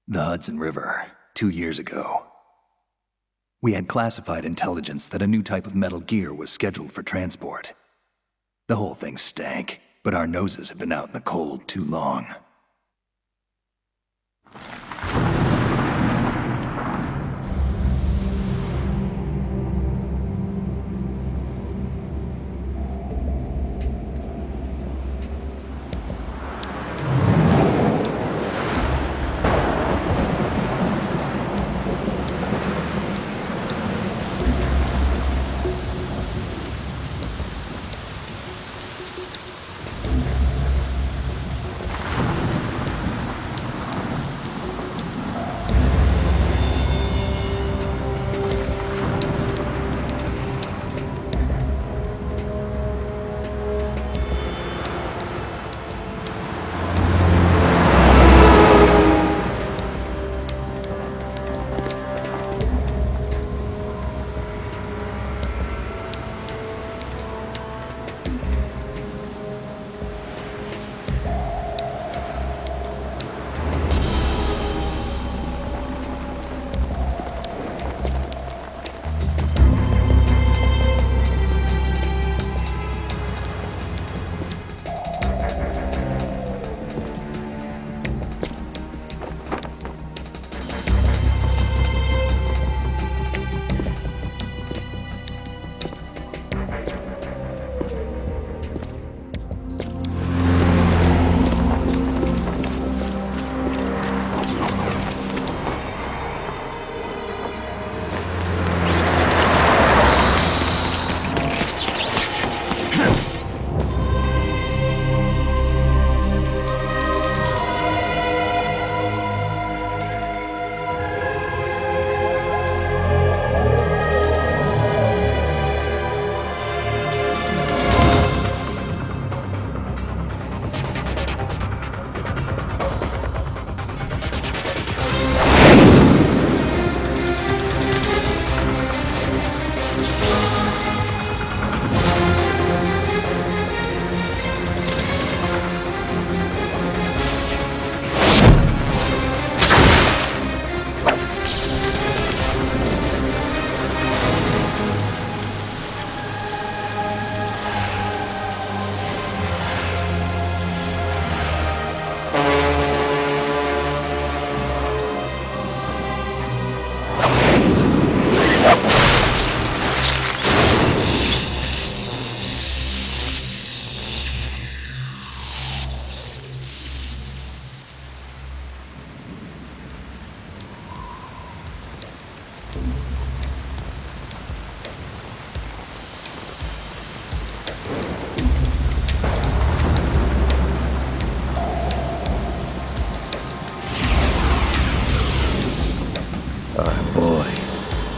The Hudson River, 2 years ago. We had classified intelligence that a new type of metal gear was scheduled for transport. The whole thing stank, but our noses had been out in the cold too long.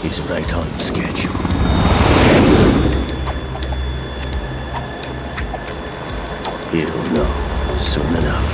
He's right on schedule. He'll know soon enough.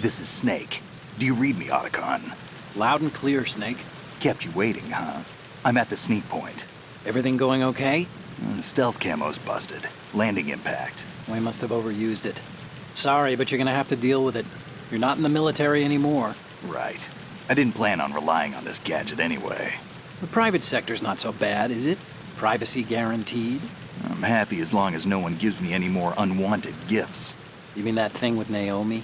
This is Snake. Do you read me, Otacon? Loud and clear, Snake. Kept you waiting, huh? I'm at the sneak point. Everything going okay? The stealth camo's busted. Landing impact. We must have overused it. Sorry, but you're gonna have to deal with it. You're not in the military anymore. Right. I didn't plan on relying on this gadget anyway. The private sector's not so bad, is it? Privacy guaranteed? I'm happy as long as no one gives me any more unwanted gifts. You mean that thing with Naomi?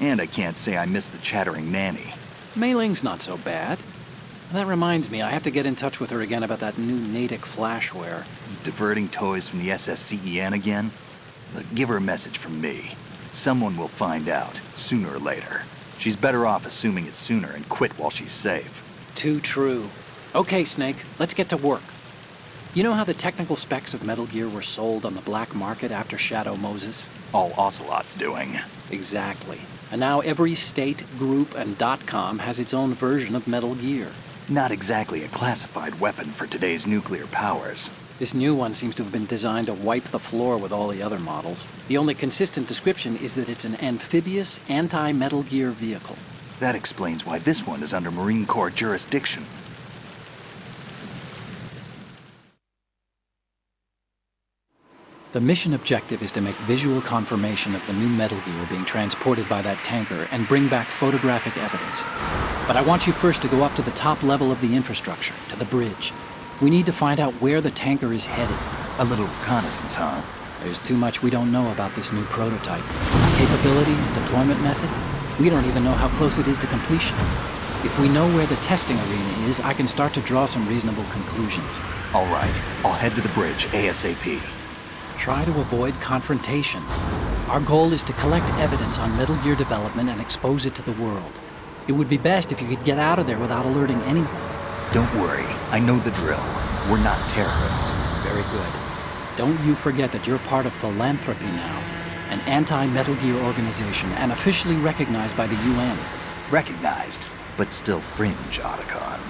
And I can't say I miss the chattering nanny. Mei Ling's not so bad. That reminds me, I have to get in touch with her again about that new Natick flashware. Diverting toys from the SSCEN again? Look, give her a message from me. Someone will find out, sooner or later. She's better off assuming it's sooner and quit while she's safe. Too true. Okay, Snake, let's get to work. You know how the technical specs of Metal Gear were sold on the black market after Shadow Moses? All Ocelot's doing. Exactly. And now every state, group, and .com has its own version of Metal Gear. Not exactly a classified weapon for today's nuclear powers. This new one seems to have been designed to wipe the floor with all the other models. The only consistent description is that it's an amphibious, anti-Metal Gear vehicle. That explains why this one is under Marine Corps jurisdiction. The mission objective is to make visual confirmation of the new Metal Gear being transported by that tanker and bring back photographic evidence. But I want you first to go up to the top level of the infrastructure, to the bridge. We need to find out where the tanker is headed. A little reconnaissance, huh? There's too much we don't know about this new prototype. Capabilities, deployment method. We don't even know how close it is to completion. If we know where the testing arena is, I can start to draw some reasonable conclusions. All right, I'll head to the bridge ASAP. Try to avoid confrontations. Our goal is to collect evidence on Metal Gear development and expose it to the world. It would be best if you could get out of there without alerting anyone. Don't worry, I know the drill. We're not terrorists. Very good. Don't you forget that you're part of Philanthropy now, an anti-Metal Gear organization and officially recognized by the UN. Recognized, but still fringe, Otacon.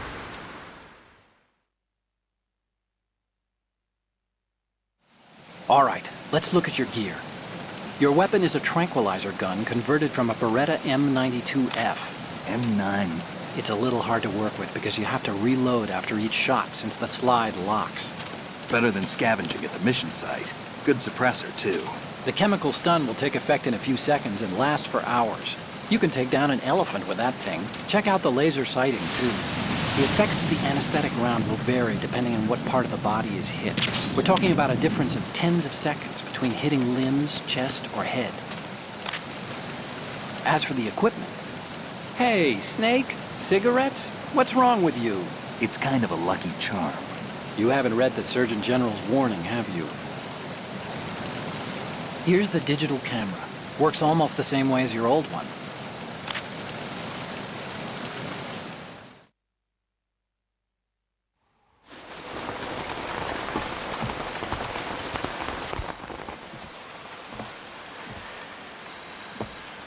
All right, let's look at your gear. Your weapon is a tranquilizer gun converted from a Beretta M92F. M9. It's a little hard to work with because you have to reload after each shot since the slide locks. Better than scavenging at the mission site. Good suppressor, too. The chemical stun will take effect in a few seconds and last for hours. You can take down an elephant with that thing. Check out the laser sighting, too. The effects of the anesthetic round will vary depending on what part of the body is hit. We're talking about a difference of tens of seconds between hitting limbs, chest, or head. As for the equipment... Hey, Snake? Cigarettes? What's wrong with you? It's kind of a lucky charm. You haven't read the Surgeon General's warning, have you? Here's the digital camera. Works almost the same way as your old one.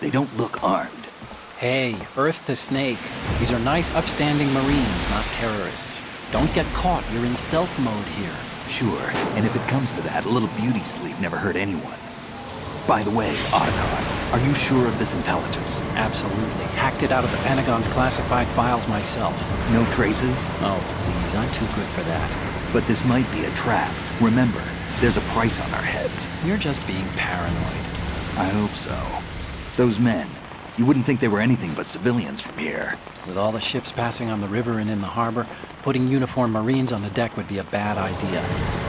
They don't look armed. Hey, Earth to Snake. These are nice, upstanding Marines, not terrorists. Don't get caught. You're in stealth mode here. Sure, and if it comes to that, a little beauty sleep never hurt anyone. By the way, Otacon, are you sure of this intelligence? Absolutely. Hacked it out of the Pentagon's classified files myself. No traces? Oh, please, I'm too good for that. But this might be a trap. Remember, there's a price on our heads. You're just being paranoid. I hope so. Those men, you wouldn't think they were anything but civilians from here. With all the ships passing on the river and in the harbor, putting uniformed Marines on the deck would be a bad idea.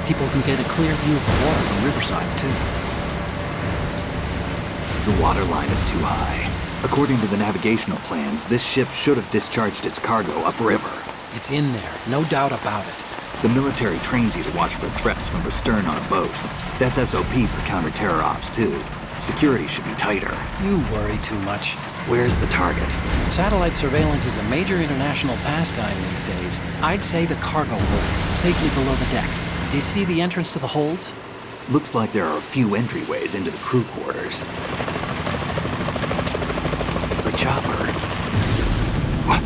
People can get a clear view of the water from Riverside, too. The water line is too high. According to the navigational plans, this ship should have discharged its cargo upriver. It's in there, no doubt about it. The military trains you to watch for threats from the stern on a boat. That's SOP for counter-terror ops, too. Security should be tighter. You worry too much. Where's the target? Satellite surveillance is a major international pastime these days. I'd say the cargo holds, safely below the deck. Do you see the entrance to the holds? Looks like there are a few entryways into the crew quarters. The chopper. What?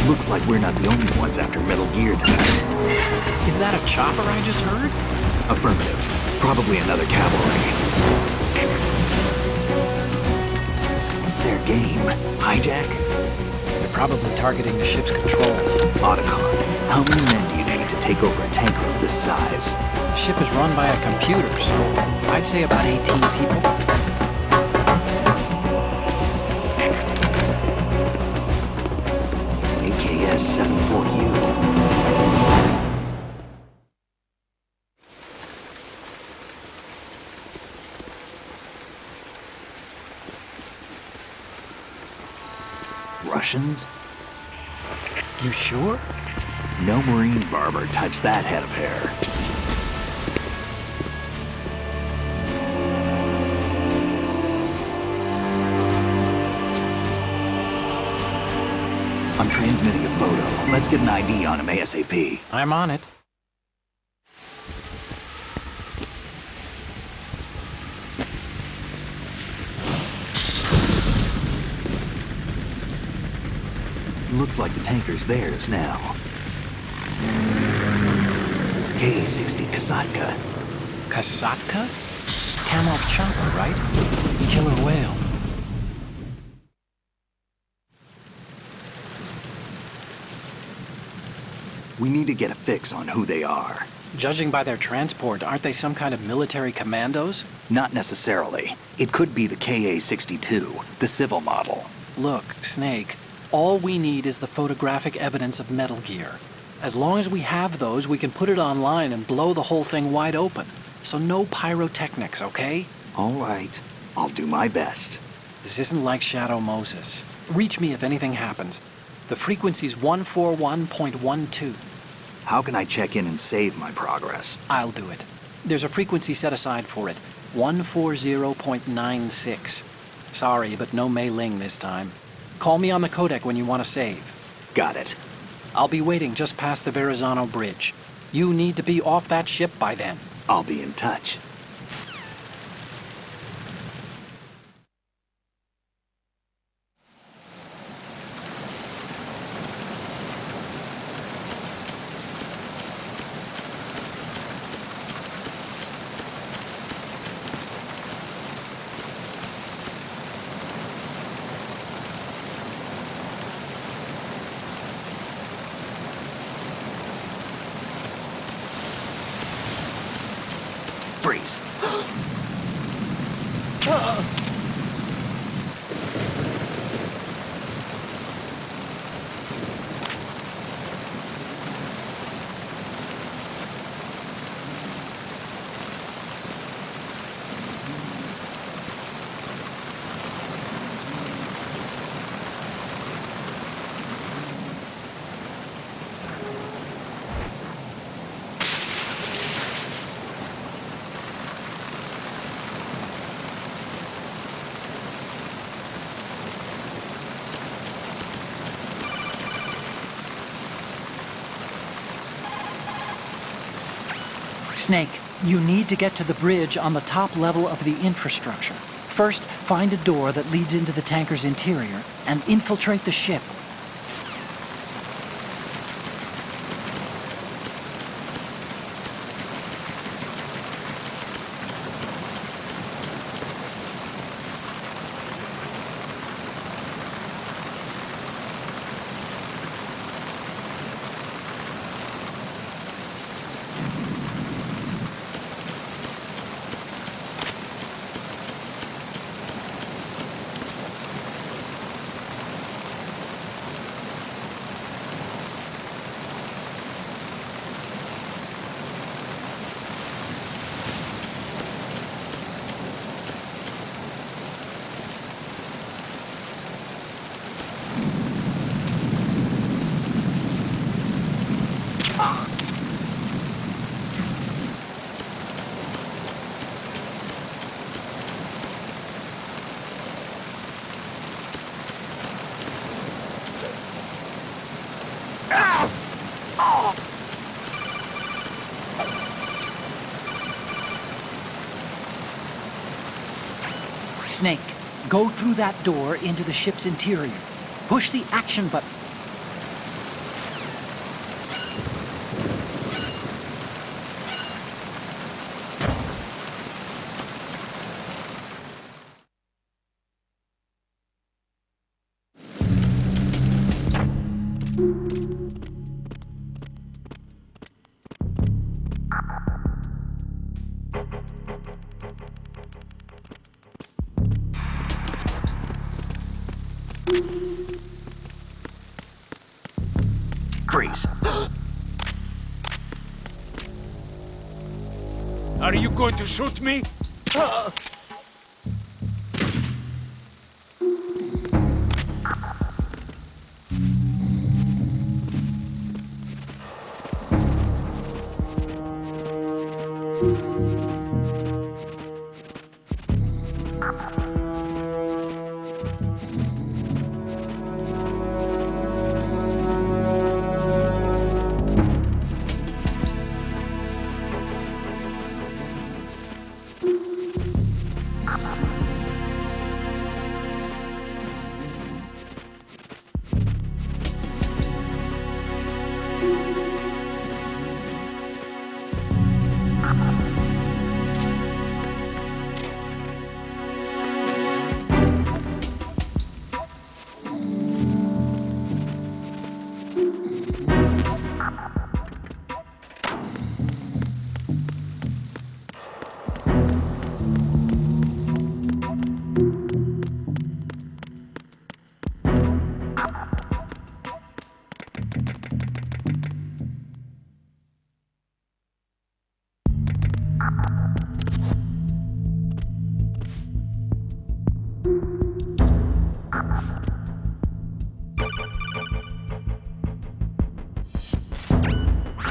Looks like we're not the only ones after Metal Gear tonight. Is that a chopper I just heard? Affirmative. Probably another cavalry. What's their game? Hijack? They're probably targeting the ship's controls. Otacon, how many men do you need to take over a tanker of this size? The ship is run by a computer, so I'd say about 18 people. AKS 74U. Russians? You sure? No Marine barber touched that head of hair. I'm transmitting a photo. Let's get an ID on him ASAP. I'm on it. Looks like the tanker's theirs now. Ka-60 Kasatka. Kasatka? Kamov chopper, right? Killer whale. We need to get a fix on who they are. Judging by their transport, aren't they some kind of military commandos? Not necessarily. It could be the Ka-62, the civil model. Look, Snake, all we need is the photographic evidence of Metal Gear. As long as we have those, we can put it online and blow the whole thing wide open. So no pyrotechnics, okay? All right. I'll do my best. This isn't like Shadow Moses. Reach me if anything happens. The frequency's 141.12. How can I check in and save my progress? I'll do it. There's a frequency set aside for it. 140.96. Sorry, but no Mei Ling this time. Call me on the codec when you want to save. Got it. I'll be waiting just past the Verrazano Bridge. You need to be off that ship by then. I'll be in touch. Freeze. Snake, you need to get to the bridge on the top level of the infrastructure. First, find a door that leads into the tanker's interior and infiltrate the ship. Snake, go through that door into the ship's interior. Push the action button. Freeze. Are you going to shoot me?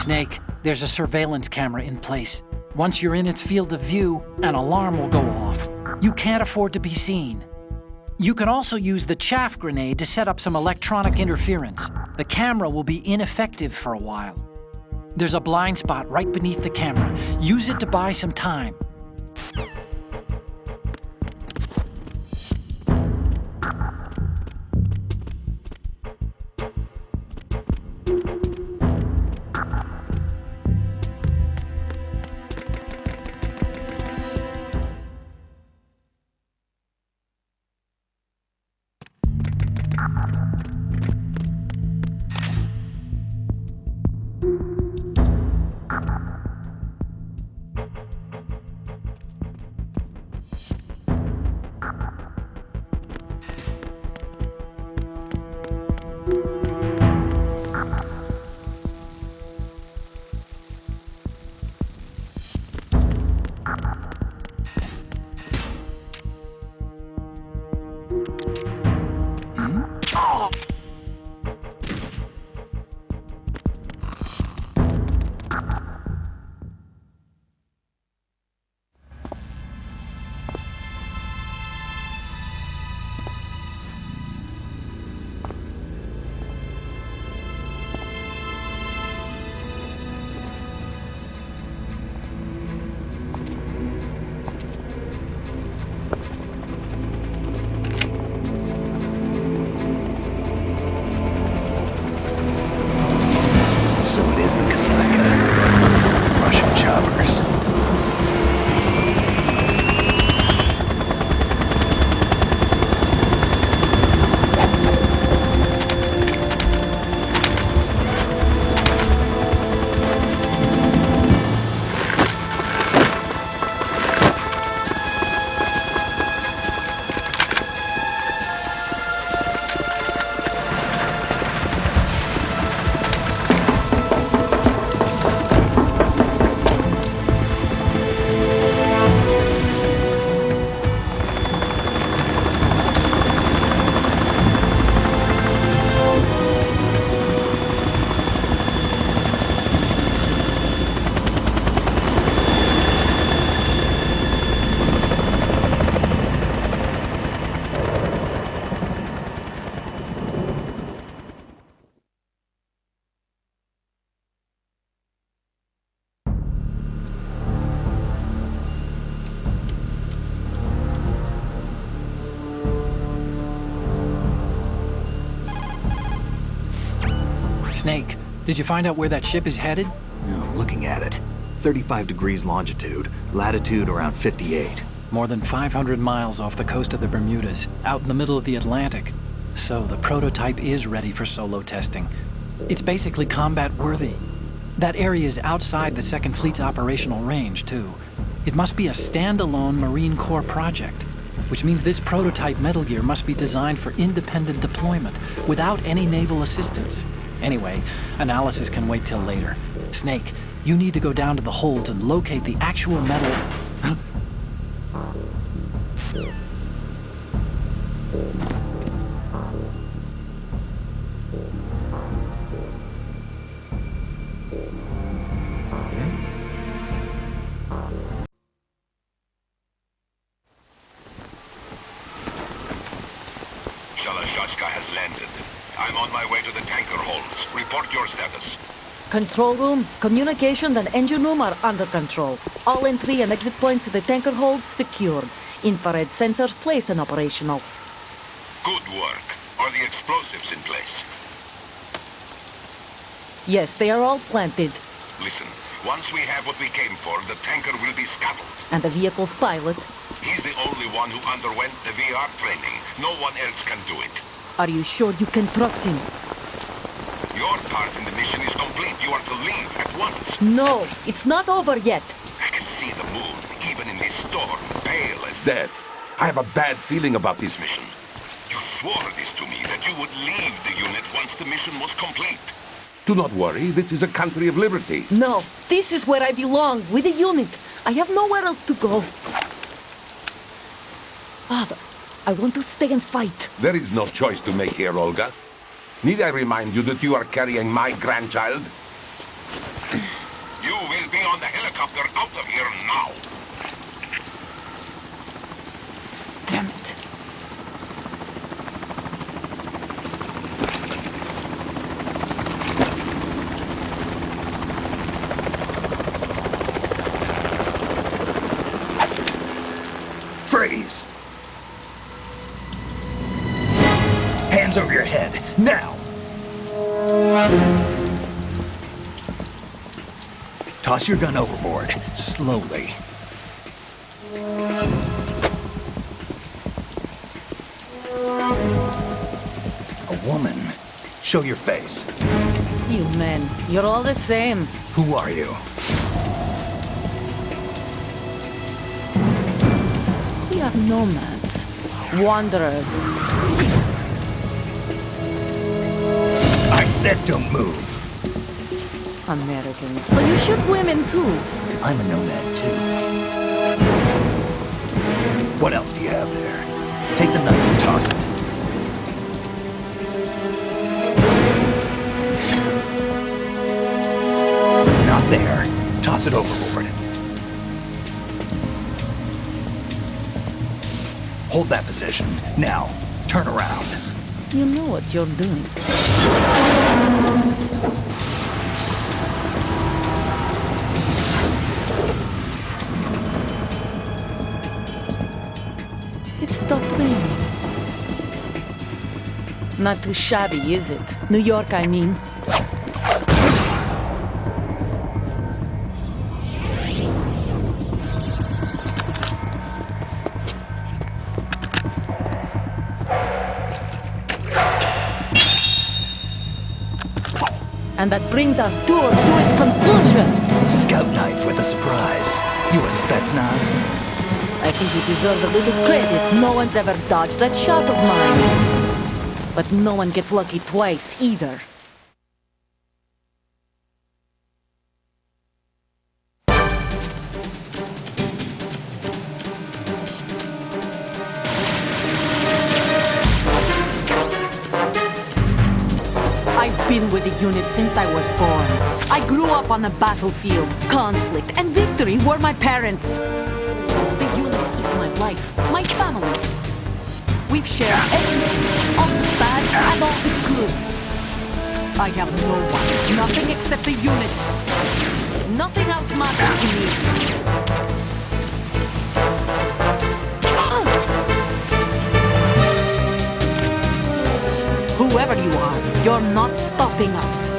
Snake, there's a surveillance camera in place. Once you're in its field of view, an alarm will go off. You can't afford to be seen. You can also use the chaff grenade to set up some electronic interference. The camera will be ineffective for a while. There's a blind spot right beneath the camera. Use it to buy some time. Snake, did you find out where that ship is headed? I'm looking at it. 35 degrees longitude, latitude around 58. More than 500 miles off the coast of the Bermudas, out in the middle of the Atlantic. So the prototype is ready for solo testing. It's basically combat-worthy. That area is outside the Second Fleet's operational range, too. It must be a standalone Marine Corps project, which means this prototype Metal Gear must be designed for independent deployment, without any naval assistance. Anyway, analysis can wait till later. Snake, you need to go down to the holds and locate the actual metal... Huh? Has landed. I'm on my way to the tanker holds. Report your status. Control room, communications and engine room are under control. All entry and exit points to the tanker holds secured. Infrared sensors placed and operational. Good work. Are the explosives in place? Yes, they are all planted. Listen, once we have what we came for, the tanker will be scuttled. And the vehicle's pilot. He's the only one who underwent the VR training. No one else can do it. Are you sure you can trust him? Your part in the mission is complete. You are to leave at once. No, it's not over yet. I can see the moon, even in this storm, pale as Death. I have a bad feeling about this mission. You swore this to me, that you would leave the unit once the mission was complete. Do not worry, this is a country of liberty. No, this is where I belong, with the unit. I have nowhere else to go. Father, I want to stay and fight. There is no choice to make here, Olga. Need I remind you that you are carrying my grandchild? You will be on the helicopter out of here now. Damn it. Freeze! Hands over your head, now! Toss your gun overboard, slowly. A woman. Show your face. You men, you're all the same. Who are you? We are nomads. Wanderers. I said don't move. Americans. So you shoot women too. I'm a nomad too. What else do you have there? Take the knife and toss it. Not there. Toss it overboard. Hold that position. Now, turn around. You know what you're doing. It stopped raining. Not too shabby, is it? New York, I mean. And that brings our tour to its conclusion. Scout knife with a surprise. You a Spetsnaz? I think you deserve a little credit. No one's ever dodged that shot of mine. But no one gets lucky twice, either. I've been with the unit since I was born. I grew up on the battlefield. Conflict and victory were my parents. The unit is my life, my family. We've shared everything, all the bad and all the good. I have no one, nothing except the unit. Nothing else matters to me. Whoever you are, you're not stopping us.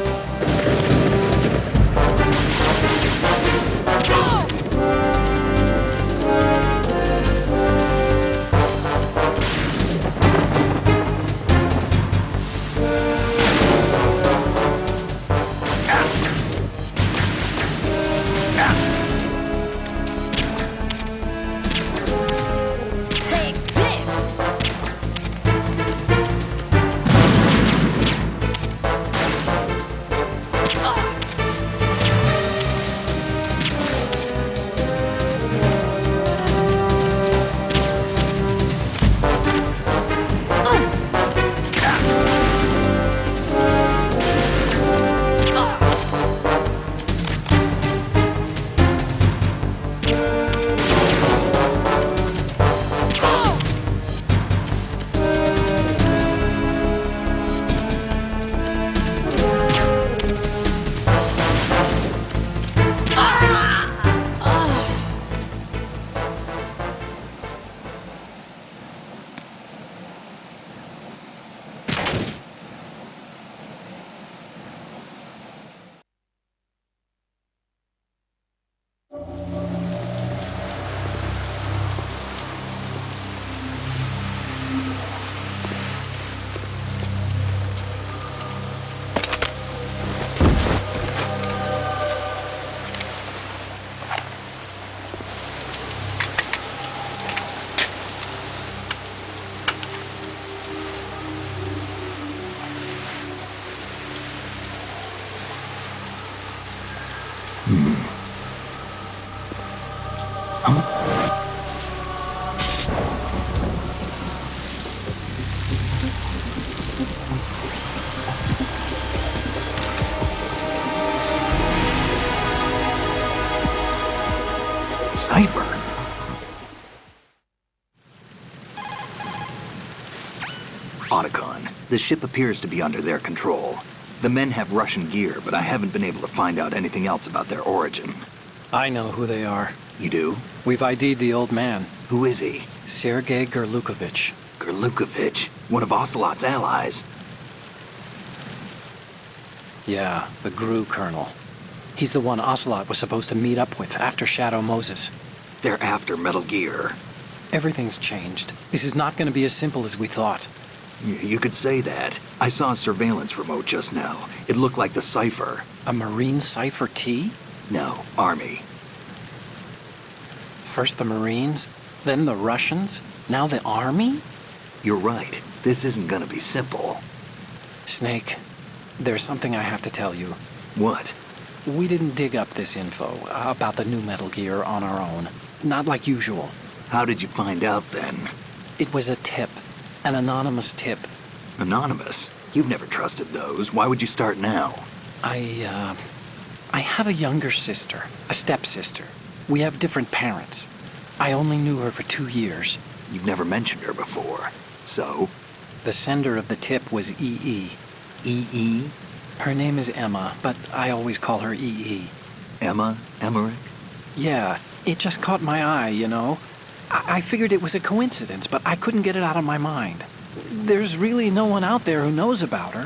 The ship appears to be under their control. The men have Russian gear, but I haven't been able to find out anything else about their origin. I know who they are. You do? We've ID'd the old man. Who is he? Sergei Gerlukovich. Gerlukovich, one of Ocelot's allies. Yeah, the GRU colonel. He's the one Ocelot was supposed to meet up with after Shadow Moses. They're after Metal Gear. Everything's changed. This is not going to be as simple as we thought. You could say that. I saw a surveillance remote just now. It looked like the Cypher. A Marine Cypher T? No, Army. First the Marines, then the Russians, now the Army? You're right. This isn't gonna be simple. Snake, there's something I have to tell you. What? We didn't dig up this info about the new Metal Gear on our own. Not like usual. How did you find out then? It was a tip. An anonymous tip. Anonymous? You've never trusted those. Why would you start now? I have a younger sister, a stepsister. We have different parents. I only knew her for 2 years. You've never mentioned her before. So? The sender of the tip was EE. EE? Her name is Emma, but I always call her EE. Emma? Emmerich? Yeah, it just caught my eye, you know. I figured it was a coincidence, but I couldn't get it out of my mind. There's really no one out there who knows about her.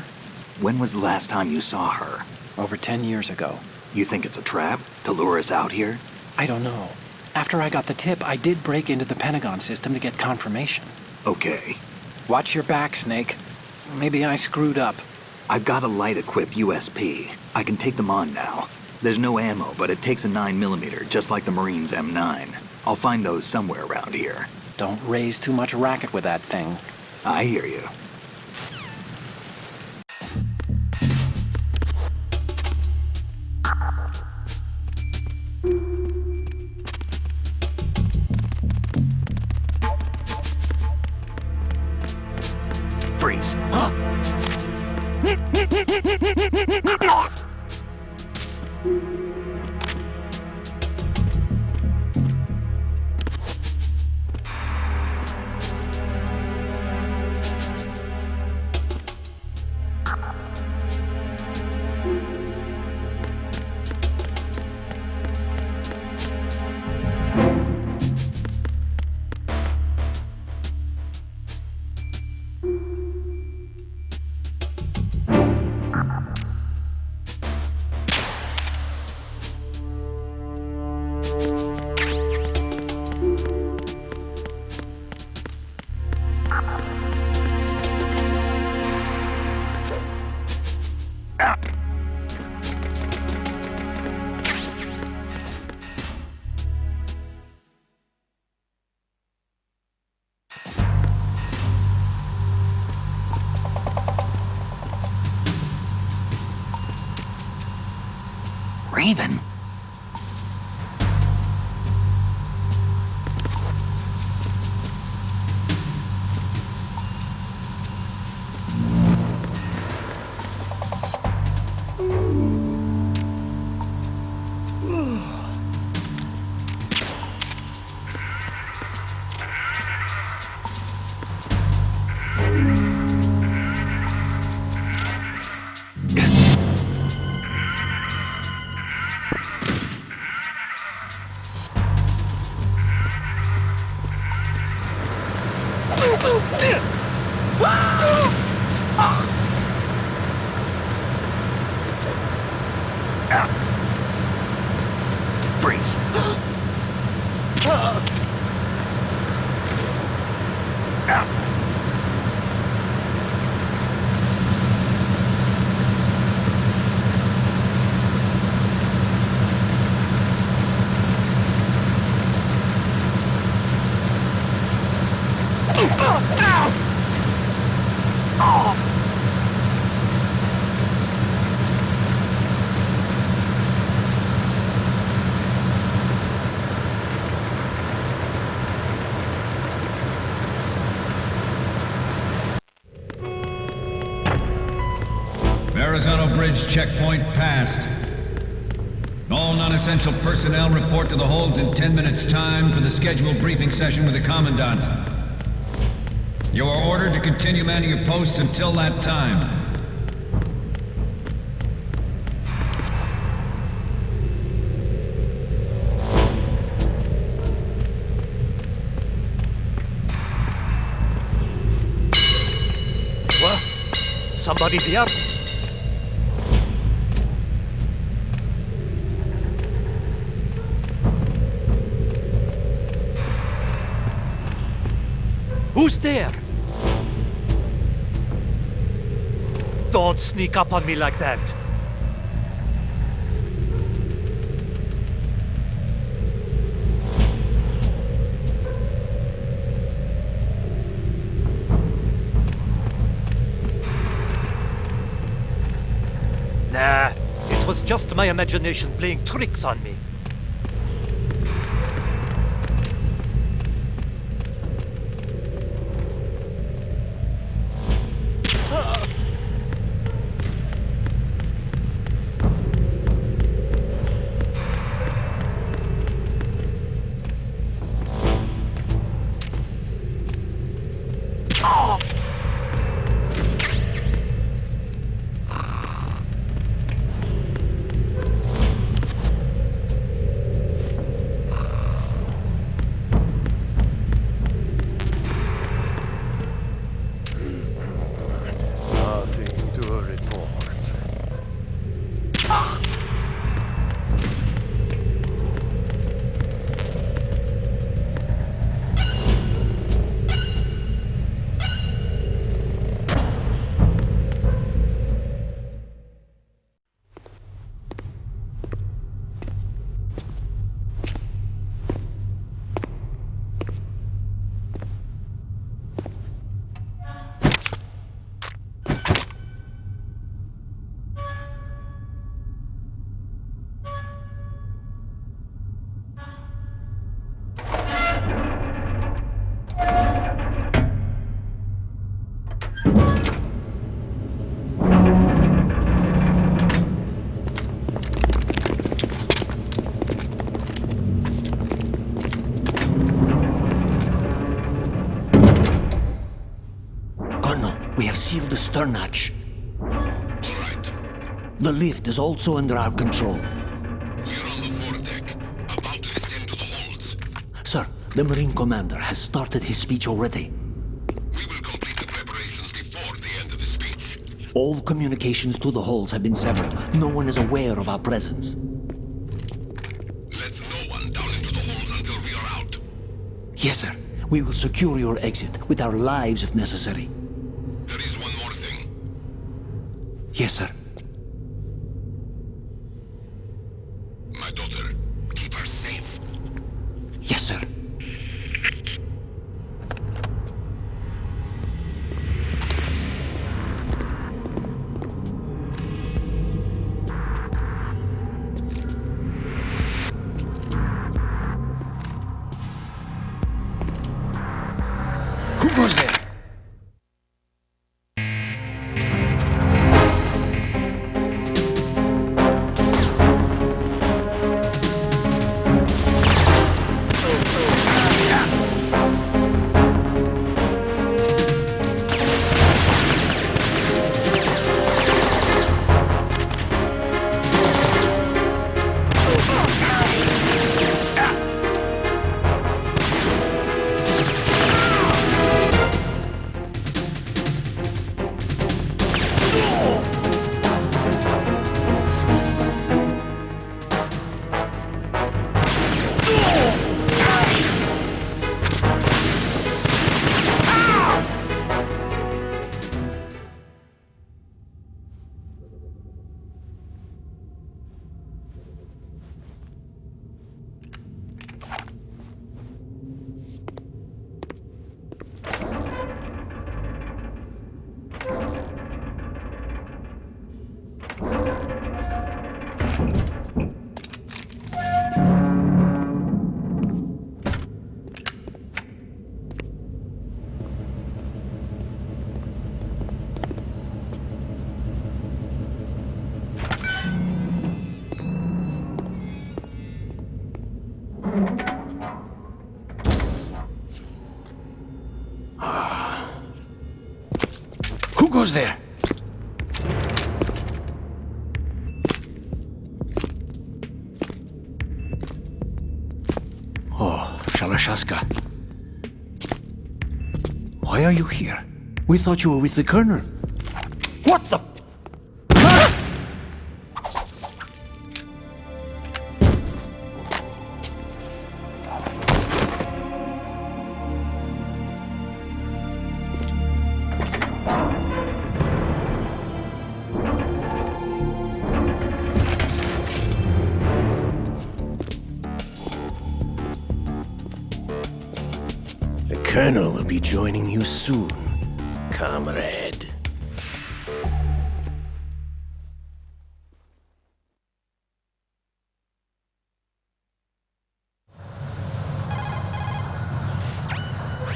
When was the last time you saw her? Over 10 years ago. You think it's a trap? To lure us out here? I don't know. After I got the tip, I did break into the Pentagon system to get confirmation. Okay. Watch your back, Snake. Maybe I screwed up. I've got a light-equipped USP. I can take them on now. There's no ammo, but it takes a 9mm, just like the Marines' M9. I'll find those somewhere around here. Don't raise too much racket with that thing. I hear you. Freeze. Raven? Freeze. Verrazano Bridge checkpoint passed. All non-essential personnel report to the holds in 10 minutes' time for the scheduled briefing session with the Commandant. You are ordered to continue manning your posts until that time. What? Somebody there? Who's there? Don't sneak up on me like that. Nah, it was just my imagination playing tricks on me. We have sealed the stern hatch. The lift is also under our control. We're on the foredeck, about to descend to the holds. Sir, the Marine Commander has started his speech already. We will complete the preparations before the end of the speech. All communications to the holds have been severed. No one is aware of our presence. Let no one down into the holds until we are out. Yes, sir. We will secure your exit with our lives if necessary. There is one more thing. Yes, sir. My daughter, keep her safe. Yes, sir. Who goes there? goes there? Oh, Shalashaska. Why are you here? We thought you were with the Colonel. What the? The Colonel will be joining you soon, comrade.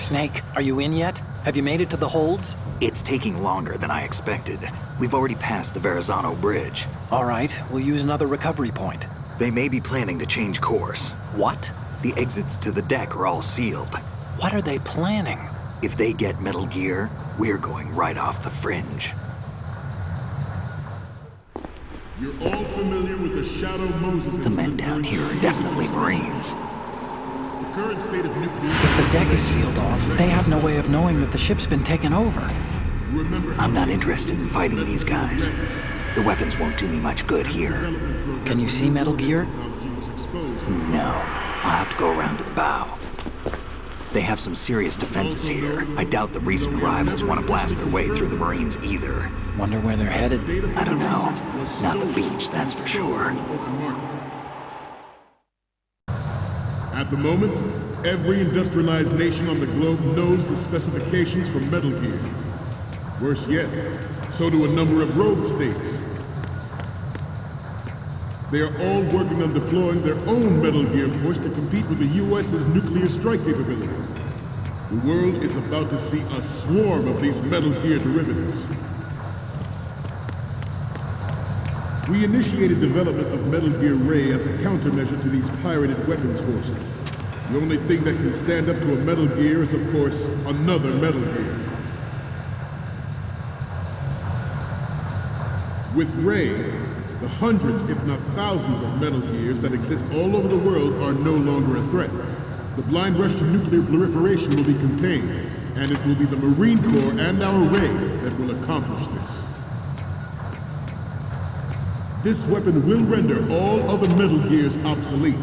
Snake, are you in yet? Have you made it to the holds? It's taking longer than I expected. We've already passed the Verrazano Bridge. All right, we'll use another recovery point. They may be planning to change course. What? The exits to the deck are all sealed. What are they planning? If they get Metal Gear, we're going right off the fringe. You're all familiar with the Shadow Moses. The men down here are definitely Marines. The current state of nuclear... If the deck is sealed off, they have no way of knowing that the ship's been taken over. I'm not interested in fighting these guys. The weapons won't do me much good here. Can you see Metal Gear? No. I'll have to go around to the bow. They have some serious defenses here. I doubt the recent arrivals want to blast their way through the Marines either. Wonder where they're headed? I don't know. Not the beach, that's for sure. At the moment, every industrialized nation on the globe knows the specifications for Metal Gear. Worse yet, so do a number of rogue states. They are all working on deploying their own Metal Gear force to compete with the U.S.'s nuclear strike capability. The world is about to see a swarm of these Metal Gear derivatives. We initiated development of Metal Gear Ray as a countermeasure to these pirated weapons forces. The only thing that can stand up to a Metal Gear is, of course, another Metal Gear. With Ray, the hundreds, if not thousands, of Metal Gears that exist all over the world are no longer a threat. The blind rush to nuclear proliferation will be contained, and it will be the Marine Corps and our Ray that will accomplish this. This weapon will render all other Metal Gears obsolete.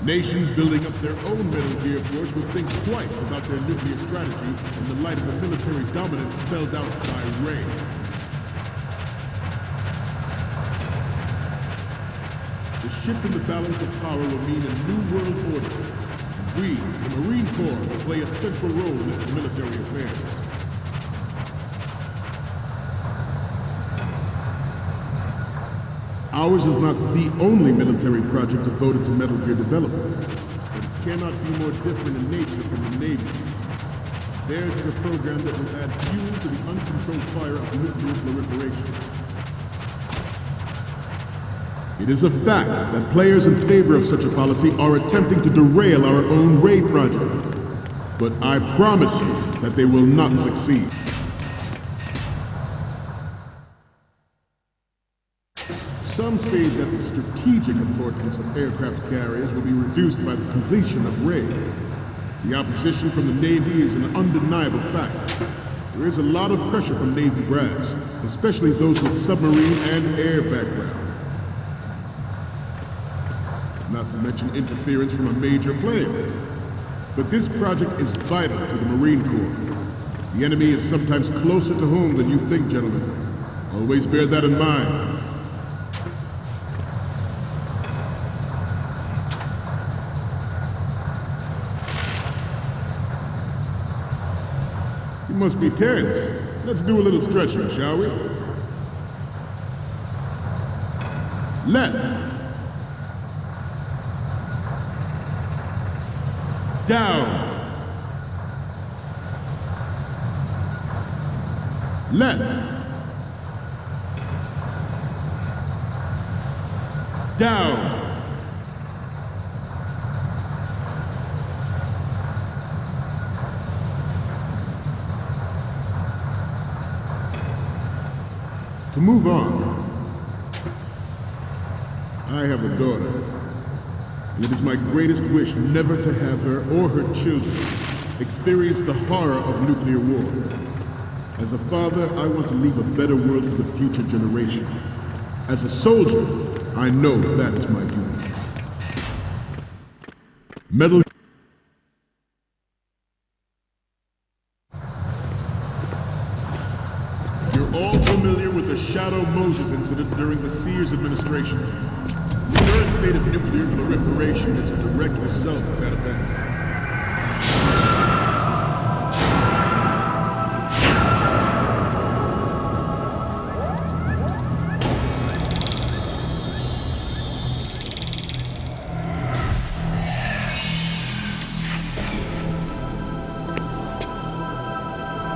Nations building up their own Metal Gear force will think twice about their nuclear strategy in the light of the military dominance spelled out by Ray. The shift in the balance of power will mean a new world order. We, the Marine Corps, will play a central role in its military affairs. Ours is not the only military project devoted to Metal Gear development, but it cannot be more different in nature from the Navy's. Theirs is a program that will add fuel to the uncontrolled fire of nuclear proliferation. It is a fact that players in favor of such a policy are attempting to derail our own Ray project. But I promise you that they will not succeed. Some say that the strategic importance of aircraft carriers will be reduced by the completion of Ray. The opposition from the Navy is an undeniable fact. There is a lot of pressure from Navy brass, especially those with submarine and air background. Not to mention interference from a major player. But this project is vital to the Marine Corps. The enemy is sometimes closer to home than you think, gentlemen. Always bear that in mind. You must be tense. Let's do a little stretching, shall we? Left. Down. Left. Down. To move on, I have a daughter, and it is my greatest wish never to have her or her children experience the horror of nuclear war. As a father, I want to leave a better world for the future generation. As a soldier, I know that is my duty. Metal... You're all familiar with the Shadow Moses incident during the Sears administration. The current state of nuclear proliferation is a direct result of that event.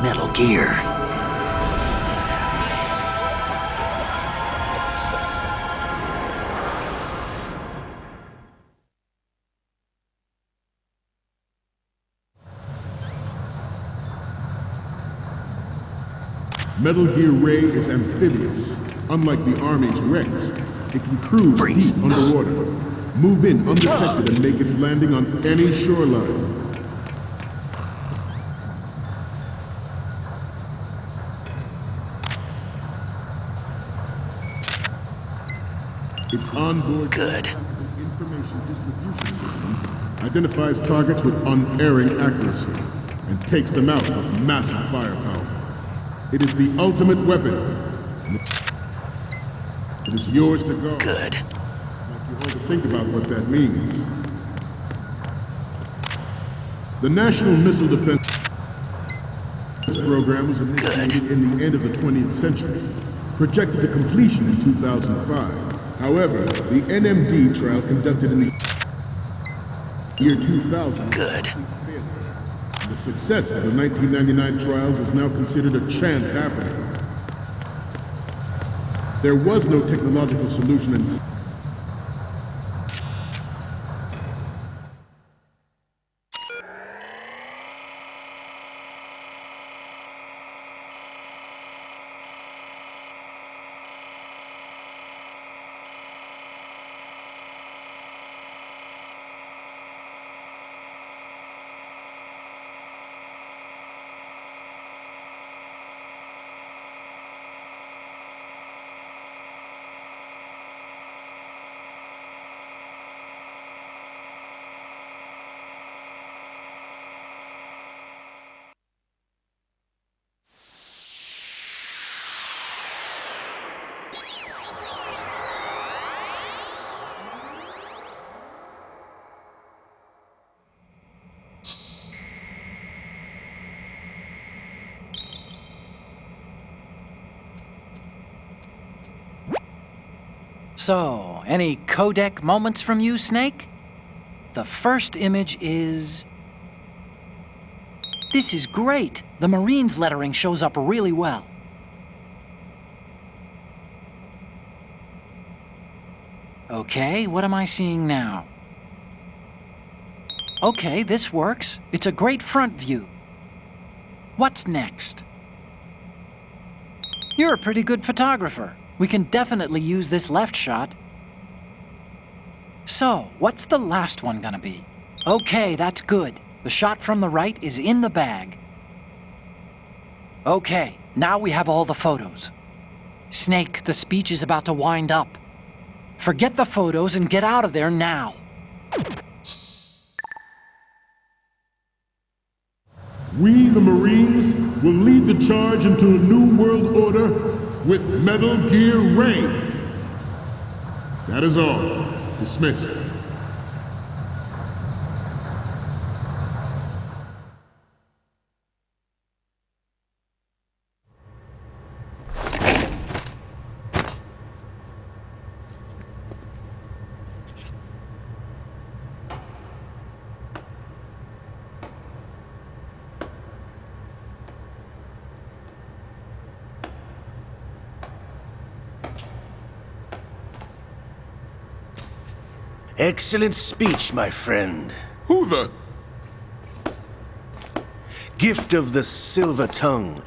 Metal Gear. Metal Gear Ray is amphibious. Unlike the Army's Rex, it can cruise deep underwater, move in undetected and make its landing on any shoreline. Its onboard information distribution system identifies targets with unerring accuracy and takes them out with massive firepower. It is the ultimate weapon. It is yours to go. Good. I'd like you all to think about what that means. The National Missile Defense Program was initiated in the end of the 20th century, projected to completion in 2005. However, the NMD trial conducted in the year 2000 the success of the 1999 trials is now considered a chance happening. There was no technological solution in So, any codec moments from you, Snake? The first image is... This is great! The Marines lettering shows up really well. Okay, what am I seeing now? Okay, this works. It's a great front view. What's next? You're a pretty good photographer. We can definitely use this left shot. So, what's the last one gonna be? Okay, that's good. The shot from the right is in the bag. Okay, now we have all the photos. Snake, the speech is about to wind up. Forget the photos and get out of there now. We, the Marines, will lead the charge into a new world order with Metal Gear Ray. That is all. Dismissed. Excellent speech, my friend. Who the? Gift of the silver tongue.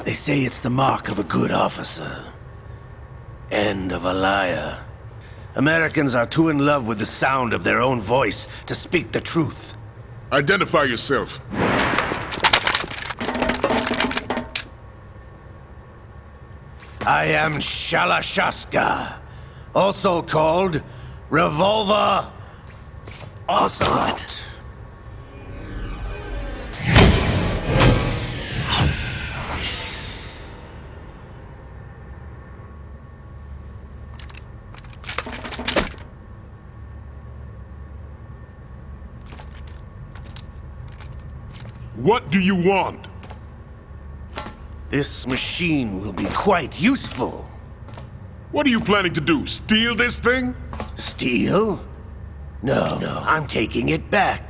They say it's the mark of a good officer. End of a liar. Americans are too in love with the sound of their own voice to speak the truth. Identify yourself. I am Shalashaska, also called Revolver Ocelot. What do you want? This machine will be quite useful. What are you planning to do? Steal this thing? Steal? No, I'm taking it back.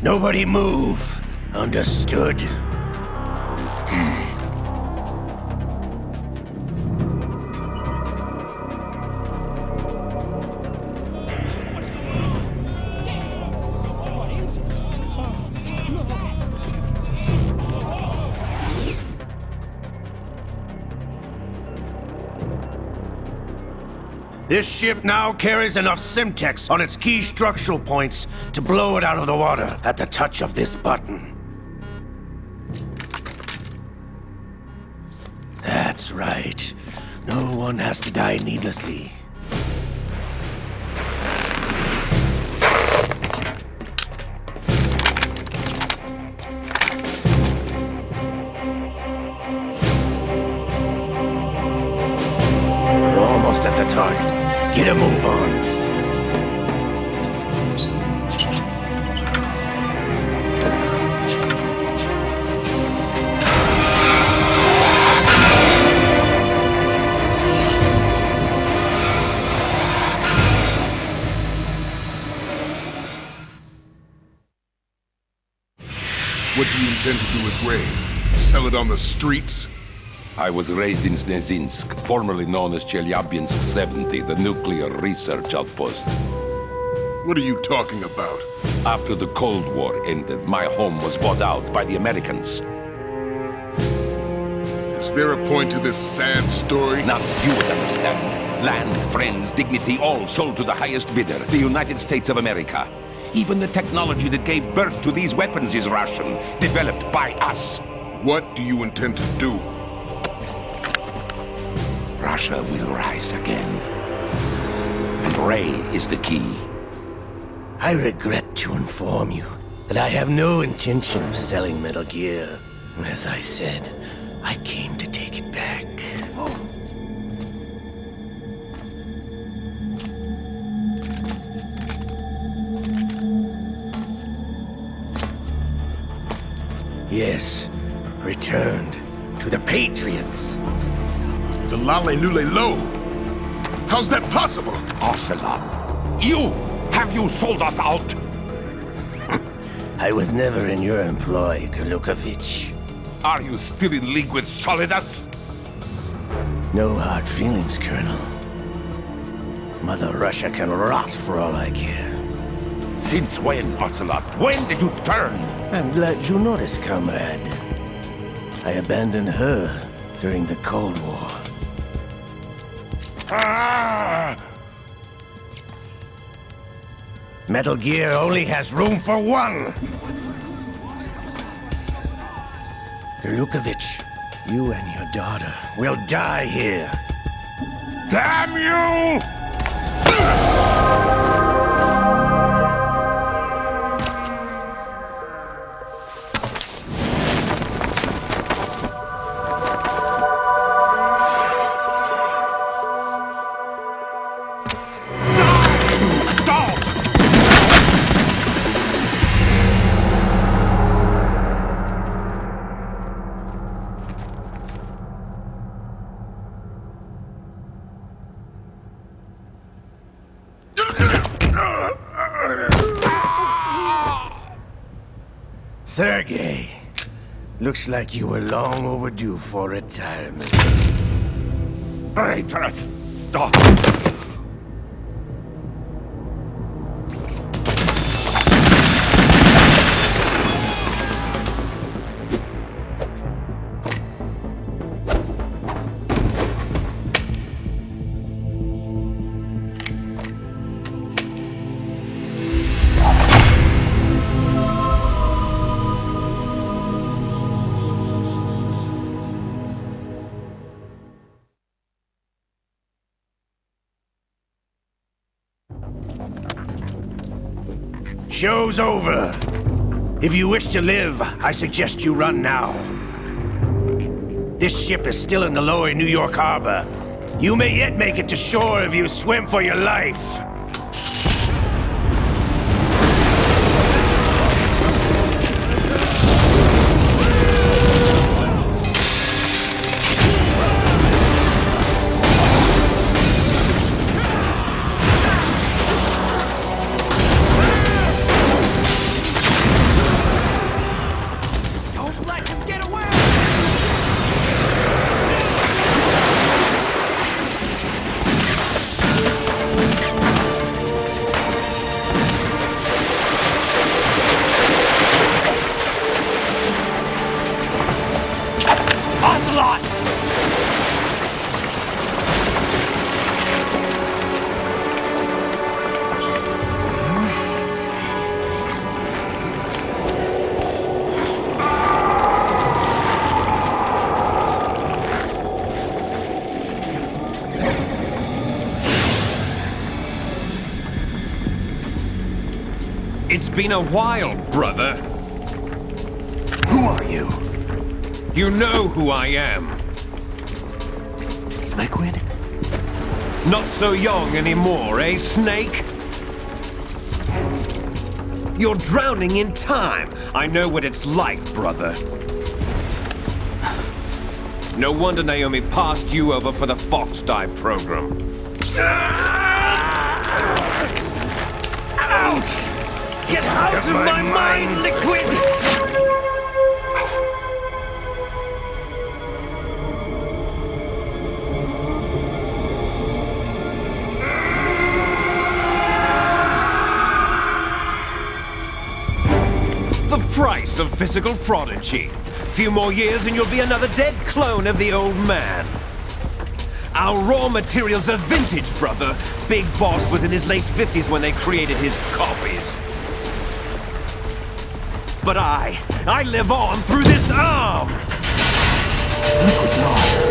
Nobody move. Understood? This ship now carries enough Simtex on its key structural points to blow it out of the water at the touch of this button. That's right. No one has to die needlessly. We're almost at the target. Get a move on. What do you intend to do with Ray? Sell it on the streets? I was raised in Snezinsk, formerly known as Chelyabinsk 70, the nuclear research outpost. What are you talking about? After the Cold War ended, my home was bought out by the Americans. Is there a point to this sad story? Not you would understand. Land, friends, dignity, all sold to the highest bidder, the United States of America. Even the technology that gave birth to these weapons is Russian, developed by us. What do you intend to do? Russia will rise again. And Ray is the key. I regret to inform you that I have no intention of selling Metal Gear. As I said, I came to take it back. Yes, returned to the Patriots. The Lale Lule Lo? How's that possible? Ocelot, have you sold us out? I was never in your employ, Golukovich. Are you still in league with Solidus? No hard feelings, Colonel. Mother Russia can rot for all I care. Since when, Ocelot? When did you turn? I'm glad you noticed, comrade. I abandoned her during the Cold War. Metal Gear only has room for one! Golukovich, you and your daughter will die here. Damn you! Sergei, looks like you were long overdue for retirement. Traitorous! Stop! Show's over. If you wish to live, I suggest you run now. This ship is still in the lower New York harbor. You may yet make it to shore if you swim for your life. It's been a while, brother. Who are you? You know who I am. Liquid? Not so young anymore, eh, Snake? You're drowning in time. I know what it's like, brother. No wonder Naomi passed you over for the Fox Dive program. Ouch! Get out of my mind, Liquid! The price of physical prodigy. Few more years and you'll be another dead clone of the old man. Our raw materials are vintage, brother. Big Boss was in his late 50s when they created his copies. But I live on through this arm! Liquid's on.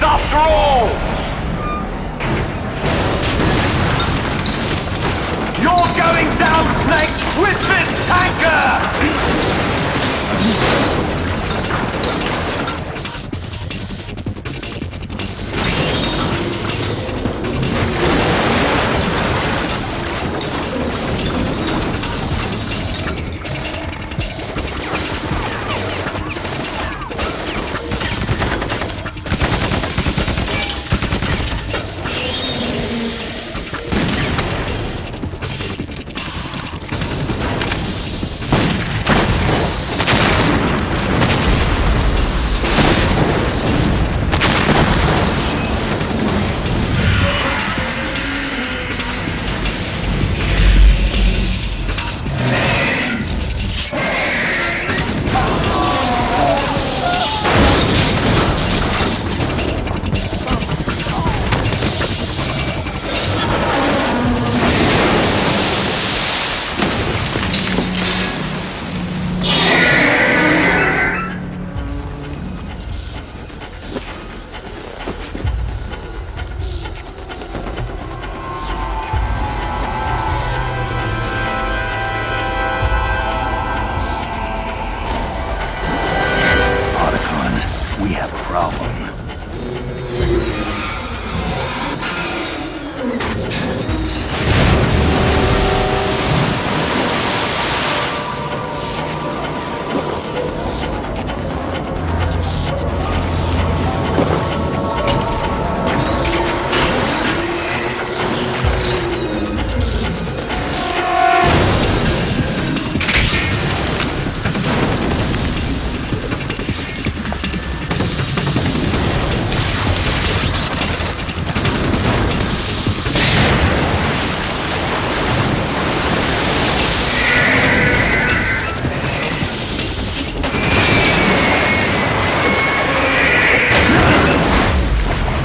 After all! You're going down, Snake, with this tanker!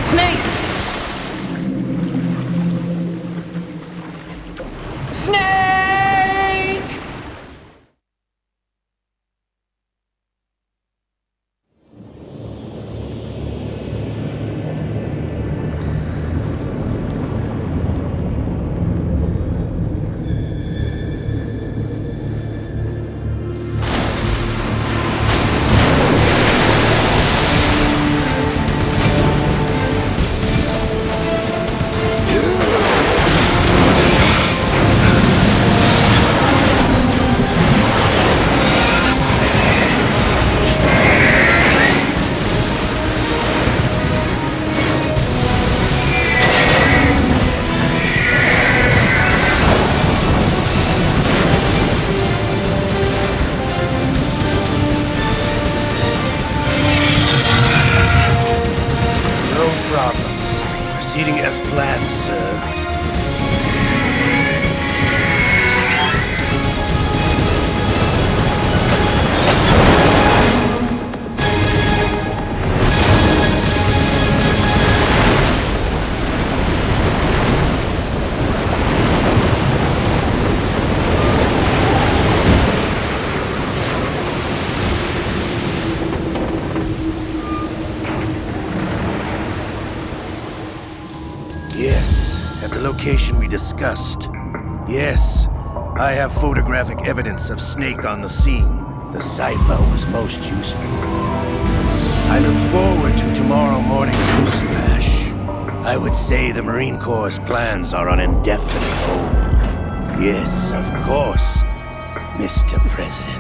Snake! Snake! Proceeding as planned, sir. Yes, at the location we discussed. Yes, I have photographic evidence of Snake on the scene. The cipher was most useful. I look forward to tomorrow morning's news flash. I would say the Marine Corps' plans are on indefinite hold. Yes, of course, Mr. President.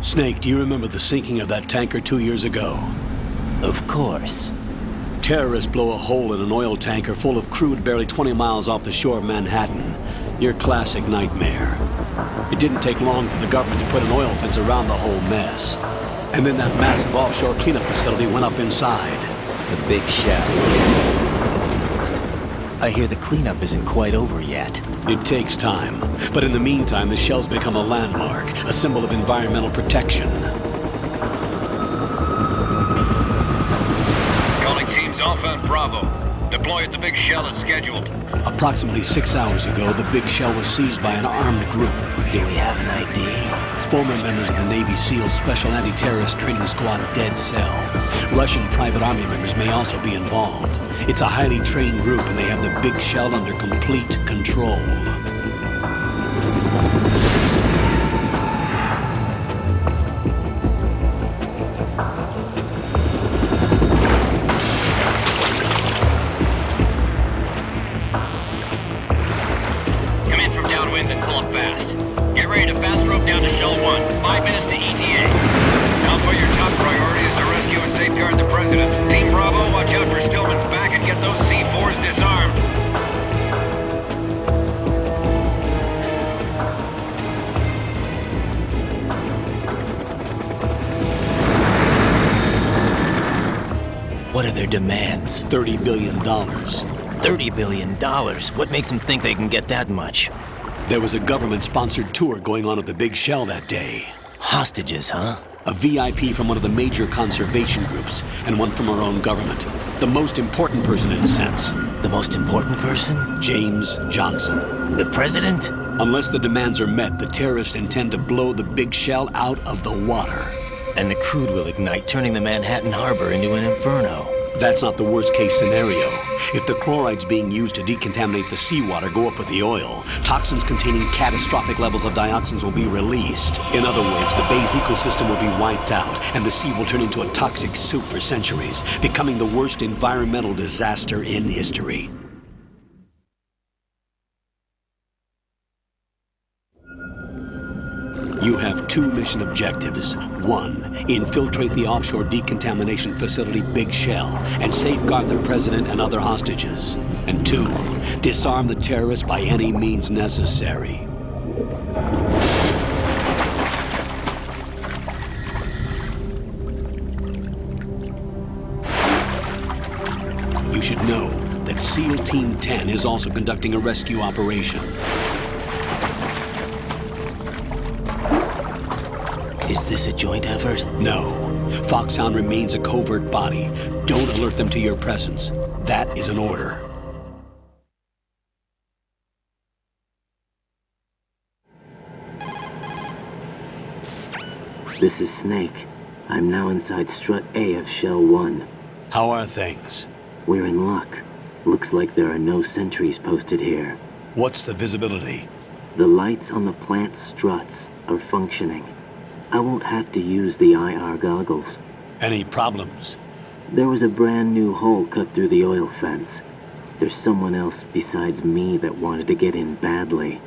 Snake, do you remember the sinking of that tanker 2 years ago? Of course. Terrorists blow a hole in an oil tanker full of crude barely 20 miles off the shore of Manhattan. Your classic nightmare. It didn't take long for the government to put an oil fence around the whole mess. And then that massive offshore cleanup facility went up inside. The Big Shell. I hear the cleanup isn't quite over yet. It takes time. But in the meantime, the shell's become a landmark, a symbol of environmental protection. Calling teams Alpha and Bravo. Deploy at the Big Shell as scheduled. Approximately 6 hours ago, the Big Shell was seized by an armed group. Do we have an ID? Former members of the Navy SEALs Special Anti-Terrorist Training Squad Dead Cell. Russian private army members may also be involved. It's a highly trained group and they have the Big Shell under complete control. Come in from downwind and pull up fast. Get ready to fast rope down to Shell 1. 5 minutes to ETA. Now for your top priority is to rescue and safeguard the President. Team Bravo, watch out for Stillman's back and get those C4s disarmed. What are their demands? $30 billion. $30 billion? What makes them think they can get that much? There was a government-sponsored tour going on at the Big Shell that day. Hostages, huh? A VIP from one of the major conservation groups, and one from our own government. The most important person in a sense. The most important person? James Johnson. The President? Unless the demands are met, the terrorists intend to blow the Big Shell out of the water. And the crude will ignite, turning the Manhattan Harbor into an inferno. That's not the worst-case scenario. If the chlorides being used to decontaminate the seawater go up with the oil, toxins containing catastrophic levels of dioxins will be released. In other words, the bay's ecosystem will be wiped out, and the sea will turn into a toxic soup for centuries, becoming the worst environmental disaster in history. You have 2 mission objectives. 1, infiltrate the offshore decontamination facility Big Shell and safeguard the president and other hostages. And 2, disarm the terrorists by any means necessary. You should know that SEAL Team 10 is also conducting a rescue operation. Is this a joint effort? No. Foxhound remains a covert body. Don't alert them to your presence. That is an order. This is Snake. I'm now inside Strut A of Shell 1. How are things? We're in luck. Looks like there are no sentries posted here. What's the visibility? The lights on the plant struts are functioning. I won't have to use the IR goggles. Any problems? There was a brand new hole cut through the oil fence. There's someone else besides me that wanted to get in badly.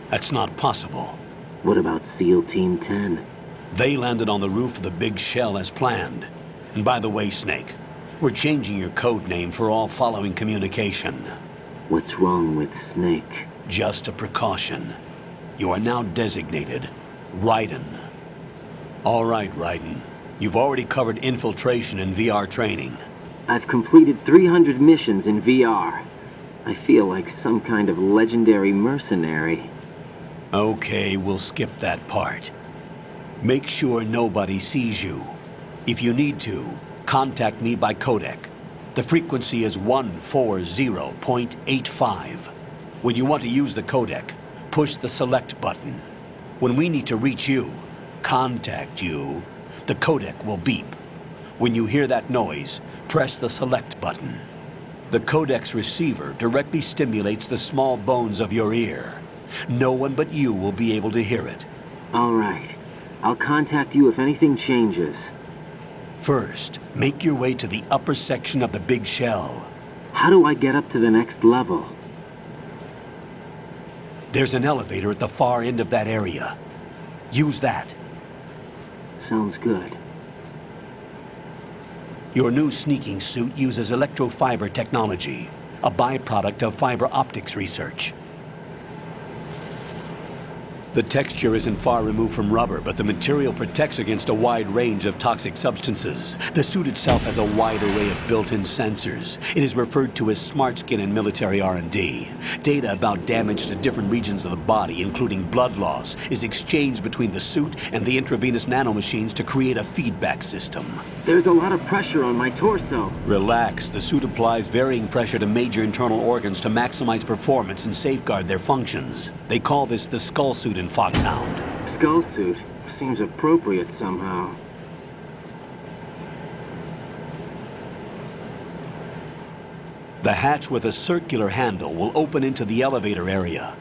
That's not possible. What about SEAL Team 10? They landed on the roof of the Big Shell as planned. And by the way, Snake, we're changing your code name for all following communication. What's wrong with Snake? Just a precaution. You are now designated Raiden. All right, Raiden. You've already covered infiltration and VR training. I've completed 300 missions in VR. I feel like some kind of legendary mercenary. Okay, we'll skip that part. Make sure nobody sees you. If you need to, contact me by codec. The frequency is 140.85. When you want to use the codec, push the select button. When we need to reach you, contact you, the codec will beep. When you hear that noise, press the select button. The codec's receiver directly stimulates the small bones of your ear. No one but you will be able to hear it. All right. I'll contact you if anything changes. First, make your way to the upper section of the Big Shell. How do I get up to the next level? There's an elevator at the far end of that area. Use that. Sounds good. Your new sneaking suit uses electrofiber technology, a byproduct of fiber optics research. The texture isn't far removed from rubber, but the material protects against a wide range of toxic substances. The suit itself has a wide array of built-in sensors. It is referred to as smart skin in military R&D. Data about damage to different regions of the body, including blood loss, is exchanged between the suit and the intravenous nanomachines to create a feedback system. There's a lot of pressure on my torso. Relax. The suit applies varying pressure to major internal organs to maximize performance and safeguard their functions. They call this the skull suit in Foxhound. Skull suit seems appropriate somehow. The hatch with a circular handle will open into the elevator area.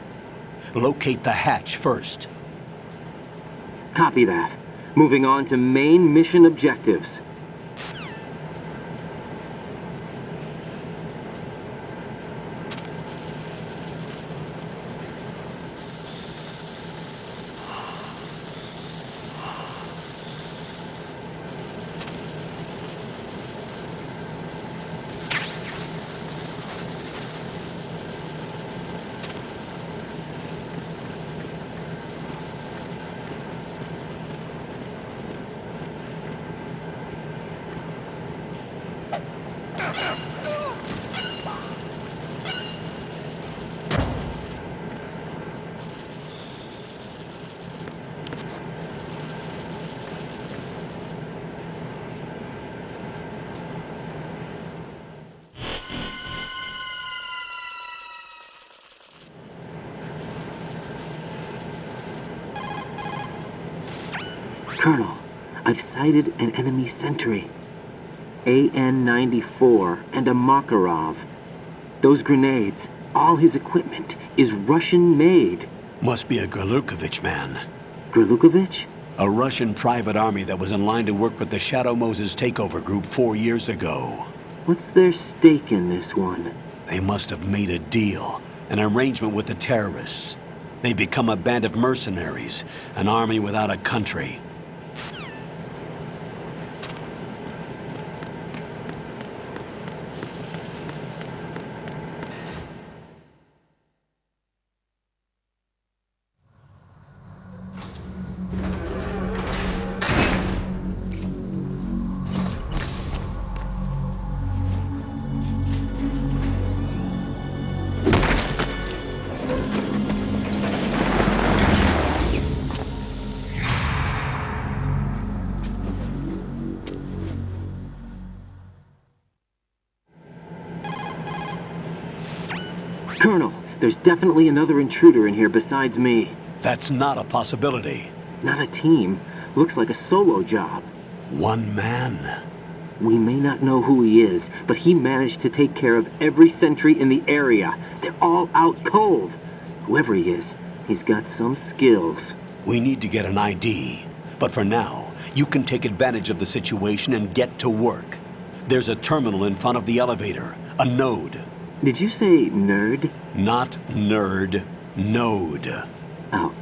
Locate the hatch first. Copy that. Moving on to main mission objectives. Colonel, I've sighted an enemy sentry. AN-94 and a Makarov. Those grenades, all his equipment, is Russian-made. Must be a Gerlukovich man. Gerlukovich? A Russian private army that was in line to work with the Shadow Moses takeover group 4 years ago. What's their stake in this one? They must have made a deal, an arrangement with the terrorists. They become a band of mercenaries, an army without a country. Colonel, there's definitely another intruder in here besides me. That's not a possibility. Not a team. Looks like a solo job. One man. We may not know who he is, but he managed to take care of every sentry in the area. They're all out cold. Whoever he is, he's got some skills. We need to get an ID. But for now, you can take advantage of the situation and get to work. There's a terminal in front of the elevator. A node. Did you say nerd? Not nerd. Node. Oh.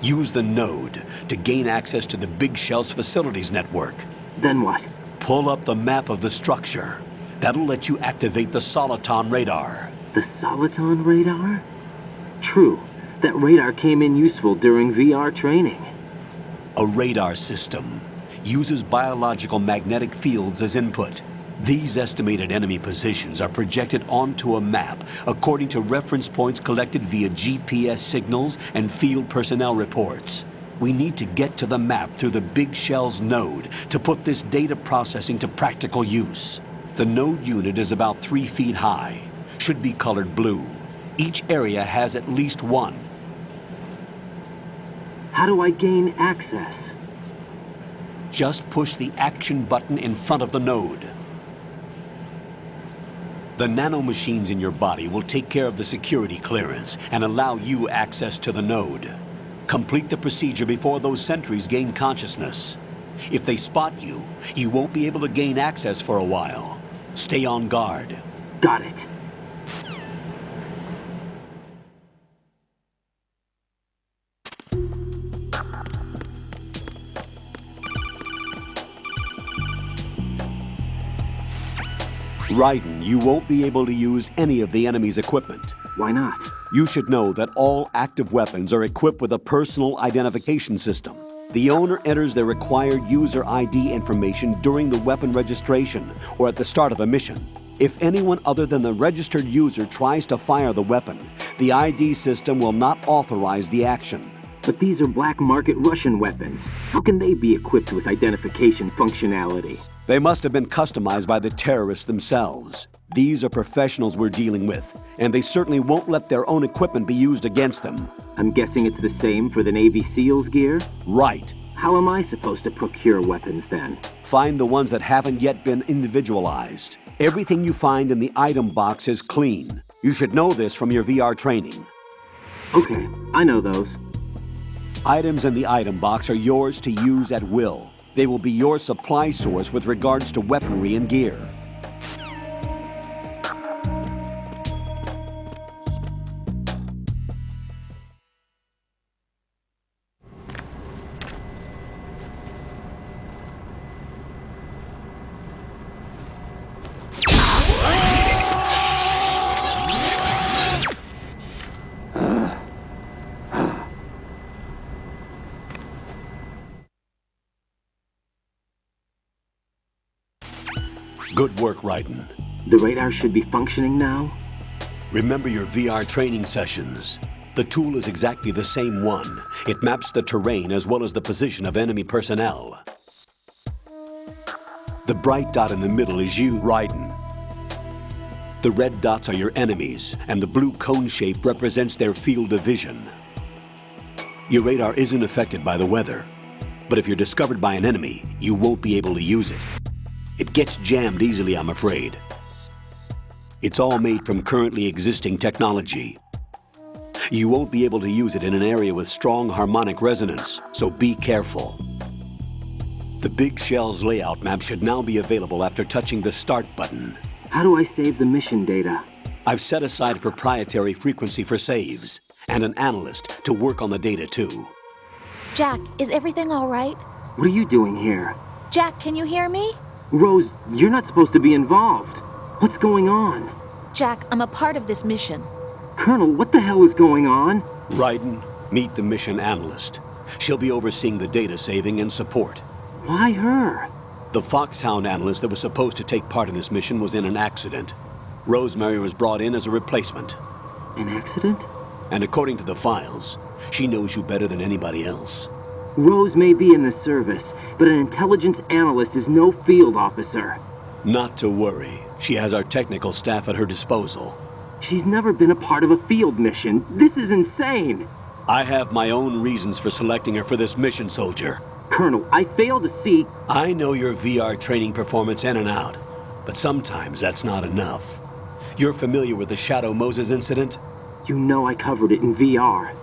Use the node to gain access to the Big Shell's facilities network. Then what? Pull up the map of the structure. That'll let you activate the Soliton radar. The Soliton radar? True. That radar came in useful during VR training. A radar system uses biological magnetic fields as input. These estimated enemy positions are projected onto a map according to reference points collected via GPS signals and field personnel reports. We need to get to the map through the Big Shell's node to put this data processing to practical use. The node unit is about 3 feet high, should be colored blue. Each area has at least one. How do I gain access? Just push the action button in front of the node. The nanomachines in your body will take care of the security clearance and allow you access to the node. Complete the procedure before those sentries gain consciousness. If they spot you, you won't be able to gain access for a while. Stay on guard. Got it. Raiden, you won't be able to use any of the enemy's equipment. Why not? You should know that all active weapons are equipped with a personal identification system. The owner enters their required user ID information during the weapon registration or at the start of a mission. If anyone other than the registered user tries to fire the weapon, the ID system will not authorize the action. But these are black market Russian weapons. How can they be equipped with identification functionality? They must have been customized by the terrorists themselves. These are professionals we're dealing with, and they certainly won't let their own equipment be used against them. I'm guessing it's the same for the Navy SEALs gear? Right. How am I supposed to procure weapons then? Find the ones that haven't yet been individualized. Everything you find in the item box is clean. You should know this from your VR training. Okay, I know those. Items in the item box are yours to use at will. They will be your supply source with regards to weaponry and gear. Good work, Raiden. The radar should be functioning now? Remember your VR training sessions. The tool is exactly the same one. It maps the terrain as well as the position of enemy personnel. The bright dot in the middle is you, Raiden. The red dots are your enemies, and the blue cone shape represents their field of vision. Your radar isn't affected by the weather, but if you're discovered by an enemy, you won't be able to use it. It gets jammed easily, I'm afraid. It's all made from currently existing technology. You won't be able to use it in an area with strong harmonic resonance, so be careful. The Big Shell's layout map should now be available after touching the Start button. How do I save the mission data? I've set aside a proprietary frequency for saves, and an analyst to work on the data too. Jack, is everything all right? What are you doing here? Jack, can you hear me? Rose, you're not supposed to be involved. What's going on? Jack, I'm a part of this mission. Colonel, what the hell is going on? Raiden, meet the mission analyst. She'll be overseeing the data saving and support. Why her? The Foxhound analyst that was supposed to take part in this mission was in an accident. Rosemary was brought in as a replacement. An accident? And according to the files, she knows you better than anybody else. Rose may be in the service, but an intelligence analyst is no field officer. Not to worry. She has our technical staff at her disposal. She's never been a part of a field mission. This is insane. I have my own reasons for selecting her for this mission, soldier. Colonel, I fail to see... I know your VR training performance in and out, but sometimes that's not enough. You're familiar with the Shadow Moses incident? You know I covered it in VR.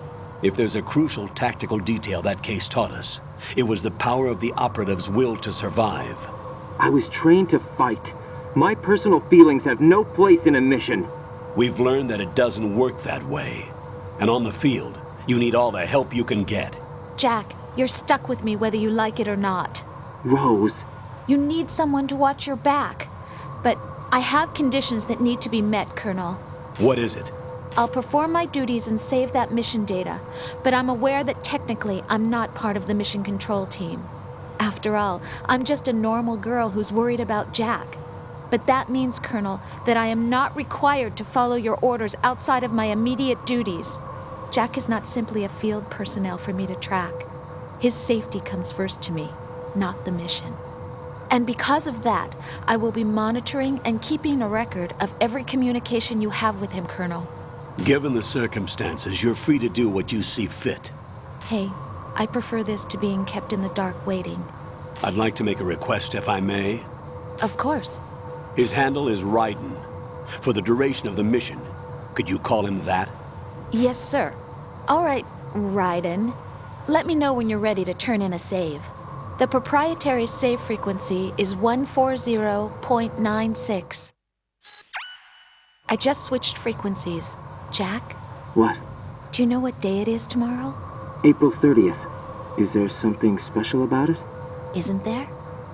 If there's a crucial tactical detail that case taught us, it was the power of the operative's will to survive. I was trained to fight. My personal feelings have no place in a mission. We've learned that it doesn't work that way. And on the field, you need all the help you can get. Jack, you're stuck with me whether you like it or not. Rose. You need someone to watch your back. But I have conditions that need to be met, Colonel. What is it? I'll perform my duties and save that mission data, but I'm aware that technically I'm not part of the mission control team. After all, I'm just a normal girl who's worried about Jack. But that means, Colonel, that I am not required to follow your orders outside of my immediate duties. Jack is not simply a field personnel for me to track. His safety comes first to me, not the mission. And because of that, I will be monitoring and keeping a record of every communication you have with him, Colonel. Given the circumstances, you're free to do what you see fit. Hey, I prefer this to being kept in the dark waiting. I'd like to make a request, if I may. Of course. His handle is Raiden. For the duration of the mission, could you call him that? Yes, sir. All right, Raiden. Let me know when you're ready to turn in a save. The proprietary save frequency is 140.96. I just switched frequencies. Jack? What? Do you know what day it is tomorrow? April 30th. Is there something special about it? Isn't there?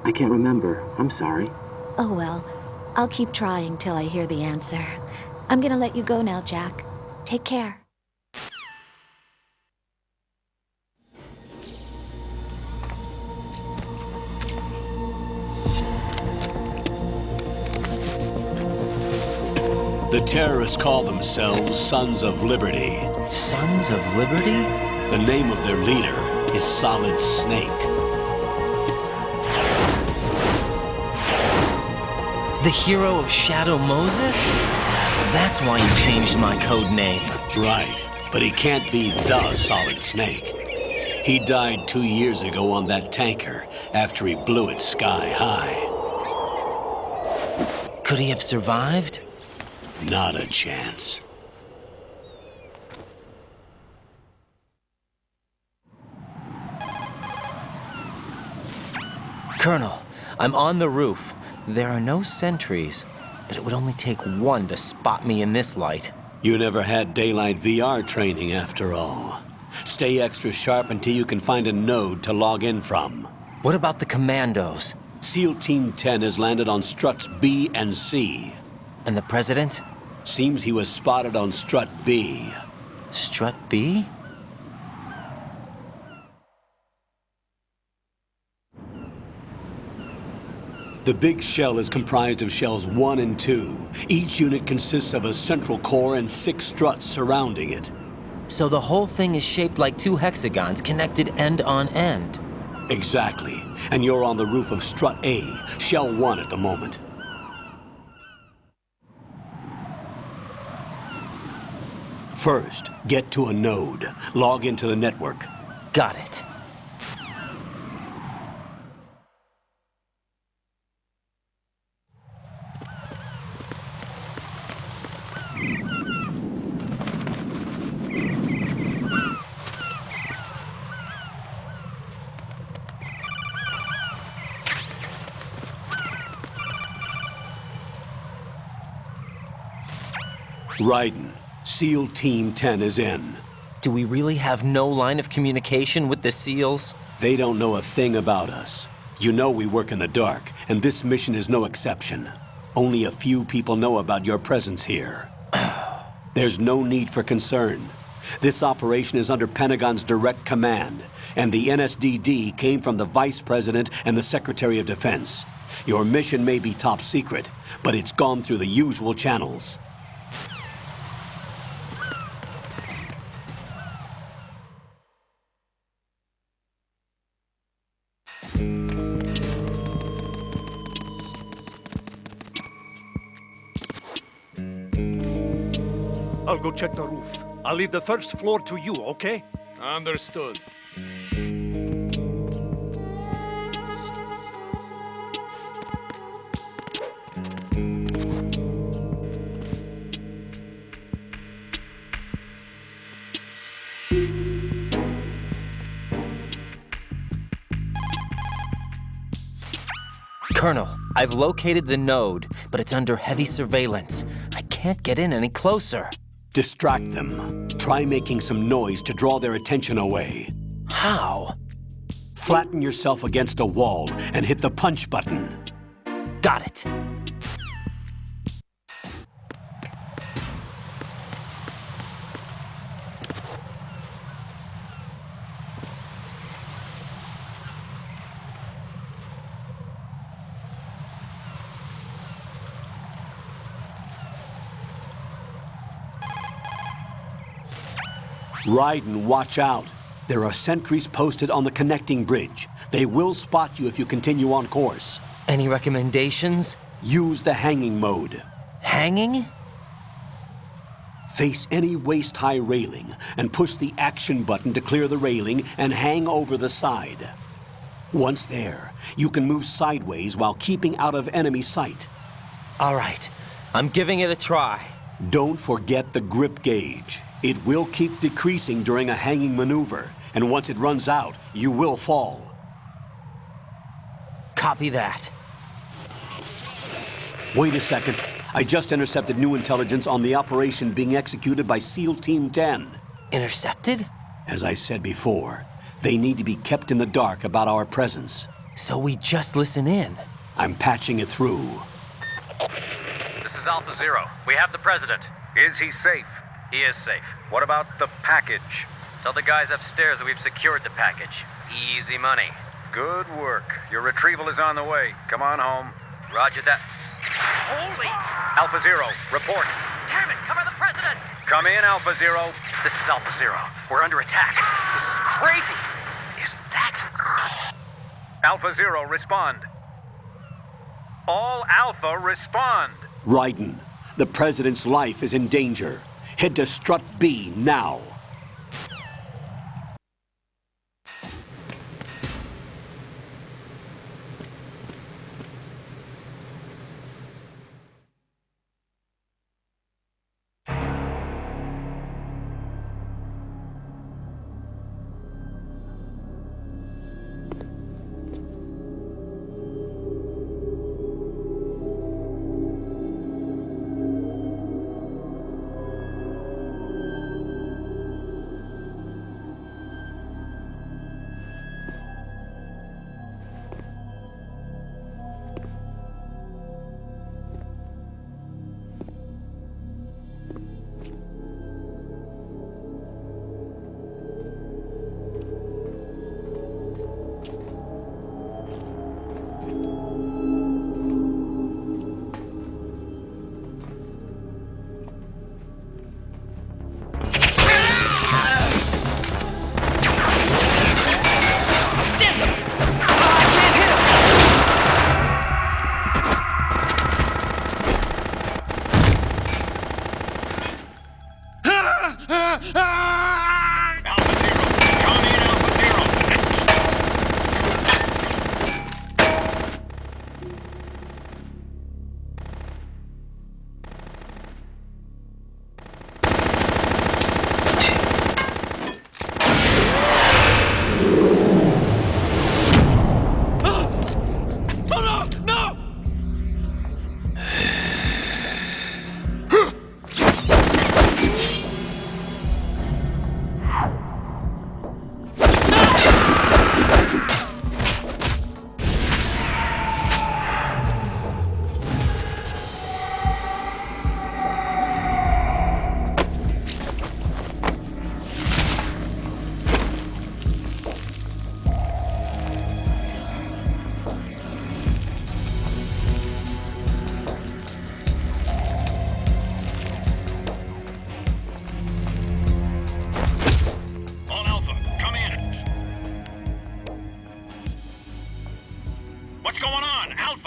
I can't remember. I'm sorry. Oh well, I'll keep trying till I hear the answer. I'm gonna let you go now, Jack. Take care. The terrorists call themselves Sons of Liberty. Sons of Liberty? The name of their leader is Solid Snake. The hero of Shadow Moses? So that's why you changed my code name. Right, but he can't be the Solid Snake. He died 2 years ago on that tanker after he blew it sky high. Could he have survived? Not a chance. Colonel, I'm on the roof. There are no sentries, but it would only take one to spot me in this light. You never had daylight VR training after all. Stay extra sharp until you can find a node to log in from. What about the commandos? SEAL Team 10 has landed on struts B and C. And the president? Seems he was spotted on strut B. Strut B? The Big Shell is comprised of shells 1 and 2. Each unit consists of a central core and 6 struts surrounding it. So the whole thing is shaped like 2 hexagons connected end on end. Exactly. And you're on the roof of strut A, shell 1 at the moment. First, get to a node. Log into the network. Got it. Raiden, SEAL Team 10 is in. Do we really have no line of communication with the SEALs? They don't know a thing about us. You know we work in the dark, and this mission is no exception. Only a few people know about your presence here. There's no need for concern. This operation is under Pentagon's direct command, and the NSDD came from the Vice President and the Secretary of Defense. Your mission may be top secret, but it's gone through the usual channels. I'll go check the roof. I'll leave the first floor to you, okay? Understood. Colonel, I've located the node, but it's under heavy surveillance. I can't get in any closer. Distract them. Try making some noise to draw their attention away. How? Flatten yourself against a wall and hit the punch button. Got it. Raiden, watch out. There are sentries posted on the connecting bridge. They will spot you if you continue on course. Any recommendations? Use the hanging mode. Hanging? Face any waist-high railing and push the action button to clear the railing and hang over the side. Once there, you can move sideways while keeping out of enemy sight. All right, I'm giving it a try. Don't forget the grip gauge. It will keep decreasing during a hanging maneuver, and once it runs out, you will fall. Copy that. Wait a second. I just intercepted new intelligence on the operation being executed by SEAL Team 10. Intercepted? As I said before, they need to be kept in the dark about our presence. So we just listen in. I'm patching it through. This is Alpha Zero. We have the president. Is he safe? He is safe. What about the package? Tell the guys upstairs that we've secured the package. Easy money. Good work. Your retrieval is on the way. Come on home. Roger that. Holy! Alpha Zero, report. Damn it, cover the president! Come in, Alpha Zero. This is Alpha Zero. We're under attack. This is crazy. Is that... Alpha Zero, respond. All Alpha, respond. Raiden, the president's life is in danger. Head to Strut B now.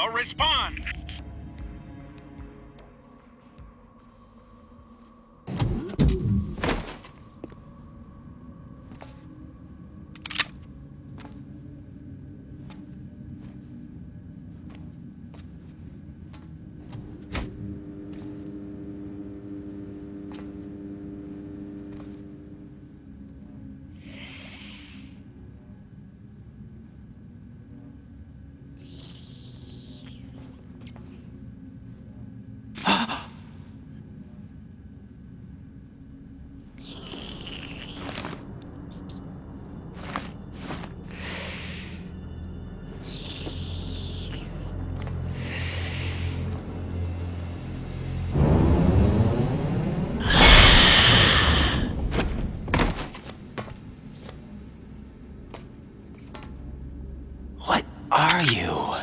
Now respond! Are you?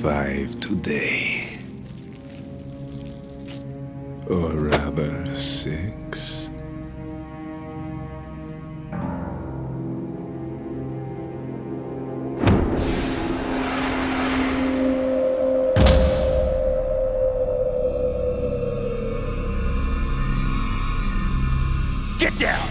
Five today. Or rather, 6. Get down!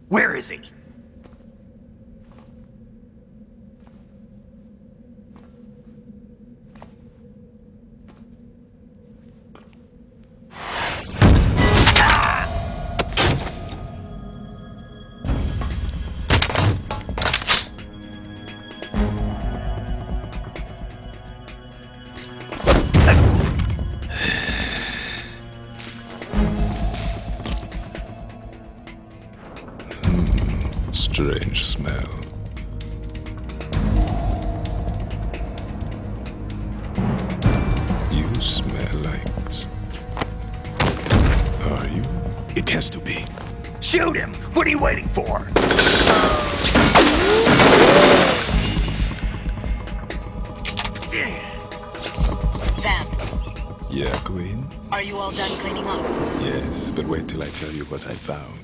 Where is he? Strange smell. You smell like... Are you? It has to be. Shoot him! What are you waiting for? Vamp, Yeah, Queen? are you all done cleaning up? Yes, but wait till I tell you what I found.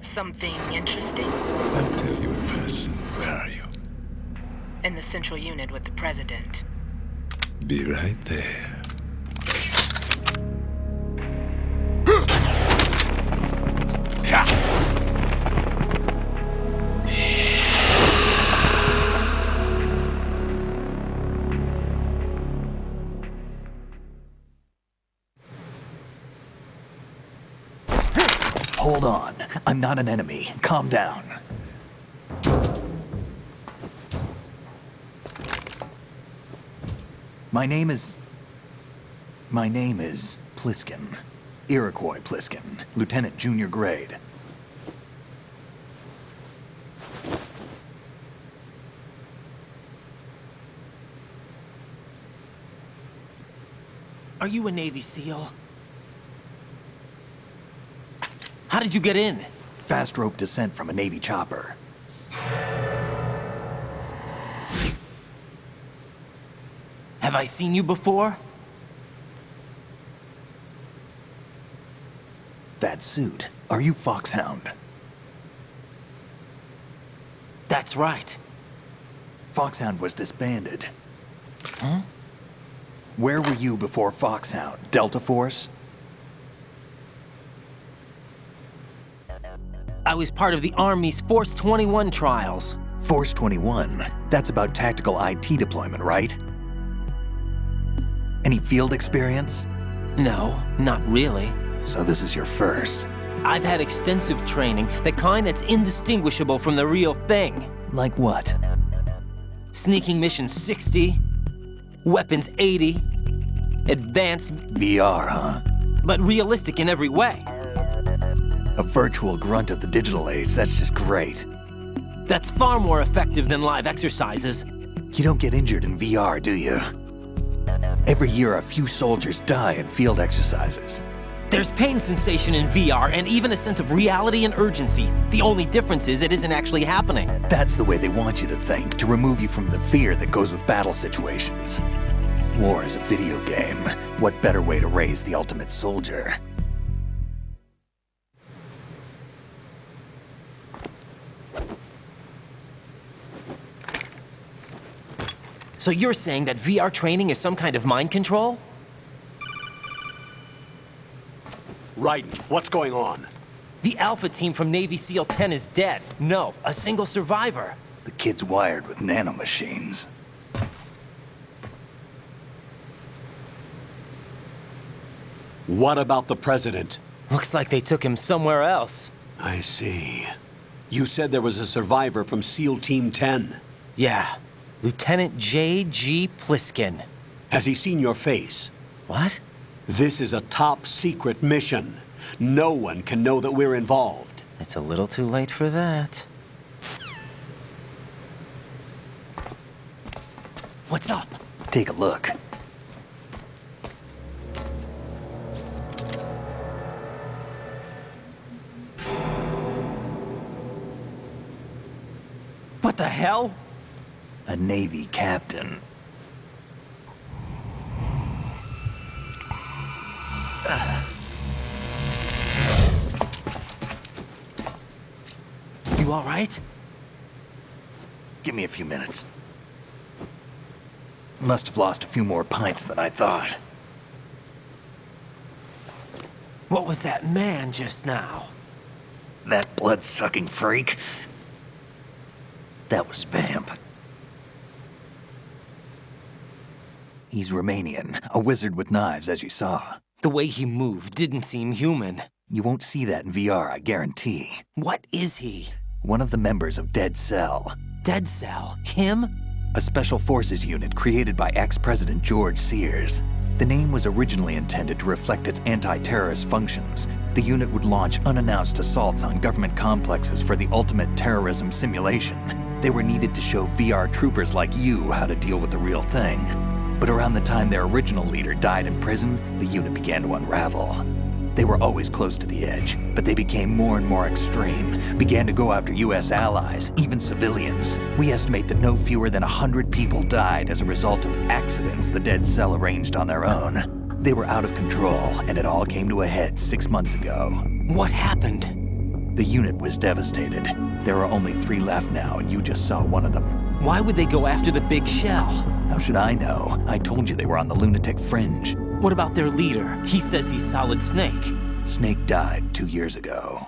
Something interesting? I'll tell you in person. Where are you? In the central unit with the president. Be right there. Hold on. I'm not an enemy. Calm down. My name is Pliskin. Iroquois Pliskin. Lieutenant Junior Grade. Are you a Navy SEAL? How did you get in? Fast rope descent from a Navy chopper. Have I seen you before? That suit. Are you Foxhound? That's right. Foxhound was disbanded. Huh? Where were you before Foxhound? Delta Force? I was part of the Army's Force 21 trials. Force 21? That's about tactical IT deployment, right? Any field experience? No, not really. So this is your first. I've had extensive training, the kind that's indistinguishable from the real thing. Like what? Sneaking mission 60, weapons 80, advanced... VR, huh? But realistic in every way. A virtual grunt of the digital age, that's just great. That's far more effective than live exercises. You don't get injured in VR, do you? Every year, a few soldiers die in field exercises. There's pain sensation in VR and even a sense of reality and urgency. The only difference is it isn't actually happening. That's the way they want you to think, to remove you from the fear that goes with battle situations. War is a video game. What better way to raise the ultimate soldier? So you're saying that VR training is some kind of mind control? Right. What's going on? The Alpha team from Navy SEAL 10 is dead. No, a single survivor. The kid's wired with nanomachines. What about the president? Looks like they took him somewhere else. I see. You said there was a survivor from SEAL Team 10. Yeah. Lieutenant J.G. Pliskin. Has he seen your face? What? This is a top-secret mission. No one can know that we're involved. It's a little too late for that. What's up? Take a look. What the hell? A Navy captain. You all right? Give me a few minutes. Must have lost a few more pints than I thought. What was that man just now? That blood-sucking freak? That was Vamp. He's Romanian, a wizard with knives, as you saw. The way he moved didn't seem human. You won't see that in VR, I guarantee. What is he? One of the members of Dead Cell. Dead Cell? Him? A special forces unit created by ex-President George Sears. The name was originally intended to reflect its anti-terrorist functions. The unit would launch unannounced assaults on government complexes for the ultimate terrorism simulation. They were needed to show VR troopers like you how to deal with the real thing. But around the time their original leader died in prison, the unit began to unravel. They were always close to the edge, but they became more and more extreme, began to go after US allies, even civilians. We estimate that no fewer than 100 people died as a result of accidents the Dead Cell arranged on their own. They were out of control, and it all came to a head 6 months ago. What happened? The unit was devastated. There are only 3 left now, and you just saw one of them. Why would they go after the Big Shell? How should I know? I told you they were on the lunatic fringe. What about their leader? He says he's Solid Snake. Snake died 2 years ago.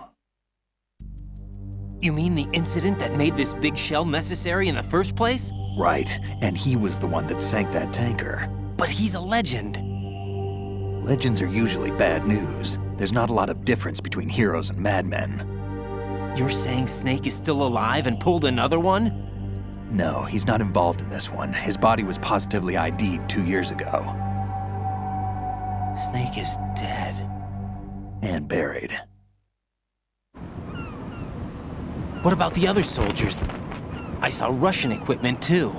You mean the incident that made this Big Shell necessary in the first place? Right, and he was the one that sank that tanker. But he's a legend. Legends are usually bad news. There's not a lot of difference between heroes and madmen. You're saying Snake is still alive and pulled another one? No, he's not involved in this one. His body was positively ID'd 2 years ago. Snake is dead. And buried. What about the other soldiers? I saw Russian equipment too.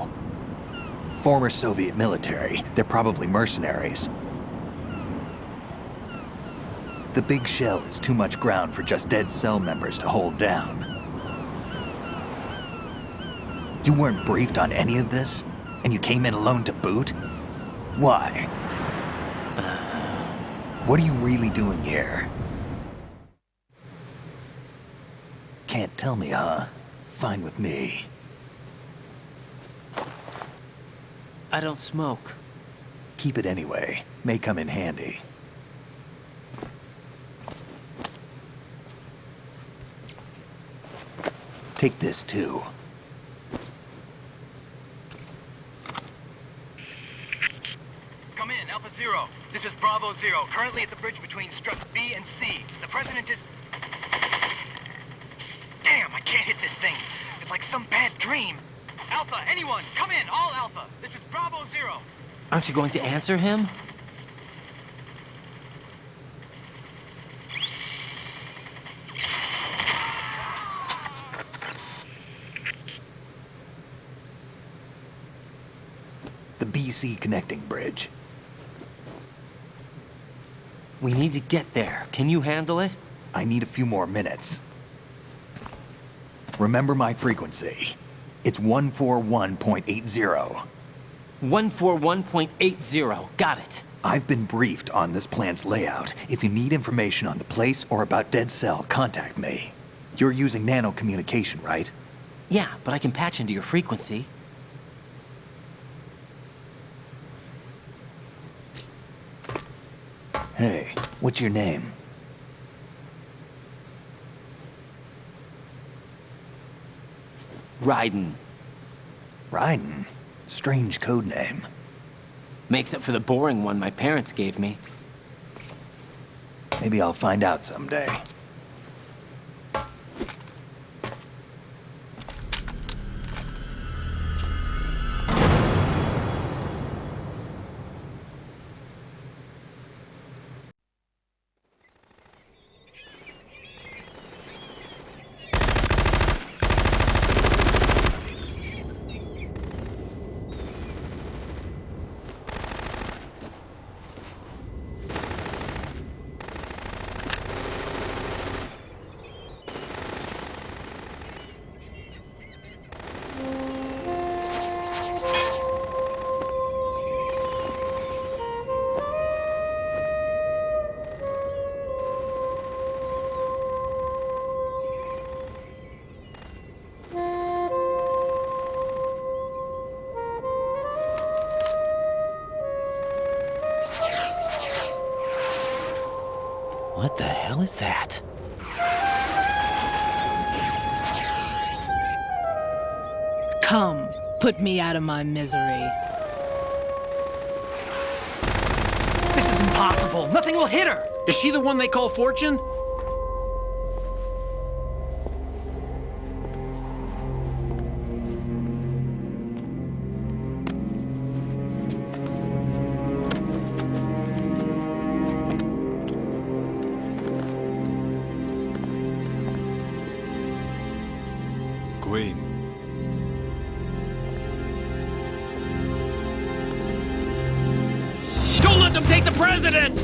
Former Soviet military. They're probably mercenaries. The Big Shell is too much ground for just Dead Cell members to hold down. You weren't briefed on any of this? And you came in alone to boot? Why? What are you really doing here? Can't tell me, huh? Fine with me. I don't smoke. Keep it anyway. May come in handy. Take this too. Come in, Alpha Zero. This is Bravo Zero, currently at the bridge between struts B and C. The President is... Damn, I can't hit this thing. It's like some bad dream. Alpha, anyone, come in, all Alpha. This is Bravo Zero. Aren't you going to answer him? the BC connecting bridge. We need to get there. Can you handle it? I need a few more minutes. Remember my frequency. It's 141.80. 141.80. Got it. I've been briefed on this plant's layout. If you need information on the place or about Dead Cell, contact me. You're using nano communication, right? Yeah, but I can patch into your frequency. Hey, what's your name? Raiden. Raiden? Strange code name. Makes up for the boring one my parents gave me. Maybe I'll find out someday. What the hell is that? Come, put me out of my misery. This is impossible. Nothing will hit her. Is she the one they call Fortune? Queen. Don't let them take the president!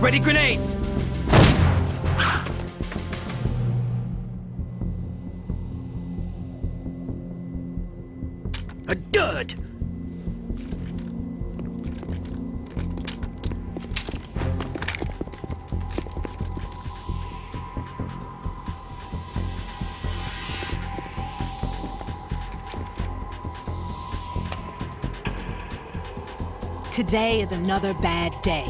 Ready grenades! A dud! Today is another bad day.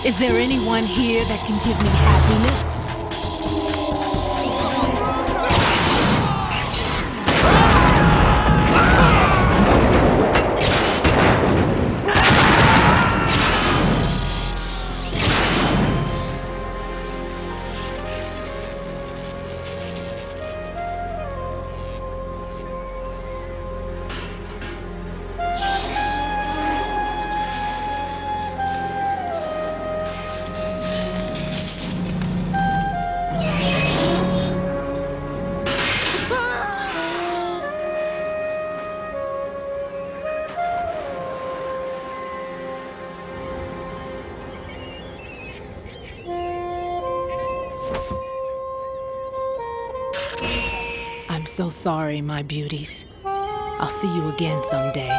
Is there anyone here that can give me happiness? I'm so sorry, my beauties. I'll see you again someday.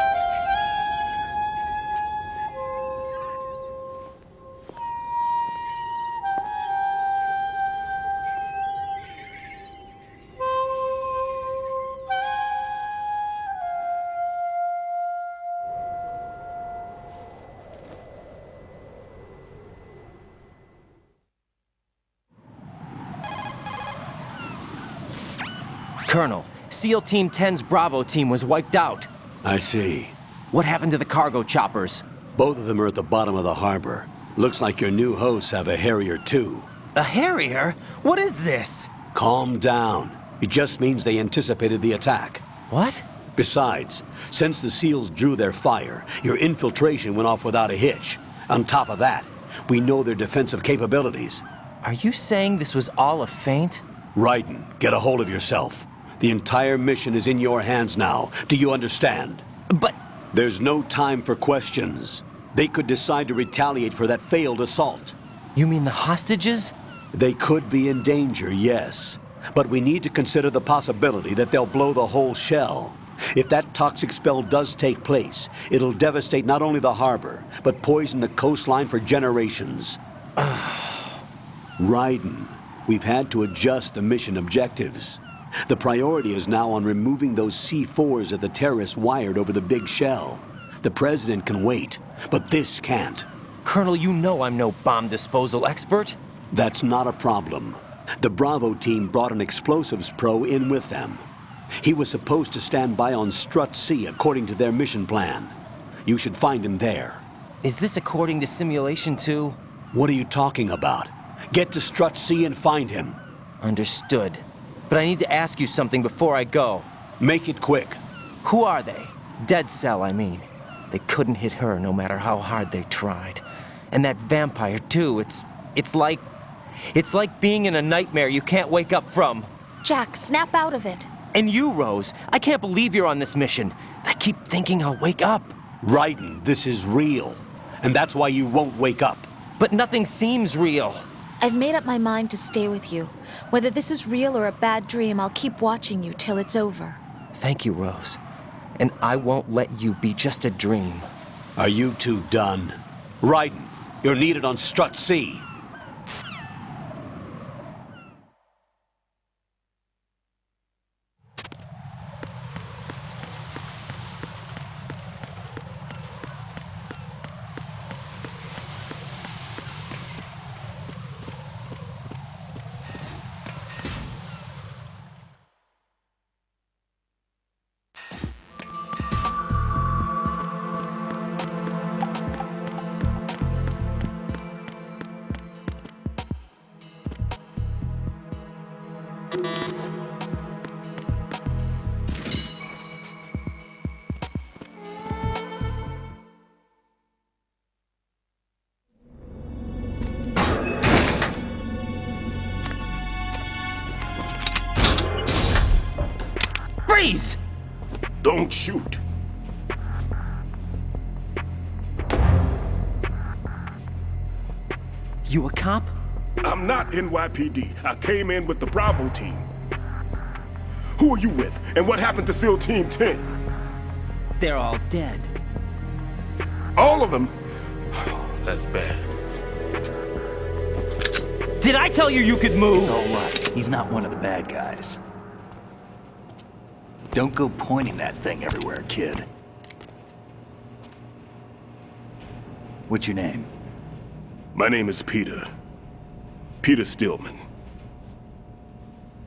Colonel, SEAL Team 10's Bravo team was wiped out. I see. What happened to the cargo choppers? Both of them are at the bottom of the harbor. Looks like your new hosts have a Harrier too. A Harrier? What is this? Calm down. It just means they anticipated the attack. What? Besides, since the SEALs drew their fire, your infiltration went off without a hitch. On top of that, we know their defensive capabilities. Are you saying this was all a feint? Raiden, get a hold of yourself. The entire mission is in your hands now. Do you understand? But... There's no time for questions. They could decide to retaliate for that failed assault. You mean the hostages? They could be in danger, yes. But we need to consider the possibility that they'll blow the whole shell. If that toxic spell does take place, it'll devastate not only the harbor, but poison the coastline for generations. Raiden, we've had to adjust the mission objectives. The priority is now on removing those C4s that the terrorists wired over the Big Shell. The President can wait, but this can't. Colonel, you know I'm no bomb disposal expert. That's not a problem. The Bravo team brought an explosives pro in with them. He was supposed to stand by on Strut C according to their mission plan. You should find him there. Is this according to simulation too? What are you talking about? Get to Strut C and find him. Understood. But I need to ask you something before I go. Make it quick. Who are they? Dead Cell, I mean. They couldn't hit her no matter how hard they tried. And that vampire too, it's like being in a nightmare you can't wake up from. Jack, snap out of it. And you, Rose, I can't believe you're on this mission. I keep thinking I'll wake up. Raiden, this is real. And that's why you won't wake up. But nothing seems real. I've made up my mind to stay with you. Whether this is real or a bad dream, I'll keep watching you till it's over. Thank you, Rose. And I won't let you be just a dream. Are you two done? Raiden, you're needed on Strut C. Freeze! Don't shoot. You a cop? I'm not NYPD. I came in with the Bravo team. Who are you with? And what happened to SEAL Team 10? They're all dead. All of them? That's bad. Did I tell you you could move? It's all right. He's not one of the bad guys. Don't go pointing that thing everywhere, kid. What's your name? My name is Peter. Peter Stillman.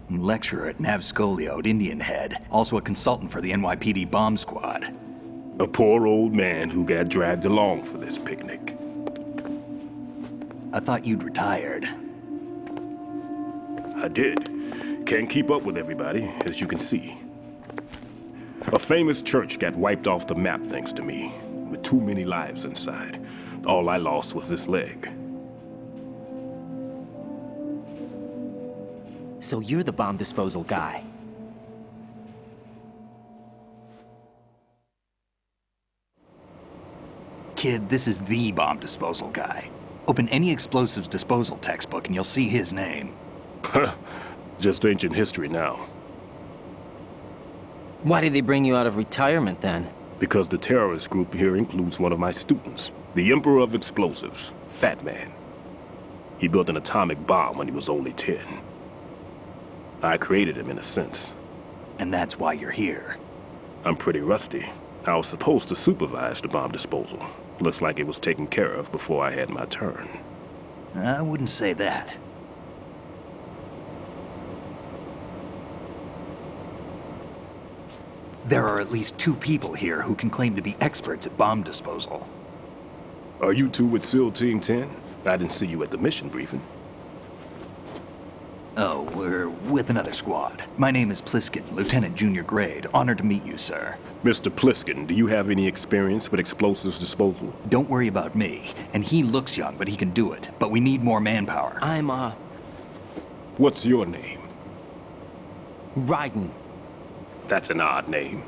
I'm lecturer at Nav Scolio at Indian Head. Also a consultant for the NYPD bomb squad. A poor old man who got dragged along for this picnic. I thought you'd retired. I did. Can't keep up with everybody, as you can see. A famous church got wiped off the map thanks to me, with too many lives inside. All I lost was this leg. So you're the bomb disposal guy. Kid, this is the bomb disposal guy. Open any explosives disposal textbook and you'll see his name. Just ancient history now. Why did they bring you out of retirement then? Because the terrorist group here includes one of my students, the Emperor of Explosives, Fat Man. He built an atomic bomb when he was only 10. I created him in a sense. And that's why you're here. I'm pretty rusty. I was supposed to supervise the bomb disposal. Looks like it was taken care of before I had my turn. I wouldn't say that. There are at least 2 people here who can claim to be experts at bomb disposal. Are you two with SEAL Team 10? I didn't see you at the mission briefing. Oh, we're with another squad. My name is Pliskin, Lieutenant Junior Grade. Honored to meet you, sir. Mr. Pliskin, do you have any experience with explosives disposal? Don't worry about me. And he looks young, but he can do it. But we need more manpower. What's your name? Raiden. That's an odd name.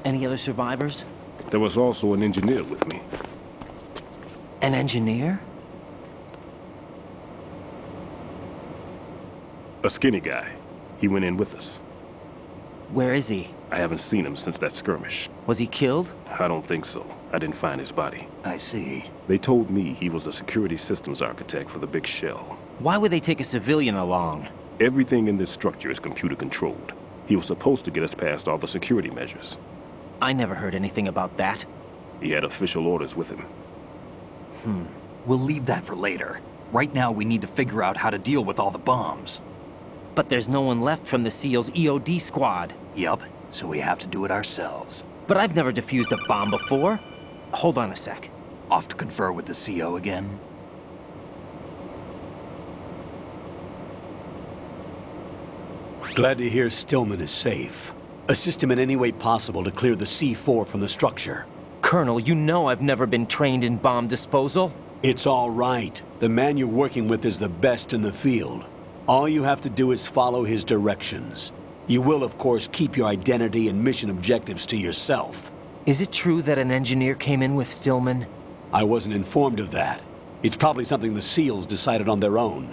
Any other survivors? There was also an engineer with me. An engineer? A skinny guy. He went in with us. Where is he? I haven't seen him since that skirmish. Was he killed? I don't think so. I didn't find his body. I see. They told me he was a security systems architect for the Big Shell. Why would they take a civilian along? Everything in this structure is computer controlled. He was supposed to get us past all the security measures. I never heard anything about that. He had official orders with him. We'll leave that for later. Right now, we need to figure out how to deal with all the bombs. But there's no one left from the SEAL's EOD squad. Yup, so we have to do it ourselves. But I've never defused a bomb before. Hold on a sec. Off to confer with the CO again? Glad to hear Stillman is safe. Assist him in any way possible to clear the C4 from the structure. Colonel, you know I've never been trained in bomb disposal. It's all right. The man you're working with is the best in the field. All you have to do is follow his directions. You will, of course, keep your identity and mission objectives to yourself. Is it true that an engineer came in with Stillman? I wasn't informed of that. It's probably something the SEALs decided on their own.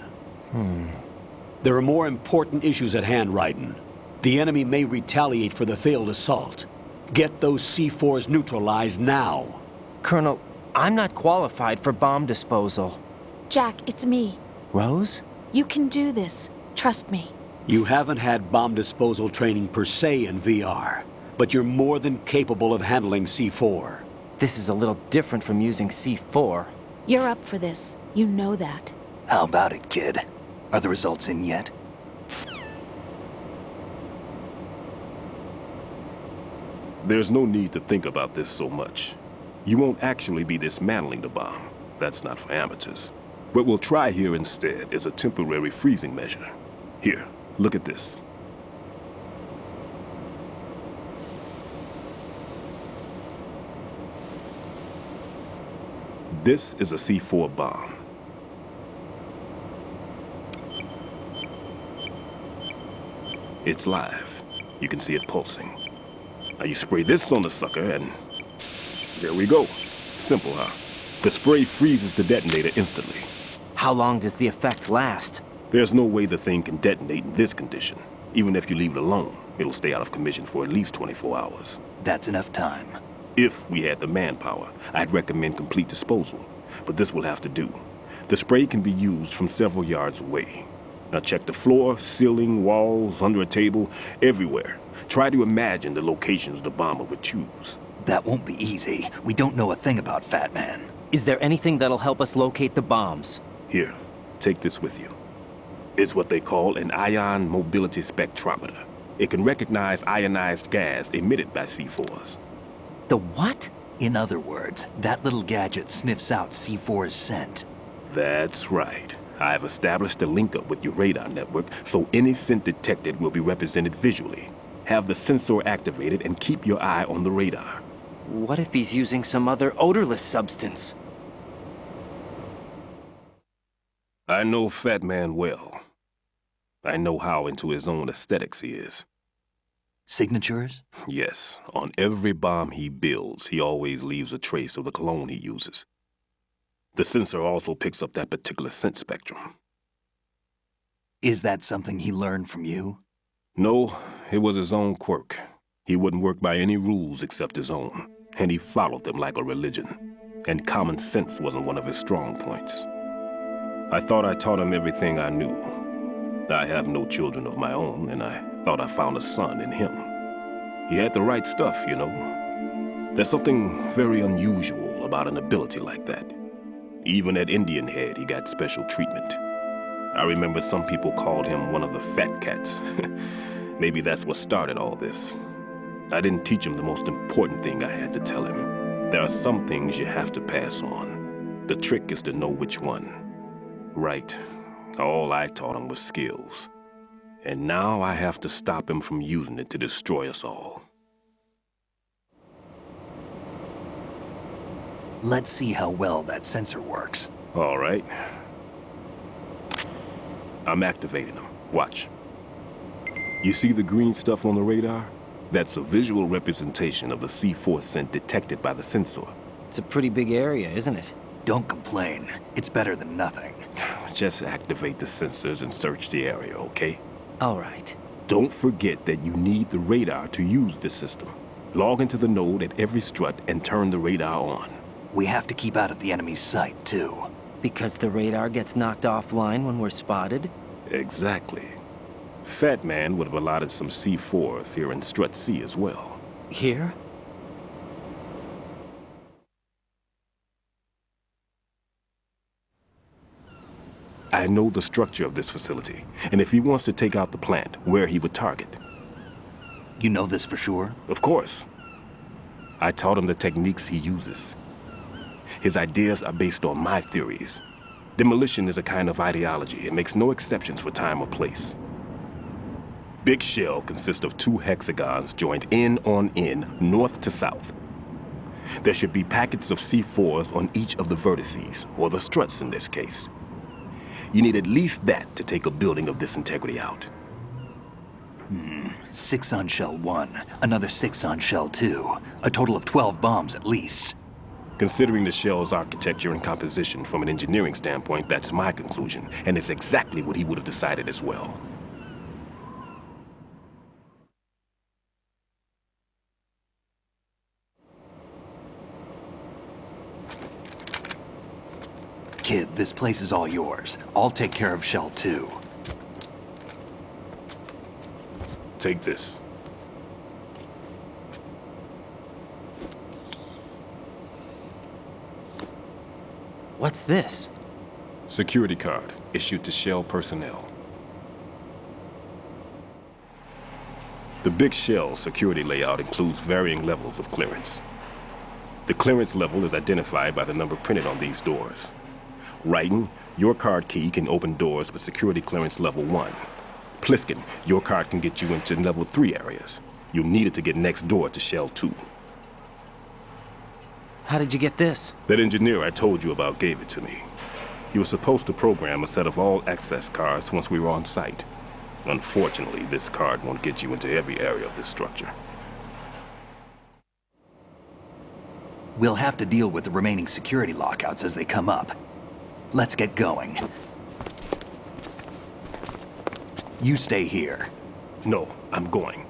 There are more important issues at hand, Raiden. The enemy may retaliate for the failed assault. Get those C4s neutralized now. Colonel, I'm not qualified for bomb disposal. Jack, it's me. Rose? You can do this. Trust me. You haven't had bomb disposal training per se in VR, but you're more than capable of handling C4. This is a little different from using C4. You're up for this. You know that. How about it, kid? Are the results in yet? There's no need to think about this so much. You won't actually be dismantling the bomb. That's not for amateurs. What we'll try here instead is a temporary freezing measure. Here, look at this. This is a C4 bomb. It's live. You can see it pulsing. Now you spray this on the sucker and there we go. Simple, huh? The spray freezes the detonator instantly. How long does the effect last? There's no way the thing can detonate in this condition. Even if you leave it alone, it'll stay out of commission for at least 24 hours. That's enough time. If we had the manpower, I'd recommend complete disposal. But this will have to do. The spray can be used from several yards away. Now check the floor, ceiling, walls, under a table, everywhere. Try to imagine the locations the bomber would choose. That won't be easy. We don't know a thing about Fat Man. Is there anything that'll help us locate the bombs? Here, take this with you. It's what they call an ion mobility spectrometer. It can recognize ionized gas emitted by C4s. The what? In other words, that little gadget sniffs out C4's scent. That's right. I've established a link-up with your radar network, so any scent detected will be represented visually. Have the sensor activated and keep your eye on the radar. What if he's using some other odorless substance? I know Fat Man well. I know how into his own aesthetics he is. Signatures? Yes. On every bomb he builds, he always leaves a trace of the cologne he uses. The sensor also picks up that particular scent spectrum. Is that something he learned from you? No, it was his own quirk. He wouldn't work by any rules except his own, and he followed them like a religion. And common sense wasn't one of his strong points. I thought I taught him everything I knew. I have no children of my own, and I thought I found a son in him. He had the right stuff, you know. There's something very unusual about an ability like that. Even at Indian Head, he got special treatment. I remember some people called him one of the fat cats. Maybe that's what started all this. I didn't teach him the most important thing I had to tell him. There are some things you have to pass on. The trick is to know which one. Right All I taught him was skills. And now I have to stop him from using it to destroy us all. Let's see how well that sensor works. All right. I'm activating them. Watch. You see the green stuff on the radar? That's a visual representation of the C4 scent detected by the sensor. It's a pretty big area, isn't it? Don't complain. It's better than nothing. Just activate the sensors and search the area, okay? All right. Don't forget that you need the radar to use this system. Log into the node at every strut and turn the radar on. We have to keep out of the enemy's sight, too. Because the radar gets knocked offline when we're spotted? Exactly. Fat Man would have allotted some C4s here in Strut C as well. Here? I know the structure of this facility, and if he wants to take out the plant, where he would target. You know this for sure? Of course. I taught him the techniques he uses. His ideas are based on my theories. Demolition is a kind of ideology. It makes no exceptions for time or place. Big Shell consists of 2 hexagons joined end on end, north to south. There should be packets of C4s on each of the vertices, or the struts in this case. You need at least that to take a building of this integrity out. 6 on Shell 1, another 6 on Shell 2. A total of 12 bombs at least. Considering the shell's architecture and composition from an engineering standpoint, that's my conclusion, and it's exactly what he would have decided as well. Kid, this place is all yours. I'll take care of Shell 2. Take this. What's this? Security card, issued to Shell personnel. The Big Shell security layout includes varying levels of clearance. The clearance level is identified by the number printed on these doors. Writing, your card key can open doors with security clearance level 1. Pliskin, your card can get you into level 3 areas. You'll need it to get next door to Shell 2. How did you get this? That engineer I told you about gave it to me. He was supposed to program a set of all access cards once we were on site. Unfortunately, this card won't get you into every area of this structure. We'll have to deal with the remaining security lockouts as they come up. Let's get going. You stay here. No, I'm going.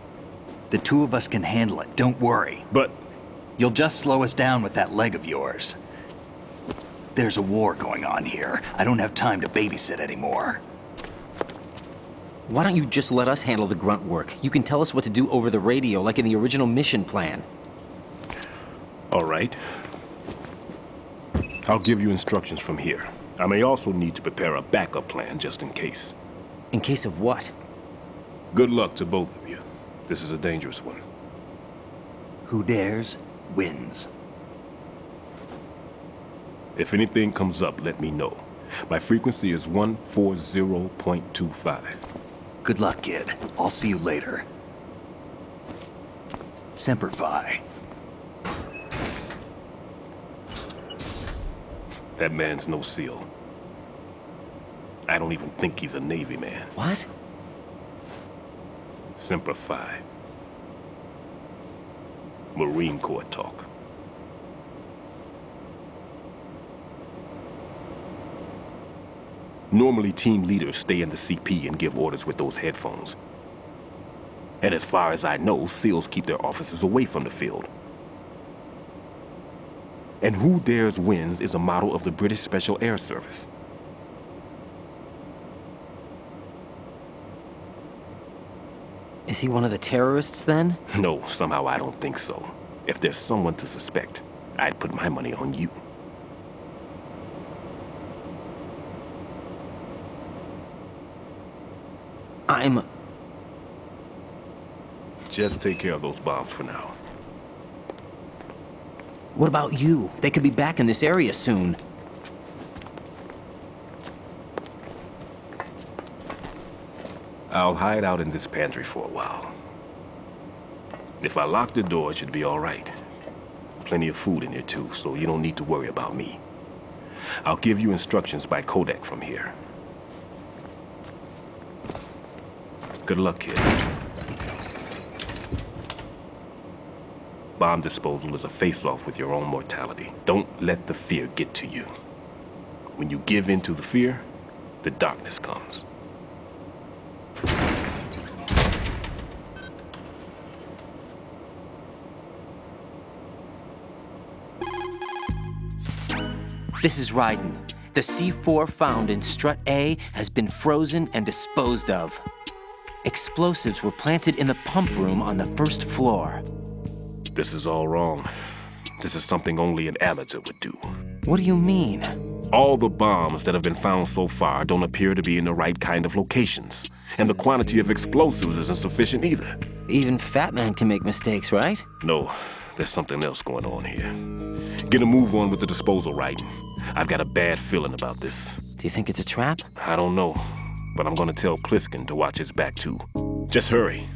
The 2 of us can handle it, don't worry. But... You'll just slow us down with that leg of yours. There's a war going on here. I don't have time to babysit anymore. Why don't you just let us handle the grunt work? You can tell us what to do over the radio, like in the original mission plan. All right. I'll give you instructions from here. I may also need to prepare a backup plan just in case. In case of what? Good luck to both of you. This is a dangerous one. Who dares, wins. If anything comes up, let me know. My frequency is 140.25. Good luck, kid. I'll see you later. Semper Fi. That man's no SEAL. I don't even think he's a Navy man. What? Semper Fi. Marine Corps talk. Normally, team leaders stay in the CP and give orders with those headphones. And as far as I know, SEALs keep their officers away from the field. And who dares wins is a model of the British Special Air Service. Is he one of the terrorists, then? No, somehow I don't think so. If there's someone to suspect, I'd put my money on you. Just take care of those bombs for now. What about you? They could be back in this area soon. I'll hide out in this pantry for a while. If I lock the door, it should be all right. Plenty of food in here too, so you don't need to worry about me. I'll give you instructions by Kodak from here. Good luck, kid. Bomb disposal is a face-off with your own mortality. Don't let the fear get to you. When you give in to the fear, the darkness comes. This is Ryden. The C4 found in Strut A has been frozen and disposed of. Explosives were planted in the pump room on the first floor. This is all wrong. This is something only an amateur would do. What do you mean? All the bombs that have been found so far don't appear to be in the right kind of locations. And the quantity of explosives isn't sufficient either. Even Fat Man can make mistakes, right? No, there's something else going on here. Get a move on with the disposal, Ryden. I've got a bad feeling about this. Do you think it's a trap? I don't know, but I'm gonna tell Pliskin to watch his back too. Just hurry.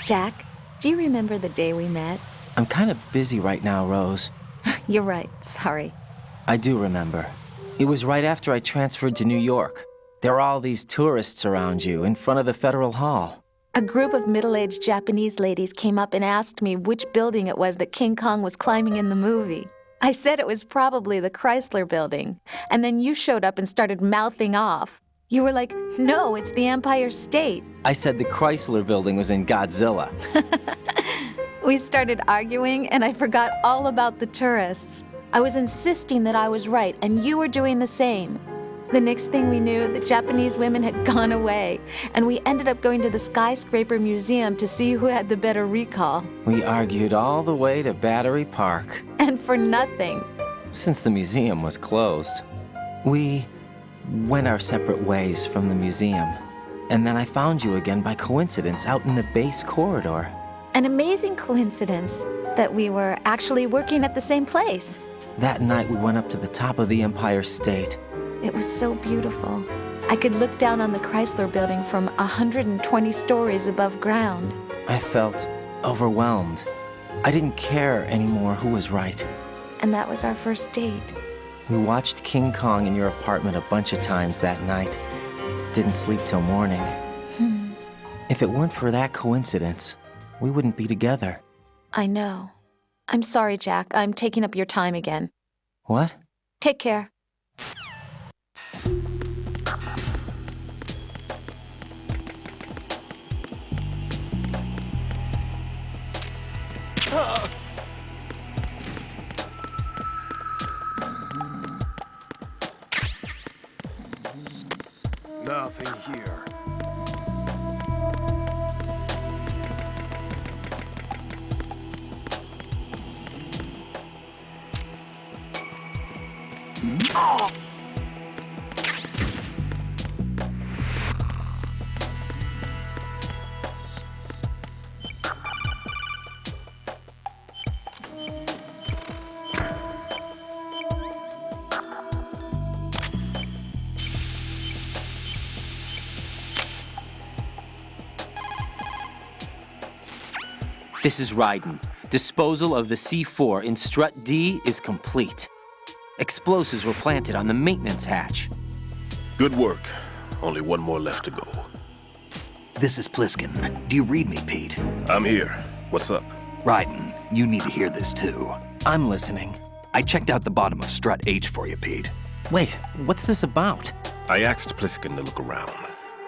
Jack, do you remember the day we met? I'm kind of busy right now, Rose. You're right, sorry. I do remember. It was right after I transferred to New York. There are all these tourists around you in front of the Federal Hall. A group of middle-aged Japanese ladies came up and asked me which building it was that King Kong was climbing in the movie. I said it was probably the Chrysler building, and then you showed up and started mouthing off. You were like, no, it's the Empire State. I said the Chrysler building was in Godzilla. We started arguing, and I forgot all about the tourists. I was insisting that I was right, and you were doing the same. The next thing we knew, the Japanese women had gone away, and we ended up going to the Skyscraper Museum to see who had the better recall. We argued all the way to Battery Park. And for nothing. Since the museum was closed, we went our separate ways from the museum. And then I found you again by coincidence out in the base corridor. An amazing coincidence that we were actually working at the same place. That night we went up to the top of the Empire State. It was so beautiful. I could look down on the Chrysler building from 120 stories above ground. I felt overwhelmed. I didn't care anymore who was right. And that was our first date. We watched King Kong in your apartment a bunch of times that night. Didn't sleep till morning. If it weren't for that coincidence, we wouldn't be together. I know. I'm sorry, Jack. I'm taking up your time again. What? Take care. Nothing here. This is Ryden. Disposal of the C4 in Strut D is complete. Explosives were planted on the maintenance hatch. Good work. Only one more left to go. This is Pliskin. Do you read me, Pete? I'm here. What's up? Ryden, you need to hear this too. I'm listening. I checked out the bottom of Strut H for you, Pete. Wait, what's this about? I asked Pliskin to look around.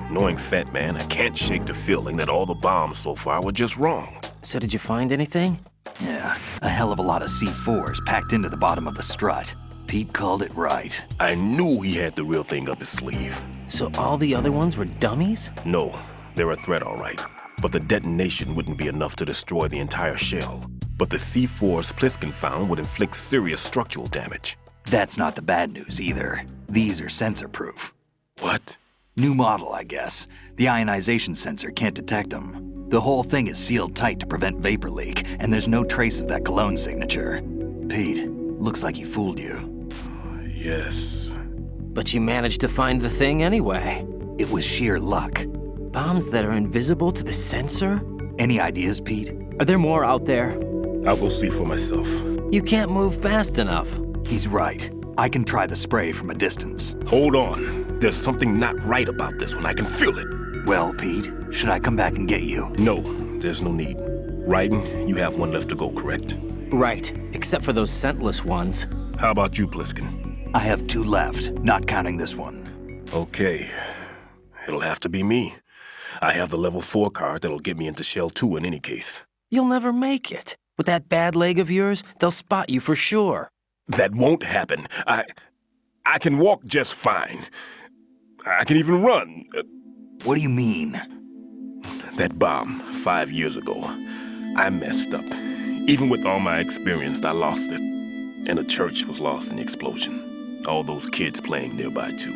Knowing Fat Man, I can't shake the feeling that all the bombs so far were just wrong. So did you find anything? Yeah, a hell of a lot of C4s packed into the bottom of the strut. Pete called it right. I knew he had the real thing up his sleeve. So all the other ones were dummies? No, they're a threat, all right. But the detonation wouldn't be enough to destroy the entire shell. But the C4s Pliskin found would inflict serious structural damage. That's not the bad news either. These are sensor-proof. What? New model, I guess. The ionization sensor can't detect them. The whole thing is sealed tight to prevent vapor leak, and there's no trace of that cologne signature. Pete, looks like he fooled you. Yes. But you managed to find the thing anyway. It was sheer luck. Bombs that are invisible to the sensor? Any ideas, Pete? Are there more out there? I'll go see for myself. You can't move fast enough. He's right. I can try the spray from a distance. Hold on. There's something not right about this one. I can feel it. Well, Pete, should I come back and get you? No, there's no need. Raiden, you have one left to go, correct? Right, except for those scentless ones. How about you, Pliskin? I have 2 left, not counting this one. Okay. It'll have to be me. I have the level 4 card that'll get me into Shell 2 in any case. You'll never make it. With that bad leg of yours, they'll spot you for sure. That won't happen. I can walk just fine. I can even run. What do you mean? That bomb, 5 years ago. I messed up. Even with all my experience, I lost it. And the church was lost in the explosion. All those kids playing nearby, too.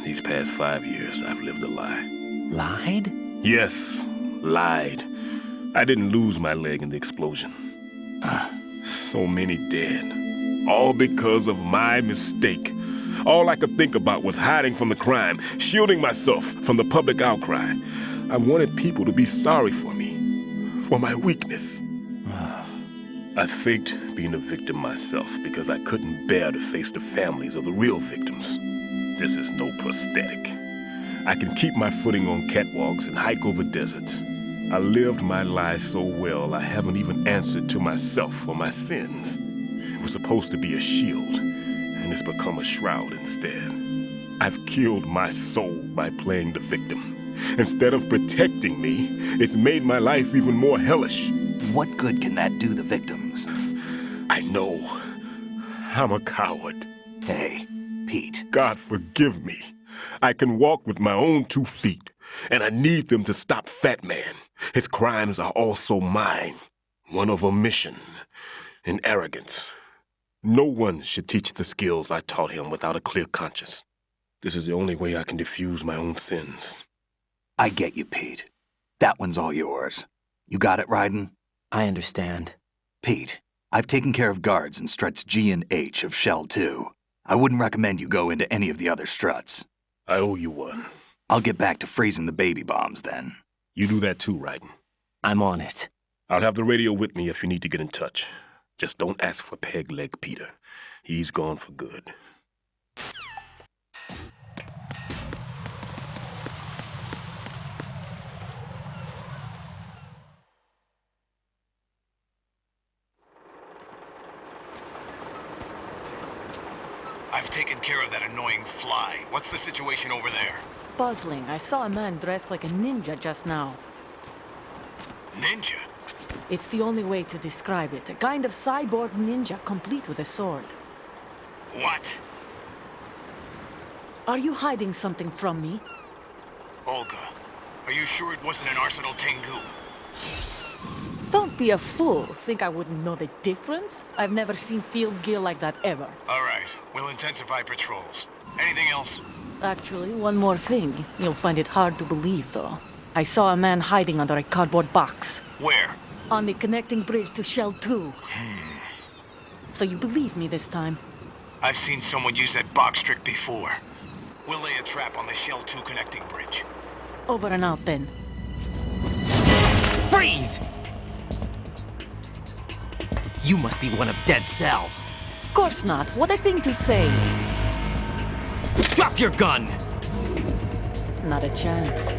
These past 5 years, I've lived a lie. Lied? Yes, lied. I didn't lose my leg in the explosion. So many dead. All because of my mistake. All I could think about was hiding from the crime, shielding myself from the public outcry. I wanted people to be sorry for me, for my weakness. I faked being a victim myself because I couldn't bear to face the families of the real victims. This is no prosthetic. I can keep my footing on catwalks and hike over deserts. I lived my life so well I haven't even answered to myself for my sins. It was supposed to be a shield, and it's become a shroud instead. I've killed my soul by playing the victim. Instead of protecting me, it's made my life even more hellish. What good can that do the victims? I know. I'm a coward. Hey, Pete. God forgive me. I can walk with my own 2 feet, and I need them to stop Fat Man. His crimes are also mine. One of omission and arrogance. No one should teach the skills I taught him without a clear conscience. This is the only way I can diffuse my own sins. I get you, Pete. That one's all yours. You got it, Raiden? I understand. Pete, I've taken care of guards in struts G and H of Shell 2. I wouldn't recommend you go into any of the other struts. I owe you one. I'll get back to freezing the baby bombs then. You do that too, Raiden. I'm on it. I'll have the radio with me if you need to get in touch. Just don't ask for Peg Leg Peter. He's gone for good. I've taken care of that annoying fly. What's the situation over there? Puzzling. I saw a man dressed like a ninja just now. Ninja? It's the only way to describe it. A kind of cyborg ninja, complete with a sword. What? Are you hiding something from me? Olga, are you sure it wasn't an Arsenal Tengu? Don't be a fool. Think I wouldn't know the difference? I've never seen field gear like that ever. All right, we'll intensify patrols. Anything else? Actually, one more thing. You'll find it hard to believe, though. I saw a man hiding under a cardboard box. Where? On the connecting bridge to Shell 2. So you believe me this time? I've seen someone use that box trick before. We'll lay a trap on the Shell 2 connecting bridge. Over and out, then. Freeze! You must be one of Dead Cell. Of course not. What a thing to say. Drop your gun! Not a chance.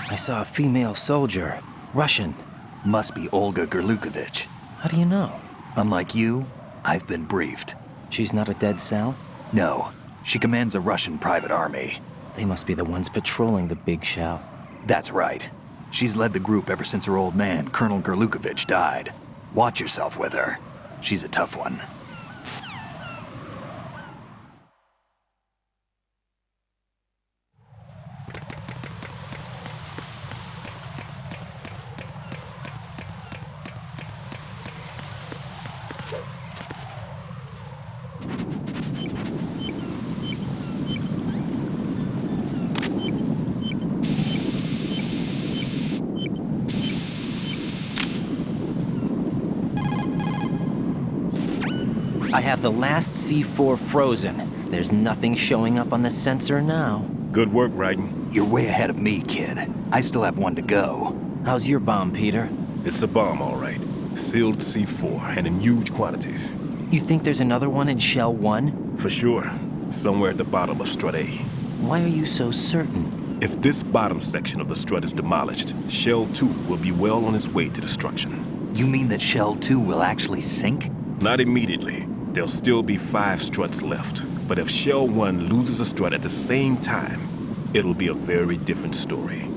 I saw a female soldier. Russian. Must be Olga Gerlukovich. How do you know? Unlike you, I've been briefed. She's not a Dead Cell? No. She commands a Russian private army. They must be the ones patrolling the Big Shell. That's right. She's led the group ever since her old man, Colonel Gerlukovich, died. Watch yourself with her. She's a tough one. I have the last C4 frozen. There's nothing showing up on the sensor now. Good work, Raiden. You're way ahead of me, kid. I still have one to go. How's your bomb, Peter? It's a bomb, all right. Sealed C4, and in huge quantities. You think there's another one in Shell 1? For sure. Somewhere at the bottom of Strut A. Why are you so certain? If this bottom section of the strut is demolished, Shell 2 will be well on its way to destruction. You mean that Shell 2 will actually sink? Not immediately. There'll still be 5 struts left. But if Shell 1 loses a strut at the same time, it'll be a very different story.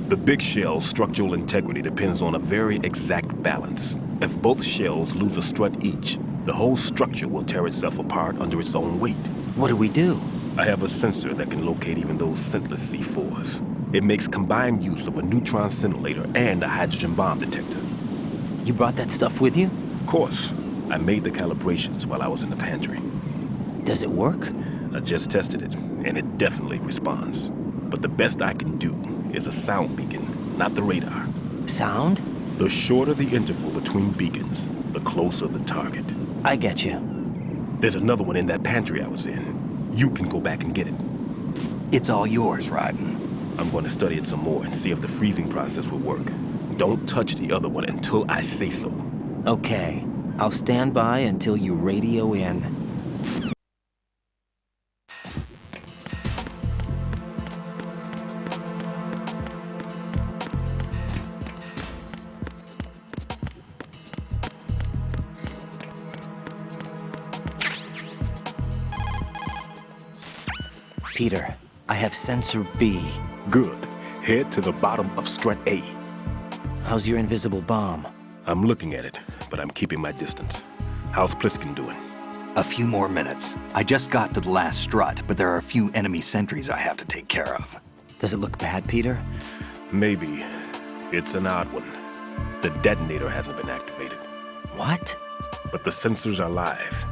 The big shell's structural integrity depends on a very exact balance. If both shells lose a strut each, the whole structure will tear itself apart under its own weight. What do we do? I have a sensor that can locate even those scentless C4s. It makes combined use of a neutron scintillator and a hydrogen bomb detector. You brought that stuff with you? Of course. I made the calibrations while I was in the pantry. Does it work? I just tested it, and it definitely responds. But the best I can do is a sound beacon, not the radar. Sound? The shorter the interval between beacons, the closer the target. I get you. There's another one in that pantry I was in. You can go back and get it. It's all yours, Raiden. I'm going to study it some more and see if the freezing process will work. Don't touch the other one until I say so. Okay. I'll stand by until you radio in. Peter, I have sensor B. Good. Head to the bottom of Strut A. How's your invisible bomb? I'm looking at it, but I'm keeping my distance. How's Pliskin doing? A few more minutes. I just got to the last strut, but there are a few enemy sentries I have to take care of. Does it look bad, Peter? Maybe. It's an odd one. The detonator hasn't been activated. What? But the sensors are live,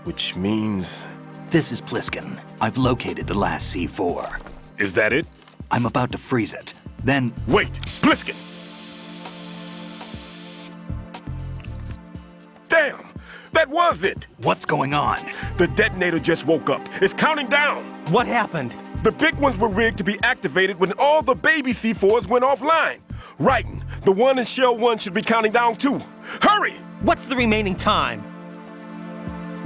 which means... This is Pliskin. I've located the last C4. Is that it? I'm about to freeze it. Then... Wait! Pliskin! Damn! That was it! What's going on? The detonator just woke up. It's counting down! What happened? The big ones were rigged to be activated when all the baby C4s went offline. Raiden, the one in Shell 1 should be counting down too. Hurry! What's the remaining time?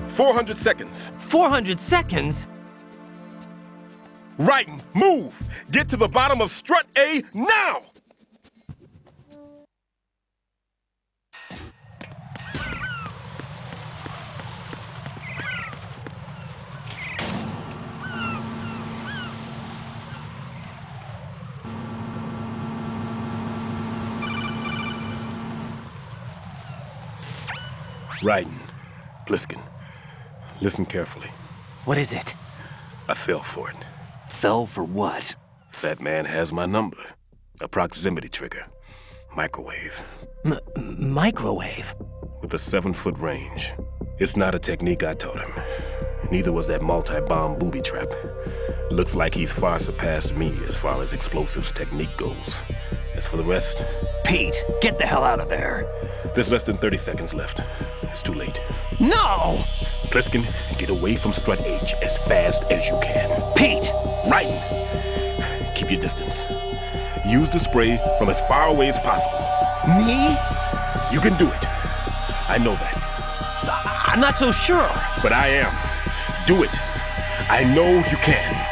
400 seconds. 400 seconds? Raiden, move! Get to the bottom of Strut A now! Raiden, Pliskin, listen carefully. What is it? I fell for it. Fell for what? Fat man has my number. A proximity trigger. Microwave. Microwave? With a 7-foot range. It's not a technique I taught him. Neither was that multi-bomb booby trap. Looks like he's far surpassed me as far as explosives technique goes. As for the rest... Pete, get the hell out of there. There's less than 30 seconds left. It's too late. No! Pliskin, get away from Strut H as fast as you can. Pete! Raiden, keep your distance. Use the spray from as far away as possible. Me? You can do it. I know that. I'm not so sure. But I am. Do it. I know you can.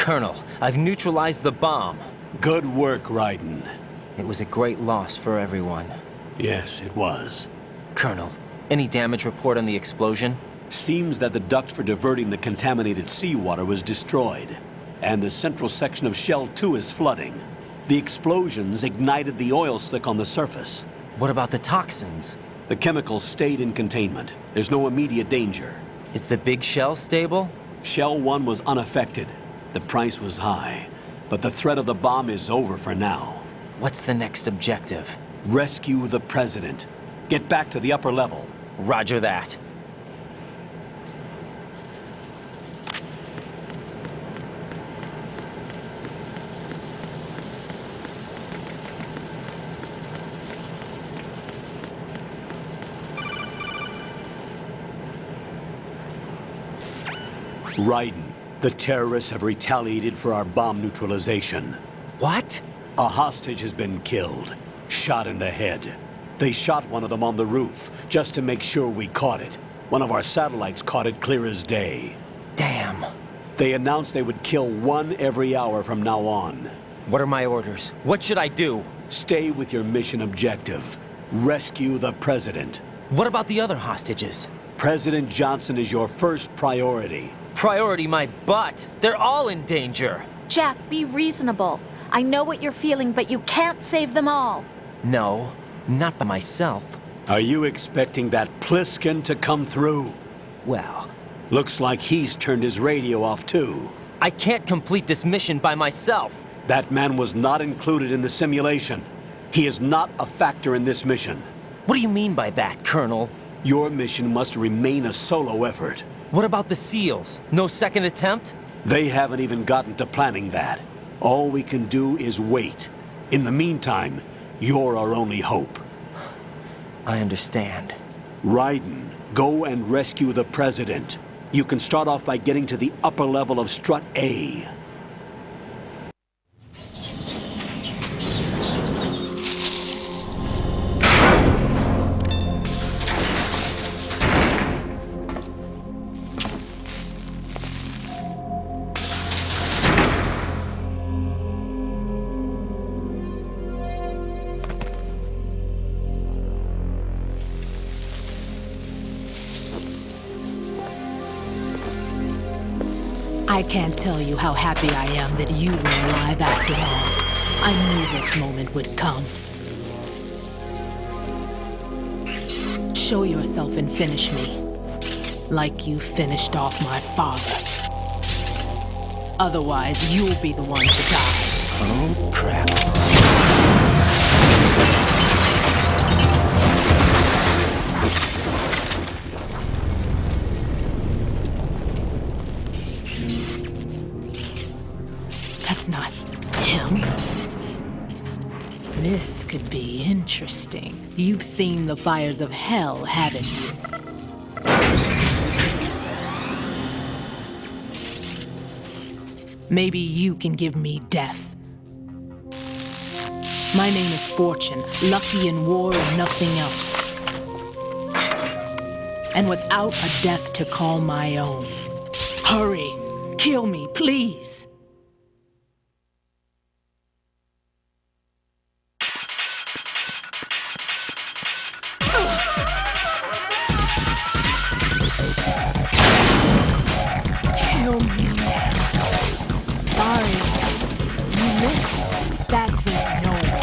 Colonel, I've neutralized the bomb. Good work, Raiden. It was a great loss for everyone. Yes, it was. Colonel, any damage report on the explosion? Seems that the duct for diverting the contaminated seawater was destroyed, and the central section of Shell 2 is flooding. The explosions ignited the oil slick on the surface. What about the toxins? The chemicals stayed in containment. There's no immediate danger. Is the Big Shell stable? Shell 1 was unaffected. The price was high, but the threat of the bomb is over for now. What's the next objective? Rescue the President. Get back to the upper level. Roger that. Raiden, the terrorists have retaliated for our bomb neutralization. What? A hostage has been killed, shot in the head. They shot one of them on the roof, just to make sure we caught it. One of our satellites caught it clear as day. Damn. They announced they would kill one every hour from now on. What are my orders? What should I do? Stay with your mission objective. Rescue the President. What about the other hostages? President Johnson is your first priority. Priority my butt. They're all in danger. Jack, be reasonable. I know what you're feeling, but you can't save them all. No, not by myself. Are you expecting that Pliskin to come through? Well, looks like he's turned his radio off too. I can't complete this mission by myself. That man was not included in the simulation. He is not a factor in this mission. What do you mean by that, Colonel? Your mission must remain a solo effort. What about the SEALs? No second attempt? They haven't even gotten to planning that. All we can do is wait. In the meantime, you're our only hope. I understand. Raiden, go and rescue the President. You can start off by getting to the upper level of Strut A. I can't tell you how happy I am that you were alive after all. I knew this moment would come. Show yourself and finish me. Like you finished off my father. Otherwise, you'll be the one to die. Oh, crap. That's not him. This could be interesting. You've seen the fires of hell, haven't you? Maybe you can give me death. My name is Fortune, lucky in war and nothing else. And without a death to call my own. Hurry, kill me, please. Kill me. Sorry, you missed that with nowhere.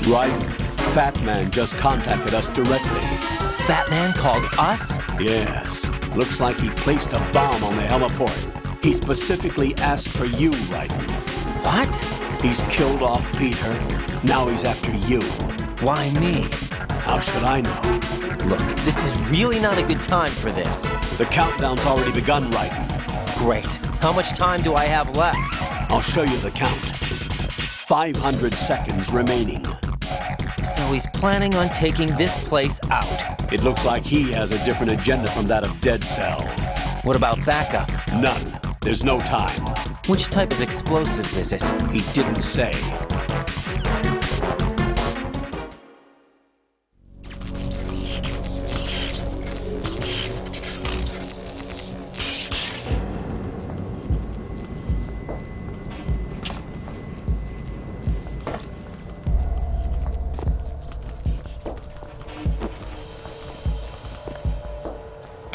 Right? Fat Man just contacted us directly. Fat Man called us? Yes. Looks like he placed a bomb on the heliport. He specifically asked for you, Raiden. What? He's killed off Peter. Now he's after you. Why me? How should I know? Look, this is really not a good time for this. The countdown's already begun, Raiden. Great. How much time do I have left? I'll show you the count. 500 seconds remaining. So he's planning on taking this place out. It looks like he has a different agenda from that of Dead Cell. What about backup? None. There's no time. Which type of explosives is it? He didn't say.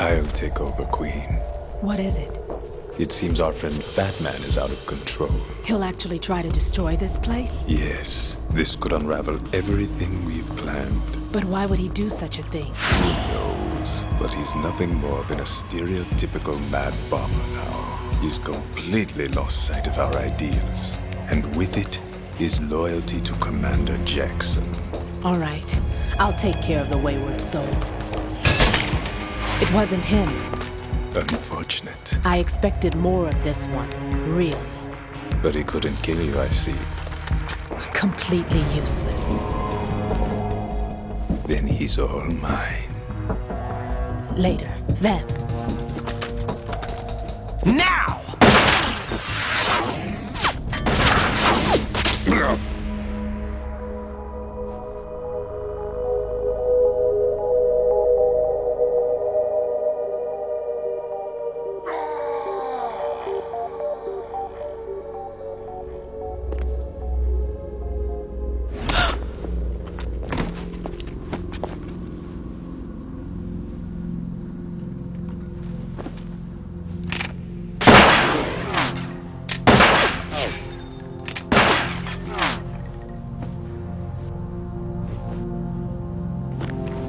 I'll take over, Queen. What is it? It seems our friend Fat Man is out of control. He'll actually try to destroy this place? Yes, this could unravel everything we've planned. But why would he do such a thing? Who knows? But he's nothing more than a stereotypical mad bomber now. He's completely lost sight of our ideals. And with it, his loyalty to Commander Jackson. All right, I'll take care of the wayward soul. It wasn't him. Unfortunate. I expected more of this one, really. But he couldn't kill you, I see. Completely useless. Then he's all mine. Later, Vamp. Now!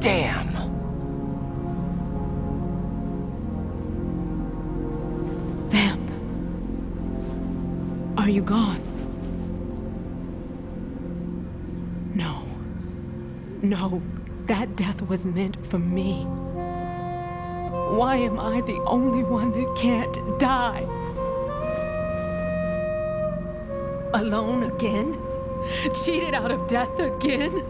Damn! Vamp. Are you gone? No. No, that death was meant for me. Why am I the only one that can't die? Alone again? Cheated out of death again?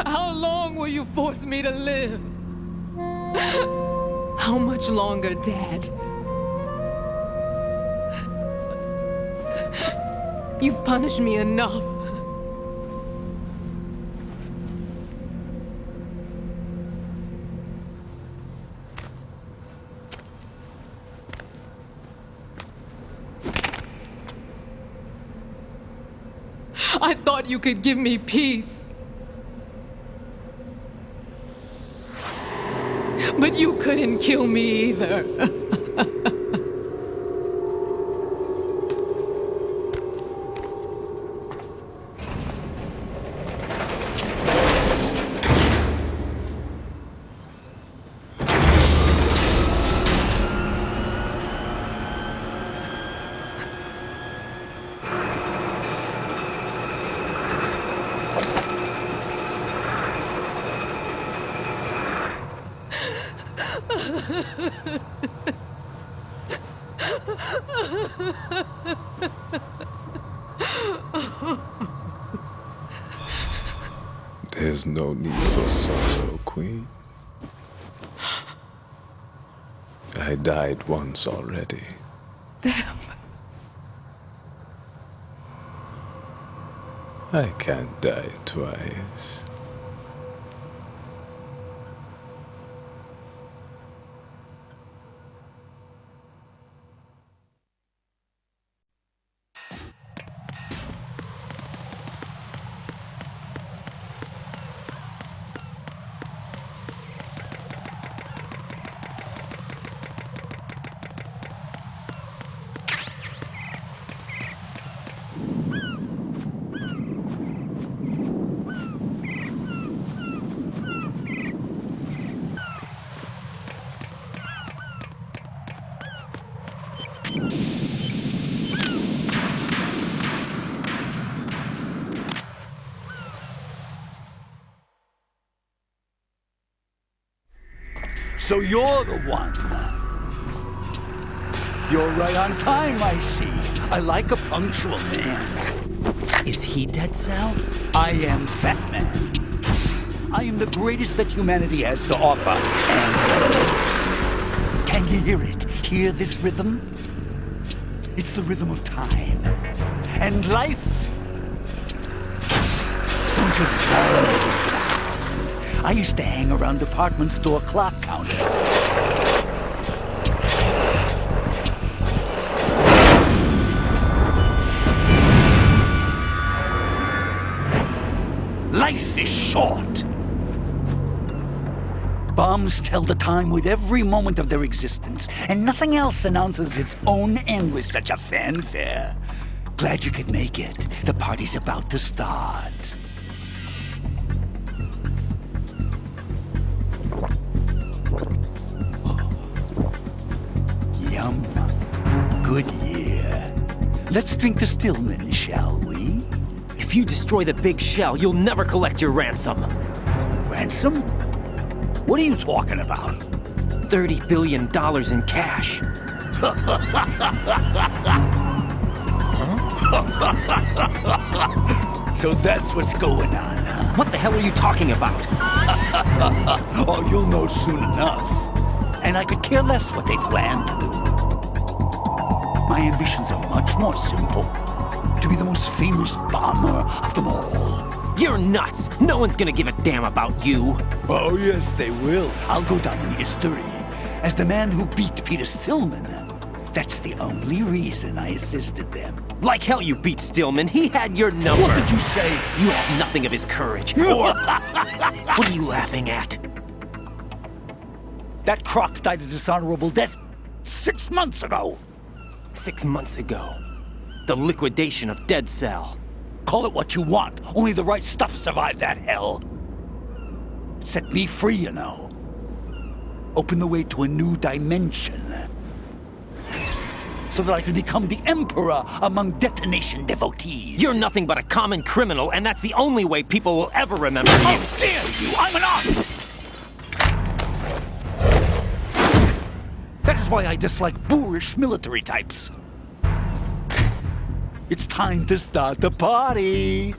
How long will you force me to live? How much longer, Dad? You've punished me enough. I thought you could give me peace. But you couldn't kill me either. There's no need for sorrow, Queen. I died once already. Damn. I can't die twice. So you're the one. You're right on time, I see. I like a punctual man. Is he Dead Cell? I am Fat Man. I am the greatest that humanity has to offer, and the most. Can you hear it? Hear this rhythm? It's the rhythm of time. And life. Don't you love this sound? I used to hang around department store clock counters. Life is short. Bombs tell the time with every moment of their existence, and nothing else announces its own end with such a fanfare. Glad you could make it. The party's about to start. Yum. Good year. Let's drink to Stillman, shall we? If you destroy the Big Shell, you'll never collect your ransom. Ransom? What are you talking about? $30 billion in cash. So that's what's going on, huh? What the hell are you talking about? Oh, you'll know soon enough. And I could care less what they plan to do. My ambitions are much more simple. To be the most famous bomber of them all. You're nuts! No one's gonna give a damn about you. Oh, yes, they will. I'll go down in history as the man who beat Peter Stillman. That's the only reason I assisted them. Like hell you beat Stillman. He had your number. What did you say? You have nothing of his courage. Or... What are you laughing at? That croc died a dishonorable death 6 months ago. 6 months ago. The liquidation of Dead Cell. Call it what you want. Only the right stuff survived that hell. It set me free, you know. Opened the way to a new dimension. So that I could become the emperor among detonation devotees. You're nothing but a common criminal, and that's the only way people will ever remember you. How dare you! I'm an artist! That is why I dislike boorish military types. It's time to start the party.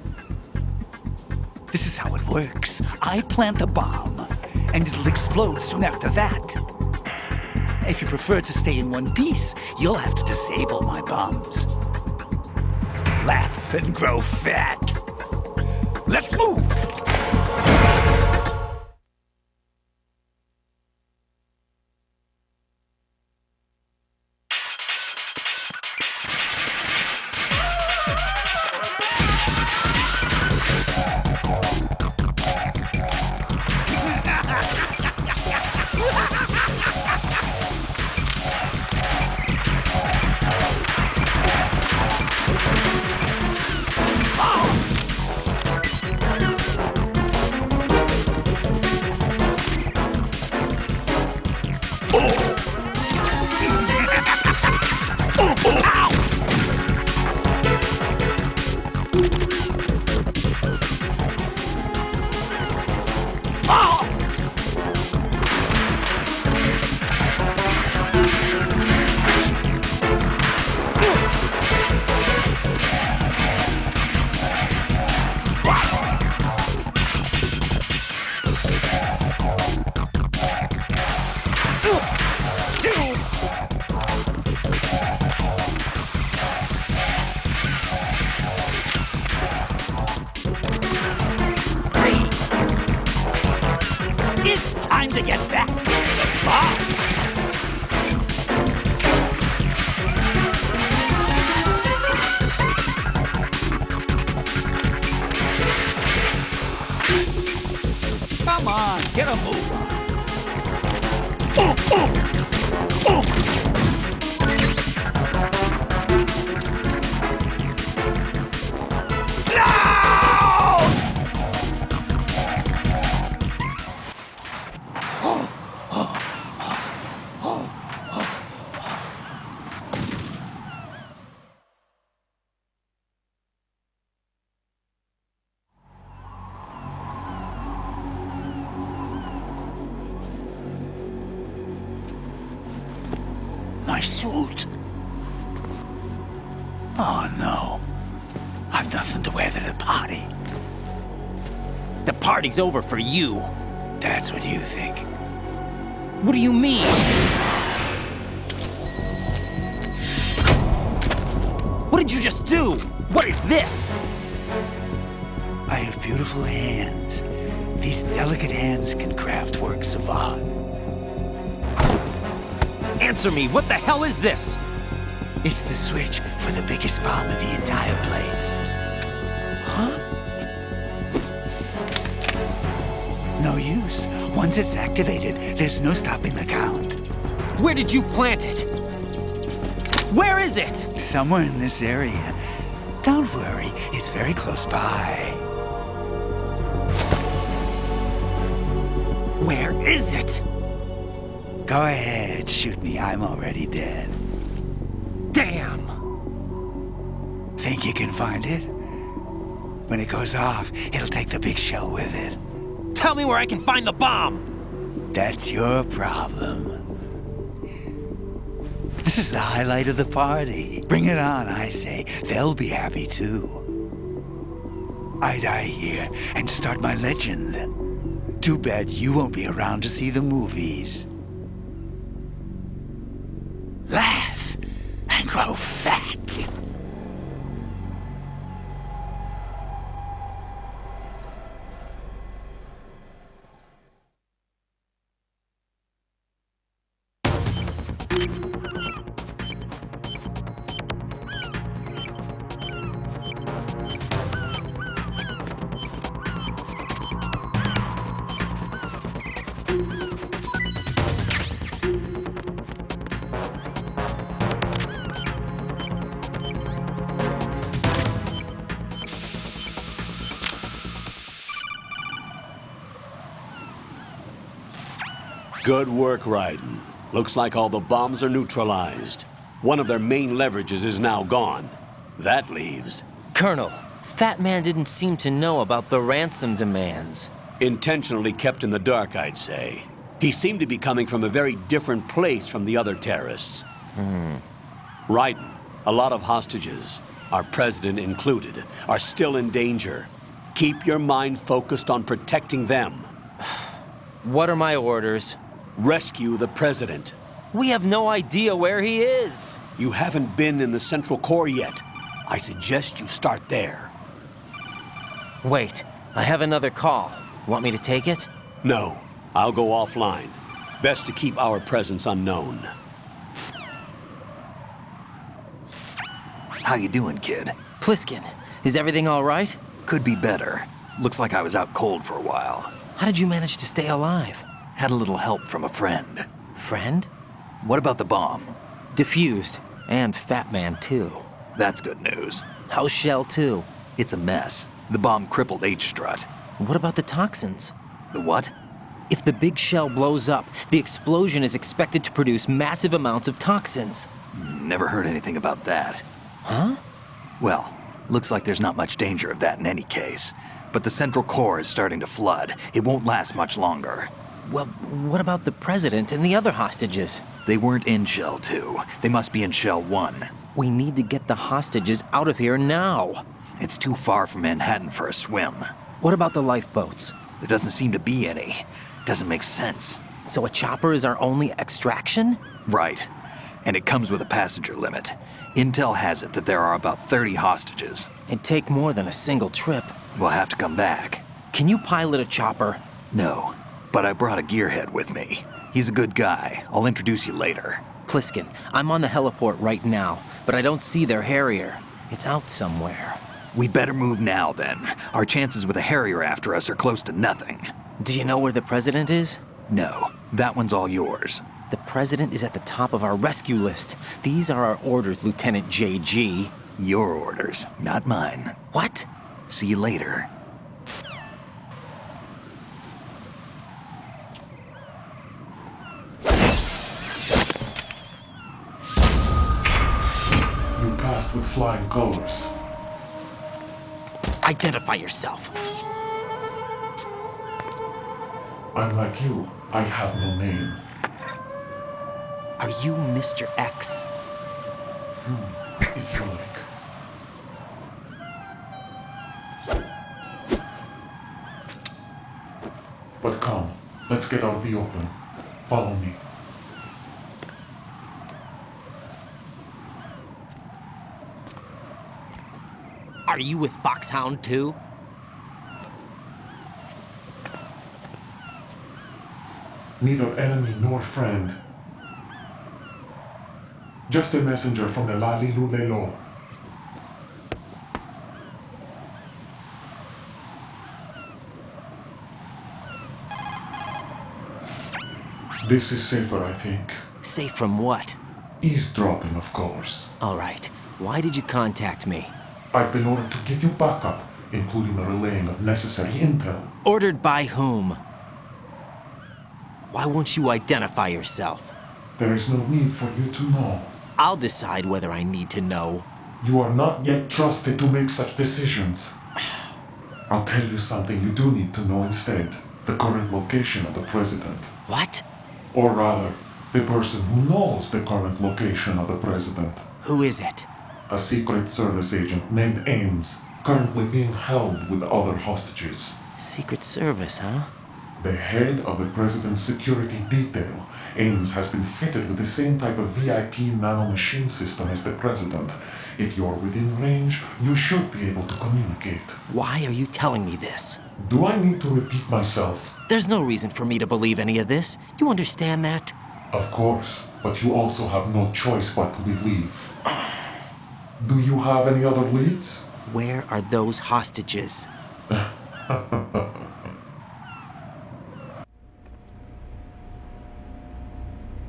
This is how it works. I plant a bomb, and it'll explode soon after that. If you prefer to stay in one piece, you'll have to disable my bombs. Laugh and grow fat. Let's move! Come on, get a move on. my suit. Oh no. I've nothing to wear to the party. The party's over for you. That's what you think. What do you mean? What did you just do? What is this? I have beautiful hands. These delicate hands can craft works of art. Answer me, what the hell is this? It's the switch for the biggest bomb in the entire place. Huh? No use. Once it's activated, there's no stopping the count. Where did you plant it? Where is it? Somewhere in this area. Don't worry, it's very close by. Where is it? Go ahead, shoot me. I'm already dead. Damn! Think you can find it? When it goes off, it'll take the Big Shell with it. Tell me where I can find the bomb! That's your problem. This is the highlight of the party. Bring it on, I say. They'll be happy too. I die here and start my legend. Too bad you won't be around to see the movies. Laugh and grow fat. Good work, Raiden. Looks like all the bombs are neutralized. One of their main leverages is now gone. That leaves... Colonel, Fat Man didn't seem to know about the ransom demands. Intentionally kept in the dark, I'd say. He seemed to be coming from a very different place from the other terrorists. Raiden, a lot of hostages, our president included, are still in danger. Keep your mind focused on protecting them. What are my orders? Rescue the president. We have no idea where he is. You haven't been in the Central Core yet. I suggest you start there. Wait, I have another call. Want me to take it? No, I'll go offline. Best to keep our presence unknown. How you doing, kid? Pliskin, is everything all right? Could be better. Looks like I was out cold for a while. How did you manage to stay alive? Had a little help from a friend. Friend? What about the bomb? Diffused. And Fat Man, too. That's good news. How's Shell, too? It's a mess. The bomb crippled H-Strut. What about the toxins? The what? If the Big Shell blows up, the explosion is expected to produce massive amounts of toxins. Never heard anything about that. Huh? Well, looks like there's not much danger of that in any case. But the Central Core is starting to flood. It won't last much longer. Well, what about the president and the other hostages? They weren't in Shell 2. They must be in Shell 1. We need to get the hostages out of here now. It's too far from Manhattan for a swim. What about the lifeboats? There doesn't seem to be any. Doesn't make sense. So a chopper is our only extraction? Right. And it comes with a passenger limit. Intel has it that there are about 30 hostages. It'd take more than a single trip. We'll have to come back. Can you pilot a chopper? No, but I brought a gearhead with me. He's a good guy. I'll introduce you later. Pliskin, I'm on the heliport right now, but I don't see their Harrier. It's out somewhere. We better move now, then. Our chances with a Harrier after us are close to nothing. Do you know where the president is? No, that one's all yours. The president is at the top of our rescue list. These are our orders, Lieutenant JG. Your orders, not mine. What? See you later. You passed with flying colors. Identify yourself. I'm like you. I have no name. Are you Mr. X? If you like. But come, let's get out of the open. Follow me. Are you with Foxhound too? Neither enemy nor friend. Just a messenger from the Lalilulelo. This is safer, I think. Safe from what? Eavesdropping, of course. All right. Why did you contact me? I've been ordered to give you backup, including the relaying of necessary intel. Ordered by whom? Why won't you identify yourself? There is no need for you to know. I'll decide whether I need to know. You are not yet trusted to make such decisions. I'll tell you something you do need to know instead. The current location of the president. What? Or rather, the person who knows the current location of the president. Who is it? A Secret Service agent named Ames, currently being held with other hostages. Secret Service, huh? The head of the president's security detail, Ames, has been fitted with the same type of VIP nanomachine system as the president. If you're within range, you should be able to communicate. Why are you telling me this? Do I need to repeat myself? There's no reason for me to believe any of this. You understand that? Of course, but you also have no choice but to believe. Do you have any other leads? Where are those hostages?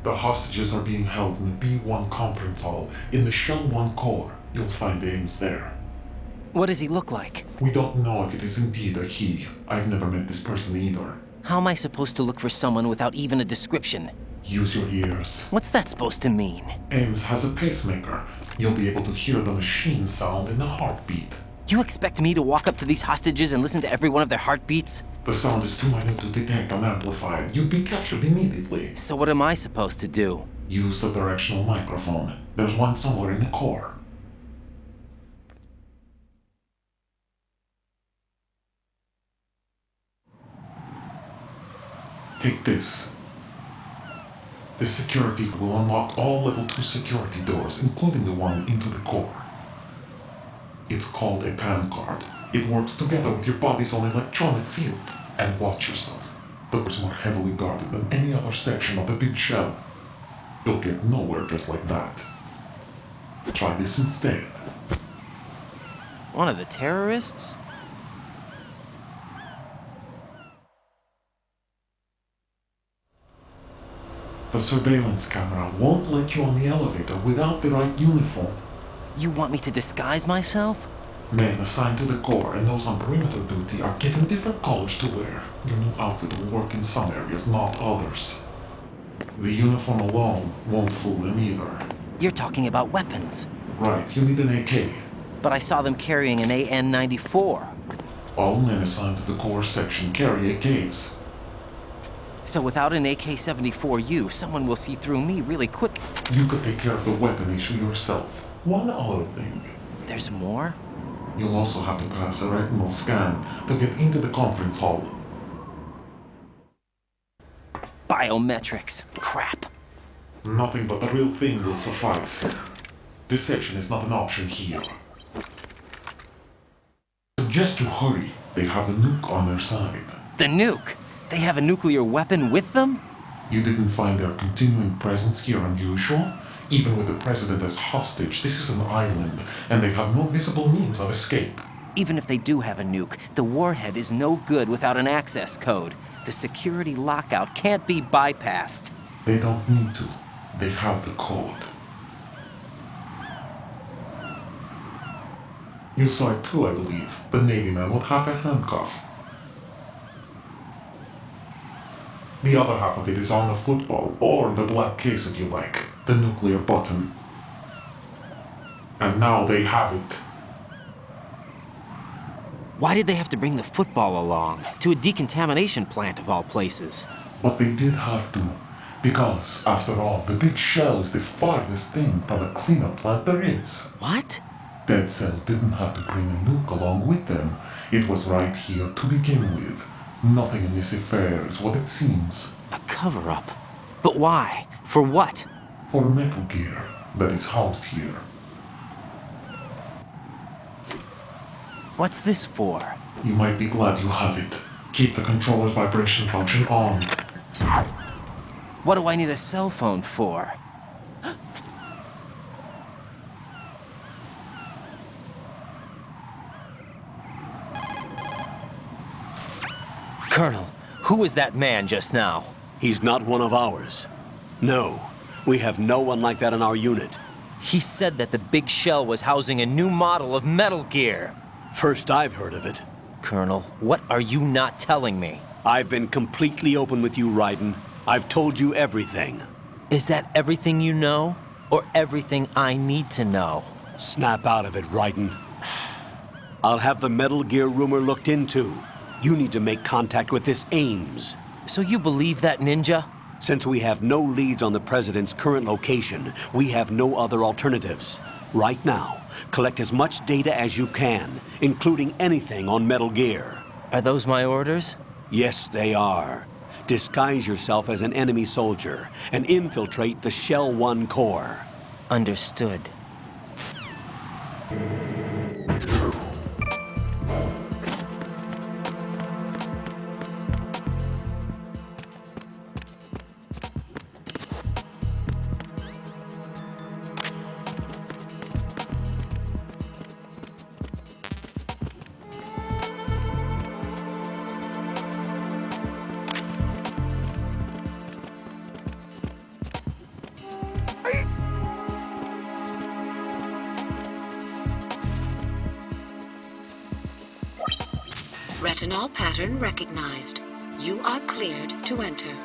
The hostages are being held in the B1 conference hall in the Shell 1 core. You'll find Ames there. What does he look like? We don't know if it is indeed a he. I've never met this person either. How am I supposed to look for someone without even a description? Use your ears. What's that supposed to mean? Ames has a pacemaker. You'll be able to hear the machine sound in the heartbeat. You expect me to walk up to these hostages and listen to every one of their heartbeats? The sound is too minute to detect and amplify it. You'd be captured immediately. So what am I supposed to do? Use the directional microphone. There's one somewhere in the core. Take this. This security will unlock all level 2 security doors, including the one into the core. It's called a PAN card. It works together with your body's own electronic field. And watch yourself. The doors are more heavily guarded than any other section of the Big Shell. You'll get nowhere just like that. Try this instead. One of the terrorists? The surveillance camera won't let you on the elevator without the right uniform. You want me to disguise myself? Men assigned to the core and those on perimeter duty are given different colors to wear. Your new outfit will work in some areas, not others. The uniform alone won't fool them either. You're talking about weapons. Right, you need an AK. But I saw them carrying an AN-94. All men assigned to the core section carry AKs. So without an AK-74U, someone will see through me really quick. You could take care of the weapon issue yourself. One other thing. There's more? You'll also have to pass a retinal scan to get into the conference hall. Biometrics. Crap. Nothing but the real thing will suffice. Deception is not an option here. Suggest you hurry. They have the nuke on their side. The nuke? They have a nuclear weapon with them? You didn't find their continuing presence here unusual? Even with the president as hostage, this is an island, and they have no visible means of escape. Even if they do have a nuke, the warhead is no good without an access code. The security lockout can't be bypassed. They don't need to. They have the code. You saw it too, I believe. The Navy man with half a handcuff. The other half of it is on the football, or the black case if you like. The nuclear button. And now they have it. Why did they have to bring the football along? To a decontamination plant of all places. But they did have to. Because, after all, the Big Shell is the farthest thing from a cleanup plant there is. What? Dead Cell didn't have to bring a nuke along with them. It was right here to begin with. Nothing in this affair is what it seems. A cover-up? But why? For what? For Metal Gear that is housed here. What's this for? You might be glad you have it. Keep the controller's vibration function on. What do I need a cell phone for? Colonel, who is that man just now? He's not one of ours. No, we have no one like that in our unit. He said that the Big Shell was housing a new model of Metal Gear. First I've heard of it. Colonel, what are you not telling me? I've been completely open with you, Raiden. I've told you everything. Is that everything you know? Or everything I need to know? Snap out of it, Raiden. I'll have the Metal Gear rumor looked into. You need to make contact with this Ames. So you believe that ninja? Since we have no leads on the President's current location, we have no other alternatives. Right now, collect as much data as you can, including anything on Metal Gear. Are those my orders? Yes, they are. Disguise yourself as an enemy soldier and infiltrate the Shell 1 core. Understood. Retinol pattern recognized. You are cleared to enter.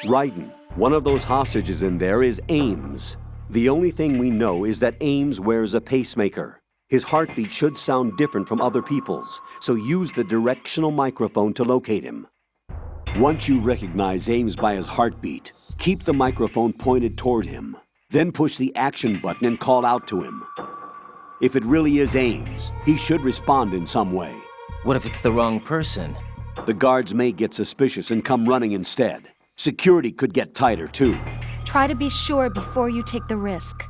Raiden, one of those hostages in there is Ames. The only thing we know is that Ames wears a pacemaker. His heartbeat should sound different from other people's, so use the directional microphone to locate him. Once you recognize Ames by his heartbeat, keep the microphone pointed toward him. Then push the action button and call out to him. If it really is Ames, he should respond in some way. What if it's the wrong person? The guards may get suspicious and come running instead. Security could get tighter, too. Try to be sure before you take the risk.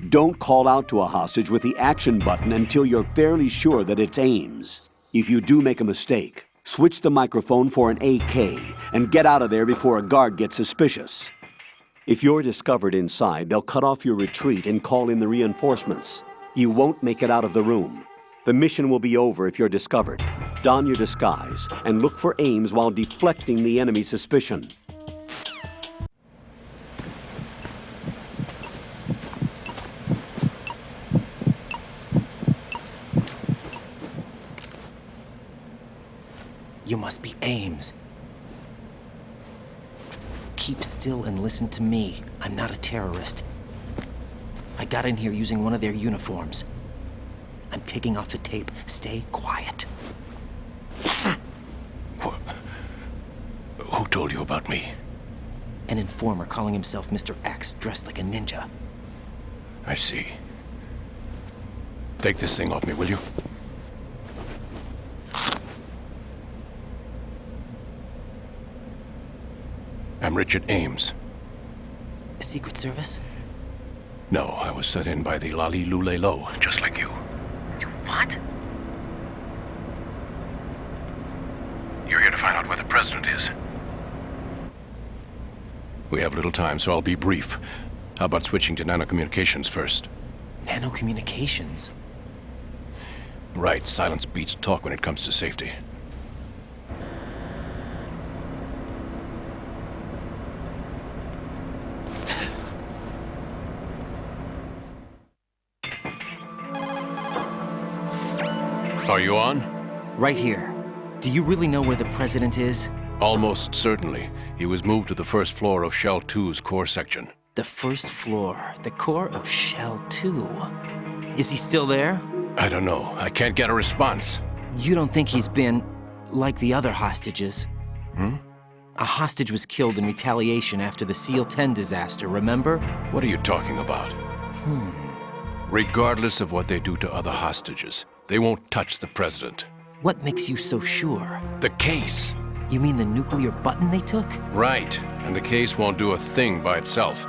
Don't call out to a hostage with the action button until you're fairly sure that it's Ames. If you do make a mistake, switch the microphone for an AK and get out of there before a guard gets suspicious. If you're discovered inside, they'll cut off your retreat and call in the reinforcements. You won't make it out of the room. The mission will be over if you're discovered. Don your disguise and look for Ames while deflecting the enemy's suspicion. You must be Ames. Keep still and listen to me. I'm not a terrorist. I got in here using one of their uniforms. I'm taking off the tape. Stay quiet. Who told you about me? An informer calling himself Mr. X, dressed like a ninja. I see. Take this thing off me, will you? I'm Richard Ames. Secret Service? No, I was set in by the Lali Lule Lo, just like you. What? You're here to find out where the president is. We have little time, so I'll be brief. How about switching to nanocommunications first? Nanocommunications? Right, silence beats talk when it comes to safety. Are you on? Right here. Do you really know where the president is? Almost certainly. He was moved to the first floor of Shell 2's core section. The first floor, the core of Shell 2. Is he still there? I don't know. I can't get a response. You don't think he's been like the other hostages? Hmm? A hostage was killed in retaliation after the SEAL 10 disaster, remember? What are you talking about? Regardless of what they do to other hostages, they won't touch the president. What makes you so sure? The case. You mean the nuclear button they took? Right, and the case won't do a thing by itself.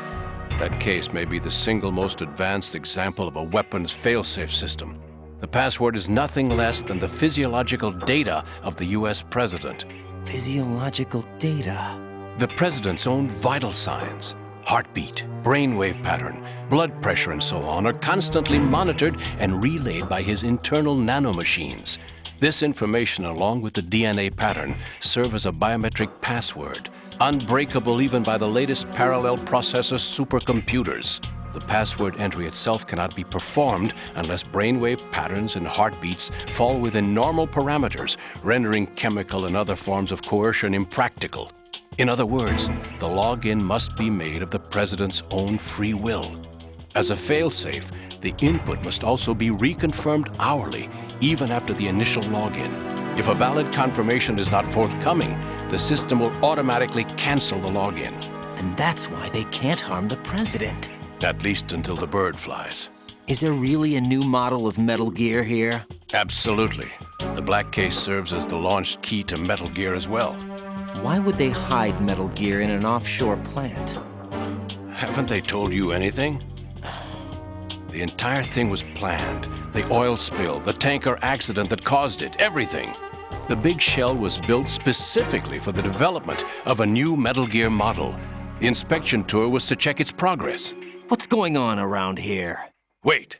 That case may be the single most advanced example of a weapons failsafe system. The password is nothing less than the physiological data of the US president. Physiological data? The president's own vital signs, heartbeat, brainwave pattern, blood pressure, and so on, are constantly monitored and relayed by his internal nanomachines. This information, along with the DNA pattern, serve as a biometric password, unbreakable even by the latest parallel processor supercomputers. The password entry itself cannot be performed unless brainwave patterns and heartbeats fall within normal parameters, rendering chemical and other forms of coercion impractical. In other words, the login must be made of the president's own free will. As a failsafe, the input must also be reconfirmed hourly, even after the initial login. If a valid confirmation is not forthcoming, the system will automatically cancel the login. And that's why they can't harm the president. At least until the bird flies. Is there really a new model of Metal Gear here? Absolutely. The black case serves as the launch key to Metal Gear as well. Why would they hide Metal Gear in an offshore plant? Haven't they told you anything? The entire thing was planned. The oil spill, the tanker accident that caused it, everything. The Big Shell was built specifically for the development of a new Metal Gear model. The inspection tour was to check its progress. What's going on around here? Wait.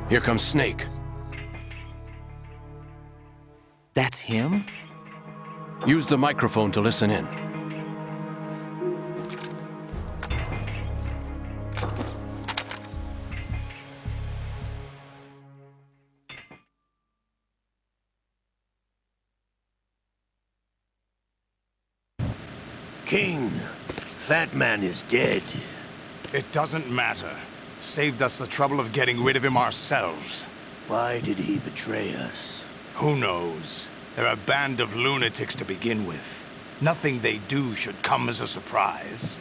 Here comes Snake. That's him? Use the microphone to listen in. King, Fat Man is dead. It doesn't matter. Saved us the trouble of getting rid of him ourselves. Why did he betray us? Who knows? They're a band of lunatics to begin with. Nothing they do should come as a surprise.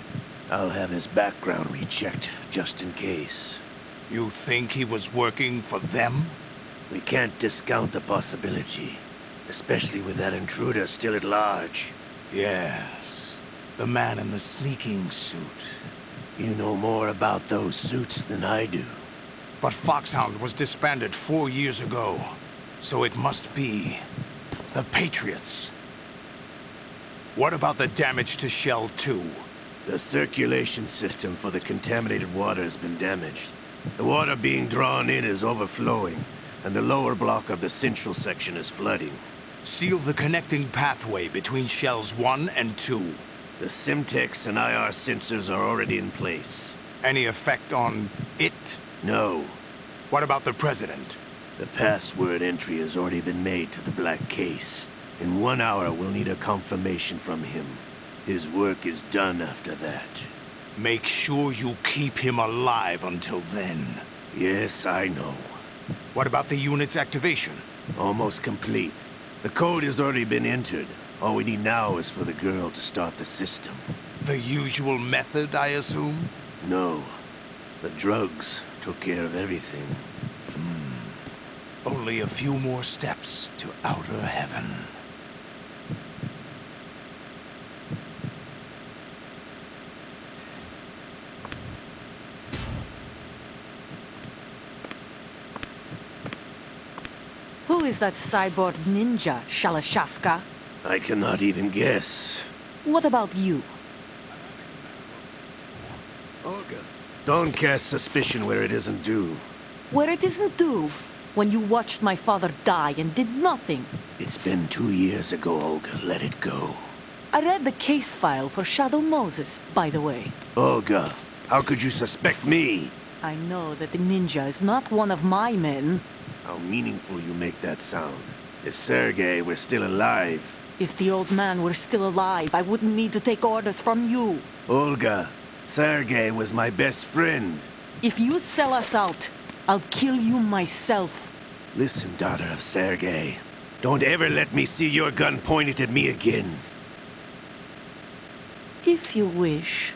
I'll have his background rechecked, just in case. You think he was working for them? We can't discount the possibility, especially with that intruder still at large. Yes, the man in the sneaking suit. You know more about those suits than I do. But Foxhound was disbanded 4 years ago, so it must be the Patriots. What about the damage to Shell 2? The circulation system for the contaminated water has been damaged. The water being drawn in is overflowing, and the lower block of the central section is flooding. Seal the connecting pathway between Shells 1 and 2. The Simtex and IR sensors are already in place. Any effect on it? No. What about the President? The password entry has already been made to the black case. In 1 hour, we'll need a confirmation from him. His work is done after that. Make sure you keep him alive until then. Yes, I know. What about the unit's activation? Almost complete. The code has already been entered. All we need now is for the girl to start the system. The usual method, I assume? No. The drugs took care of everything. Only a few more steps to outer heaven. Who Who is that cyborg ninja, Shalashaska? I cannot even guess. What about you? Olga, don't cast suspicion where it isn't due. Where it isn't due? When you watched my father die and did nothing. It's been 2 years ago, Olga. Let it go. I read the case file for Shadow Moses, by the way. Olga, how could you suspect me? I know that the ninja is not one of my men. How meaningful you make that sound. If Sergei were still alive... If the old man were still alive, I wouldn't need to take orders from you. Olga, Sergei was my best friend. If you sell us out, I'll kill you myself. Listen, daughter of Sergei. Don't ever let me see your gun pointed at me again. If you wish,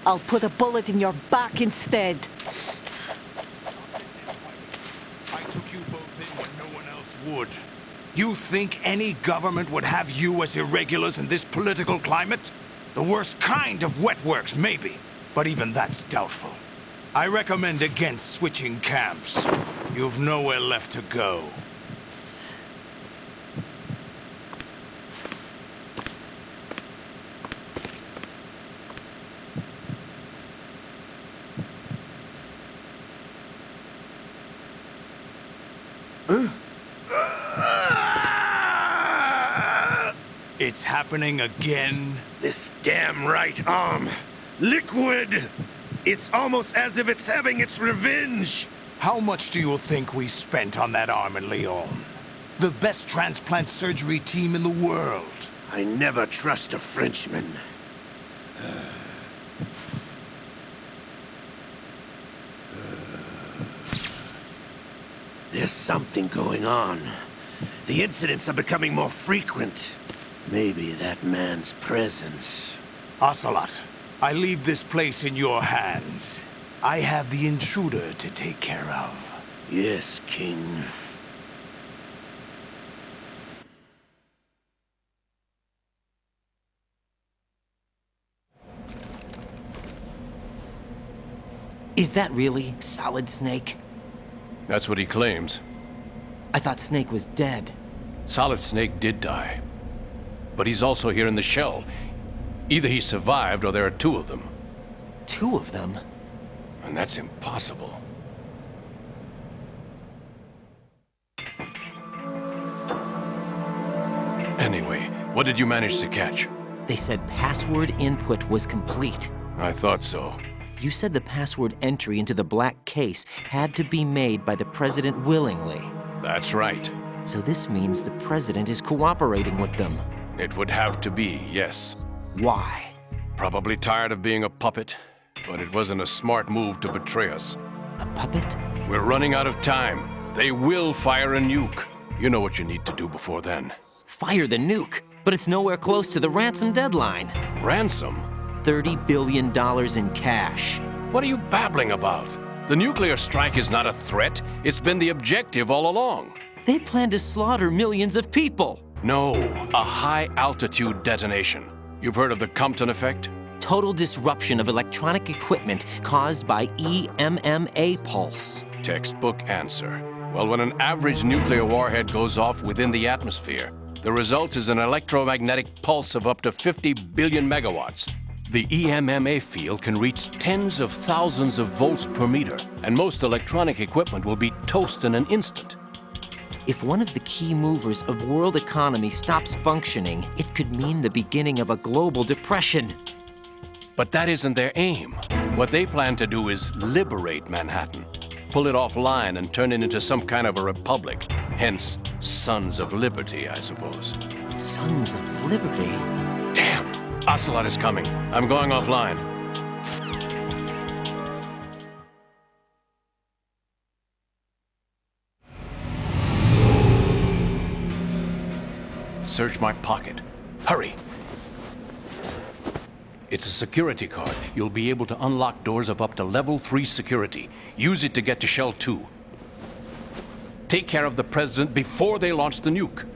I'll put a bullet in your back instead. I took you both in when no one else would. You think any government would have you as irregulars in this political climate? The worst kind of wet works, maybe. But even that's doubtful. I recommend against switching camps. You've nowhere left to go. It's happening again. This damn right arm. Liquid! It's almost as if it's having its revenge. How much do you think we spent on that arm in Lyon? The best transplant surgery team in the world. I never trust a Frenchman. There's something going on. The incidents are becoming more frequent. Maybe that man's presence. Ocelot, I leave this place in your hands. I have the intruder to take care of. Yes, King. Is that really Solid Snake? That's what he claims. I thought Snake was dead. Solid Snake did die. But he's also here in the shell. Either he survived or there are two of them. Two of them? And that's impossible. Anyway, what did you manage to catch? They said password input was complete. I thought so. You said the password entry into the black case had to be made by the president willingly. That's right. So this means the president is cooperating with them. It would have to be, yes. Why? Probably tired of being a puppet, but it wasn't a smart move to betray us. A puppet? We're running out of time. They will fire a nuke. You know what you need to do before then. Fire the nuke? But it's nowhere close to the ransom deadline. Ransom? $30 billion in cash. What are you babbling about? The nuclear strike is not a threat. It's been the objective all along. They plan to slaughter millions of people. No, a high-altitude detonation. You've heard of the Compton effect? Total disruption of electronic equipment caused by EMMA pulse. Textbook answer. Well, when an average nuclear warhead goes off within the atmosphere, the result is an electromagnetic pulse of up to 50 billion megawatts. The EMMA field can reach tens of thousands of volts per meter, and most electronic equipment will be toast in an instant. If one of the key movers of world economy stops functioning, it could mean the beginning of a global depression. But that isn't their aim. What they plan to do is liberate Manhattan, pull it offline and turn it into some kind of a republic. Hence, Sons of Liberty, I suppose. Sons of Liberty? Damn! Ocelot is coming. I'm going offline. Search my pocket. Hurry! It's a security card. You'll be able to unlock doors of up to level 3 security. Use it to get to Shell 2. Take care of the president before they launch the nuke.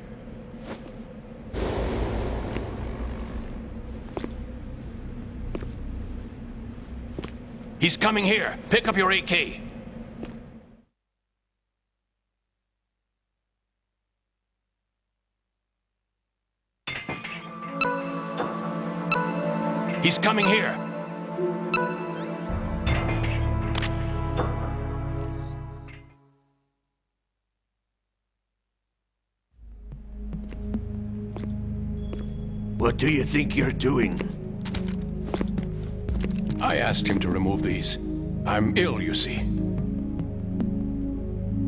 He's coming here. Pick up your AK. coming here. What do you think you're doing? I asked him to remove these. I'm ill, you see.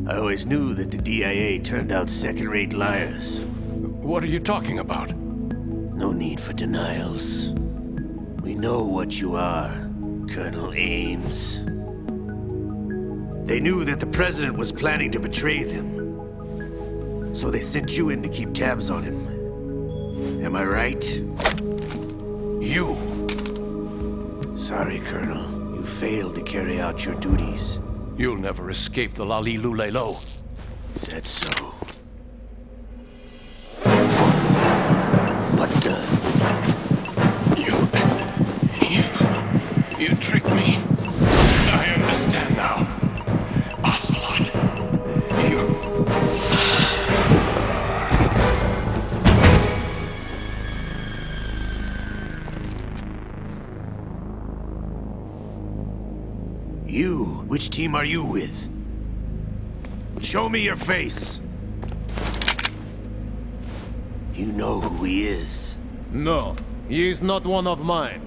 I always knew that the DIA turned out second-rate liars. What are you talking about? No need for denials. We know what you are, Colonel Ames. They knew that the President was planning to betray them. So they sent you in to keep tabs on him. Am I right? You! Sorry, Colonel. You failed to carry out your duties. You'll never escape the Lali-Lu-Lay-Lo. Is that so? What the? You tricked me. I understand now. Ocelot. You? Which team are you with? Show me your face. You know who he is. No, he is not one of mine.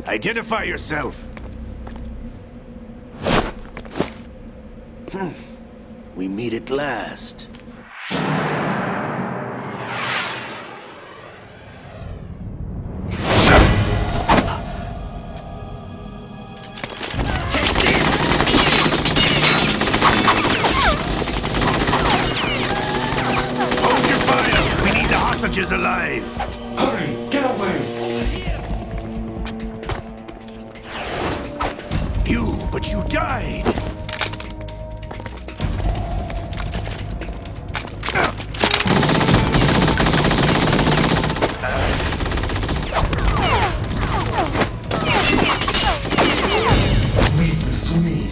Identify yourself. We meet at last. Hold your fire! We need the hostages alive! Hurry! Get away! But you died! Leave this to me.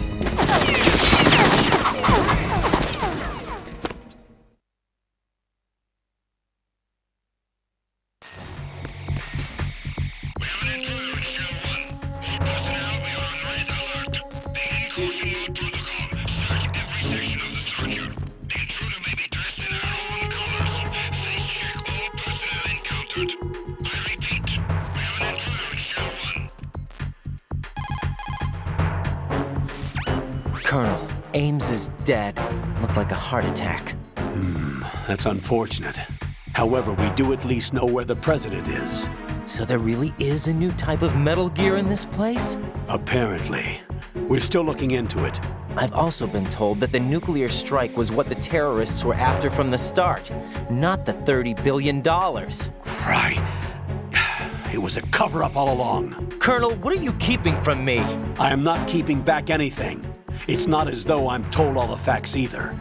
Colonel, Ames is dead. Looked like a heart attack. That's unfortunate. However, we do at least know where the President is. So there really is a new type of Metal Gear in this place? Apparently. We're still looking into it. I've also been told that the nuclear strike was what the terrorists were after from the start, not the $30 billion. Right. It was a cover-up all along. Colonel, what are you keeping from me? I am not keeping back anything. It's not as though I'm told all the facts either.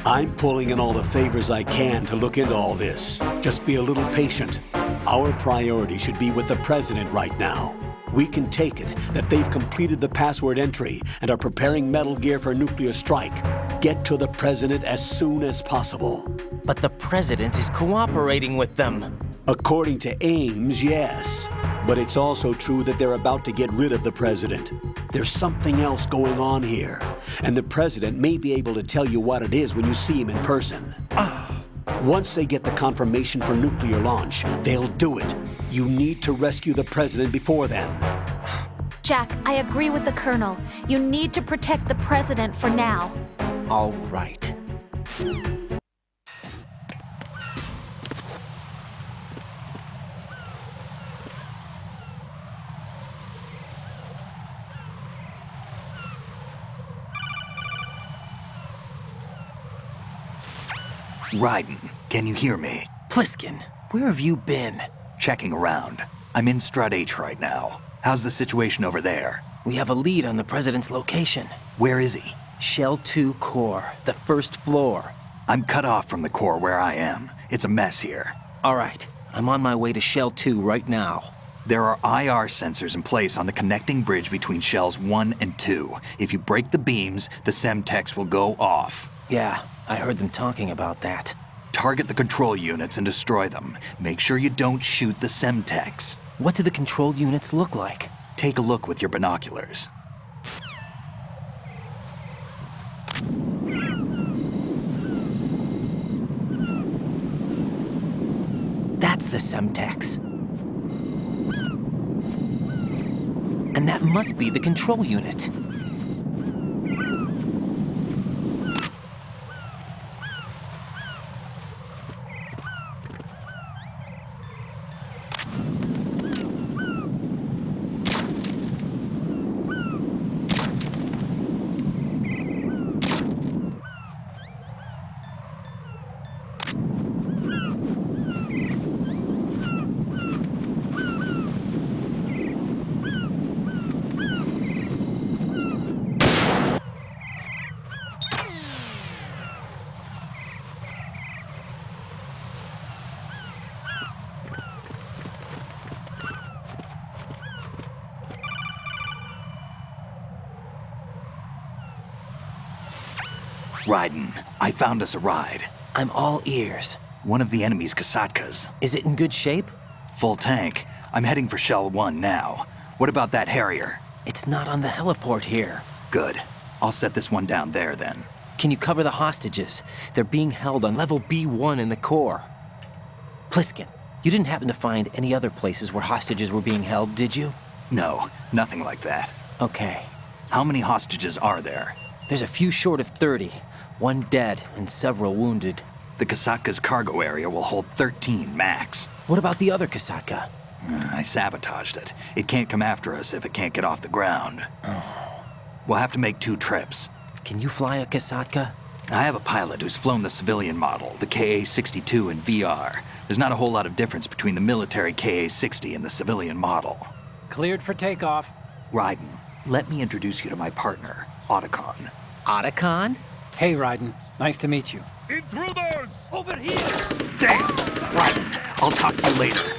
I'm pulling in all the favors I can to look into all this. Just be a little patient. Our priority should be with the President right now. We can take it that they've completed the password entry and are preparing Metal Gear for a nuclear strike. Get to the President as soon as possible. But the President is cooperating with them. According to Ames, yes. But it's also true that they're about to get rid of the President. There's something else going on here, and the President may be able to tell you what it is when you see him in person. Once they get the confirmation for nuclear launch, they'll do it. You need to rescue the President before then. Jack, I agree with the Colonel. You need to protect the President for now. All right. Raiden, can you hear me? Pliskin, where have you been? Checking around. I'm in Strut H right now. How's the situation over there? We have a lead on the President's location. Where is he? Shell 2 core, the first floor. I'm cut off from the core where I am. It's a mess here. All right, I'm on my way to Shell 2 right now. There are IR sensors in place on the connecting bridge between Shells 1 and 2. If you break the beams, the Semtex will go off. Yeah, I heard them talking about that. Target the control units and destroy them. Make sure you don't shoot the Semtex. What do the control units look like? Take a look with your binoculars. That's the Semtex. And that must be the control unit. Raiden, I found us a ride. I'm all ears. One of the enemy's Kasatkas. Is it in good shape? Full tank. I'm heading for Shell 1 now. What about that Harrier? It's not on the heliport here. Good. I'll set this one down there then. Can you cover the hostages? They're being held on level B1 in the core. Pliskin, you didn't happen to find any other places where hostages were being held, did you? No, nothing like that. Okay. How many hostages are there? There's a few short of 30. One dead and several wounded. The Kasatka's cargo area will hold 13 max. What about the other Kasatka? I sabotaged it. It can't come after us if it can't get off the ground. We'll have to make 2 trips. Can you fly a Kasatka? I have a pilot who's flown the civilian model, the KA-62 in VR. There's not a whole lot of difference between the military KA-60 and the civilian model. Cleared for takeoff. Raiden, let me introduce you to my partner, Otacon. Otacon? Hey, Raiden. Nice to meet you. Intruders! Over here! Damn! Raiden, I'll talk to you later.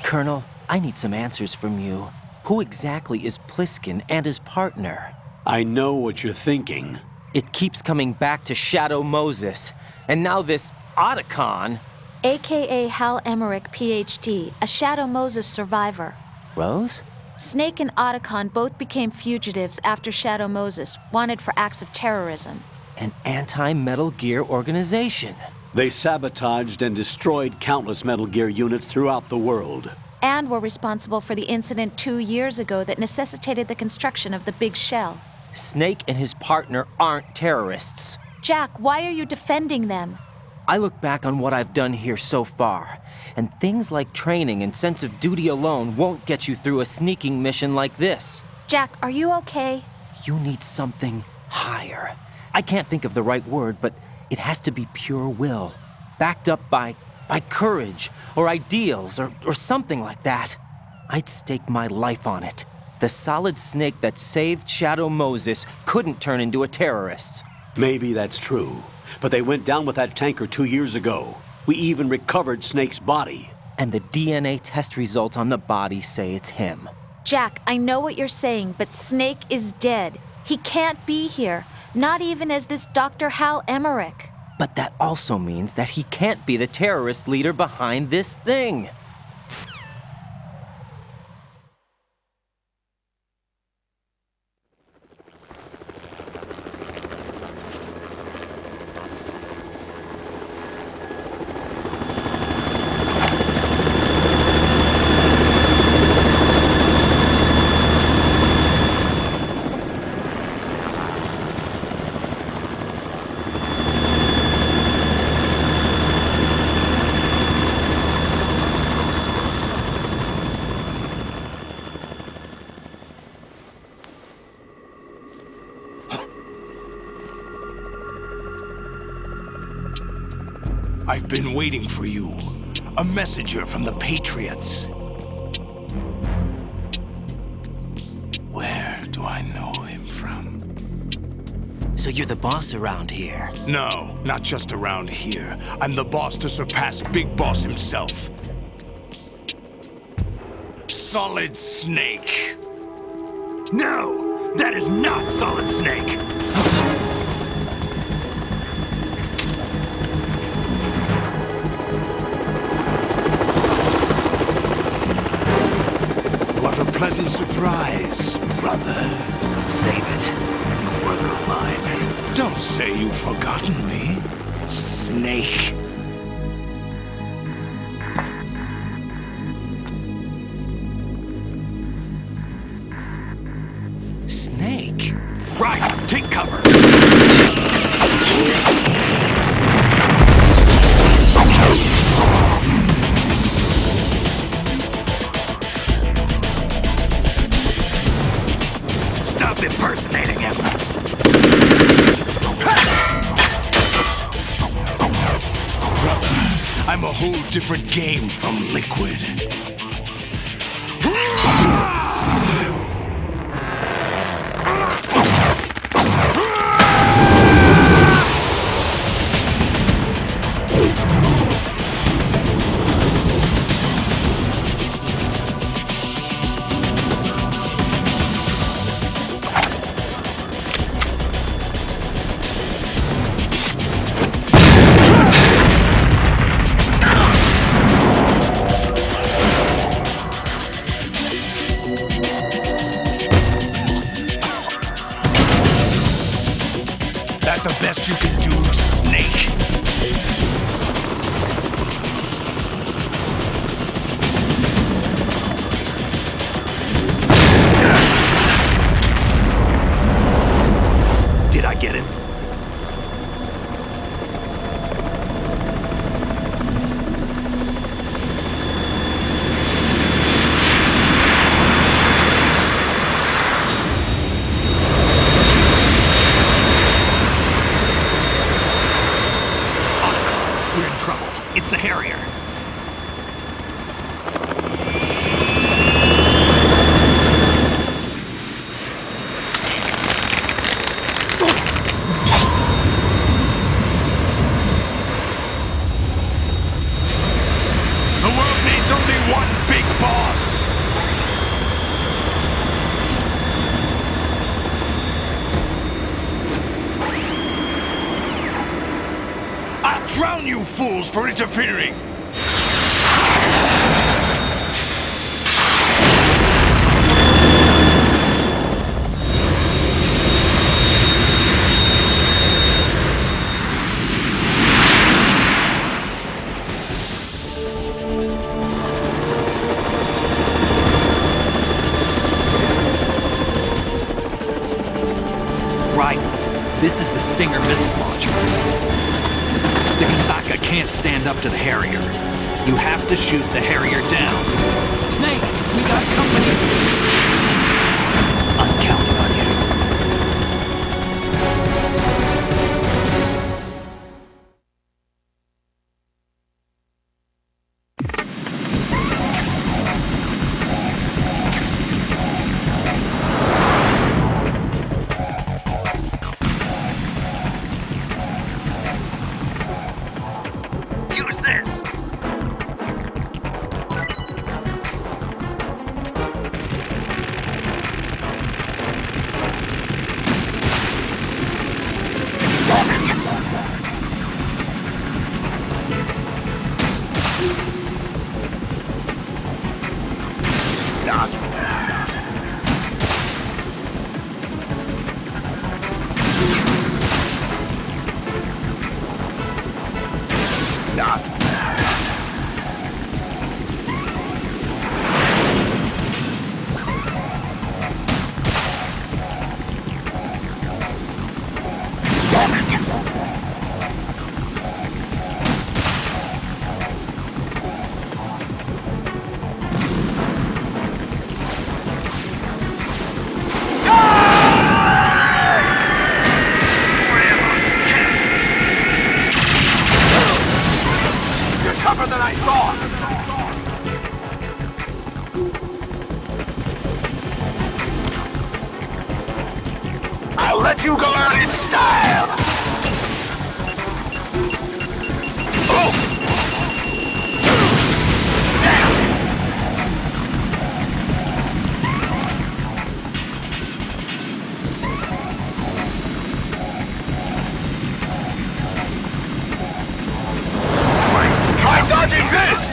Colonel, I need some answers from you. Who exactly is Pliskin and his partner? I know what you're thinking. It keeps coming back to Shadow Moses. And now this Otacon. AKA Hal Emmerich, PhD, a Shadow Moses survivor. Rose? Snake and Otacon both became fugitives after Shadow Moses, wanted for acts of terrorism. An anti-Metal Gear organization. They sabotaged and destroyed countless Metal Gear units throughout the world. And were responsible for the incident 2 years ago that necessitated the construction of the Big Shell. Snake and his partner aren't terrorists. Jack, why are you defending them? I look back on what I've done here so far, and things like training and sense of duty alone won't get you through a sneaking mission like this. Jack, are you okay? You need something higher. I can't think of the right word, but it has to be pure will, backed up by courage or ideals or something like that. I'd stake my life on it. The solid snake that saved Shadow Moses couldn't turn into a terrorist. Maybe that's true, but they went down with that tanker 2 years ago. We even recovered Snake's body. And the DNA test results on the body say it's him. Jack, I know what you're saying, but Snake is dead. He can't be here, not even as this Dr. Hal Emmerich. But that also means that he can't be the terrorist leader behind this thing. I've been waiting for you. A messenger from the Patriots. Where do I know him from? So you're the boss around here? No, not just around here. I'm the boss to surpass Big Boss himself. Solid Snake. No, that is not Solid Snake. pleasant surprise, brother. Save it. You brother of mine. Don't say you've forgotten me, Snake. Snake? Right, take cover. Stop impersonating him. Brother, I'm a whole different game from Liquid. That the best you can do, Snake? Did I get it? We're in trouble. It's the Harrier. The world needs only one big boss. I'll drown you fools for interfering! Right. This is the Stinger missile launcher. The Kasaka can't stand up to the Harrier. You have to shoot the Harrier down. Snake, we got company. I'm counting on you. Use this! I'll let you go out in style! Oh! Damn! Try dodging this!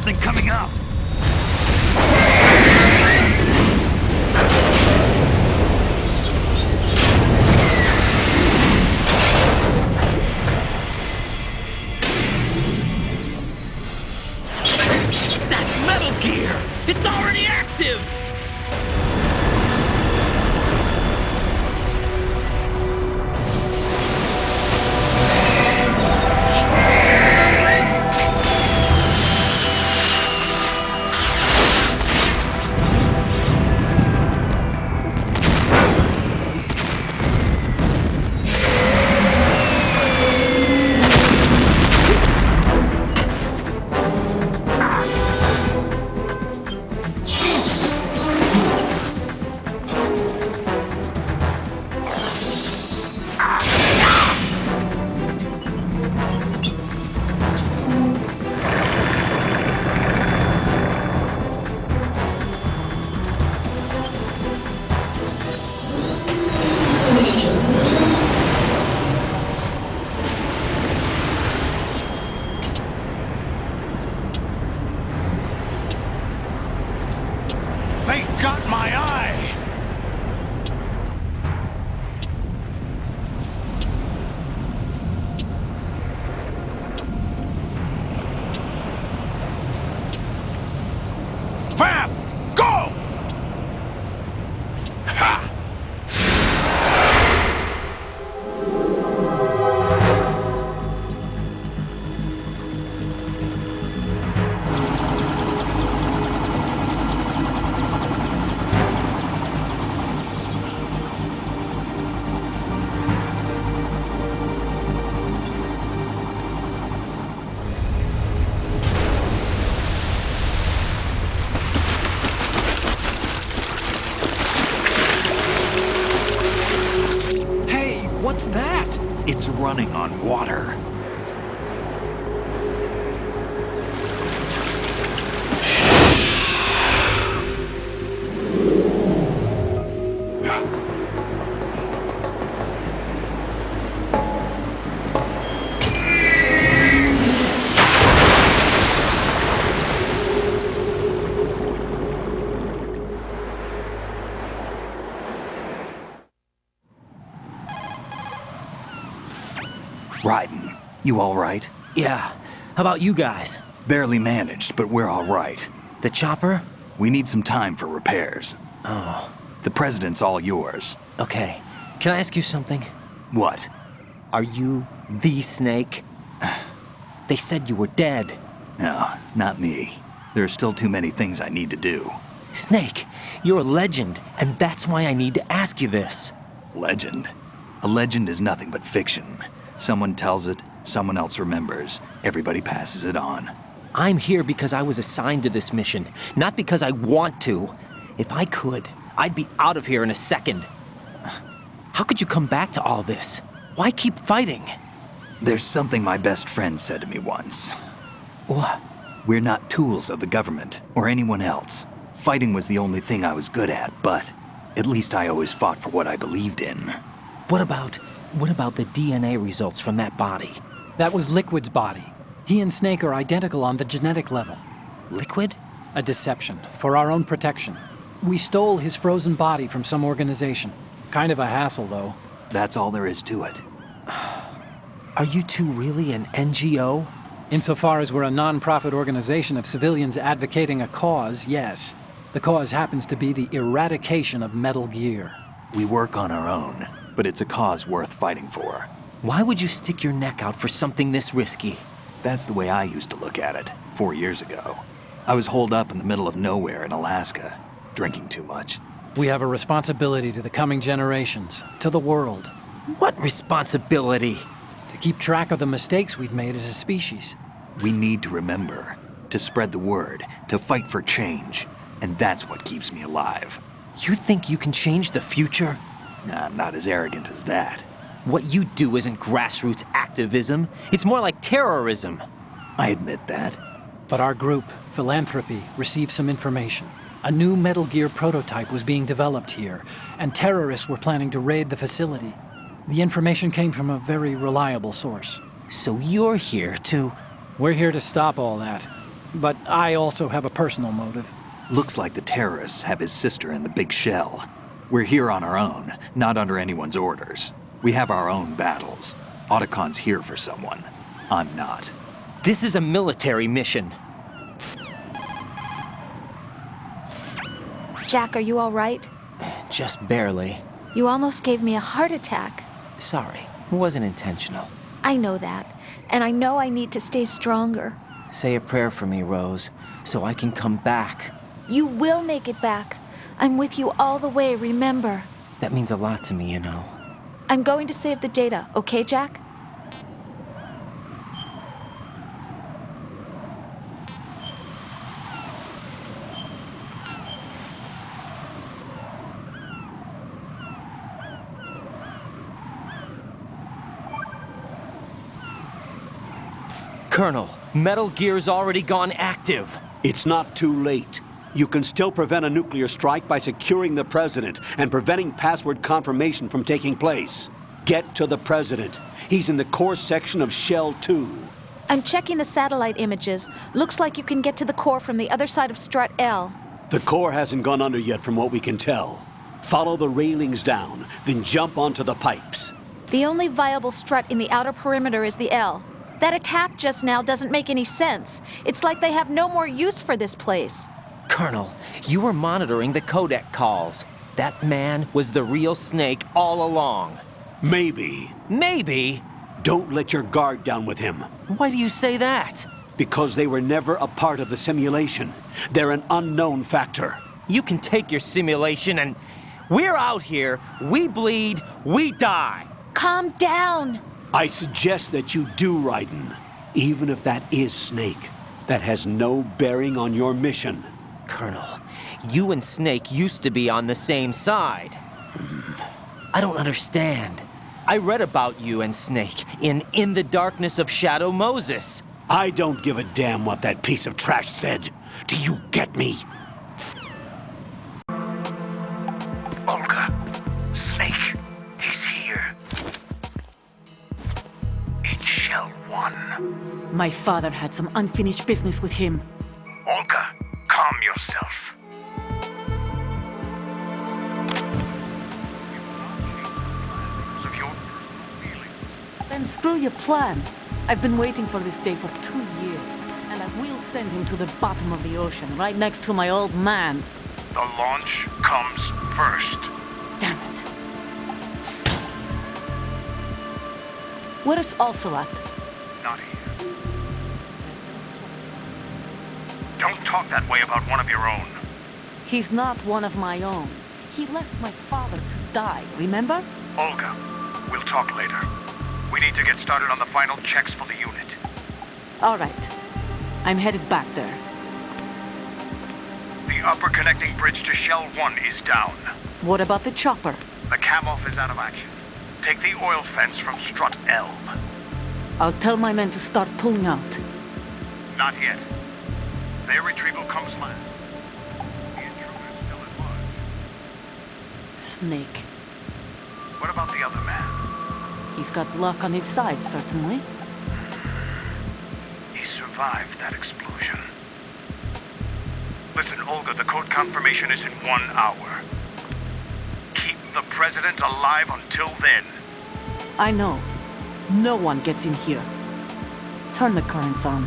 something coming up! That's Metal Gear! It's already active! They got my eye! Fab! Go! Ha! What's that? It's running on water. Raiden, you all right? Yeah. How about you guys? Barely managed, but we're all right. The chopper? We need some time for repairs. Oh. The president's all yours. Okay. Can I ask you something? What? Are you the Snake? They said you were dead. No, not me. There are still too many things I need to do. Snake, you're a legend, and that's why I need to ask you this. Legend? A legend is nothing but fiction. Someone tells it, someone else remembers. Everybody passes it on. I'm here because I was assigned to this mission, not because I want to. If I could, I'd be out of here in a second. How could you come back to all this? Why keep fighting? There's something my best friend said to me once. What? We're not tools of the government or anyone else. Fighting was the only thing I was good at, but at least I always fought for what I believed in. What about the DNA results from that body? That was Liquid's body. He and Snake are identical on the genetic level. Liquid? A deception, for our own protection. We stole his frozen body from some organization. Kind of a hassle, though. That's all there is to it. Are you two really an NGO? Insofar as we're a non-profit organization of civilians advocating a cause, yes. The cause happens to be the eradication of Metal Gear. We work on our own, but it's a cause worth fighting for. Why would you stick your neck out for something this risky? That's the way I used to look at it, 4 years ago. I was holed up in the middle of nowhere in Alaska, drinking too much. We have a responsibility to the coming generations, to the world. What responsibility? To keep track of the mistakes we've made as a species. We need to remember, to spread the word, to fight for change, and that's what keeps me alive. You think you can change the future? Nah, I'm not as arrogant as that. What you do isn't grassroots activism. It's more like terrorism. I admit that. But our group, Philanthropy, received some information. A new Metal Gear prototype was being developed here, and terrorists were planning to raid the facility. The information came from a very reliable source. So you're here to... We're here to stop all that. but I also have a personal motive. Looks like the terrorists have his sister in the Big Shell. We're here on our own, not under anyone's orders. We have our own battles. Otacon's here for someone. I'm not. This is a military mission. Jack, are you all right? Just barely. You almost gave me a heart attack. Sorry, it wasn't intentional. I know that, and I know I need to stay stronger. Say a prayer for me, Rose, so I can come back. You will make it back. I'm with you all the way, remember? That means a lot to me, you know. I'm going to save the data, okay, Jack? Colonel, Metal Gear's already gone active. It's not too late. You can still prevent a nuclear strike by securing the president and preventing password confirmation from taking place. Get to the president. He's in the core section of Shell 2. I'm checking the satellite images. Looks like you can get to the core from the other side of Strut L. The core hasn't gone under yet from what we can tell. Follow the railings down, then jump onto the pipes. The only viable strut in the outer perimeter is the L. That attack just now doesn't make any sense. It's like they have no more use for this place. Colonel, you were monitoring the codec calls. That man was the real Snake all along. Maybe. Maybe? Don't let your guard down with him. Why do you say that? Because they were never a part of the simulation. They're an unknown factor. You can take your simulation and... We're out here, we bleed, we die. Calm down. I suggest that you do, Raiden. Even if that is Snake. That has no bearing on your mission. Colonel, you and Snake used to be on the same side. I don't understand. I read about you and Snake in the Darkness of Shadow Moses. I don't give a damn what that piece of trash said. Do you get me? Olga, Snake, he's here. In Shell 1. My father had some unfinished business with him. Olga, calm yourself. Then screw your plan. I've been waiting for this day for 2 years, and I will send him to the bottom of the ocean, right next to my old man. The launch comes first. Damn it. Where's Ocelot? Not here. Don't talk that way about one of your own. He's not one of my own. He left my father to die, remember? Olga, we'll talk later. We need to get started on the final checks for the unit. All right. I'm headed back there. The upper connecting bridge to Shell 1 is down. What about the chopper? The cam-off is out of action. Take the oil fence from Strut L. I'll tell my men to start pulling out. Not yet. Their retrieval comes last. The intruder's still at large. Snake. What about the other man? He's got luck on his side, certainly. He survived that explosion. Listen, Olga, the code confirmation is in 1 hour. Keep the president alive until then. I know. No one gets in here. Turn the currents on.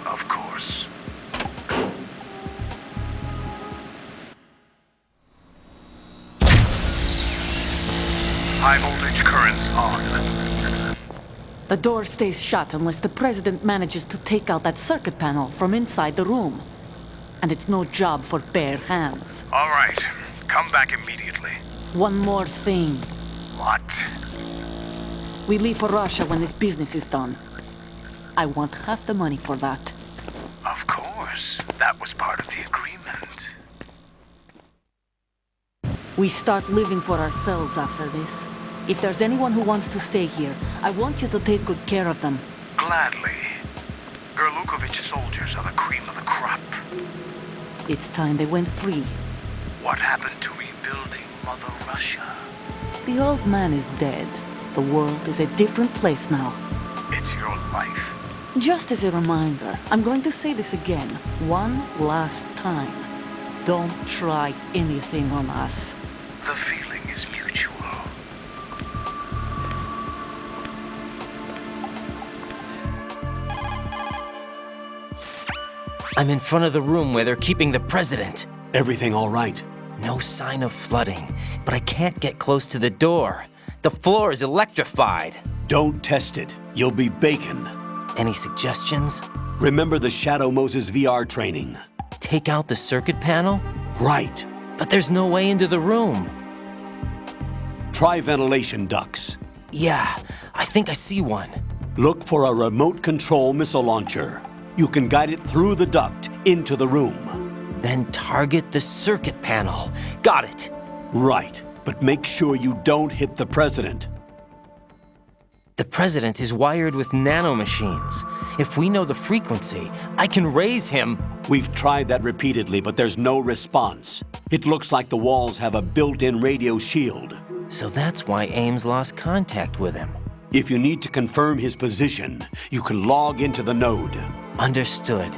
Of course. High voltage currents on. The door stays shut unless the president manages to take out that circuit panel from inside the room. And it's no job for bare hands. All right. Come back immediately. One more thing. What? We leave for Russia when this business is done. I want half the money for that. Of course. That was part of the agreement. We start living for ourselves after this. If there's anyone who wants to stay here, I want you to take good care of them. Gladly. Gerlukovich soldiers are the cream of the crop. It's time they went free. What happened to rebuilding Mother Russia? The old man is dead. The world is a different place now. It's your life. Just as a reminder, I'm going to say this again, one last time. Don't try anything on us. The feeling is mutual. I'm in front of the room where they're keeping the president. Everything all right? No sign of flooding, but I can't get close to the door. The floor is electrified. Don't test it. You'll be bacon. Any suggestions? Remember the Shadow Moses VR training. Take out the circuit panel? Right. But there's no way into the room. Try ventilation ducts. Yeah, I think I see one. Look for a remote control missile launcher. You can guide it through the duct into the room. Then target the circuit panel. Got it. Right, but make sure you don't hit the president. The president is wired with nanomachines. If we know the frequency, I can raise him. We've tried that repeatedly, but there's no response. It looks like the walls have a built-in radio shield. So that's why Ames lost contact with him. If you need to confirm his position, you can log into the node. Understood.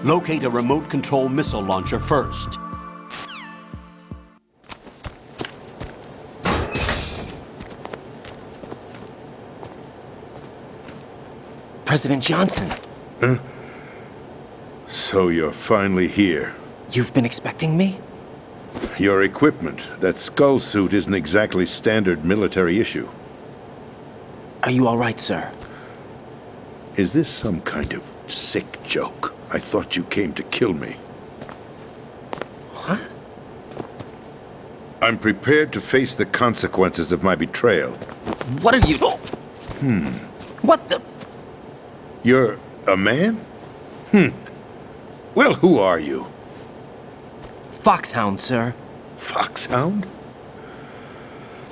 Locate a remote control missile launcher first. President Johnson. Huh? So you're finally here. You've been expecting me? Your equipment, that skull suit, isn't exactly standard military issue. Are you all right, sir? Is this some kind of sick joke? I thought you came to kill me. What? I'm prepared to face the consequences of my betrayal. What are you... What the... You're a man? Well, who are you? Foxhound, sir. Foxhound?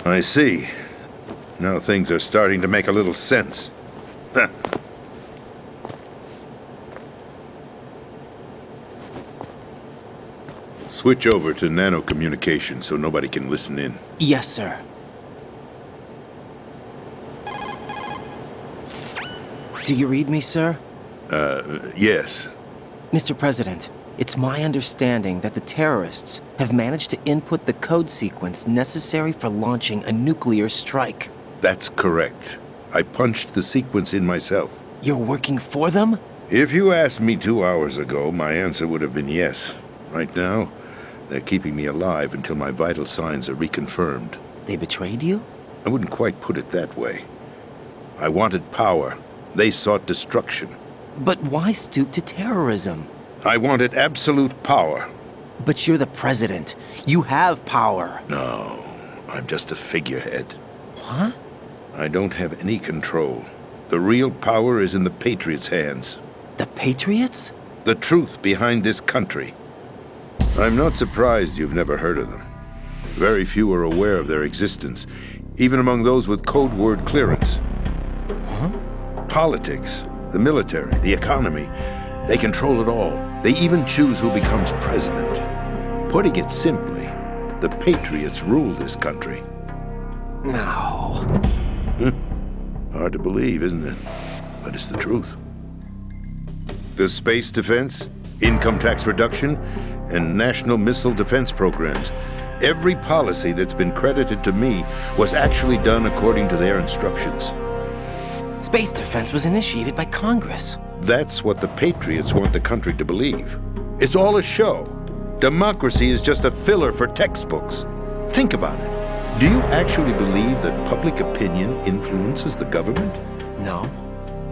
I see. Now things are starting to make a little sense. Switch over to nano-communication so nobody can listen in. Yes, sir. Do you read me, sir? Yes. Mr. President, it's my understanding that the terrorists have managed to input the code sequence necessary for launching a nuclear strike. That's correct. I punched the sequence in myself. You're working for them? If you asked me 2 hours ago, my answer would have been yes. Right now, they're keeping me alive until my vital signs are reconfirmed. They betrayed you? I wouldn't quite put it that way. I wanted power. They sought destruction. But why stoop to terrorism? I wanted absolute power. But you're the president. You have power. No, I'm just a figurehead. What? I don't have any control. The real power is in the Patriots' hands. The Patriots? The truth behind this country. I'm not surprised you've never heard of them. Very few are aware of their existence, even among those with code word clearance. Huh? Politics, the military, the economy, they control it all. They even choose who becomes president. Putting it simply, the Patriots rule this country. No. Hard to believe, isn't it? But it's the truth. The space defense, income tax reduction, and national missile defense programs. Every policy that's been credited to me was actually done according to their instructions. Space defense was initiated by Congress. That's what the Patriots want the country to believe. It's all a show. Democracy is just a filler for textbooks. Think about it. Do you actually believe that public opinion influences the government? No.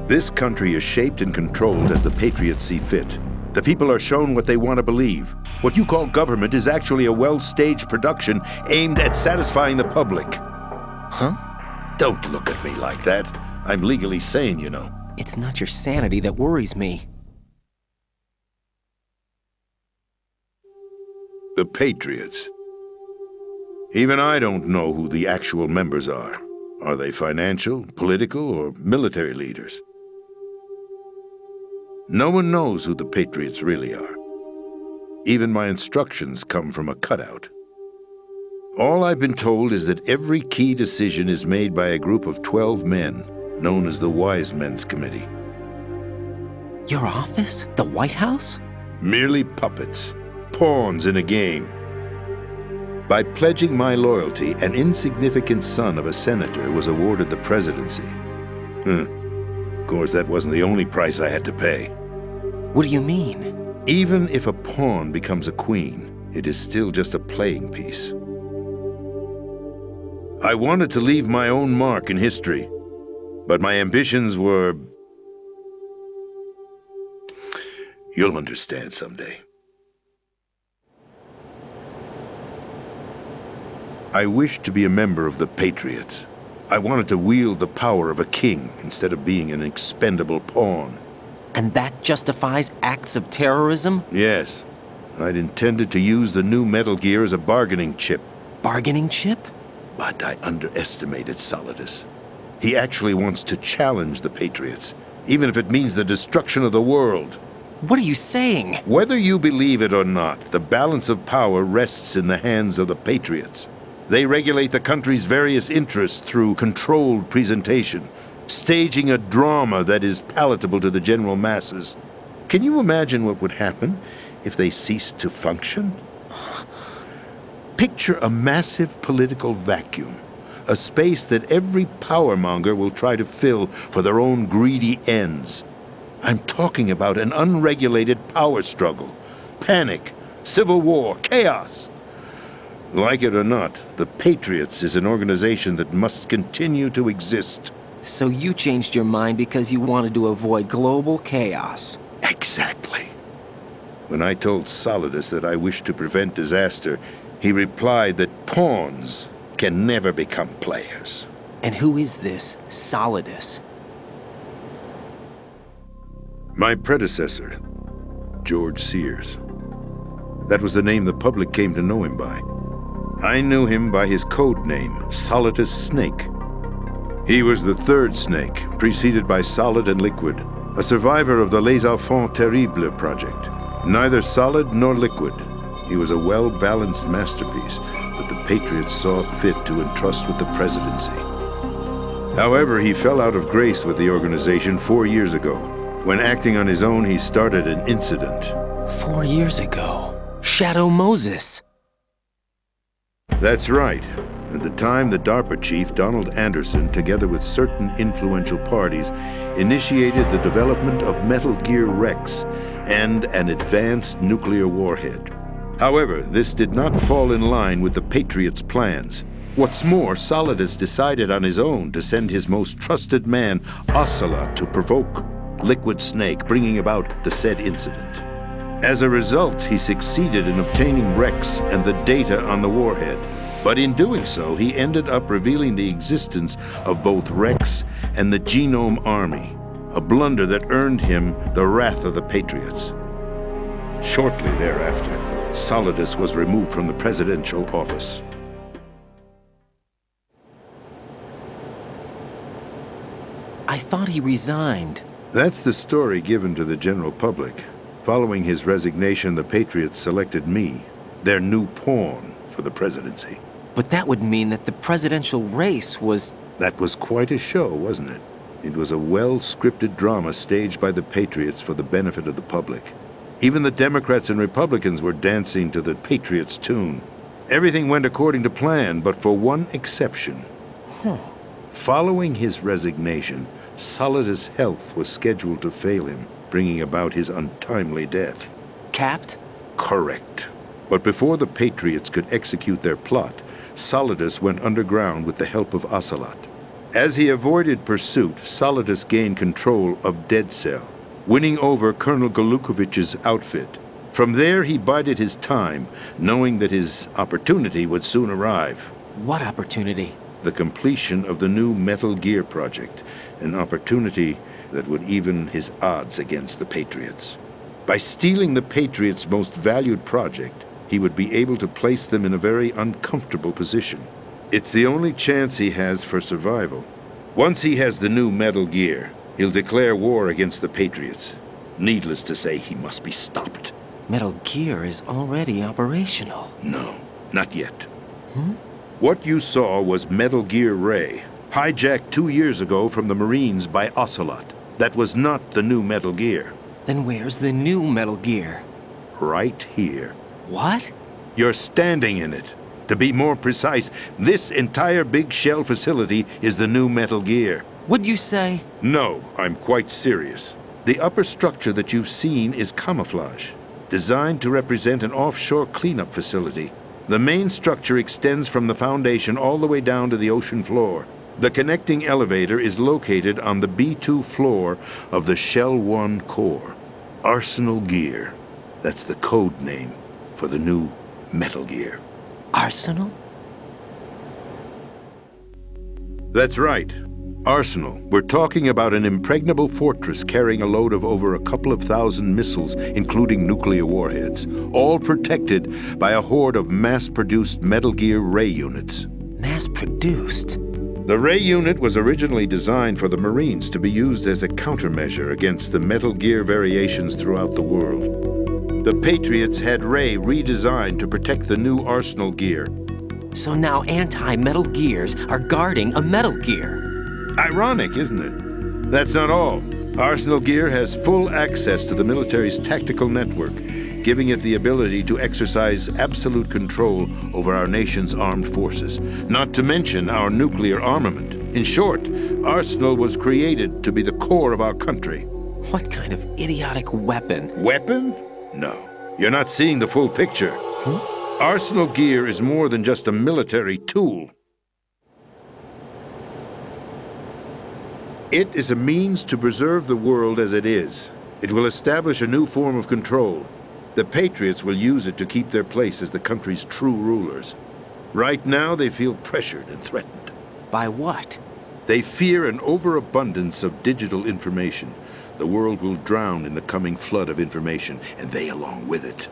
This country is shaped and controlled as the Patriots see fit. The people are shown what they want to believe. What you call government is actually a well-staged production aimed at satisfying the public. Huh? Don't look at me like that. I'm legally sane, you know. It's not your sanity that worries me. The Patriots. Even I don't know who the actual members are. Are they financial, political, or military leaders? No one knows who the Patriots really are. Even my instructions come from a cutout. All I've been told is that every key decision is made by a group of 12 men, known as the Wise Men's Committee. Your office? The White House? Merely puppets, pawns in a game. By pledging my loyalty, an insignificant son of a senator was awarded the presidency. Of course, that wasn't the only price I had to pay. What do you mean? Even if a pawn becomes a queen, it is still just a playing piece. I wanted to leave my own mark in history, but my ambitions were... You'll understand someday. I wished to be a member of the Patriots. I wanted to wield the power of a king instead of being an expendable pawn. And that justifies acts of terrorism? Yes. I'd intended to use the new Metal Gear as a bargaining chip. Bargaining chip? But I underestimated Solidus. He actually wants to challenge the Patriots, even if it means the destruction of the world. What are you saying? Whether you believe it or not, the balance of power rests in the hands of the Patriots. They regulate the country's various interests through controlled presentation, staging a drama that is palatable to the general masses. Can you imagine what would happen if they ceased to function? Picture a massive political vacuum, a space that every powermonger will try to fill for their own greedy ends. I'm talking about an unregulated power struggle, panic, civil war, chaos. Like it or not, the Patriots is an organization that must continue to exist. So you changed your mind because you wanted to avoid global chaos. Exactly. When I told Solidus that I wished to prevent disaster, he replied that pawns can never become players. And who is this Solidus? My predecessor, George Sears. That was the name the public came to know him by. I knew him by his code name, Solidus Snake. He was the third snake, preceded by Solid and Liquid, a survivor of the Les Enfants Terribles project. Neither solid nor liquid, he was a well-balanced masterpiece that the Patriots saw fit to entrust with the presidency. However, he fell out of grace with the organization 4 years ago. When acting on his own, he started an incident. 4 years ago? Shadow Moses. That's right. At the time, the DARPA chief, Donald Anderson, together with certain influential parties, initiated the development of Metal Gear Rex and an advanced nuclear warhead. However, this did not fall in line with the Patriots' plans. What's more, Solidus decided on his own to send his most trusted man, Ocelot, to provoke Liquid Snake, bringing about the said incident. As a result, he succeeded in obtaining Rex and the data on the warhead. But in doing so, he ended up revealing the existence of both Rex and the Genome Army, a blunder that earned him the wrath of the Patriots. Shortly thereafter, Solidus was removed from the presidential office. I thought he resigned. That's the story given to the general public. Following his resignation, the Patriots selected me, their new pawn, for the presidency. But that would mean that the presidential race was... That was quite a show, wasn't it? It was a well-scripted drama staged by the Patriots for the benefit of the public. Even the Democrats and Republicans were dancing to the Patriots' tune. Everything went according to plan, but for one exception. Following his resignation, Solidus' health was scheduled to fail him, bringing about his untimely death. Capped? Correct. But before the Patriots could execute their plot, Solidus went underground with the help of Ocelot. As he avoided pursuit, Solidus gained control of Dead Cell, winning over Colonel Golukovich's outfit. From there, he bided his time, knowing that his opportunity would soon arrive. What opportunity? The completion of the new Metal Gear project, an opportunity that would even his odds against the Patriots. By stealing the Patriots' most valued project, he would be able to place them in a very uncomfortable position. It's the only chance he has for survival. Once he has the new Metal Gear, he'll declare war against the Patriots. Needless to say, he must be stopped. Metal Gear is already operational. No, not yet. What you saw was Metal Gear Ray, hijacked 2 years ago from the Marines by Ocelot. That was not the new Metal Gear. Then where's the new Metal Gear? Right here. What? You're standing in it. To be more precise, this entire Big Shell facility is the new Metal Gear. What'd you say? No, I'm quite serious. The upper structure that you've seen is camouflage, designed to represent an offshore cleanup facility. The main structure extends from the foundation all the way down to the ocean floor. The connecting elevator is located on the B2 floor of the Shell 1 core. Arsenal Gear. That's the code name for the new Metal Gear. Arsenal? That's right. Arsenal. We're talking about an impregnable fortress carrying a load of over a couple of thousand missiles, including nuclear warheads, all protected by a horde of mass-produced Metal Gear Ray units. Mass-produced? The Ray unit was originally designed for the Marines to be used as a countermeasure against the Metal Gear variations throughout the world. The Patriots had Ray redesigned to protect the new Arsenal Gear. So now anti-Metal Gears are guarding a Metal Gear. Ironic, isn't it? That's not all. Arsenal Gear has full access to the military's tactical network, giving it the ability to exercise absolute control over our nation's armed forces, not to mention our nuclear armament. In short, Arsenal was created to be the core of our country. What kind of idiotic weapon? Weapon? No. You're not seeing the full picture. Arsenal Gear is more than just a military tool. It is a means to preserve the world as it is. It will establish a new form of control. The Patriots will use it to keep their place as the country's true rulers. Right now, they feel pressured and threatened. By what? They fear an overabundance of digital information. The world will drown in the coming flood of information, and they along with it.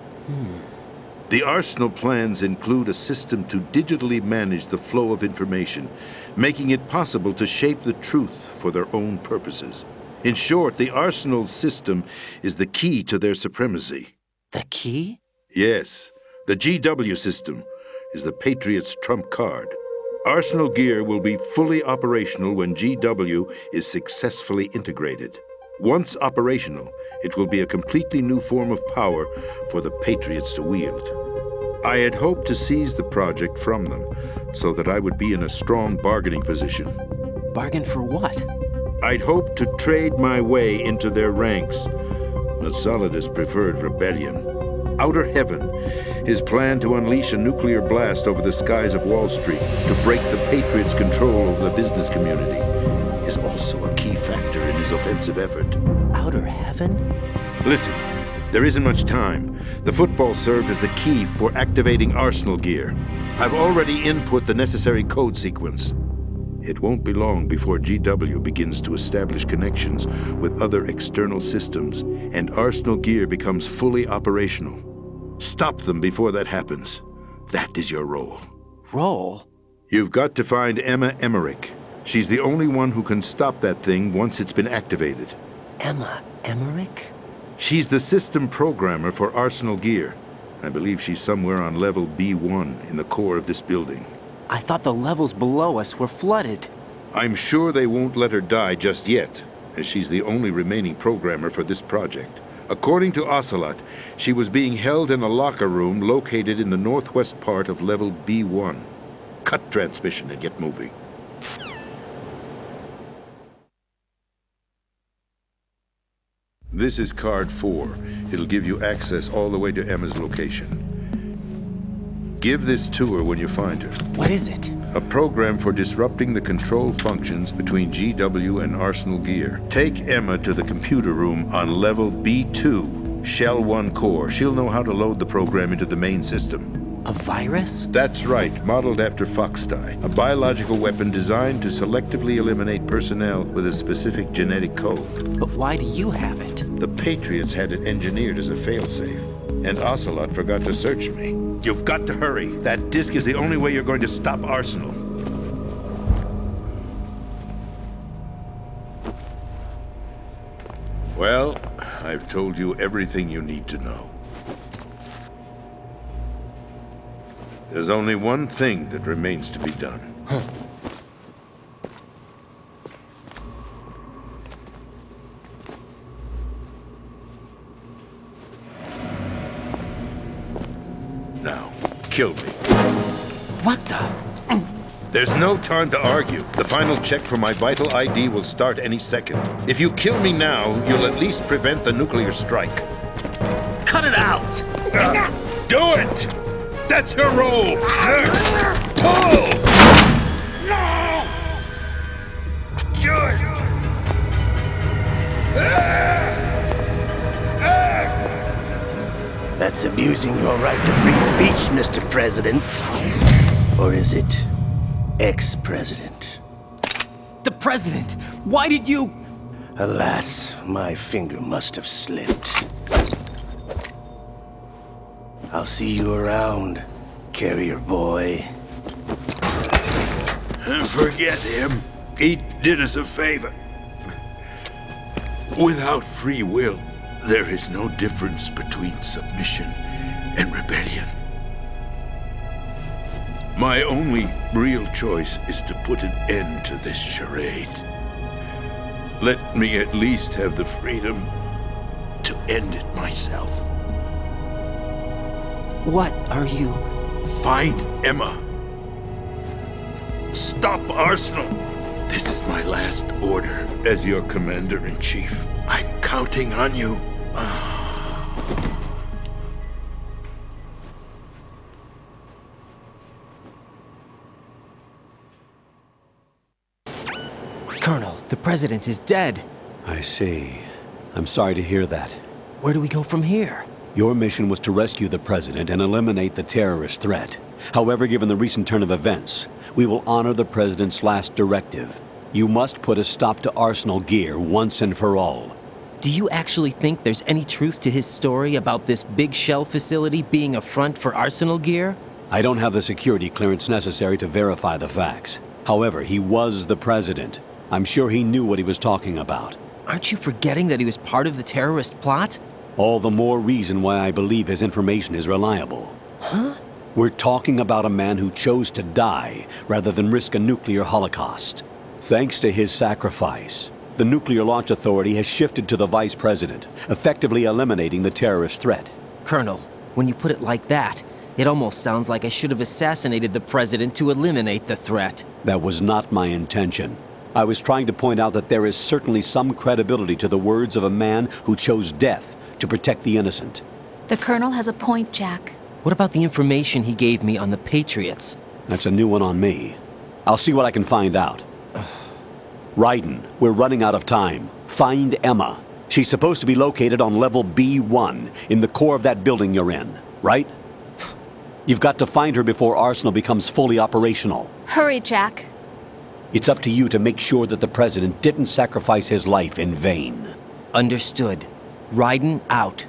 The Arsenal plans include a system to digitally manage the flow of information, making it possible to shape the truth for their own purposes. In short, the Arsenal system is the key to their supremacy. The key? Yes. The GW system is the Patriots' trump card. Arsenal Gear will be fully operational when GW is successfully integrated. Once operational, it will be a completely new form of power for the Patriots to wield. I had hoped to seize the project from them, so that I would be in a strong bargaining position. Bargain for what? I'd hoped to trade my way into their ranks, but Solidus preferred rebellion. Outer Heaven, his plan to unleash a nuclear blast over the skies of Wall Street to break the Patriots' control over the business community, is also a key factor in his offensive effort. Outer Heaven? Listen, there isn't much time. The football served as the key for activating Arsenal Gear. I've already input the necessary code sequence. It won't be long before GW begins to establish connections with other external systems, and Arsenal Gear becomes fully operational. Stop them before that happens. That is your role. Role? You've got to find Emma Emmerich. She's the only one who can stop that thing once it's been activated. Emma Emmerich? She's the system programmer for Arsenal Gear. I believe she's somewhere on level B1 in the core of this building. I thought the levels below us were flooded. I'm sure they won't let her die just yet, as she's the only remaining programmer for this project. According to Ocelot, she was being held in a locker room located in the northwest part of level B1. Cut transmission and get moving. This is card 4. It'll give you access all the way to Emma's location. Give this to her when you find her. What is it? A program for disrupting the control functions between GW and Arsenal Gear. Take Emma to the computer room on level B2, Shell 1 core. She'll know how to load the program into the main system. A virus? That's right, modeled after Foxdie, a biological weapon designed to selectively eliminate personnel with a specific genetic code. But why do you have it? The Patriots had it engineered as a failsafe, and Ocelot forgot to search me. You've got to hurry. That disk is the only way you're going to stop Arsenal. Well, I've told you everything you need to know. There's only one thing that remains to be done. kill me. What the? There's no time to argue. The final check for my vital ID will start any second. If you kill me now, you'll at least prevent the nuclear strike. Cut it out! Do it! That's your role! Pull! No! Do it! That's abusing your right to free speech, Mr. President. Or is it ex-president? The president! Why did you... Alas, my finger must have slipped. I'll see you around, carrier boy. Forget him. He did us a favor. Without free will, there is no difference between submission and rebellion. My only real choice is to put an end to this charade. Let me at least have the freedom to end it myself. What are you... Find Emma. Stop Arsenal. This is my last order as your commander-in-chief. I'm counting on you. Colonel, the president is dead. I see. I'm sorry to hear that. Where do we go from here? Your mission was to rescue the president and eliminate the terrorist threat. However, given the recent turn of events, we will honor the president's last directive. You must put a stop to Arsenal gear once and for all. Do you actually think there's any truth to his story about this Big Shell facility being a front for Arsenal gear? I don't have the security clearance necessary to verify the facts. However, he was the president. I'm sure he knew what he was talking about. Aren't you forgetting that he was part of the terrorist plot? All the more reason why I believe his information is reliable. Huh? We're talking about a man who chose to die rather than risk a nuclear holocaust. Thanks to his sacrifice, the Nuclear Launch Authority has shifted to the vice president, effectively eliminating the terrorist threat. Colonel, when you put it like that, it almost sounds like I should have assassinated the president to eliminate the threat. That was not my intention. I was trying to point out that there is certainly some credibility to the words of a man who chose death to protect the innocent. The Colonel has a point, Jack. What about the information he gave me on the Patriots? That's a new one on me. I'll see what I can find out. Raiden, we're running out of time. Find Emma. She's supposed to be located on level B1, in the core of that building you're in, right? You've got to find her before Arsenal becomes fully operational. Hurry, Jack. It's up to you to make sure that the president didn't sacrifice his life in vain. Understood. Raiden out.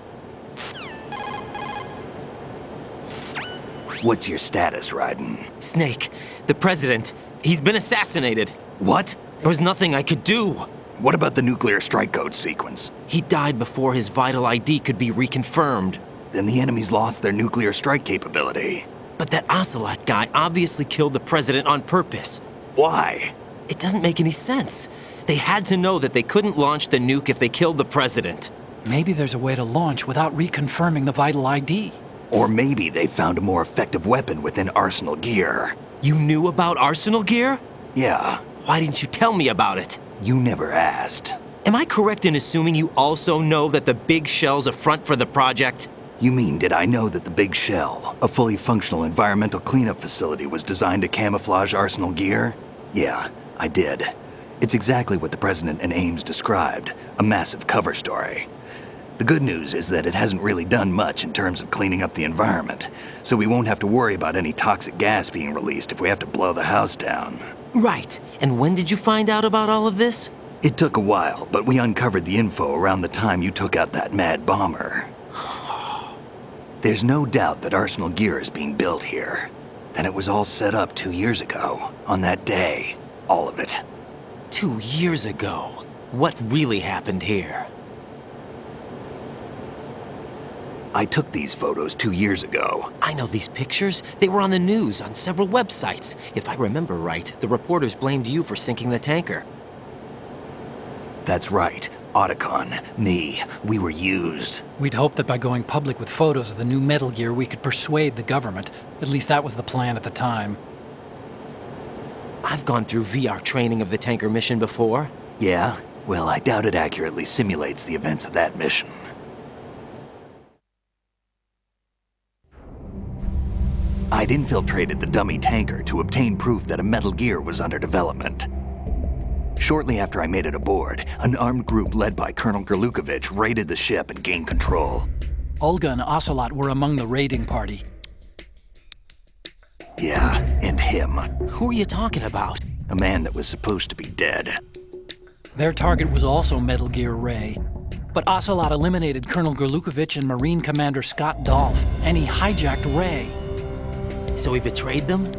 What's your status, Raiden? Snake, the president, he's been assassinated. What? There was nothing I could do. What about the nuclear strike code sequence? He died before his vital ID could be reconfirmed. Then the enemy's lost their nuclear strike capability. But that Ocelot guy obviously killed the president on purpose. Why? It doesn't make any sense. They had to know that they couldn't launch the nuke if they killed the president. Maybe there's a way to launch without reconfirming the vital ID. Or maybe they found a more effective weapon within Arsenal gear. You knew about Arsenal gear? Yeah. Why didn't you tell me about it? You never asked. Am I correct in assuming you also know that the Big Shell's a front for the project? You mean, did I know that the Big Shell, a fully functional environmental cleanup facility, was designed to camouflage Arsenal gear? Yeah, I did. It's exactly what the President and Ames described, a massive cover story. The good news is that it hasn't really done much in terms of cleaning up the environment, so we won't have to worry about any toxic gas being released if we have to blow the house down. Right. And when did you find out about all of this? It took a while, but we uncovered the info around the time you took out that mad bomber. There's no doubt that Arsenal gear is being built here. Then it was all set up 2 years ago, on that day. All of it. 2 years ago? What really happened here? I took these photos 2 years ago. I know these pictures. They were on the news on several websites. If I remember right, the reporters blamed you for sinking the tanker. That's right. Otacon, me, we were used. We'd hoped that by going public with photos of the new Metal Gear, we could persuade the government. At least that was the plan at the time. I've gone through VR training of the tanker mission before. Yeah? Well, I doubt it accurately simulates the events of that mission. I'd infiltrated the dummy tanker to obtain proof that a Metal Gear was under development. Shortly after I made it aboard, an armed group led by Colonel Gerlukovich raided the ship and gained control. Olga and Ocelot were among the raiding party. Yeah, and him. Who are you talking about? A man that was supposed to be dead. Their target was also Metal Gear Ray. But Ocelot eliminated Colonel Gerlukovich and Marine Commander Scott Dolph, and he hijacked Ray. So he betrayed them?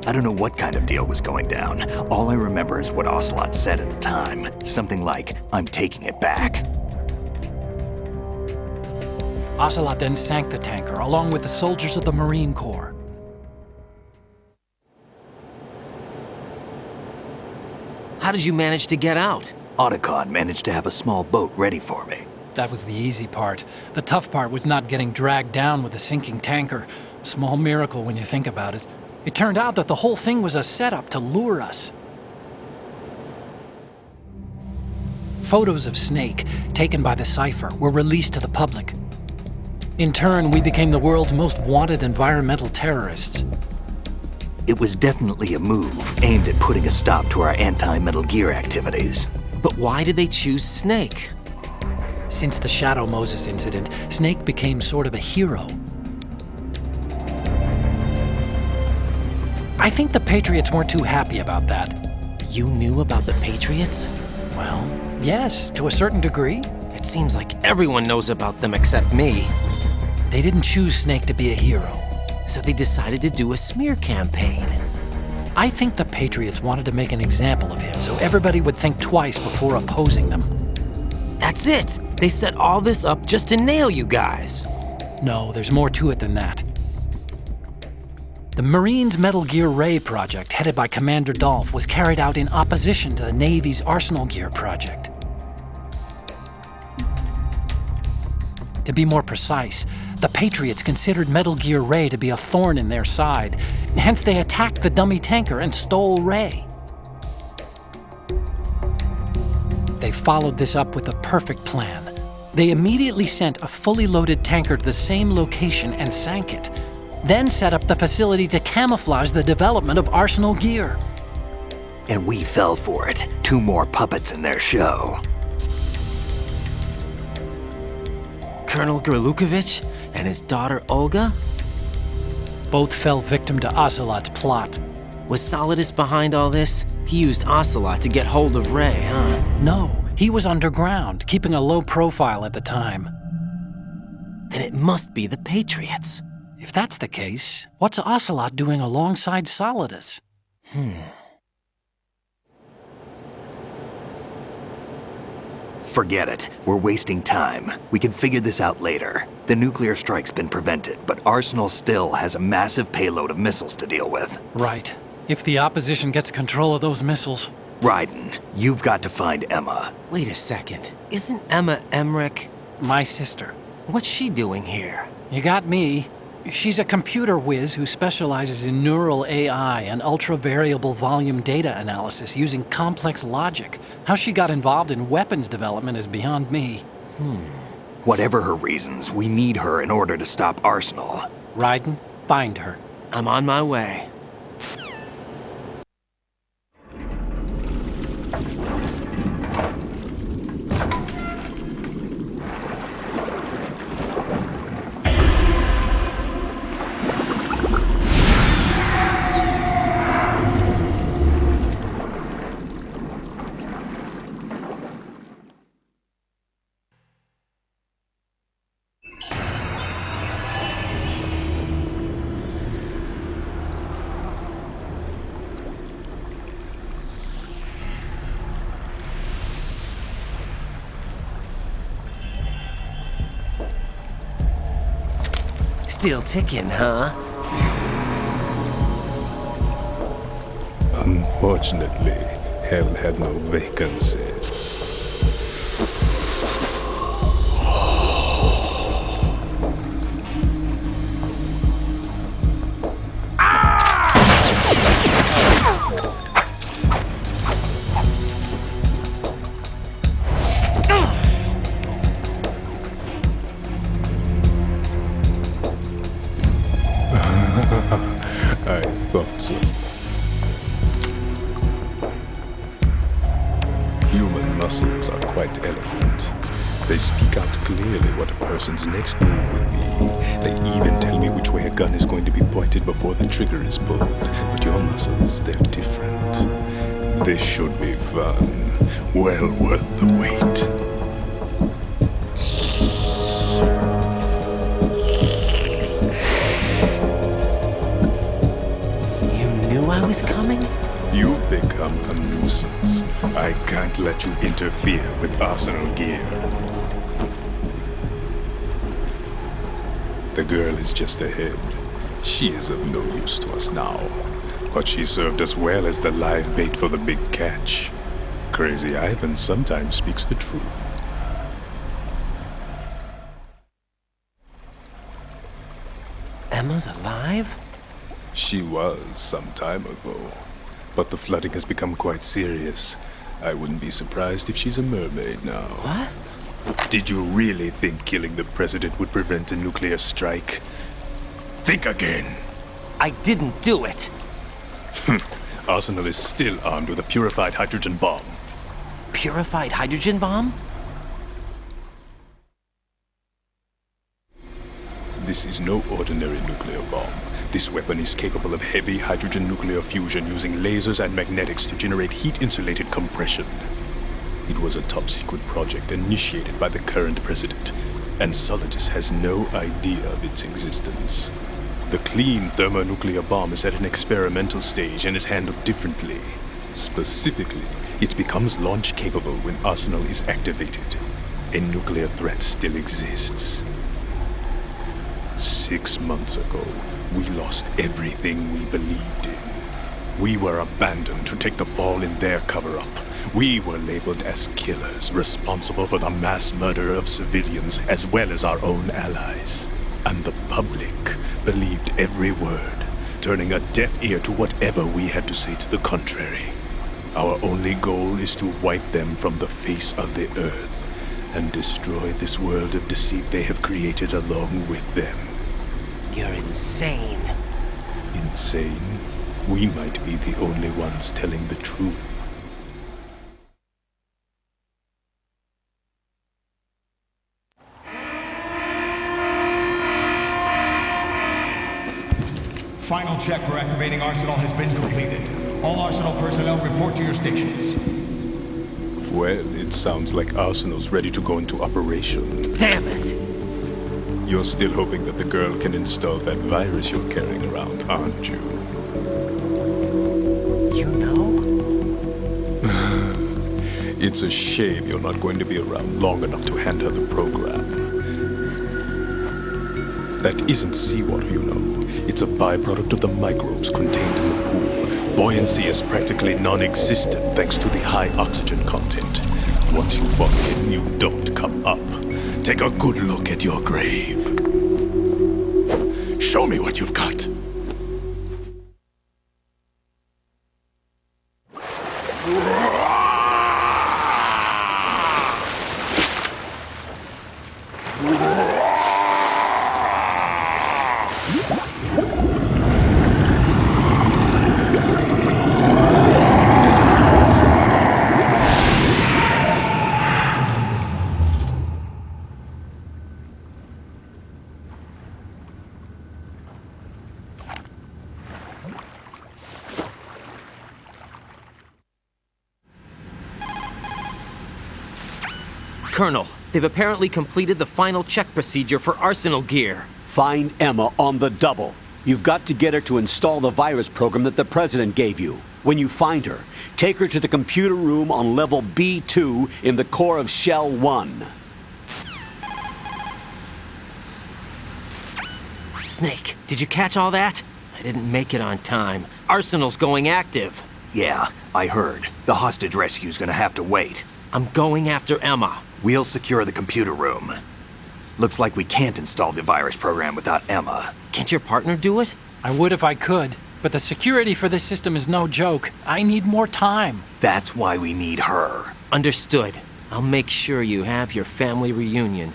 I don't know what kind of deal was going down. All I remember is what Ocelot said at the time. Something like, "I'm taking it back." Ocelot then sank the tanker, along with the soldiers of the Marine Corps. How did you manage to get out? Otacon managed to have a small boat ready for me. That was the easy part. The tough part was not getting dragged down with a sinking tanker. A small miracle when you think about it. It turned out that the whole thing was a setup to lure us. Photos of Snake, taken by the Cypher, were released to the public. In turn, we became the world's most wanted environmental terrorists. It was definitely a move aimed at putting a stop to our anti-Metal Gear activities. But why did they choose Snake? Since the Shadow Moses incident, Snake became sort of a hero. I think the Patriots weren't too happy about that. You knew about the Patriots? Well, yes, to a certain degree. It seems like everyone knows about them except me. They didn't choose Snake to be a hero. So they decided to do a smear campaign. I think the Patriots wanted to make an example of him so everybody would think twice before opposing them. That's it! They set all this up just to nail you guys. No, there's more to it than that. The Marines' Metal Gear Ray project, headed by Commander Dolph, was carried out in opposition to the Navy's Arsenal Gear project. To be more precise, the Patriots considered Metal Gear Ray to be a thorn in their side. Hence, they attacked the dummy tanker and stole Ray. They followed this up with a perfect plan. They immediately sent a fully loaded tanker to the same location and sank it. Then set up the facility to camouflage the development of Arsenal Gear. And we fell for it. 2 more puppets in their show. Colonel Gerlukovich and his daughter Olga? Both fell victim to Ocelot's plot. Was Solidus behind all this? He used Ocelot to get hold of Ray, huh? No, he was underground, keeping a low profile at the time. Then it must be the Patriots. If that's the case, what's Ocelot doing alongside Solidus? Forget it. We're wasting time. We can figure this out later. The nuclear strike's been prevented, but Arsenal still has a massive payload of missiles to deal with. Right. If the opposition gets control of those missiles. Raiden, you've got to find Emma. Wait a second. Isn't Emma Emmerich? My sister. What's she doing here? You got me. She's a computer whiz who specializes in neural AI and ultra-variable volume data analysis using complex logic. How she got involved in weapons development is beyond me. Whatever her reasons, we need her in order to stop Arsenal. Raiden, find her. I'm on my way. Still ticking, huh? Unfortunately, haven't had no vacancies. muscles are quite eloquent. They speak out clearly what a person's next move will be. They even tell me which way a gun is going to be pointed before the trigger is pulled. But your muscles, they're different. This should be fun. Well worth the wait. You knew I was coming? You've become a nuisance. I can't let you interfere with Arsenal gear. The girl is just ahead. She is of no use to us now. But she served us well as the live bait for the big catch. Crazy Ivan sometimes speaks the truth. Emma's alive? She was some time ago. But the flooding has become quite serious. I wouldn't be surprised if she's a mermaid now. What? Did you really think killing the president would prevent a nuclear strike? Think again. I didn't do it. Arsenal is still armed with a purified hydrogen bomb. Purified hydrogen bomb? This is no ordinary nuclear bomb. This weapon is capable of heavy hydrogen nuclear fusion using lasers and magnetics to generate heat-insulated compression. It was a top-secret project initiated by the current president, and Solidus has no idea of its existence. The clean thermonuclear bomb is at an experimental stage and is handled differently. Specifically, it becomes launch-capable when Arsenal is activated. A nuclear threat still exists. 6 months ago, we lost everything we believed in. We were abandoned to take the fall in their cover-up. We were labeled as killers, responsible for the mass murder of civilians as well as our own allies. And the public believed every word, turning a deaf ear to whatever we had to say to the contrary. Our only goal is to wipe them from the face of the earth and destroy this world of deceit they have created along with them. You're insane. Insane? We might be the only ones telling the truth. Final check for activating Arsenal has been completed. All Arsenal personnel report to your stations. Well, it sounds like Arsenal's ready to go into operation. Damn it! You're still hoping that the girl can install that virus you're carrying around, aren't you? You know? It's a shame you're not going to be around long enough to hand her the program. That isn't seawater, you know. It's a byproduct of the microbes contained in the pool. Buoyancy is practically non-existent thanks to the high oxygen content. Once you fall in, you don't come up. Take a good look at your grave. Show me what you've got. Colonel, they've apparently completed the final check procedure for Arsenal gear. Find Emma on the double. You've got to get her to install the virus program that the President gave you. When you find her, take her to the computer room on level B2 in the core of Shell 1. Snake, did you catch all that? I didn't make it on time. Arsenal's going active. Yeah, I heard. The hostage rescue's gonna have to wait. I'm going after Emma. We'll secure the computer room. Looks like we can't install the virus program without Emma. Can't your partner do it? I would if I could, but the security for this system is no joke. I need more time. That's why we need her. Understood. I'll make sure you have your family reunion.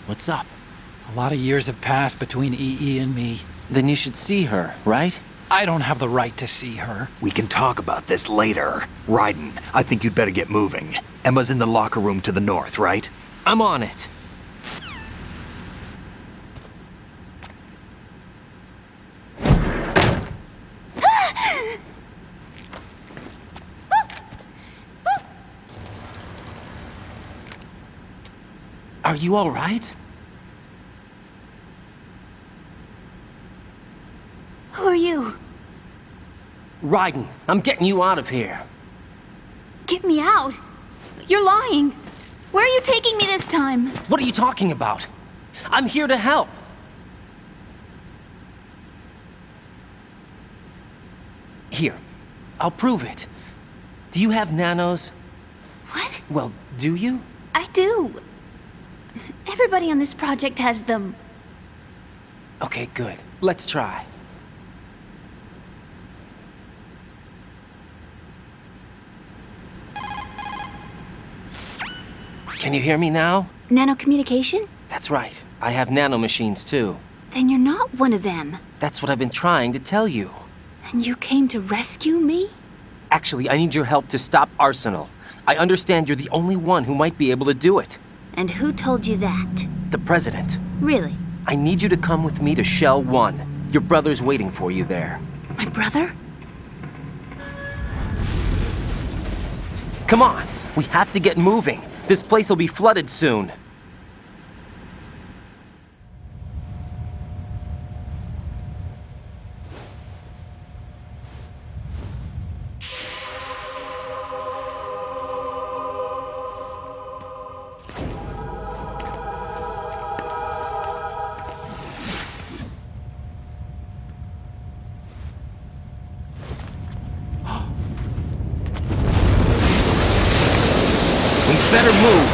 What's up? A lot of years have passed between EE and me. Then you should see her, right? I don't have the right to see her. We can talk about this later. Raiden, I think you'd better get moving. Emma's in the locker room to the north, right? I'm on it. Are you all right? Who are you? Raiden, I'm getting you out of here. Get me out. You're lying. Where are you taking me this time? What are you talking about? I'm here to help. Here, I'll prove it. Do you have nanos? What? Well, do you? I do. Everybody on this project has them. Okay, good. Let's try. Can you hear me now? Nanocommunication? That's right. I have nanomachines too. Then you're not one of them. That's what I've been trying to tell you. And you came to rescue me? Actually, I need your help to stop Arsenal. I understand you're the only one who might be able to do it. And who told you that? The President. Really? I need you to come with me to Shell 1. Your brother's waiting for you there. My brother? Come on! We have to get moving. This place will be flooded soon. Better move.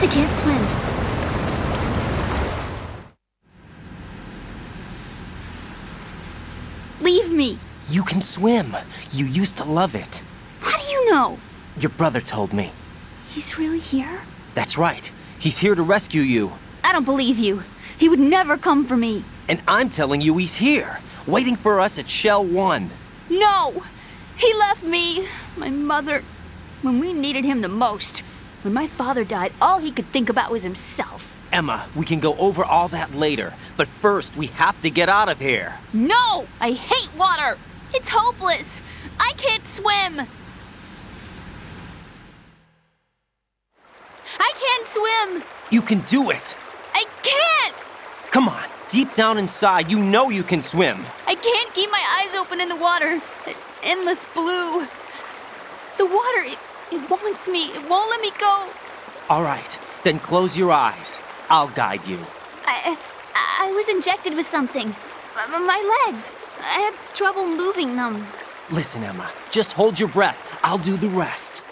I can't swim. Leave me. You can swim. You used to love it. How do you know? Your brother told me. He's really here? That's right. He's here to rescue you. I don't believe you. He would never come for me. And I'm telling you he's here, waiting for us at Shell 1. No! He left me, my mother, when we needed him the most. When my father died, all he could think about was himself. Emma, we can go over all that later, but first we have to get out of here. No! I hate water! It's hopeless! I can't swim! I can't swim! You can do it! I can't! Come on, deep down inside, you know you can swim. I can't keep my eyes open in the water. Endless blue. The water, it wants me. It won't let me go. All right, then close your eyes. I'll guide you. I was injected with something. My legs. I have trouble moving them. Listen, Emma, just hold your breath. I'll do the rest.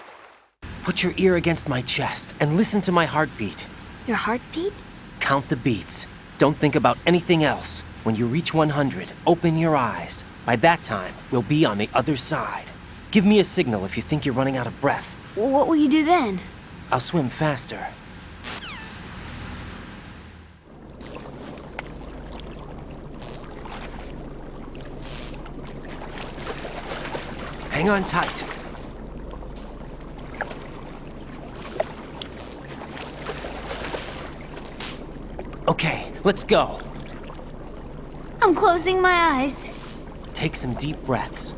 Put your ear against my chest and listen to my heartbeat. Your heartbeat? Count the beats. Don't think about anything else. When you reach 100, open your eyes. By that time, we'll be on the other side. Give me a signal if you think you're running out of breath. What will you do then? I'll swim faster. Hang on tight. Okay, let's go. I'm closing my eyes. Take some deep breaths.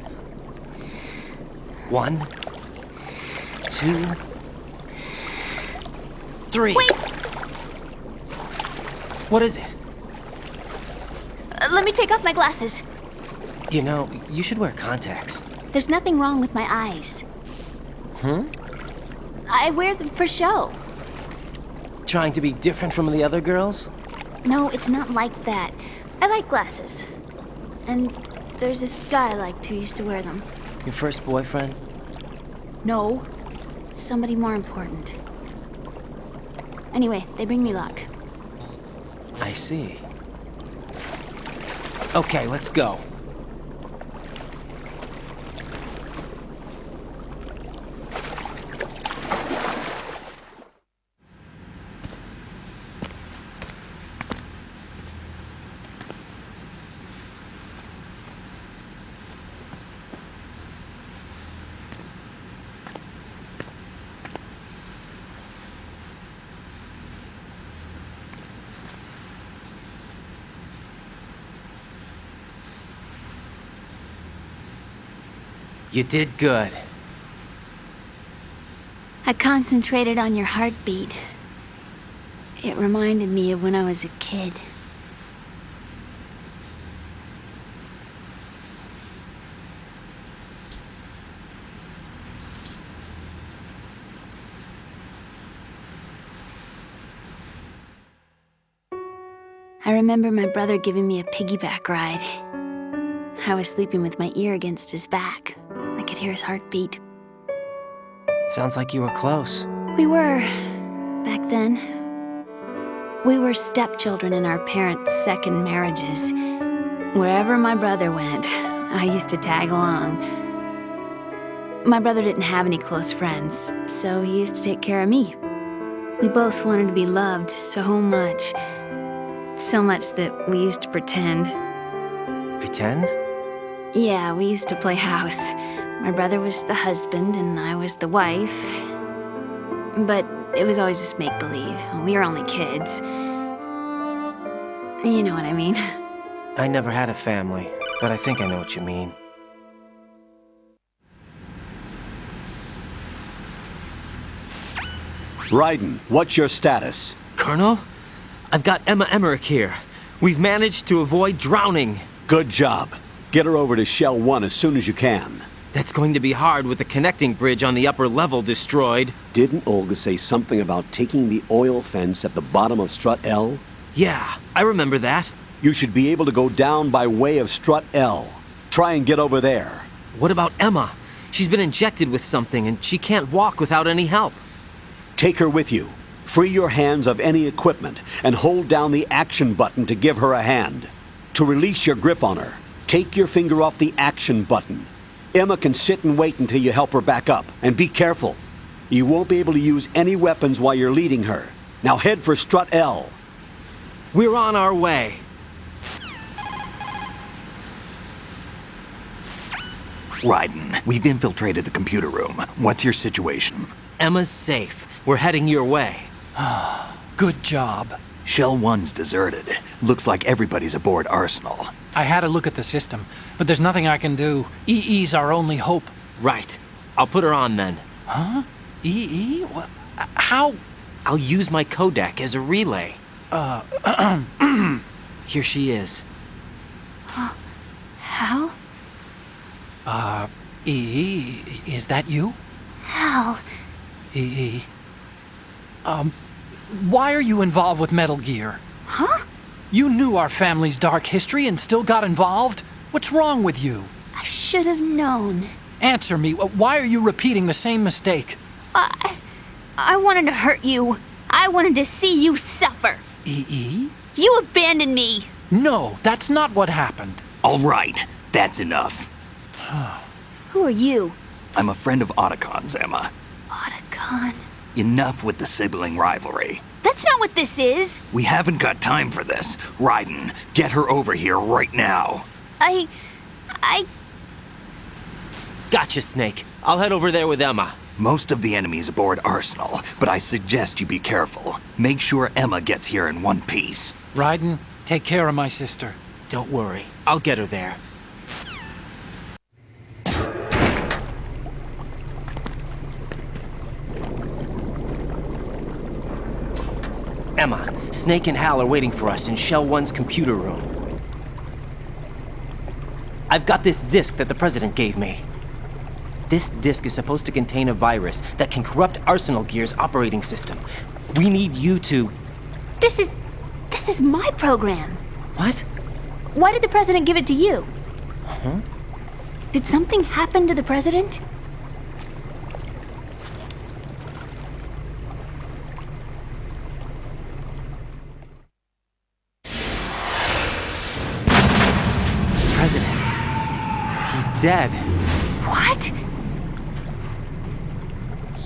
1, 2, 3. Wait! What is it? Let me take off my glasses. You know, you should wear contacts. There's nothing wrong with my eyes. I wear them for show. Trying to be different from the other girls? No, it's not like that. I like glasses. And there's this guy I liked who used to wear them. Your first boyfriend? No. Somebody more important. Anyway, they bring me luck. I see. Okay, let's go. You did good. I concentrated on your heartbeat. It reminded me of when I was a kid. I remember my brother giving me a piggyback ride. I was sleeping with my ear against his back. I could hear his heartbeat. Sounds like you were close. We were, back then. We were stepchildren in our parents' second marriages. Wherever my brother went, I used to tag along. My brother didn't have any close friends, so he used to take care of me. We both wanted to be loved so much. So much that we used to pretend. Pretend? Yeah, we used to play house. My brother was the husband and I was the wife. But it was always just make-believe. We were only kids. You know what I mean. I never had a family, but I think I know what you mean. Ryden, what's your status? Colonel? I've got Emma Emmerich here. We've managed to avoid drowning. Good job. Get her over to Shell 1 as soon as you can. That's going to be hard with the connecting bridge on the upper level destroyed. Didn't Olga say something about taking the oil fence at the bottom of Strut L? Yeah, I remember that. You should be able to go down by way of Strut L. Try and get over there. What about Emma? She's been injected with something and she can't walk without any help. Take her with you. Free your hands of any equipment and hold down the action button to give her a hand. To release your grip on her, take your finger off the action button. Emma can sit and wait until you help her back up. And be careful. You won't be able to use any weapons while you're leading her. Now head for Strut L. We're on our way. Ryden, we've infiltrated the computer room. What's your situation? Emma's safe. We're heading your way. Good job. Shell 1's deserted. Looks like everybody's aboard Arsenal. I had a look at the system, but there's nothing I can do. EE's our only hope. Right. I'll put her on then. Huh? EE? What? How? I'll use my Kodak as a relay. Here she is. Hal? EE, is that you? Hal. EE. Why are you involved with Metal Gear? Huh? You knew our family's dark history and still got involved? What's wrong with you? I should have known. Answer me. Why are you repeating the same mistake? I wanted to hurt you. I wanted to see you suffer. EE? You abandoned me. No, that's not what happened. All right, that's enough. Who are you? I'm a friend of Otacon's, Emma. Otacon? Enough with the sibling rivalry. That's not what this is. We haven't got time for this. Ryden, get her over here right now. I... Gotcha, Snake. I'll head over there with Emma. Most of the enemy's aboard Arsenal, but I suggest you be careful. Make sure Emma gets here in one piece. Ryden, take care of my sister. Don't worry. I'll get her there. Emma, Snake and Hal are waiting for us in Shell 1's computer room. I've got this disk that the President gave me. This disk is supposed to contain a virus that can corrupt Arsenal Gear's operating system. We need you to... This is my program. What? Why did the President give it to you? Huh? Did something happen to the President? President. He's dead. What?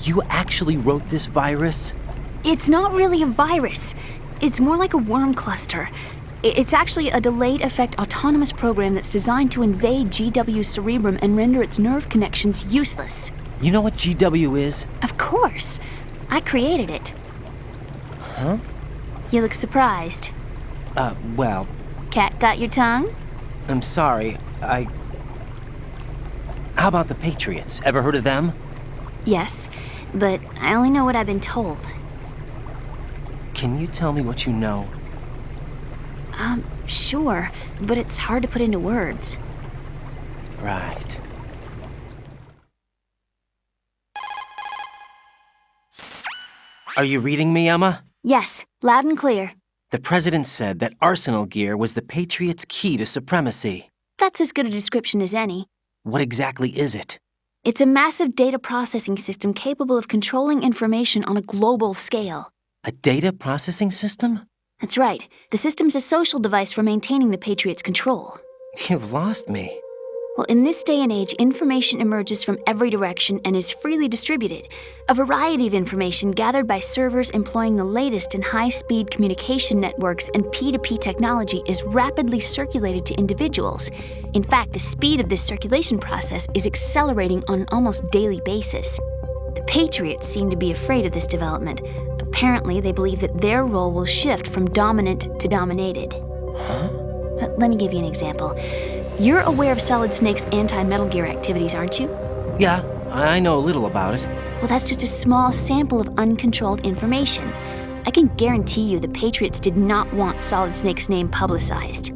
You actually wrote this virus? It's not really a virus. It's more like a worm cluster. It's actually a delayed effect autonomous program that's designed to invade GW's cerebrum and render its nerve connections useless. You know what GW is? Of course. I created it. Huh? You look surprised. Well... Cat got your tongue? I'm sorry. How about the Patriots? Ever heard of them? Yes, but I only know what I've been told. Can you tell me what you know? Sure, but it's hard to put into words. Right. Are you reading me, Emma? Yes, loud and clear. The president said that arsenal gear was the Patriots' key to supremacy. That's as good a description as any. What exactly is it? It's a massive data processing system capable of controlling information on a global scale. A data processing system? That's right. The system's a social device for maintaining the Patriots' control. You've lost me. Well, in this day and age, information emerges from every direction and is freely distributed. A variety of information gathered by servers employing the latest in high-speed communication networks and P2P technology is rapidly circulated to individuals. In fact, the speed of this circulation process is accelerating on an almost daily basis. The Patriots seem to be afraid of this development. Apparently, they believe that their role will shift from dominant to dominated. Huh? Let me give you an example. You're aware of Solid Snake's anti-Metal Gear activities, aren't you? Yeah, I know a little about it. Well, that's just a small sample of uncontrolled information. I can guarantee you the Patriots did not want Solid Snake's name publicized.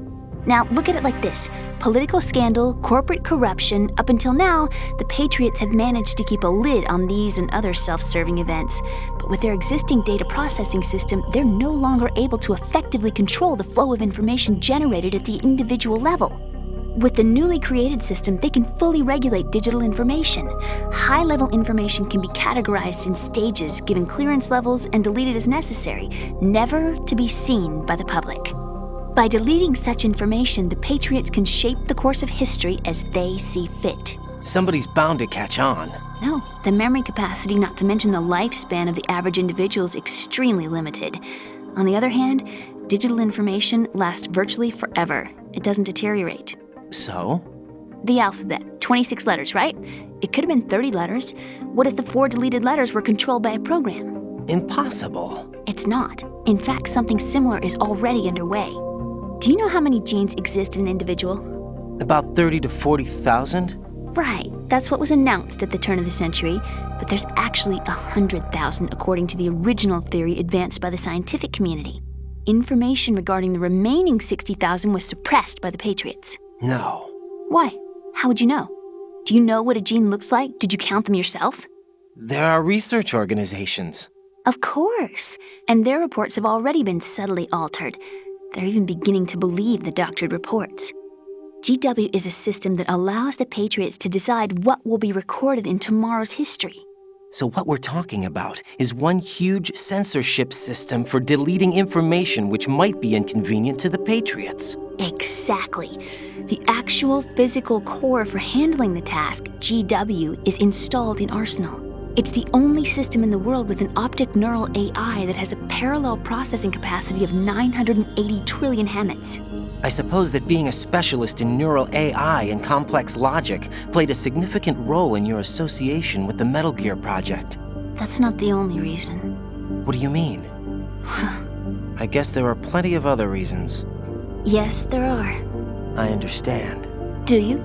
Now, look at it like this. Political scandal, corporate corruption, up until now, the Patriots have managed to keep a lid on these and other self-serving events. But with their existing data processing system, they're no longer able to effectively control the flow of information generated at the individual level. With the newly created system, they can fully regulate digital information. High-level information can be categorized in stages, given clearance levels, and deleted as necessary, never to be seen by the public. By deleting such information, the Patriots can shape the course of history as they see fit. Somebody's bound to catch on. No, the memory capacity, not to mention the lifespan of the average individual, is extremely limited. On the other hand, digital information lasts virtually forever. It doesn't deteriorate. So? The alphabet, 26 letters, right? It could have been 30 letters. What if the 4 deleted letters were controlled by a program? Impossible. It's not. In fact, something similar is already underway. Do you know how many genes exist in an individual? About 30 to 40,000? Right. That's what was announced at the turn of the century. But there's actually 100,000 according to the original theory advanced by the scientific community. Information regarding the remaining 60,000 was suppressed by the Patriots. No. Why? How would you know? Do you know what a gene looks like? Did you count them yourself? There are research organizations. Of course. And their reports have already been subtly altered. They're even beginning to believe the doctored reports. GW is a system that allows the Patriots to decide what will be recorded in tomorrow's history. So what we're talking about is one huge censorship system for deleting information which might be inconvenient to the Patriots. Exactly. The actual physical core for handling the task, GW, is installed in Arsenal. It's the only system in the world with an optic neural AI that has a parallel processing capacity of 980 trillion Hammets. I suppose that being a specialist in neural AI and complex logic played a significant role in your association with the Metal Gear project. That's not the only reason. What do you mean? I guess there are plenty of other reasons. Yes, there are. I understand. Do you?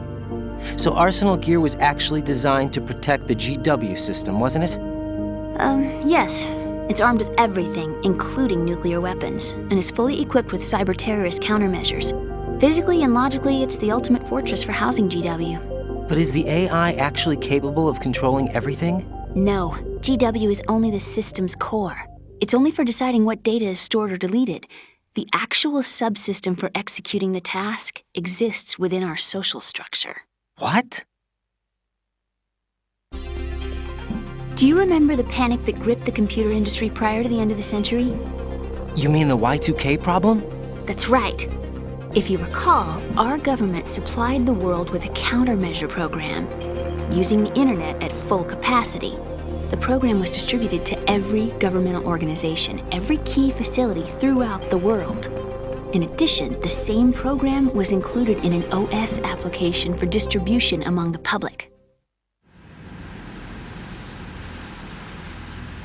So Arsenal Gear was actually designed to protect the GW system, wasn't it? Yes. It's armed with everything, including nuclear weapons, and is fully equipped with cyber-terrorist countermeasures. Physically and logically, it's the ultimate fortress for housing GW. But is the AI actually capable of controlling everything? No. GW is only the system's core. It's only for deciding what data is stored or deleted. The actual subsystem for executing the task exists within our social structure. What? Do you remember the panic that gripped the computer industry prior to the end of the century? You mean the Y2K problem? That's right. If you recall, our government supplied the world with a countermeasure program. Using the internet at full capacity, the program was distributed to every governmental organization, every key facility throughout the world. In addition, the same program was included in an OS application for distribution among the public.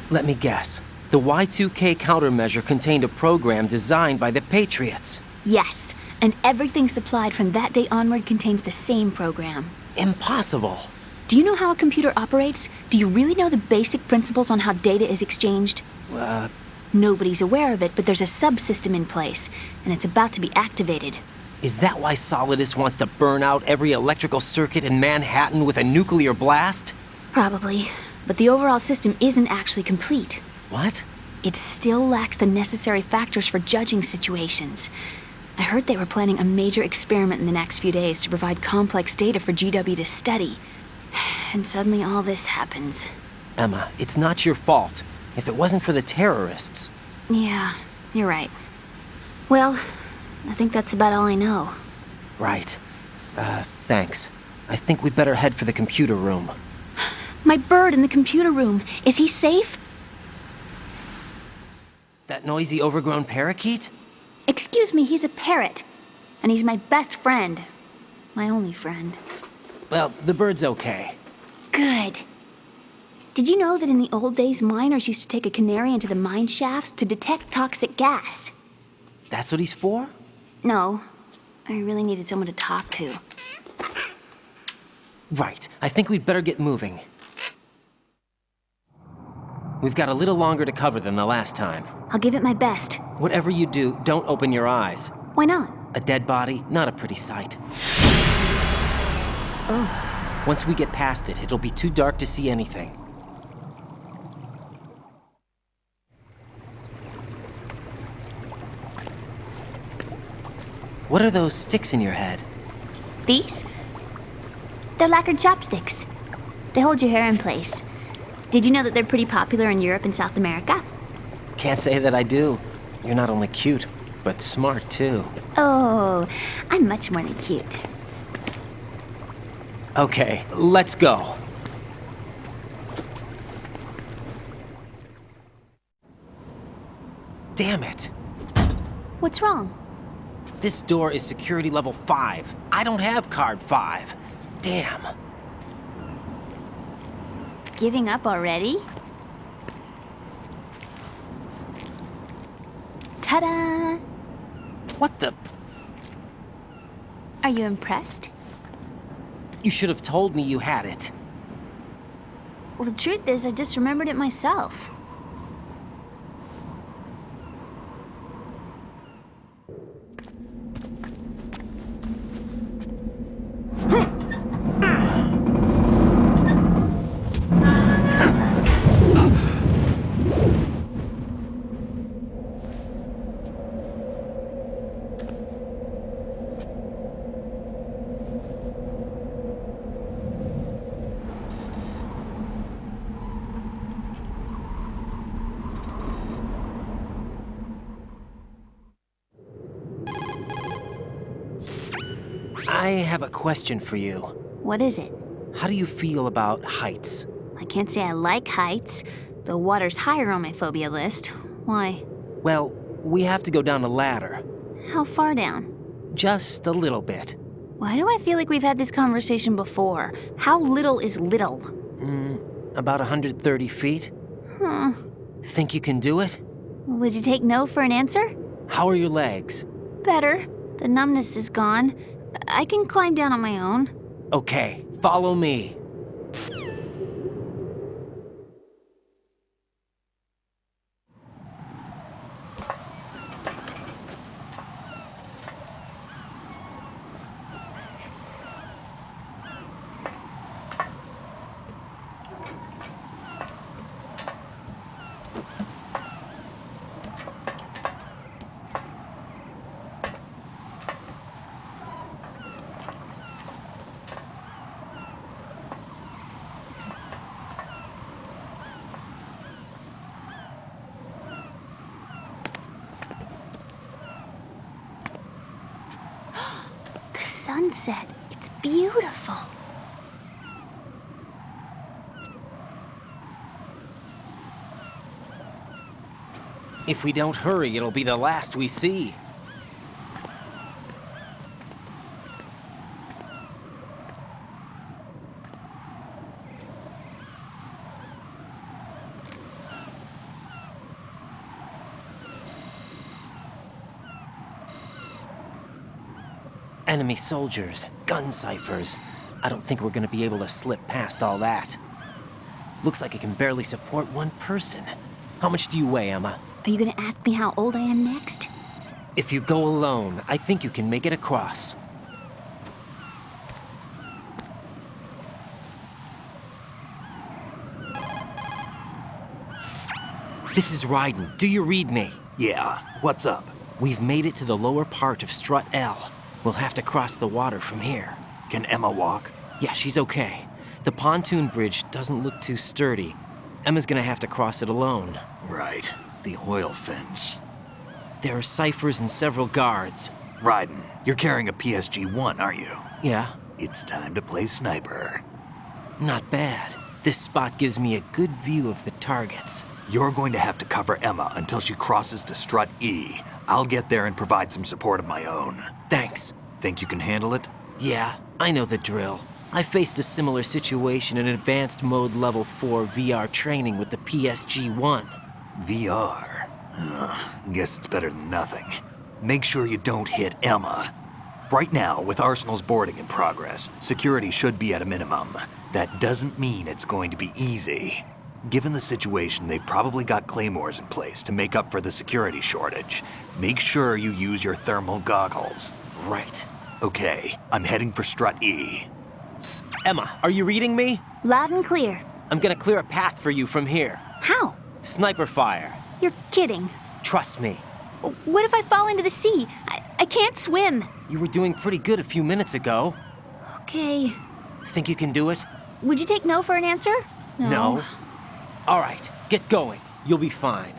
Let me guess. The Y2K countermeasure contained a program designed by the Patriots. Yes, and everything supplied from that day onward contains the same program. Impossible. Do you know how a computer operates? Do you really know the basic principles on how data is exchanged? Nobody's aware of it, but there's a subsystem in place, and it's about to be activated. Is that why Solidus wants to burn out every electrical circuit in Manhattan with a nuclear blast? Probably. But the overall system isn't actually complete. What? It still lacks the necessary factors for judging situations. I heard they were planning a major experiment in the next few days to provide complex data for GW to study. And suddenly all this happens. Emma, it's not your fault. If it wasn't for the terrorists... Yeah, you're right. Well, I think that's about all I know. Right. Thanks. I think we'd better head for the computer room. My bird in the computer room. Is he safe? That noisy, overgrown parakeet? Excuse me, he's a parrot. And he's my best friend. My only friend. Well, the bird's okay. Good. Did you know that in the old days, miners used to take a canary into the mine shafts to detect toxic gas? That's what he's for? No. I really needed someone to talk to. Right. I think we'd better get moving. We've got a little longer to cover than the last time. I'll give it my best. Whatever you do, don't open your eyes. Why not? A dead body, not a pretty sight. Oh. Once we get past it, it'll be too dark to see anything. What are those sticks in your head? These? They're lacquered chopsticks. They hold your hair in place. Did you know that they're pretty popular in Europe and South America? Can't say that I do. You're not only cute, but smart too. Oh, I'm much more than cute. Okay, let's go. Damn it. What's wrong? This door is security level 5. I don't have card 5. Damn. Giving up already? Ta-da! What the? Are you impressed? You should have told me you had it. Well, the truth is, I just remembered it myself. I have a question for you. What is it? How do you feel about heights? I can't say I like heights. The water's higher on my phobia list. Why? Well, we have to go down a ladder. How far down? Just a little bit. Why do I feel like we've had this conversation before? How little is little? About 130 feet. Huh. Think you can do it? Would you take no for an answer? How are your legs? Better. The numbness is gone. I can climb down on my own. Okay, follow me. Sunset. It's beautiful. If we don't hurry, it'll be the last we see. Enemy soldiers, gun ciphers. I don't think we're gonna be able to slip past all that. Looks like it can barely support one person. How much do you weigh, Emma? Are you gonna ask me how old I am next? If you go alone, I think you can make it across. This is Ryden. Do you read me? Yeah, what's up? We've made it to the lower part of Strut L. We'll have to cross the water from here. Can Emma walk? Yeah, she's okay. The pontoon bridge doesn't look too sturdy. Emma's gonna have to cross it alone. Right. The oil fence. There are ciphers and several guards. Ryden, you're carrying a PSG-1, aren't you? Yeah. It's time to play sniper. Not bad. This spot gives me a good view of the targets. You're going to have to cover Emma until she crosses to Strut E. I'll get there and provide some support of my own. Thanks. Think you can handle it? Yeah, I know the drill. I faced a similar situation in Advanced Mode Level 4 VR training with the PSG-1. VR? Guess it's better than nothing. Make sure you don't hit Emma. Right now, with Arsenal's boarding in progress, security should be at a minimum. That doesn't mean it's going to be easy. Given the situation, they've probably got claymores in place to make up for the security shortage. Make sure you use your thermal goggles. Right. Okay, I'm heading for Strut E. Emma, are you reading me? Loud and clear. I'm gonna clear a path for you from here. How? Sniper fire. You're kidding. Trust me. What if I fall into the sea? I can't swim. You were doing pretty good a few minutes ago. Okay. Think you can do it? Would you take no for an answer? No. All right, get going. You'll be fine.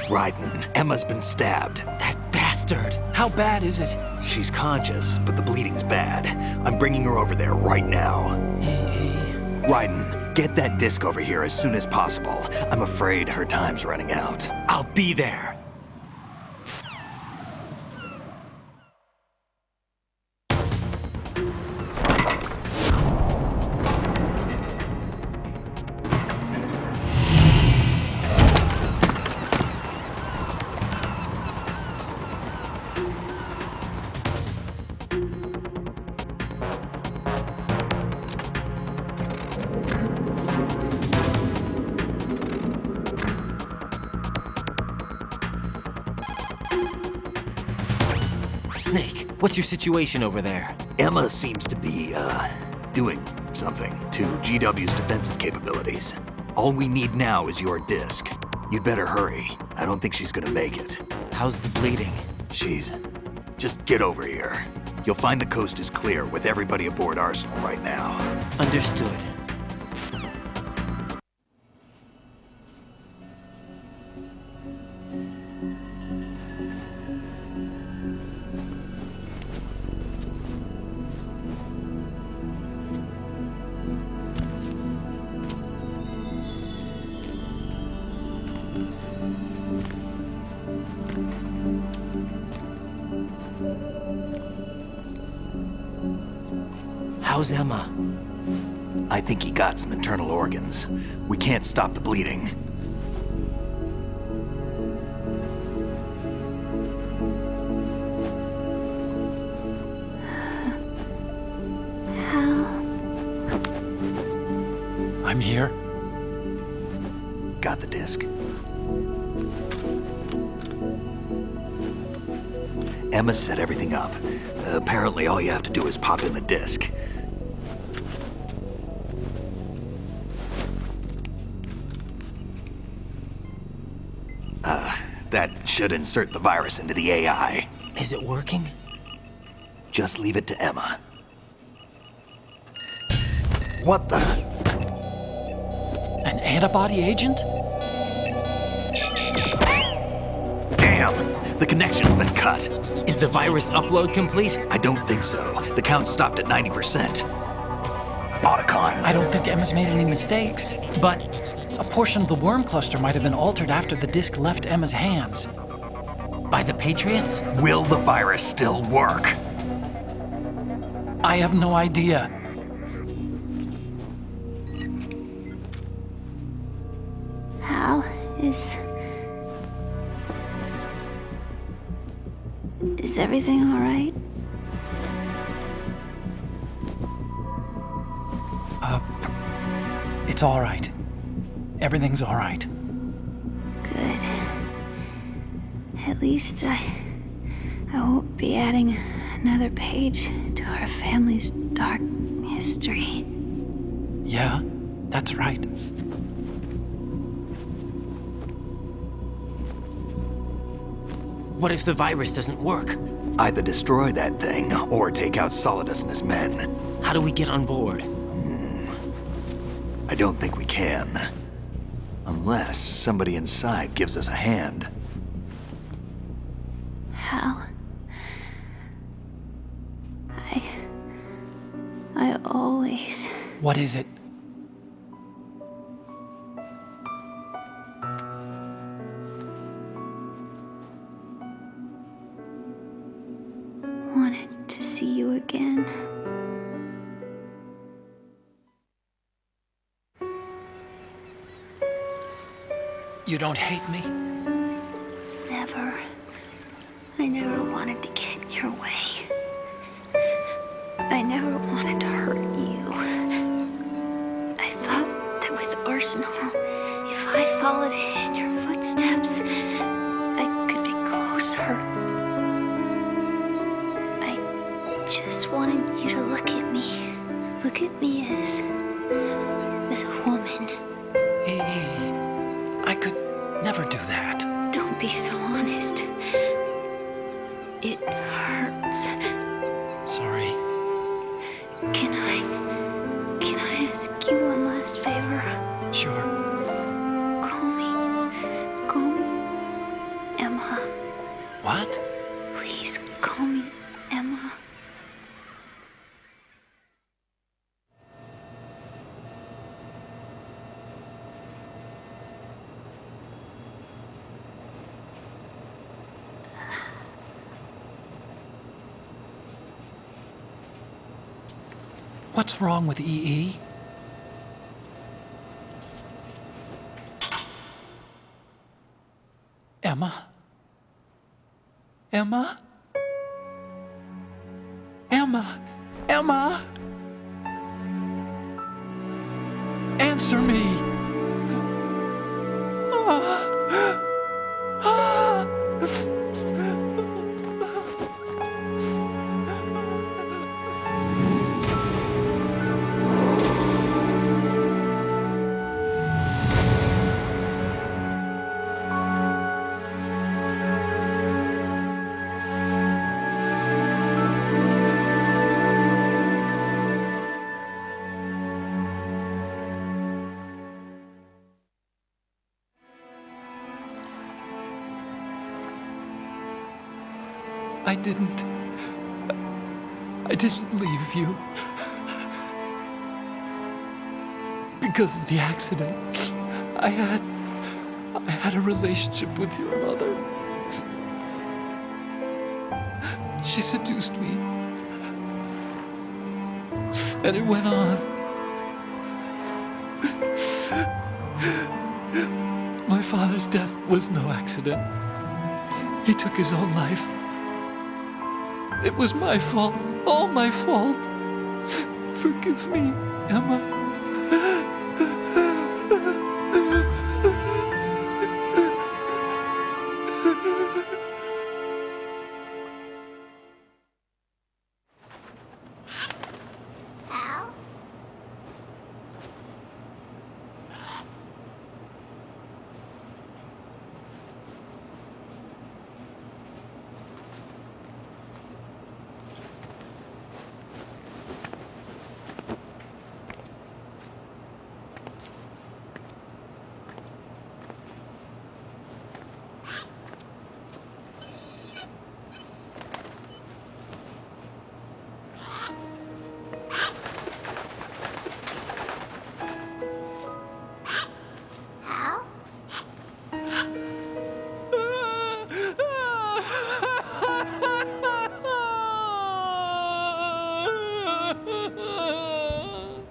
Ryden, Emma's been stabbed. That bastard! How bad is it? She's conscious, but the bleeding's bad. I'm bringing her over there right now. Ryden, get that disc over here as soon as possible. I'm afraid her time's running out. I'll be there. Snake, what's your situation over there? Emma seems to be, doing something to GW's defensive capabilities. All we need now is your disc. You'd better hurry. I don't think she's gonna make it. How's the bleeding? Just get over here. You'll find the coast is clear with everybody aboard Arsenal right now. Understood. How's Emma? I think he got some internal organs. We can't stop the bleeding. I'm here. Got the disc. Emma set everything up. Apparently all you have to do is pop in the disc. That should insert the virus into the AI. Is it working? Just leave it to Emma. What the? An antibody agent? Damn! The connection's been cut. Is the virus upload complete? I don't think so. The count stopped at 90%. Otacon. I don't think Emma's made any mistakes. But a portion of the worm cluster might have been altered after the disc left Emma's hands. By the Patriots? Will the virus still work? I have no idea. Hal, is everything all right? It's all right. Everything's all right. Good. At least I won't be adding another page to our family's dark history. Yeah, that's right. What if the virus doesn't work? Either destroy that thing, or take out Solidus and his men. How do we get on board? I don't think we can. Unless somebody inside gives us a hand. Hal, I always... What is it? wanted to see you again. You don't hate me? Never. I never wanted to get in your way. I never wanted to hurt you. I thought that with Arsenal, if I followed in your footsteps, I could be closer. I just wanted you to look at me. Look at me as a woman. I could never do that. Don't be so honest. It hurts. Sorry. Can I ask you one last favor? Sure. Call me Emma. What? Please call me Emma. What's wrong with EE? Emma? Emma? Emma? Emma? Answer me! I didn't leave you. Because of the accident, I had a relationship with your mother. She seduced me. And it went on. My father's death was no accident. He took his own life. It was my fault, all my fault. Forgive me, Emma.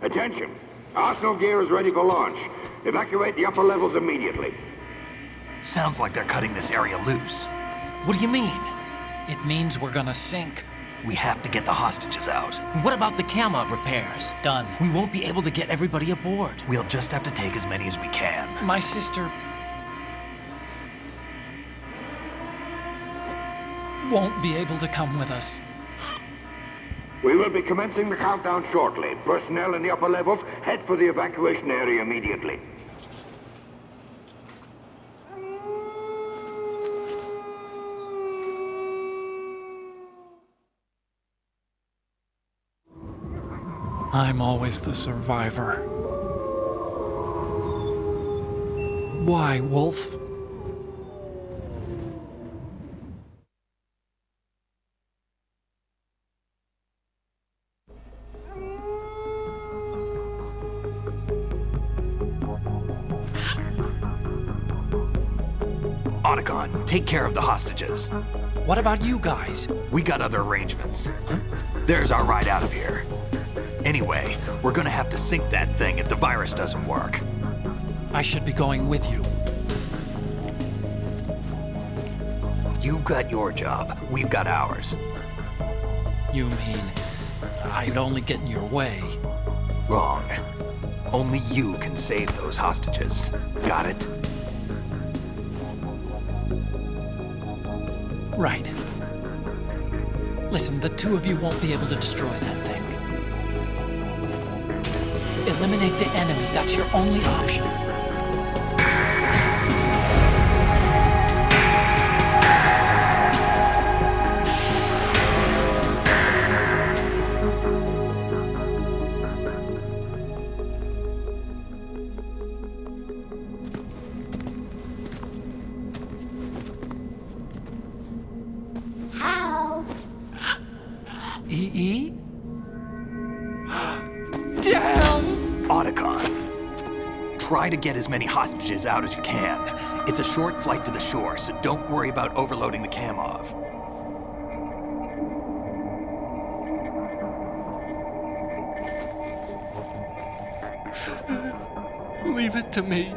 Attention! Arsenal gear is ready for launch. Evacuate the upper levels immediately. Sounds like they're cutting this area loose. What do you mean? It means we're gonna sink. We have to get the hostages out. What about the camo repairs? Done. We won't be able to get everybody aboard. We'll just have to take as many as we can. My sister won't be able to come with us. We will be commencing the countdown shortly. Personnel in the upper levels, head for the evacuation area immediately. I'm always the survivor. Why, Wolf? Otacon, take care of the hostages. What about you guys? We got other arrangements. There's our ride out of here. Anyway, we're gonna have to sink that thing if the virus doesn't work. I should be going with you. You've got your job, we've got ours. You mean I'd only get in your way? Wrong. Only you can save those hostages. Got it? Right. Listen, the two of you won't be able to destroy that thing. Eliminate the enemy. That's your only option. How? E.E.? Damn! Otacon, try to get as many hostages out as you can. It's a short flight to the shore, so don't worry about overloading the Kamov. Leave it to me.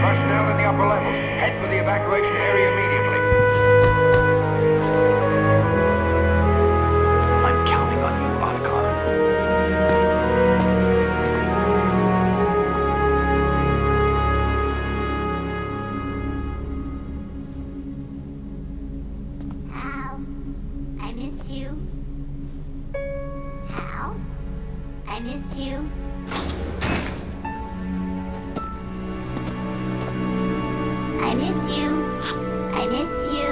Personnel in the upper levels, head for the evacuation area immediately. I'm counting on you, Otacon. Hal, I miss you. Hal, I miss you. I miss you. I miss you.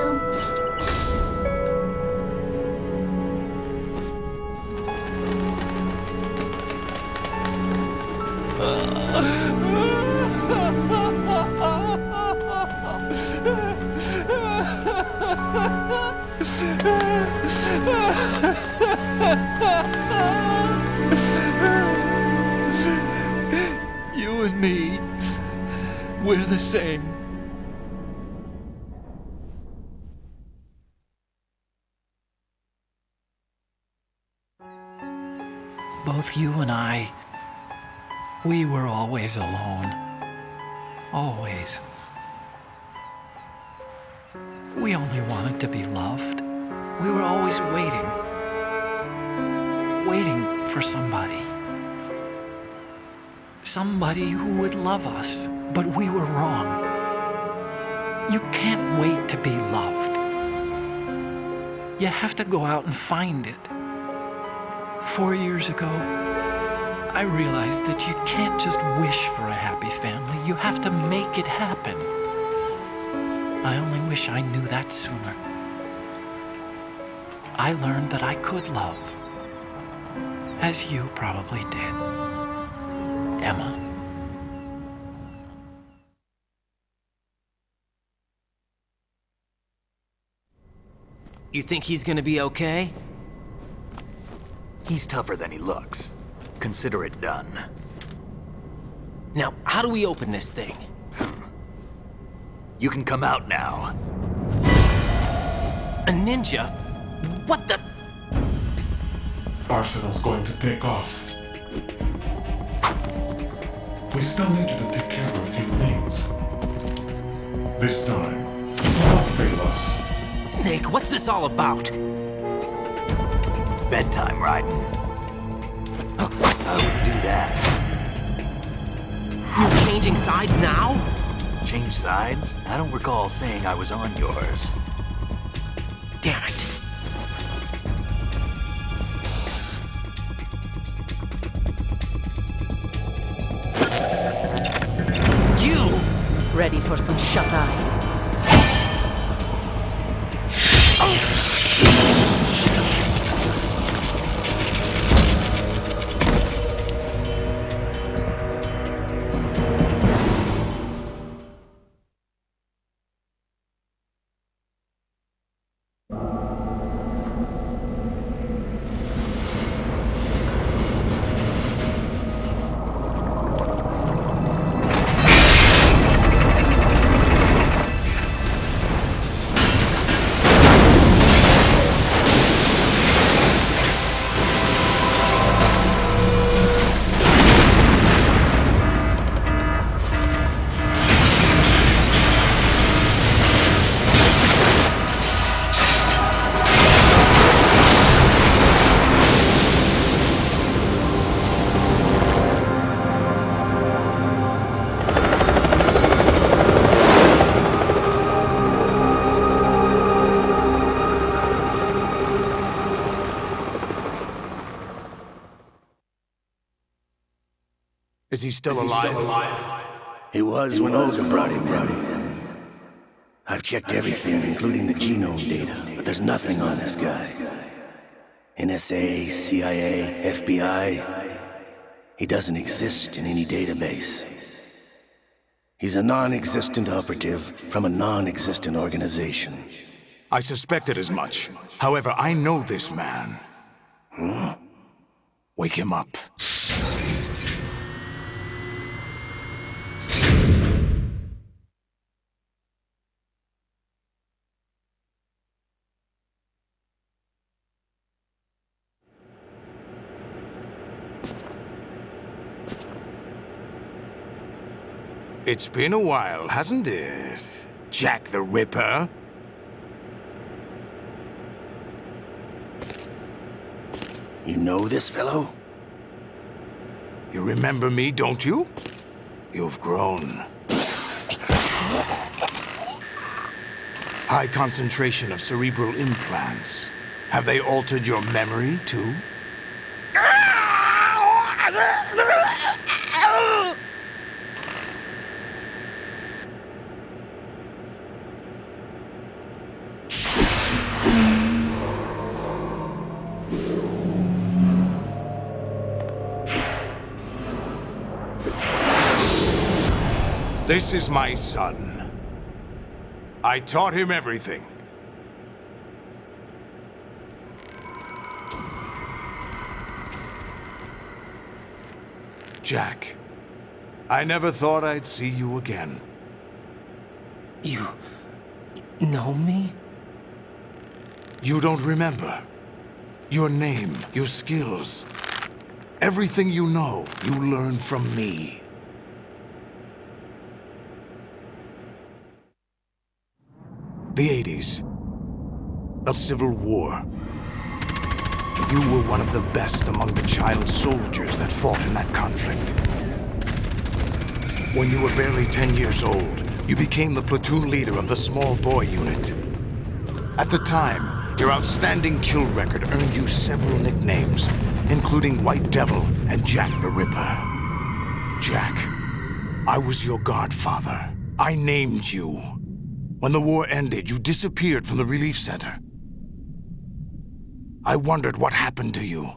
We're the same. Both you and I, we were always alone. Always. We only wanted to be loved. We were always waiting. Waiting for somebody. Somebody who would love us, but we were wrong. You can't wait to be loved. You have to go out and find it. 4 years ago, I realized that you can't just wish for a happy family. You have to make it happen. I only wish I knew that sooner. I learned that I could love, as you probably did, Emma. You think he's gonna be okay? He's tougher than he looks. Consider it done. Now, how do we open this thing? You can come out now. A ninja? What the? Arsenal's going to take off. We still need you to take care of a few things. This time, do not fail us. Snake, what's this all about? Bedtime, Raiden. I wouldn't do that. You're changing sides now? Change sides? I don't recall saying I was on yours. Damn it. You! Ready for some shut-eye? Is he still alive? He was when Olga brought him in. I've checked everything, including the genome data, but there's nothing on this guy. NSA, CIA, FBI. He doesn't exist in any database. He's a non-existent operative from a non-existent organization. I suspected as much. However, I know this man. Huh? Wake him up. It's been a while, hasn't it? Jack the Ripper? You know this fellow? You remember me, don't you? You've grown. High concentration of cerebral implants. Have they altered your memory, too? This is my son. I taught him everything. Jack, I never thought I'd see you again. You know me? You don't remember. Your name, your skills. Everything you know, you learn from me. The 80s. A civil war. You were one of the best among the child soldiers that fought in that conflict. When you were barely 10 years old, you became the platoon leader of the small boy unit. At the time, your outstanding kill record earned you several nicknames, including White Devil and Jack the Ripper. Jack, I was your godfather. I named you. When the war ended, you disappeared from the relief center. I wondered what happened to you.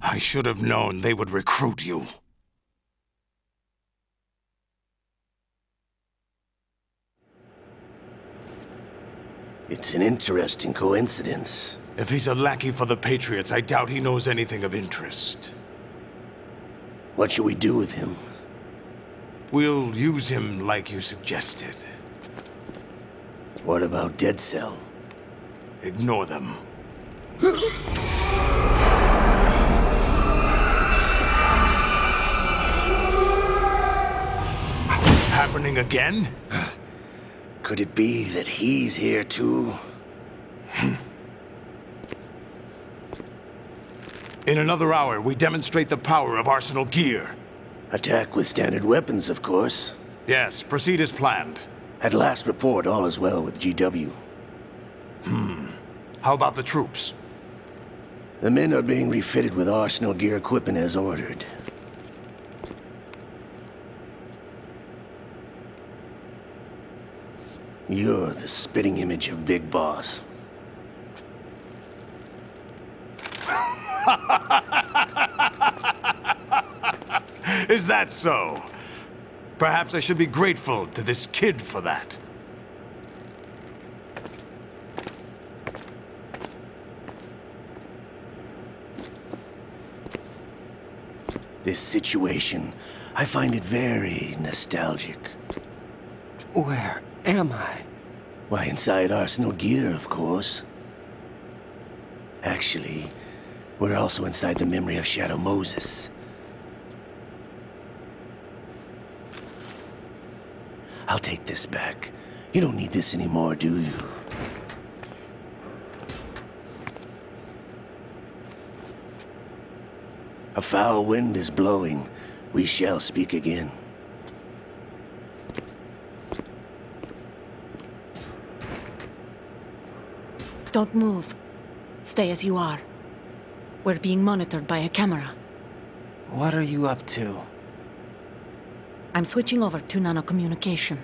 I should have known they would recruit you. It's an interesting coincidence. If he's a lackey for the Patriots, I doubt he knows anything of interest. What should we do with him? We'll use him like you suggested. What about Dead Cell? Ignore them. Happening again? Could it be that he's here too? In another hour, we demonstrate the power of Arsenal gear. Attack with standard weapons, of course. Yes, proceed as planned. At last report, all is well with GW. How about the troops? The men are being refitted with Arsenal gear equipment as ordered. You're the spitting image of Big Boss. Is that so? Perhaps I should be grateful to this kid for that. This situation, I find it very nostalgic. Where am I? Why, inside Arsenal gear, of course. Actually, we're also inside the memory of Shadow Moses. I'll take this back. You don't need this anymore, do you? A foul wind is blowing. We shall speak again. Don't move. Stay as you are. We're being monitored by a camera. What are you up to? I'm switching over to nanocommunication.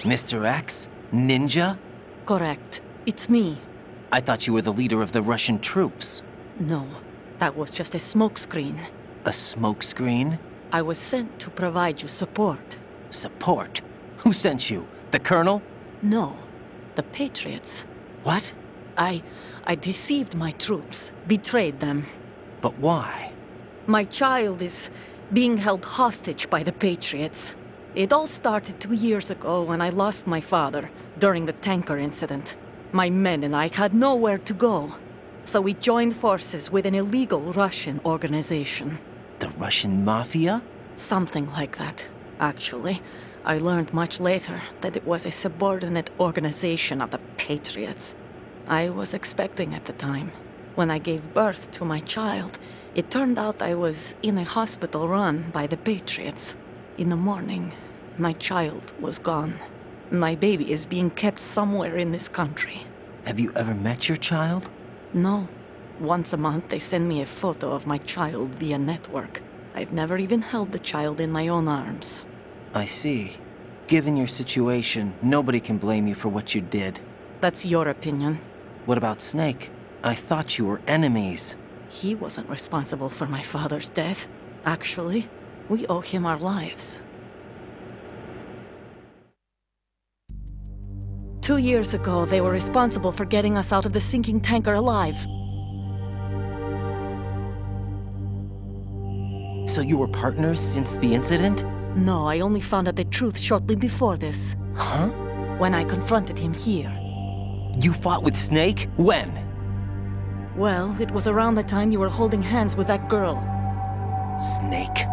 Mr. X? Ninja? Correct. It's me. I thought you were the leader of the Russian troops. No, that was just a smokescreen. A smokescreen? I was sent to provide you support. Support? Who sent you? The Colonel? No, the Patriots. What? I deceived my troops, betrayed them. But why? My child is being held hostage by the Patriots. It all started 2 years ago when I lost my father during the tanker incident. My men and I had nowhere to go, so we joined forces with an illegal Russian organization. The Russian Mafia? Something like that, actually. I learned much later that it was a subordinate organization of the Patriots. I was expecting at the time. When I gave birth to my child, it turned out I was in a hospital run by the Patriots. In the morning, my child was gone. My baby is being kept somewhere in this country. Have you ever met your child? No. Once a month, they send me a photo of my child via network. I've never even held the child in my own arms. I see. Given your situation, nobody can blame you for what you did. That's your opinion. What about Snake? I thought you were enemies. He wasn't responsible for my father's death. Actually, we owe him our lives. 2 years ago, they were responsible for getting us out of the sinking tanker alive. So you were partners since the incident? No, I only found out the truth shortly before this. Huh? When I confronted him here. You fought with Snake? When? Well, it was around the time you were holding hands with that girl. Snake.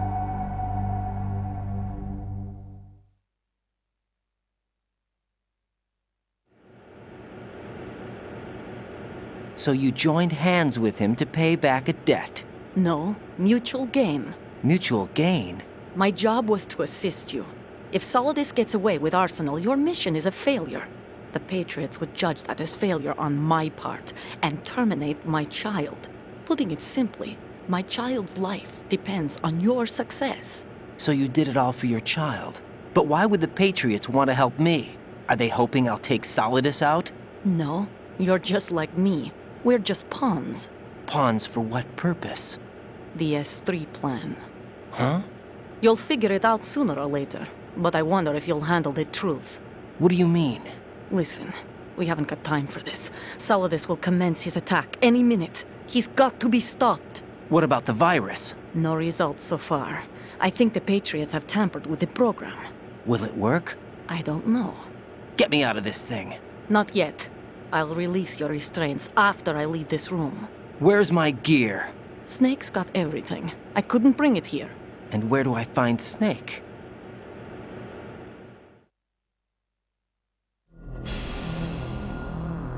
So you joined hands with him to pay back a debt? No, mutual gain. Mutual gain? My job was to assist you. If Solidus gets away with Arsenal, your mission is a failure. The Patriots would judge that as failure on my part and terminate my child. Putting it simply, my child's life depends on your success. So you did it all for your child. But why would the Patriots want to help me? Are they hoping I'll take Solidus out? No, you're just like me. We're just pawns. Pawns for what purpose? The S3 plan. Huh? You'll figure it out sooner or later, but I wonder if you'll handle the truth. What do you mean? Listen, we haven't got time for this. Solidus will commence his attack any minute. He's got to be stopped. What about the virus? No results so far. I think the Patriots have tampered with the program. Will it work? I don't know. Get me out of this thing. Not yet. I'll release your restraints after I leave this room. Where's my gear? Snake's got everything. I couldn't bring it here. And where do I find Snake?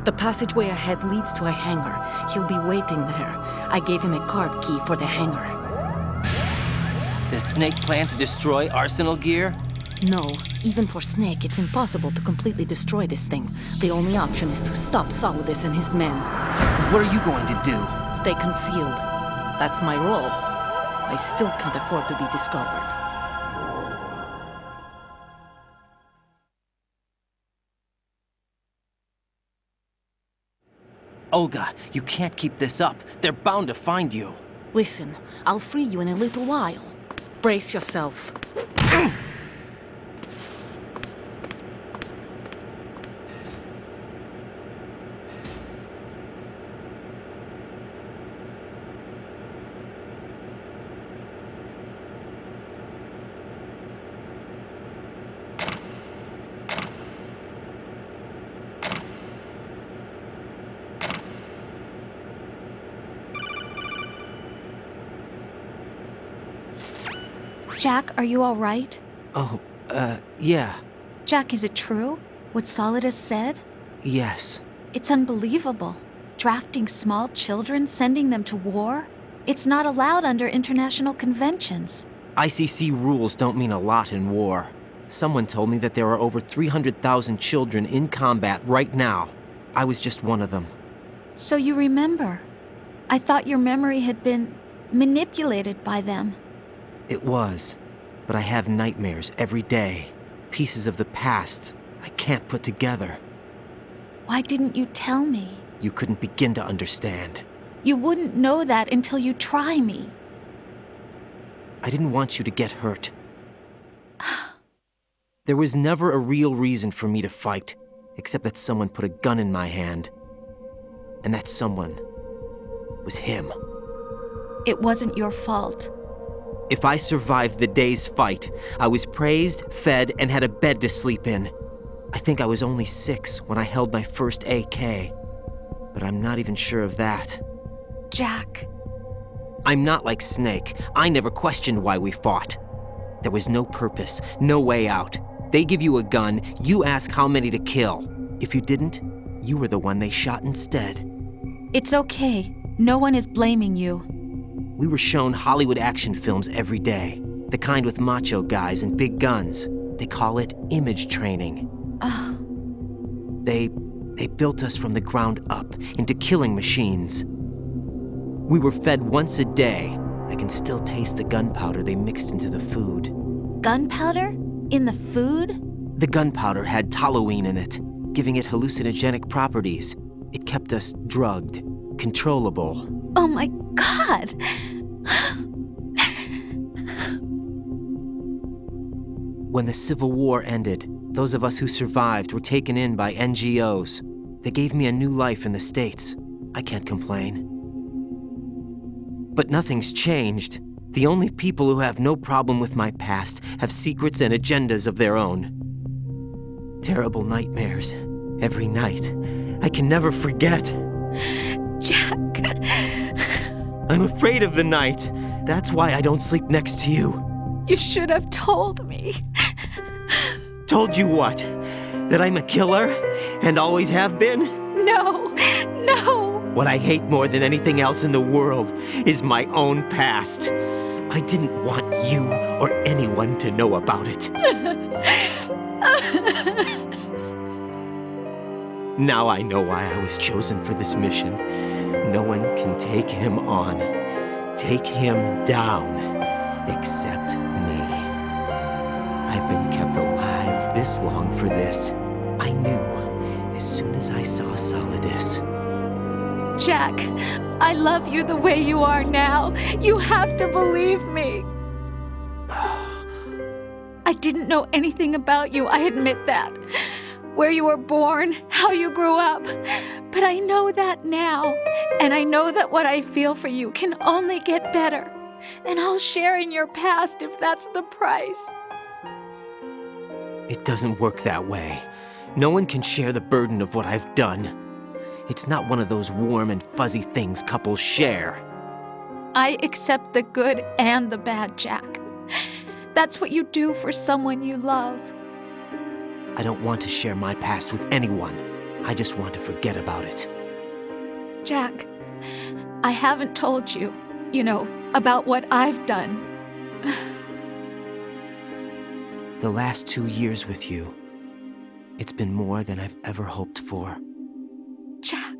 The passageway ahead leads to a hangar. He'll be waiting there. I gave him a card key for the hangar. Does Snake plan to destroy Arsenal gear? No. Even for Snake, it's impossible to completely destroy this thing. The only option is to stop Solidus and his men. What are you going to do? Stay concealed. That's my role. I still can't afford to be discovered. Olga, you can't keep this up. They're bound to find you. Listen, I'll free you in a little while. Brace yourself. Jack, are you all right? Oh, yeah. Jack, is it true? What Solidus said? Yes. It's unbelievable. Drafting small children, sending them to war? It's not allowed under international conventions. ICC rules don't mean a lot in war. Someone told me that there are over 300,000 children in combat right now. I was just one of them. So you remember. I thought your memory had been manipulated by them. It was, but I have nightmares every day. Pieces of the past I can't put together. Why didn't you tell me? You couldn't begin to understand. You wouldn't know that until you try me. I didn't want you to get hurt. There was never a real reason for me to fight, except that someone put a gun in my hand. And that someone was him. It wasn't your fault. If I survived the day's fight, I was praised, fed, and had a bed to sleep in. I think I was only 6 when I held my first AK. But I'm not even sure of that. Jack. I'm not like Snake. I never questioned why we fought. There was no purpose, no way out. They give you a gun, you ask how many to kill. If you didn't, you were the one they shot instead. It's okay. No one is blaming you. We were shown Hollywood action films every day. The kind with macho guys and big guns. They call it image training. Ugh. They built us from the ground up into killing machines. We were fed once a day. I can still taste the gunpowder they mixed into the food. Gunpowder? In the food? The gunpowder had toluene in it, giving it hallucinogenic properties. It kept us drugged, controllable. Oh my God! When the Civil War ended, those of us who survived were taken in by NGOs. They gave me a new life in the States. I can't complain. But nothing's changed. The only people who have no problem with my past have secrets and agendas of their own. Terrible nightmares. Every night. I can never forget. Jack. I'm afraid of the night. That's why I don't sleep next to you. You should have told me. Told you what? That I'm a killer? And always have been? No. What I hate more than anything else in the world is my own past. I didn't want you or anyone to know about it. Now I know why I was chosen for this mission. No one can take him on, take him down, except me. I've been kept alive this long for this. I knew as soon as I saw Solidus. Jack, I love you the way you are now. You have to believe me. I didn't know anything about you, I admit that. Where you were born, how you grew up. But I know that now. And I know that what I feel for you can only get better. And I'll share in your past if that's the price. It doesn't work that way. No one can share the burden of what I've done. It's not one of those warm and fuzzy things couples share. I accept the good and the bad, Jack. That's what you do for someone you love. I don't want to share my past with anyone. I just want to forget about it. Jack, I haven't told you, about what I've done. The last 2 years with you, it's been more than I've ever hoped for. Jack.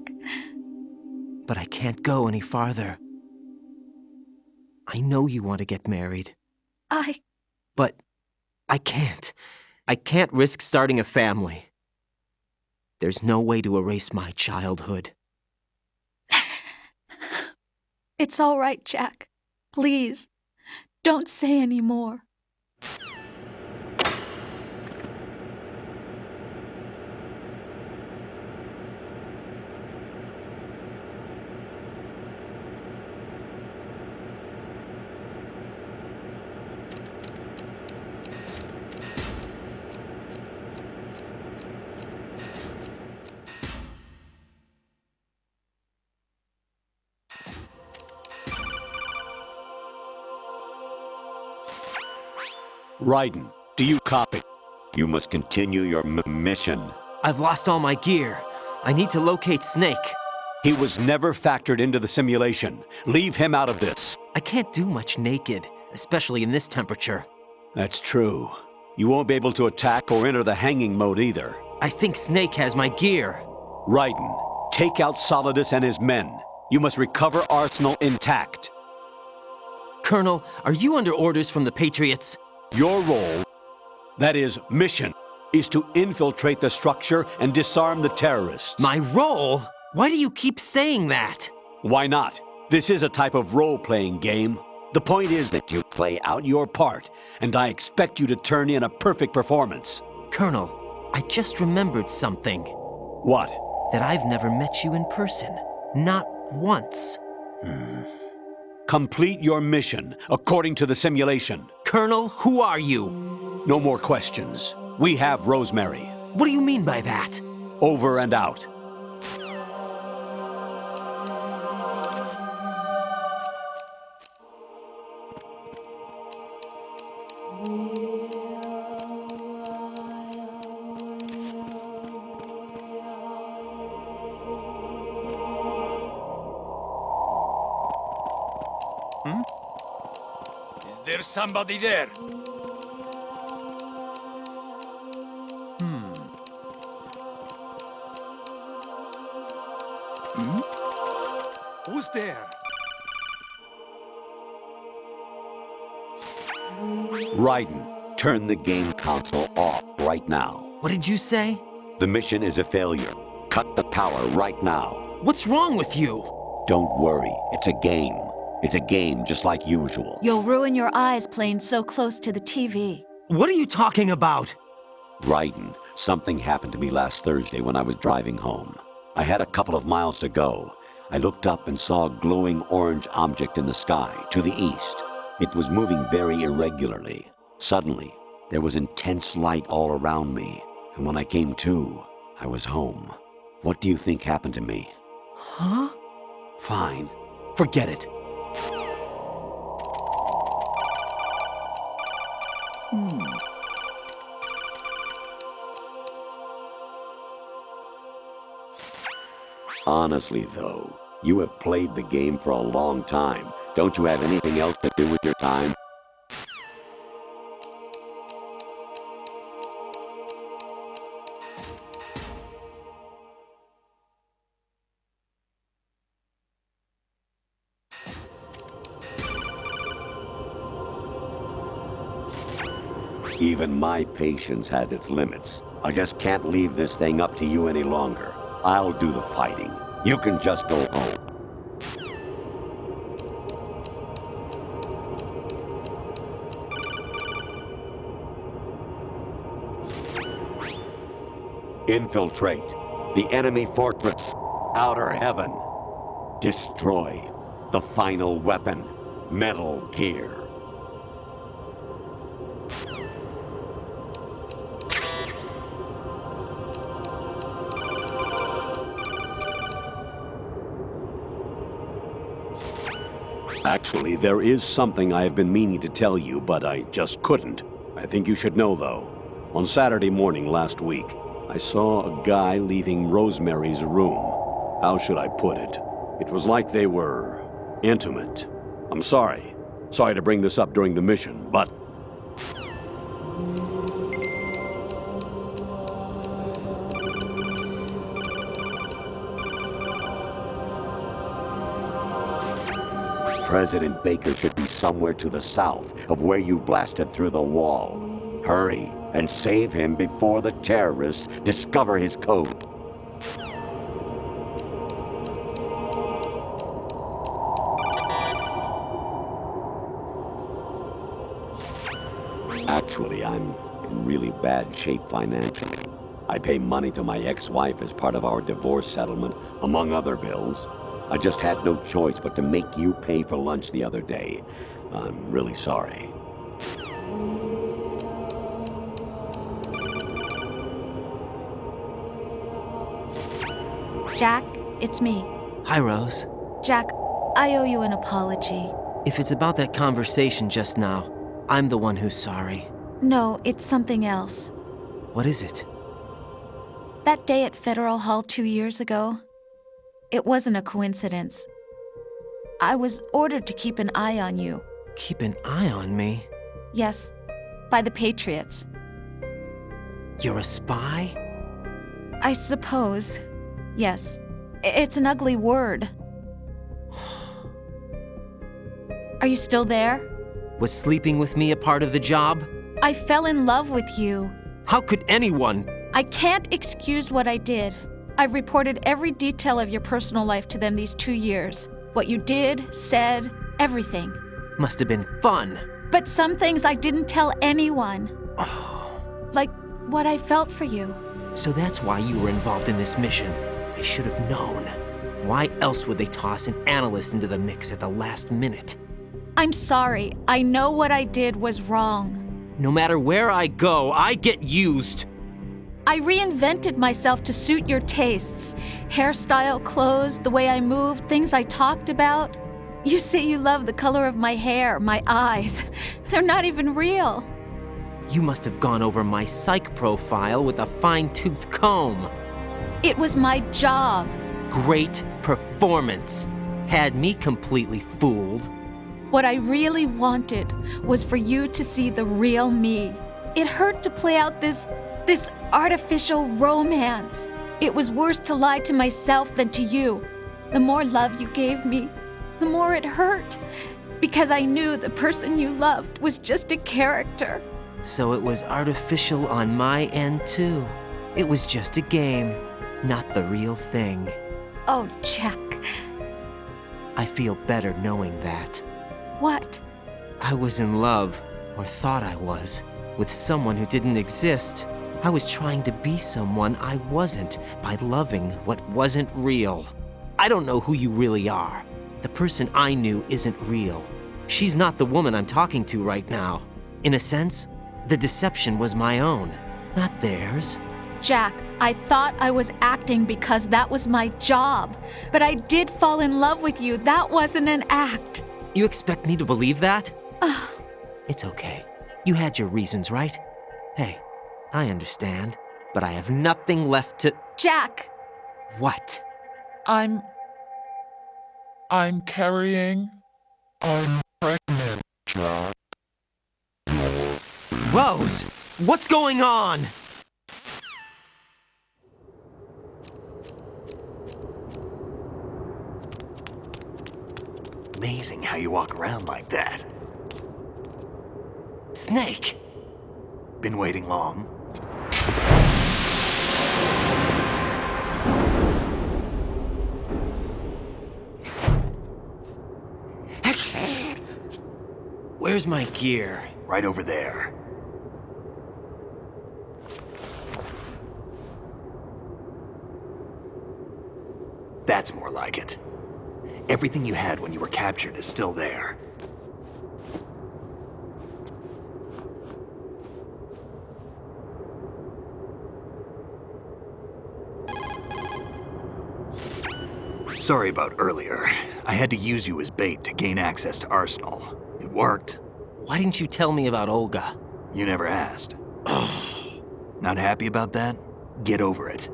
But I can't go any farther. I know you want to get married. But I can't. I can't risk starting a family. There's no way to erase my childhood. It's all right, Jack. Please, don't say any more. Raiden, do you copy? You must continue your mission. I've lost all my gear. I need to locate Snake. He was never factored into the simulation. Leave him out of this. I can't do much naked, especially in this temperature. That's true. You won't be able to attack or enter the hanging mode either. I think Snake has my gear. Raiden, take out Solidus and his men. You must recover Arsenal intact. Colonel, are you under orders from the Patriots? Your role, that is, mission, is to infiltrate the structure and disarm the terrorists. My role? Why do you keep saying that? Why not? This is a type of role-playing game. The point is that you play out your part, and I expect you to turn in a perfect performance. Colonel, I just remembered something. What? That I've never met you in person. Not once. Complete your mission, according to the simulation. Colonel, who are you? No more questions. We have Rosemary. What do you mean by that? Over and out. Is there somebody there? Who's there? Raiden, turn the game console off right now. What did you say? The mission is a failure. Cut the power right now. What's wrong with you? Don't worry, it's a game. It's a game just like usual. You'll ruin your eyes playing so close to the TV. What are you talking about? Raiden, something happened to me last Thursday when I was driving home. I had a couple of miles to go. I looked up and saw a glowing orange object in the sky, to the east. It was moving very irregularly. Suddenly, there was intense light all around me, and when I came to, I was home. What do you think happened to me? Huh? Fine. Forget it. Honestly, though, you have played the game for a long time. Don't you have anything else to do with your time? Even my patience has its limits. I just can't leave this thing up to you any longer. I'll do the fighting. You can just go home. Infiltrate the enemy fortress, outer heaven. Destroy the final weapon, Metal Gear. Actually, there is something I have been meaning to tell you, but I just couldn't. I think you should know, though. On Saturday morning last week, I saw a guy leaving Rosemary's room. How should I put it? It was like they were intimate. I'm sorry. Sorry to bring this up during the mission, but... President Baker should be somewhere to the south of where you blasted through the wall. Hurry and save him before the terrorists discover his code. Actually, I'm in really bad shape financially. I pay money to my ex-wife as part of our divorce settlement, among other bills. I just had no choice but to make you pay for lunch the other day. I'm really sorry. Jack, it's me. Hi, Rose. Jack, I owe you an apology. If it's about that conversation just now, I'm the one who's sorry. No, it's something else. What is it? That day at Federal Hall 2 years ago, it wasn't a coincidence. I was ordered to keep an eye on you. Keep an eye on me? Yes, by the Patriots. You're a spy? I suppose. Yes. It's an ugly word. Are you still there? Was sleeping with me a part of the job? I fell in love with you. How could anyone? I can't excuse what I did. I've reported every detail of your personal life to them these 2 years. What you did, said, everything. Must have been fun. But some things I didn't tell anyone. Like what I felt for you. So that's why you were involved in this mission. I should have known. Why else would they toss an analyst into the mix at the last minute? I'm sorry. I know what I did was wrong. No matter where I go, I get used. I reinvented myself to suit your tastes. Hairstyle, clothes, the way I moved, things I talked about. You say you love the color of my hair, my eyes. They're not even real. You must have gone over my psych profile with a fine-tooth comb. It was my job. Great performance. Had me completely fooled. What I really wanted was for you to see the real me. It hurt to play out this artificial romance. It was worse to lie to myself than to you. The more love you gave me, the more it hurt. Because I knew the person you loved was just a character. So it was artificial on my end, too. It was just a game, not the real thing. Oh, Jack. I feel better knowing that. What? I was in love, or thought I was, with someone who didn't exist. I was trying to be someone I wasn't by loving what wasn't real. I don't know who you really are. The person I knew isn't real. She's not the woman I'm talking to right now. In a sense, the deception was my own, not theirs. Jack, I thought I was acting because that was my job. But I did fall in love with you. That wasn't an act. You expect me to believe that? It's okay. You had your reasons, right? Hey, I understand, but I have nothing left to... Jack! What? I'm carrying... I'm pregnant, Jack. Rose! What's going on? Amazing how you walk around like that. Snake! Been waiting long? Where's my gear? Right over there. That's more like it. Everything you had when you were captured is still there. Sorry about earlier. I had to use you as bait to gain access to Arsenal. It worked. Why didn't you tell me about Olga? You never asked. Not happy about that? Get over it.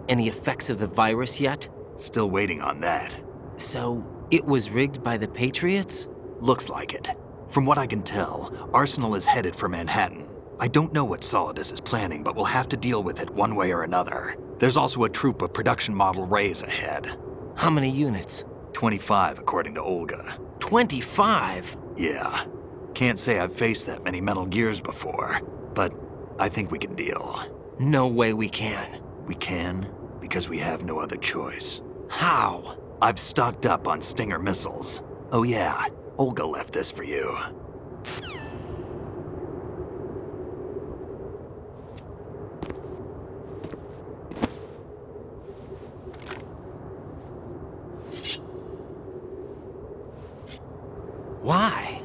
Any effects of the virus yet? Still waiting on that. So, it was rigged by the Patriots? Looks like it. From what I can tell, Arsenal is headed for Manhattan. I don't know what Solidus is planning, but we'll have to deal with it one way or another. There's also a troop of production model Rays ahead. How many units? 25, according to Olga. 25? Yeah. Can't say I've faced that many Metal Gears before, but I think we can deal. No way we can. We can, because we have no other choice. How? I've stocked up on Stinger missiles. Oh yeah, Olga left this for you. Why?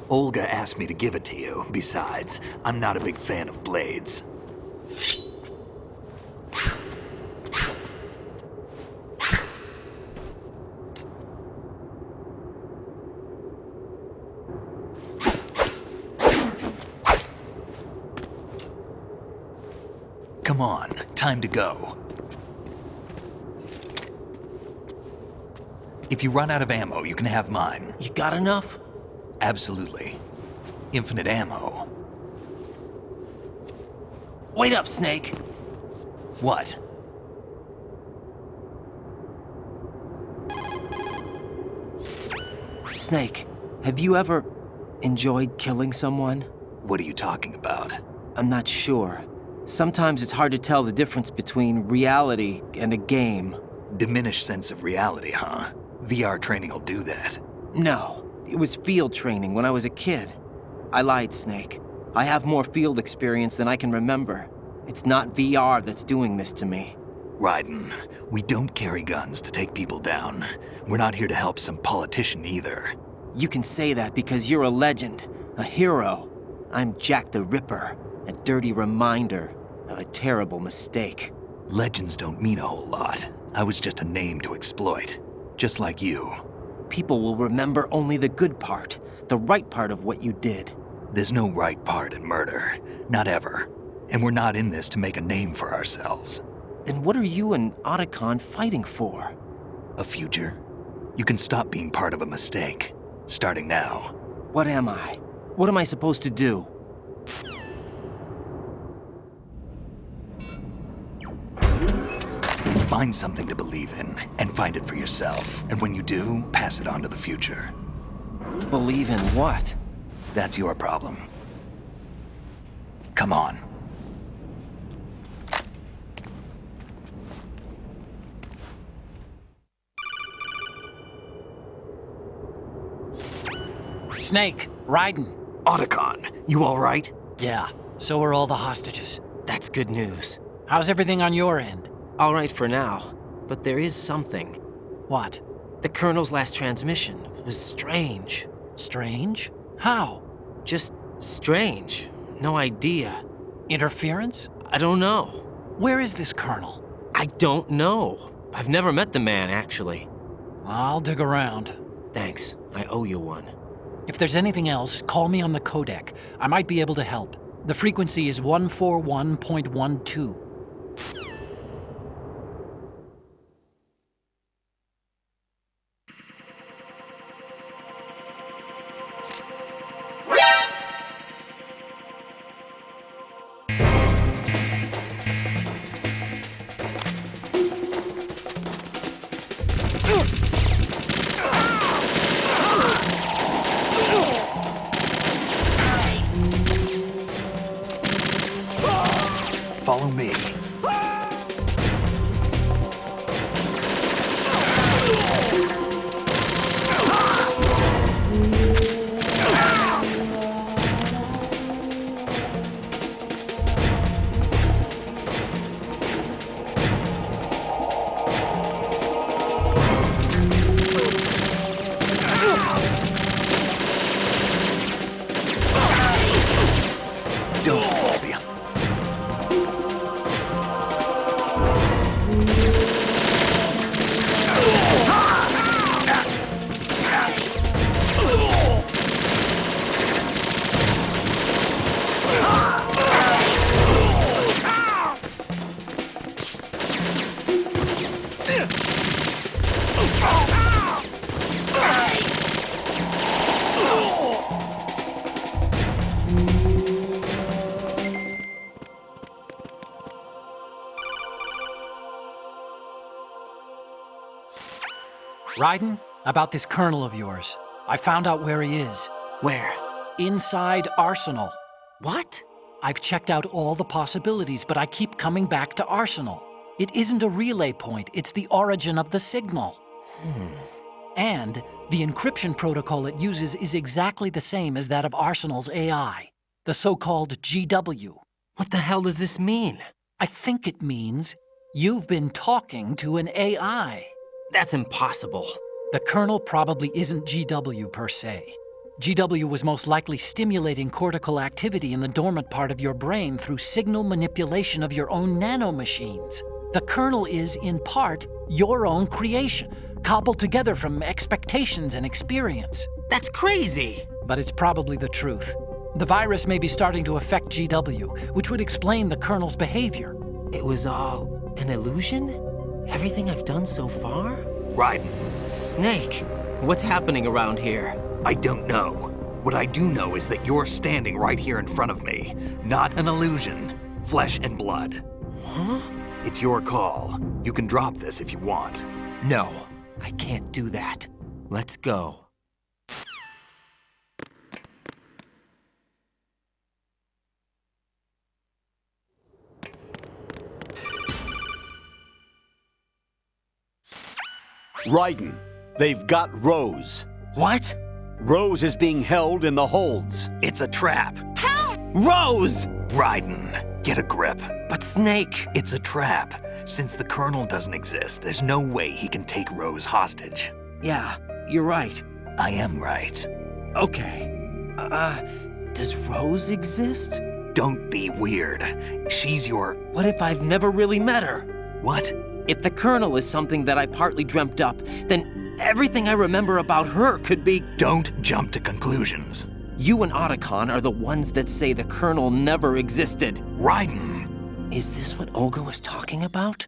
Olga asked me to give it to you. Besides, I'm not a big fan of blades. Come on, time to go. If you run out of ammo, you can have mine. You got enough? Absolutely. Infinite ammo. Wait up, Snake. What? Snake, have you ever enjoyed killing someone? What are you talking about? I'm not sure. Sometimes it's hard to tell the difference between reality and a game. Diminished sense of reality, huh? VR training will do that. No, it was field training when I was a kid. I lied, Snake. I have more field experience than I can remember. It's not VR that's doing this to me. Raiden, we don't carry guns to take people down. We're not here to help some politician either. You can say that because you're a legend, a hero. I'm Jack the Ripper, a dirty reminder of a terrible mistake. Legends don't mean a whole lot. I was just a name to exploit, just like you. People will remember only the good part, the right part of what you did. There's no right part in murder, not ever. And we're not in this to make a name for ourselves. Then what are you and Otacon fighting for? A future. You can stop being part of a mistake, starting now. What am I? What am I supposed to do? Find something to believe in, and find it for yourself. And when you do, pass it on to the future. Believe in what? That's your problem. Come on. Snake, Raiden. Otacon, you all right? Yeah, so are all the hostages. That's good news. How's everything on your end? All right for now, but there is something. What? The Colonel's last transmission was strange. Strange? How? Just strange. No idea. Interference? I don't know. Where is this colonel? I don't know. I've never met the man, actually. I'll dig around. Thanks. I owe you one. If there's anything else, call me on the codec. I might be able to help. The frequency is 141.12. Follow me. Don't fall behind. Raiden, about this colonel of yours. I found out where he is. Where? Inside Arsenal. What? I've checked out all the possibilities, but I keep coming back to Arsenal. It isn't a relay point, it's the origin of the signal. And the encryption protocol it uses is exactly the same as that of Arsenal's AI, the so-called GW. What the hell does this mean? I think it means you've been talking to an AI. That's impossible. The kernel probably isn't GW per se. GW was most likely stimulating cortical activity in the dormant part of your brain through signal manipulation of your own nanomachines. The kernel is, in part, your own creation, cobbled together from expectations and experience. That's crazy! But it's probably the truth. The virus may be starting to affect GW, which would explain the kernel's behavior. It was all an illusion? Everything I've done so far? Raiden. Snake, what's happening around here? I don't know. What I do know is that you're standing right here in front of me. Not an illusion. Flesh and blood. Huh? It's your call. You can drop this if you want. No, I can't do that. Let's go. Raiden, they've got Rose. What? Rose is being held in the holds. It's a trap. Help! Rose! Raiden, get a grip. But Snake... It's a trap. Since the Colonel doesn't exist, there's no way he can take Rose hostage. Yeah, you're right. I am right. Okay. Does Rose exist? Don't be weird. She's your... What if I've never really met her? What? If the Colonel is something that I partly dreamt up, then everything I remember about her could be... Don't jump to conclusions. You and Otacon are the ones that say the Colonel never existed. Raiden! Is this what Olga was talking about?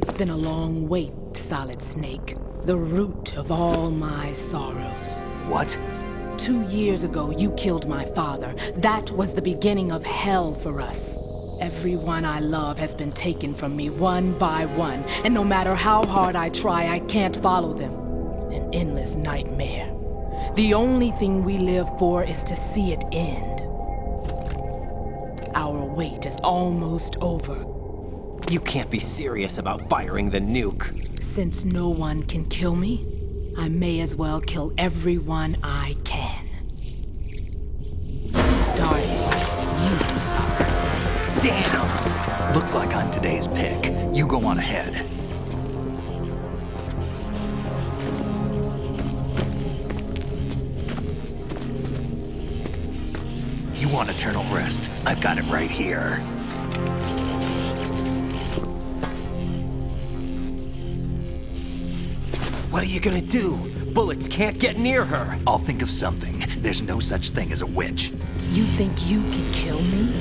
It's been a long wait, Solid Snake. The root of all my sorrows. What? 2 years ago, you killed my father. That was the beginning of hell for us. Everyone I love has been taken from me one by one, and no matter how hard I try, I can't follow them. An endless nightmare. The only thing we live for is to see it end. Our wait is almost over. You can't be serious about firing the nuke. Since no one can kill me, I may as well kill everyone I can. Starting with you, Solid Snake. Damn! Looks like I'm today's pick. You go on ahead. You want eternal rest? I've got it right here. What are you gonna do? Bullets can't get near her. I'll think of something. There's no such thing as a witch. You think you can kill me?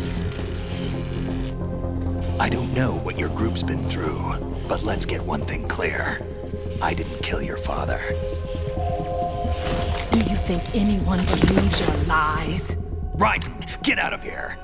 I don't know what your group's been through, but let's get one thing clear. I didn't kill your father. Do you think anyone believes your lies? Raiden, get out of here!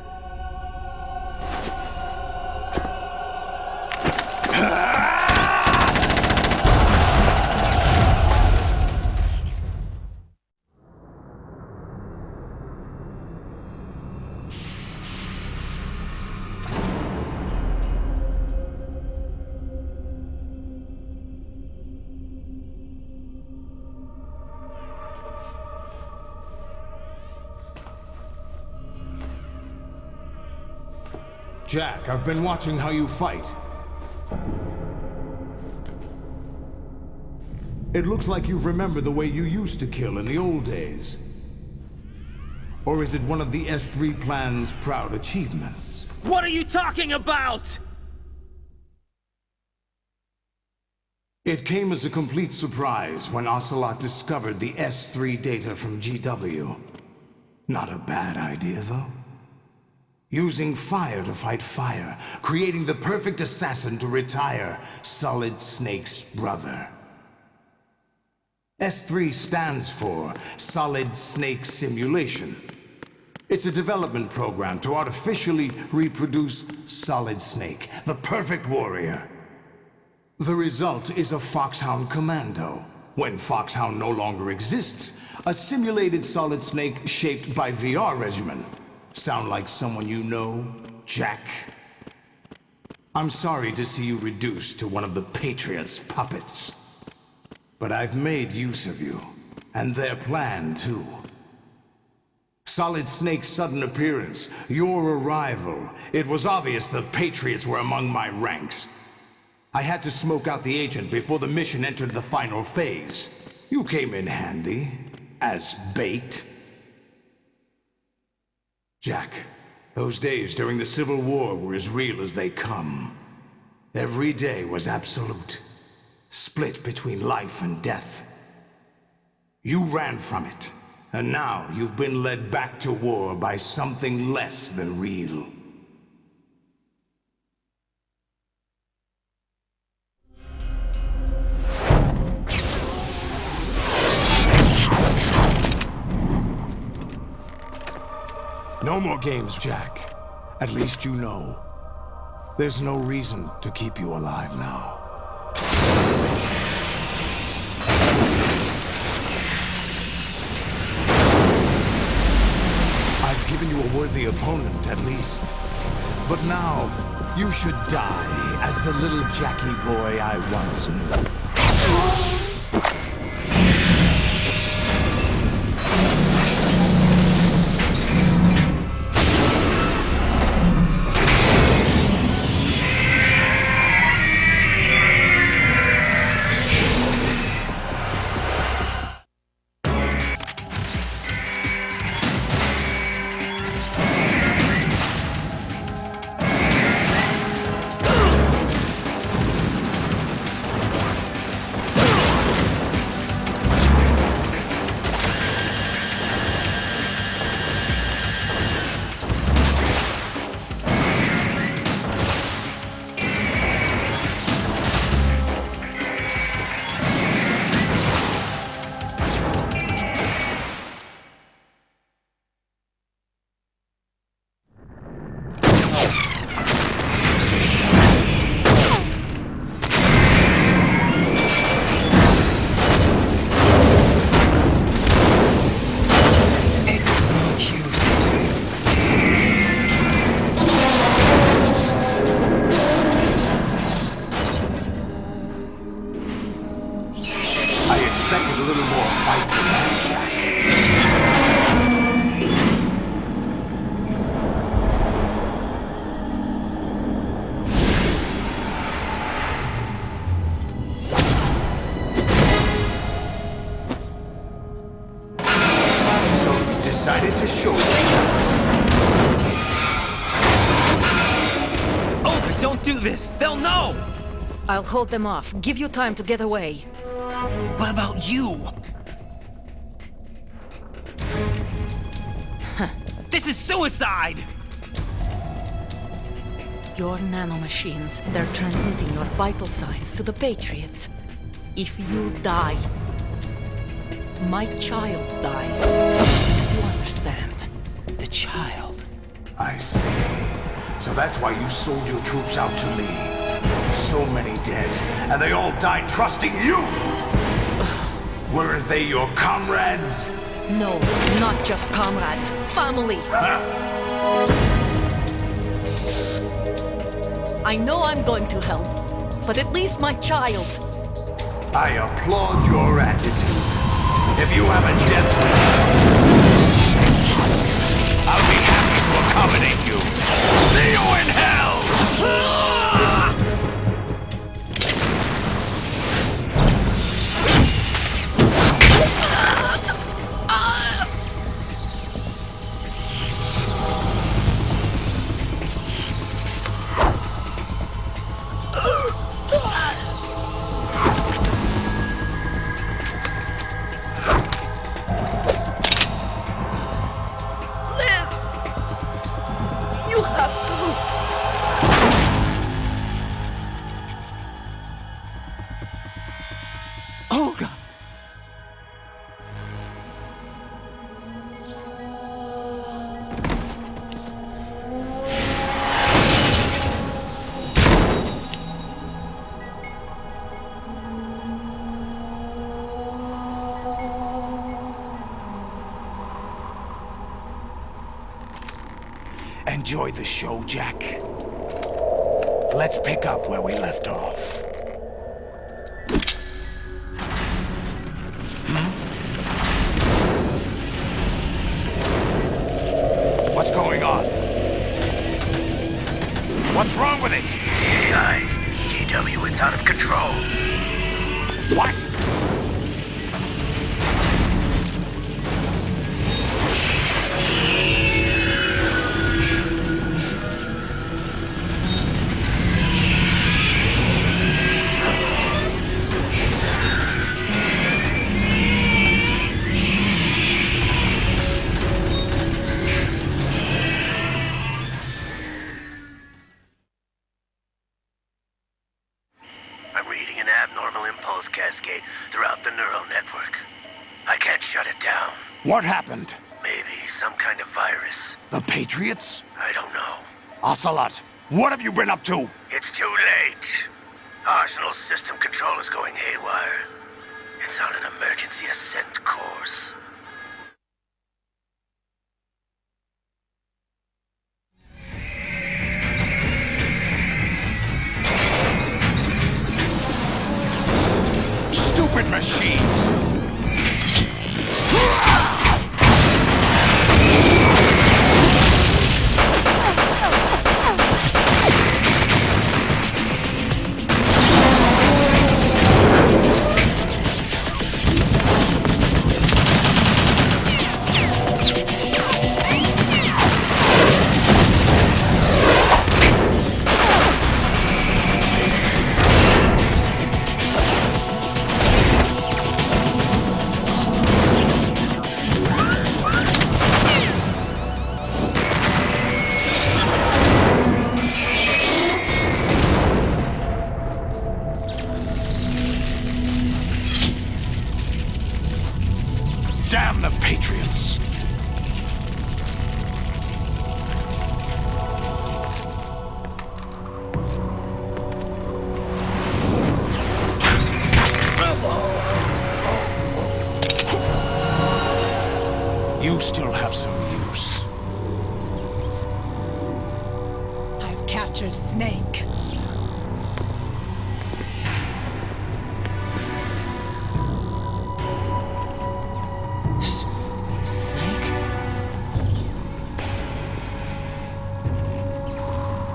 Jack, I've been watching how you fight. It looks like you've remembered the way you used to kill in the old days. Or is it one of the S3 plan's proud achievements? What are you talking about? It came as a complete surprise when Ocelot discovered the S3 data from GW. Not a bad idea, though. Using fire to fight fire, creating the perfect assassin to retire Solid Snake's brother. S3 stands for Solid Snake Simulation. It's a development program to artificially reproduce Solid Snake, the perfect warrior. The result is a Foxhound Commando. When Foxhound no longer exists, a simulated Solid Snake shaped by VR regimen. Sound like someone you know, Jack? I'm sorry to see you reduced to one of the Patriots' puppets. But I've made use of you, and their plan too. Solid Snake's sudden appearance, your arrival, it was obvious the Patriots were among my ranks. I had to smoke out the agent before the mission entered the final phase. You came in handy, as bait. Jack, those days during the Civil War were as real as they come. Every day was absolute, split between life and death. You ran from it, and now you've been led back to war by something less than real. No more games, Jack. At least you know. There's no reason to keep you alive now. I've given you a worthy opponent, at least. But now, you should die as the little Jackie boy I once knew. expected a little more fight than that, Jack. So you decided to show yourself. Oh, don't do this! They'll know! I'll hold them off. Give you time to get away. What about you? This is suicide! Your nanomachines, they're transmitting your vital signs to the Patriots. If you die, my child dies. You understand? The child. I see. So that's why you sold your troops out to me. So many dead, and they all died trusting you! Weren't they your comrades? No, not just comrades. Family! I know I'm going to hell, but at least my child. I applaud your attitude. If you have a death wish, I'll be happy to accommodate you. See you in hell! Enjoy the show, Jack. Let's pick up where we left off. What's going on? What's wrong with it? AI, GW, it's out of control. What? What happened? Maybe some kind of virus. The Patriots? I don't know. Ocelot, what have you been up to? It's too late. Arsenal's system control is going haywire. It's on an emergency ascent course. Stupid machines! Damn the Patriots! You still have some use. I've captured Snake.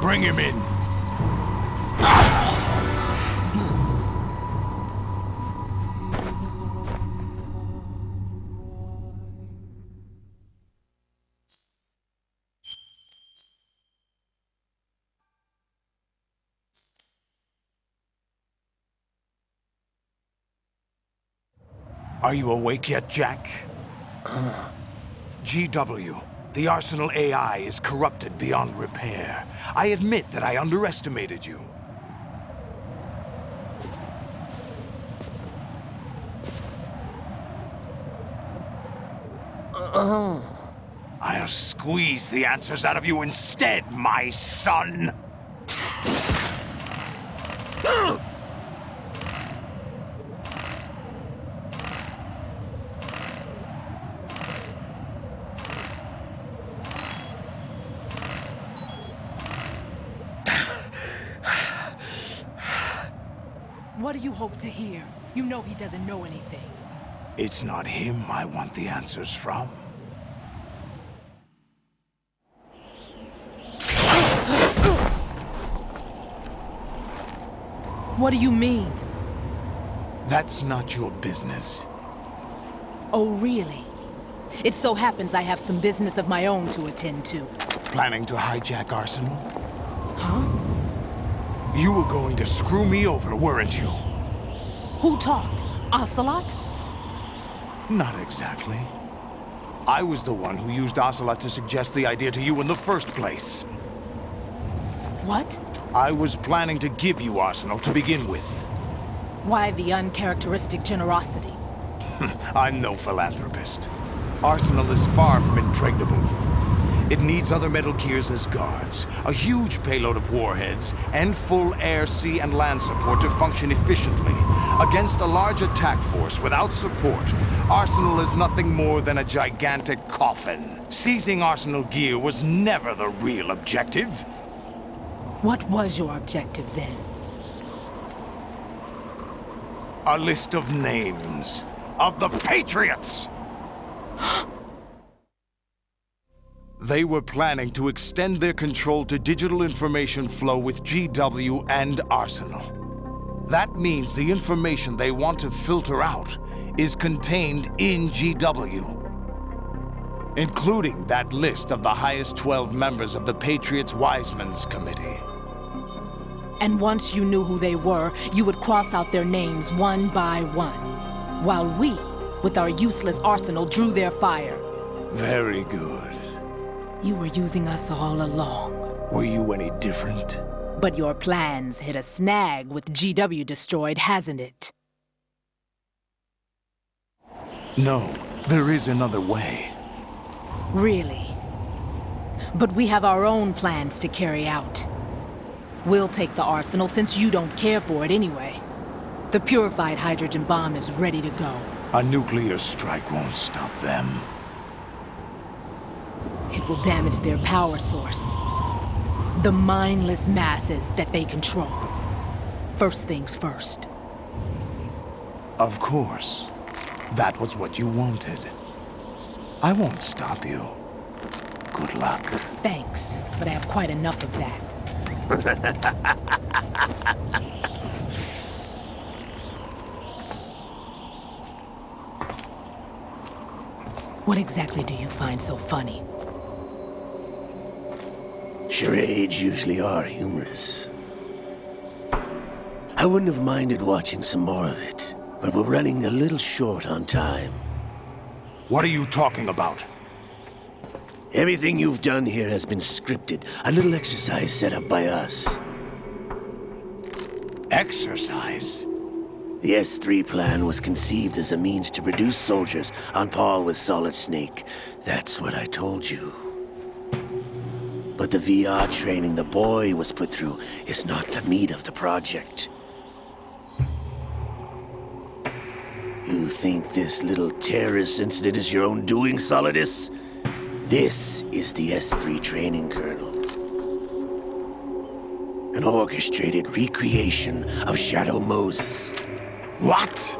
Bring him in. Are you awake yet, Jack? GW, the Arsenal AI is corrupted beyond repair. I admit that I underestimated you. I'll squeeze the answers out of you instead, my son! What do you hope to hear? You know he doesn't know anything. It's not him I want the answers from. What do you mean? That's not your business. Oh, really? It so happens I have some business of my own to attend to. Planning to hijack Arsenal? Huh? You were going to screw me over, weren't you? Who talked? Ocelot? Not exactly. I was the one who used Ocelot to suggest the idea to you in the first place. What? I was planning to give you Arsenal to begin with. Why the uncharacteristic generosity? I'm no philanthropist. Arsenal is far from impregnable. It needs other Metal Gears as guards, a huge payload of warheads, and full air, sea, and land support to function efficiently. Against a large attack force without support, Arsenal is nothing more than a gigantic coffin. Seizing Arsenal gear was never the real objective. What was your objective then? A list of names of the Patriots! They were planning to extend their control to digital information flow with GW and Arsenal. That means the information they want to filter out is contained in GW, including that list of the highest 12 members of the Patriots' Wiseman's Committee. And once you knew who they were, you would cross out their names one by one, while we, with our useless arsenal, drew their fire. Very good. You were using us all along. Were you any different? But your plans hit a snag with GW destroyed, hasn't it? No, there is another way. Really? But we have our own plans to carry out. We'll take the arsenal since you don't care for it anyway. The purified hydrogen bomb is ready to go. A nuclear strike won't stop them. It will damage their power source. The mindless masses that they control. First things first. Of course. That was what you wanted. I won't stop you. Good luck. Thanks, but I have quite enough of that. What exactly do you find so funny? Charades usually are humorous. I wouldn't have minded watching some more of it, but we're running a little short on time. What are you talking about? Everything you've done here has been scripted. A little exercise set up by us. Exercise? The S3 plan was conceived as a means to produce soldiers on par with Solid Snake. That's what I told you. But the VR training the boy was put through is not the meat of the project. You think this little terrorist incident is your own doing, Solidus? This is the S3 training kernel. An orchestrated recreation of Shadow Moses. What?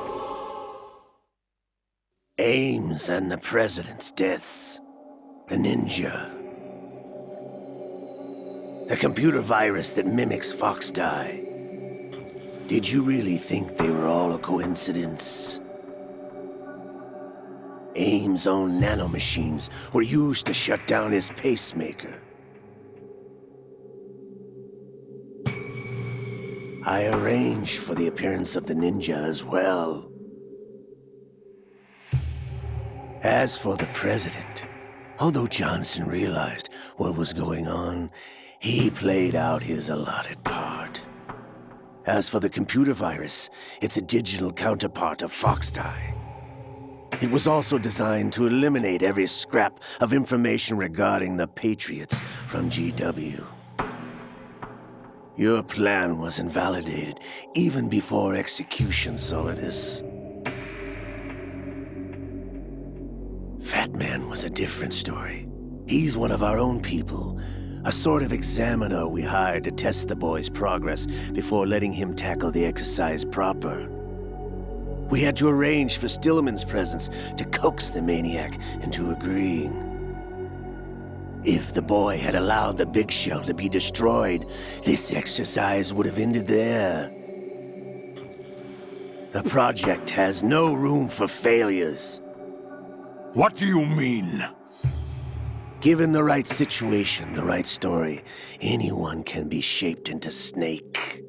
Ames and the President's deaths. The ninja. The computer virus that mimics Foxdie. Did you really think they were all a coincidence? AIM's own nanomachines were used to shut down his pacemaker. I arranged for the appearance of the ninja as well. As for the president, although Johnson realized what was going on, he played out his allotted part. As for the computer virus, it's a digital counterpart of Foxdie. It was also designed to eliminate every scrap of information regarding the Patriots from GW. Your plan was invalidated even before execution, Solidus. Fat Man was a different story. He's one of our own people, a sort of examiner we hired to test the boy's progress before letting him tackle the exercise proper. We had to arrange for Stillman's presence to coax the maniac into agreeing. If the boy had allowed the Big Shell to be destroyed, this exercise would have ended there. The project has no room for failures. What do you mean? Given the right situation, the right story, anyone can be shaped into Snake.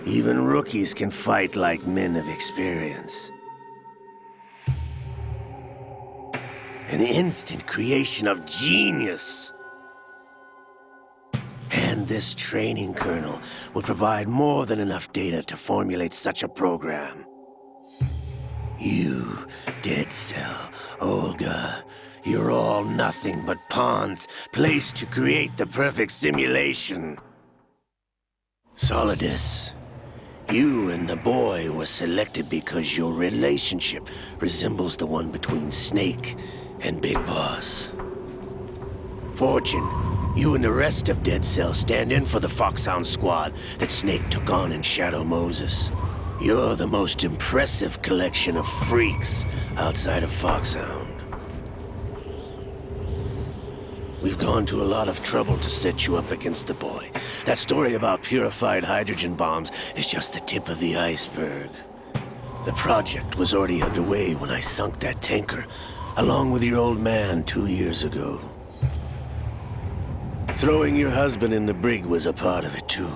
Even rookies can fight like men of experience. An instant creation of genius. And this training kernel will provide more than enough data to formulate such a program. You, Dead Cell, Olga, you're all nothing but pawns placed to create the perfect simulation. Solidus, you and the boy were selected because your relationship resembles the one between Snake and Big Boss. Fortune, you and the rest of Dead Cell stand in for the Foxhound squad that Snake took on in Shadow Moses. You're the most impressive collection of freaks outside of Foxhound. We've gone to a lot of trouble to set you up against the boy. That story about purified hydrogen bombs is just the tip of the iceberg. The project was already underway when I sunk that tanker, along with your old man 2 years ago. Throwing your husband in the brig was a part of it too.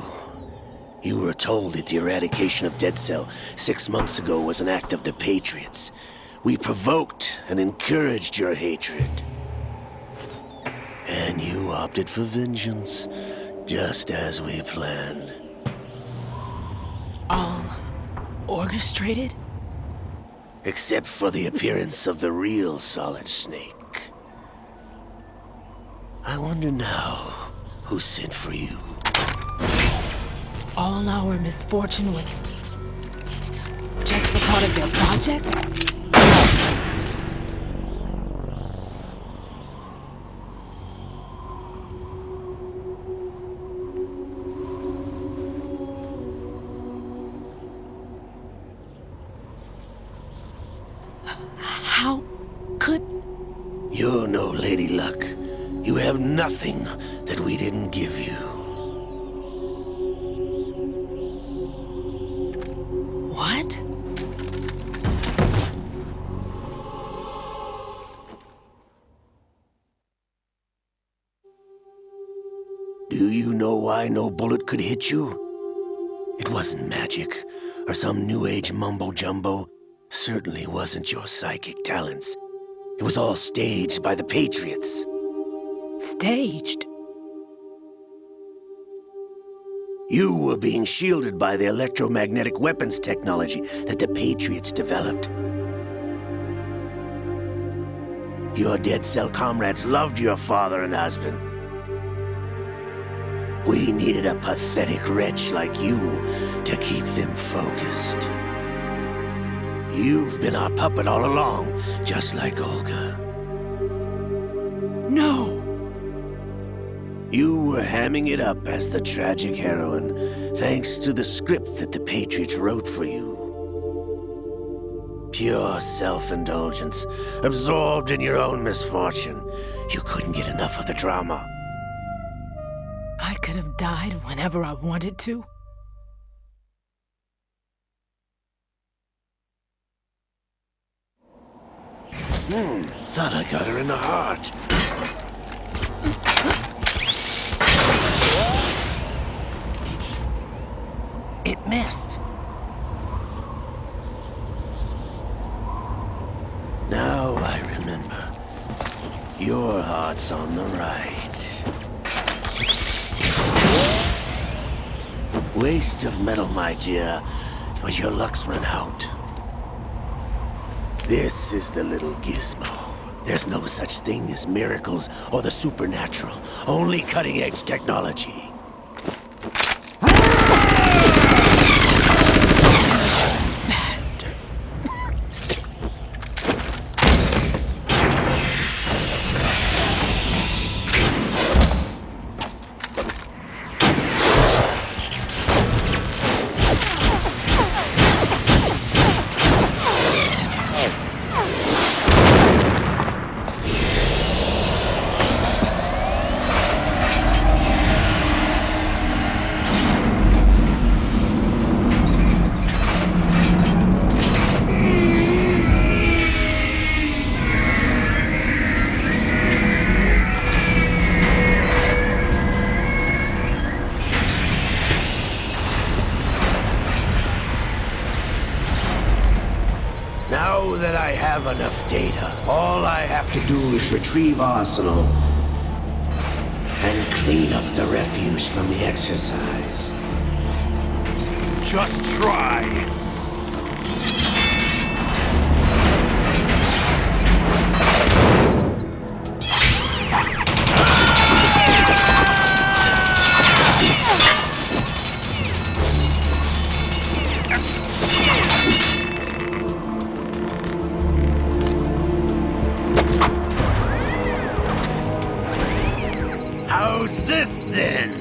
You were told that the eradication of Dead Cell 6 months ago was an act of the Patriots. We provoked and encouraged your hatred. And you opted for vengeance, just as we planned. All orchestrated? Except for the appearance of the real Solid Snake. I wonder now who sent for you. All our misfortune was just a part of their project? How could... You're no Lady Luck. You have nothing that we didn't give you. What? Do you know why no bullet could hit you? It wasn't magic, or some new age mumbo-jumbo. Certainly wasn't your psychic talents. It was all staged by the Patriots. Staged? You were being shielded by the electromagnetic weapons technology that the Patriots developed. Your Dead Cell comrades loved your father and husband. We needed a pathetic wretch like you to keep them focused. You've been our puppet all along, just like Olga. No! You were hamming it up as the tragic heroine, thanks to the script that the Patriots wrote for you. Pure self-indulgence, absorbed in your own misfortune. You couldn't get enough of the drama. could have died whenever I wanted to? Thought I got her in the heart. It missed. Now I remember. Your heart's on the right. Waste of metal, my dear, but your luck's run out. This is the little gizmo. There's no such thing as miracles or the supernatural. Only cutting-edge technology. Bastard. Now that I have enough data, all I have to do is retrieve Arsenal and clean up the refuse from the exercise. Just try. How's this then?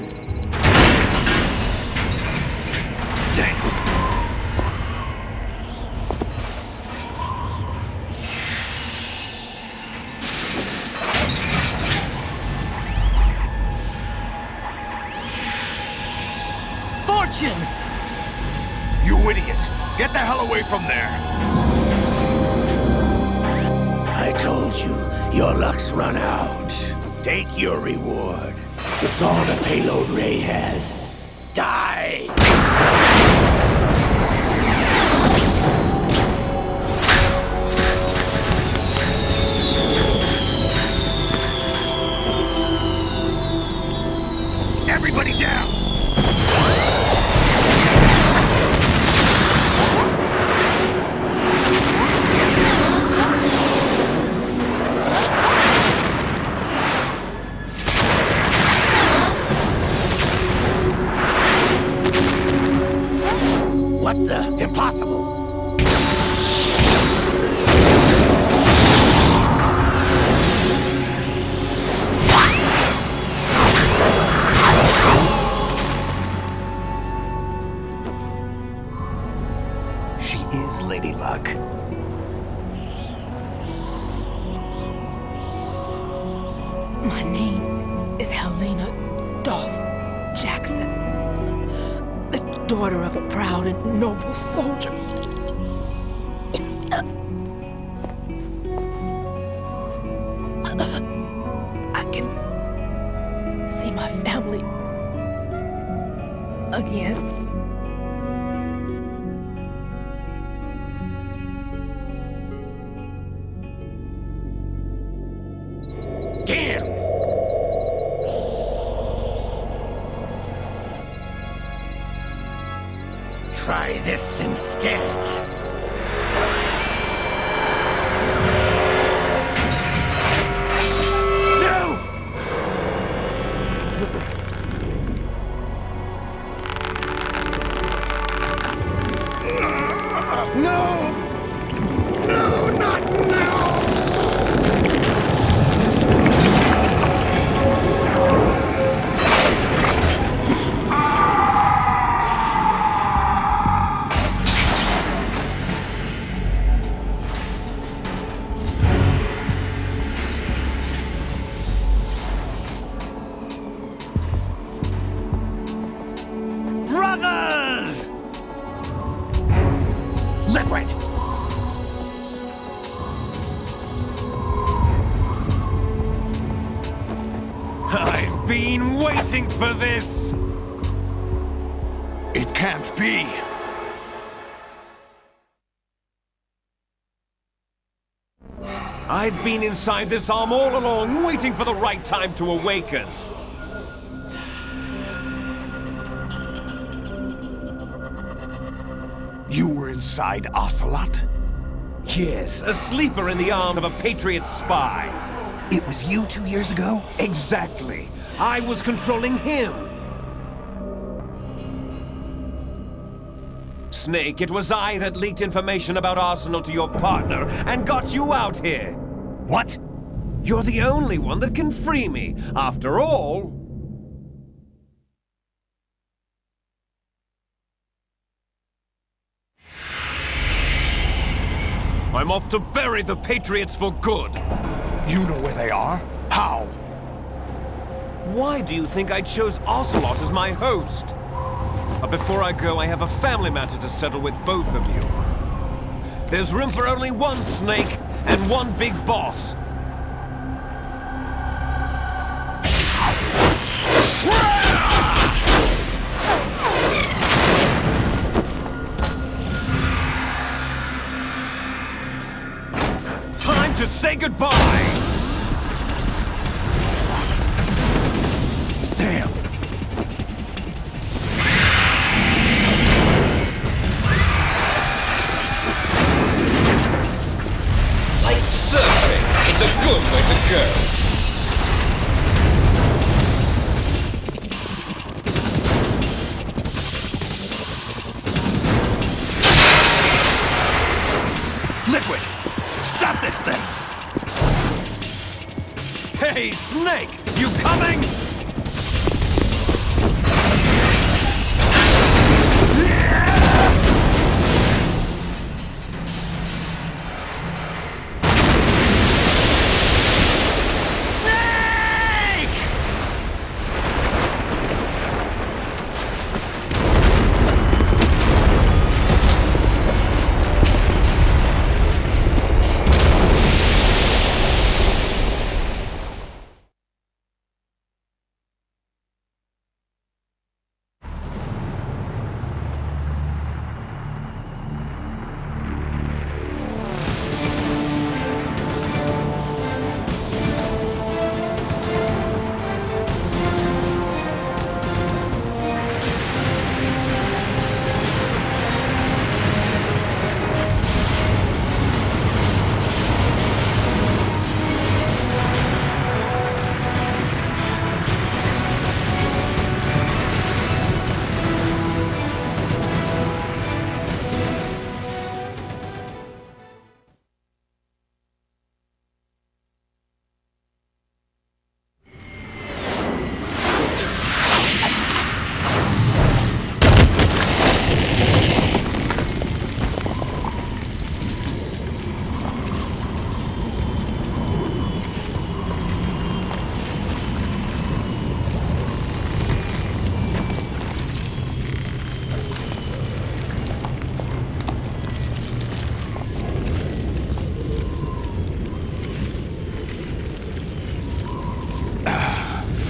Fortune! You idiot! Get the hell away from there! I told you, your luck's run out. Take your reward. It's all the payload Ray has. Die! Everybody down! What the? Impossible! She is Lady Luck. My name is Helena Dolph Jackson, the daughter of a proud and noble soldier. I can see my family again. Damn! Try this instead. No! No, not now! Liquid! I've been waiting for this! It can't be! I've been inside this arm all along, waiting for the right time to awaken. You were inside Ocelot? Yes, a sleeper in the arm of a Patriot spy. It was you 2 years ago? Exactly. I was controlling him. Snake, it was I that leaked information about Arsenal to your partner and got you out here. What? You're the only one that can free me. After all... I'm off to bury the Patriots for good. You know where they are? How? Why do you think I chose Ocelot as my host? But before I go, I have a family matter to settle with both of you. There's room for only one Snake and one big boss. Time to say goodbye! Damn! Like surfing, it's a good way to go. Liquid! Stop this thing! Hey, Snake! You coming?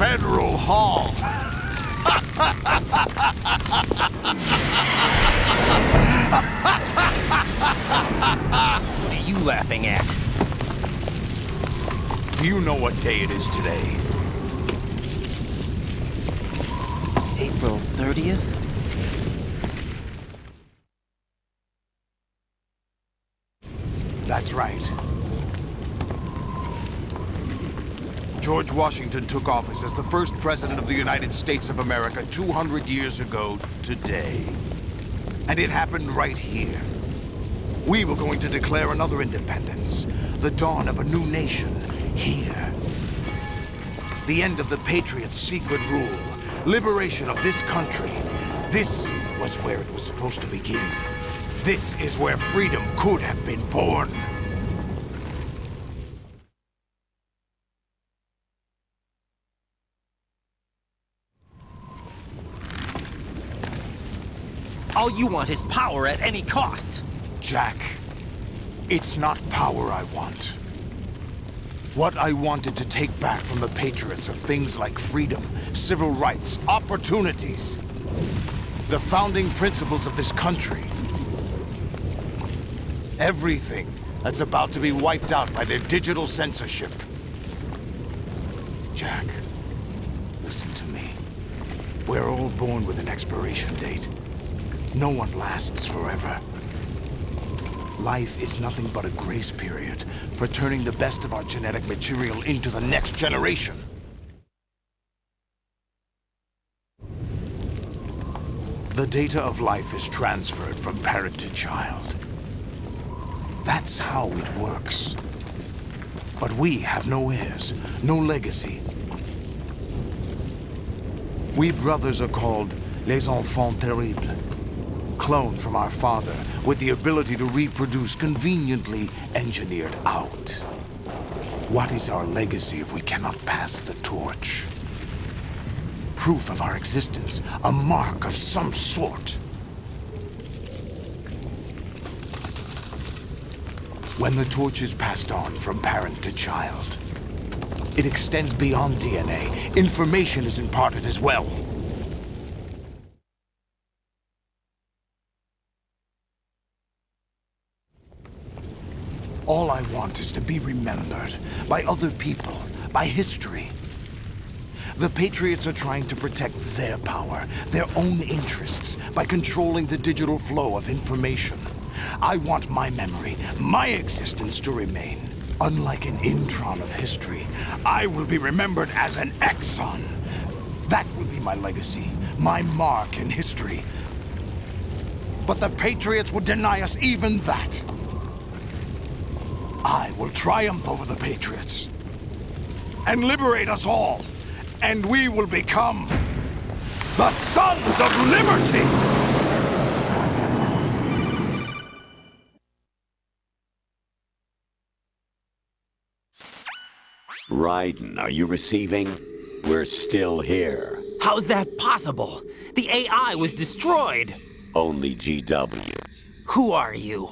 Federal Hall. What are you laughing at? Do you know what day it is today? April 30th? That's right. George Washington took office as the first president of the United States of America 200 years ago today. And it happened right here. We were going to declare another independence, the dawn of a new nation, here. The end of the Patriots' secret rule, liberation of this country. This was where it was supposed to begin. This is where freedom could have been born. All you want is power at any cost. Jack, it's not power I want. What I wanted to take back from the Patriots are things like freedom, civil rights, opportunities. The founding principles of this country. Everything that's about to be wiped out by their digital censorship. Jack, listen to me. We're all born with an expiration date. No one lasts forever. Life is nothing but a grace period for turning the best of our genetic material into the next generation. The data of life is transferred from parent to child. That's how it works. But we have no heirs, no legacy. We brothers are called les enfants terribles. Cloned from our father, with the ability to reproduce conveniently engineered out. What is our legacy if we cannot pass the torch? Proof of our existence, a mark of some sort. When the torch is passed on from parent to child, it extends beyond DNA. Information is imparted as well. All I want is to be remembered by other people, by history. The Patriots are trying to protect their power, their own interests, by controlling the digital flow of information. I want my memory, my existence to remain. Unlike an intron of history, I will be remembered as an exon. That will be my legacy, my mark in history. But the Patriots would deny us even that. I will triumph over the Patriots and liberate us all, and we will become the Sons of Liberty! Raiden, are you receiving? We're still here. How's that possible? The AI was destroyed. Only GW. Who are you?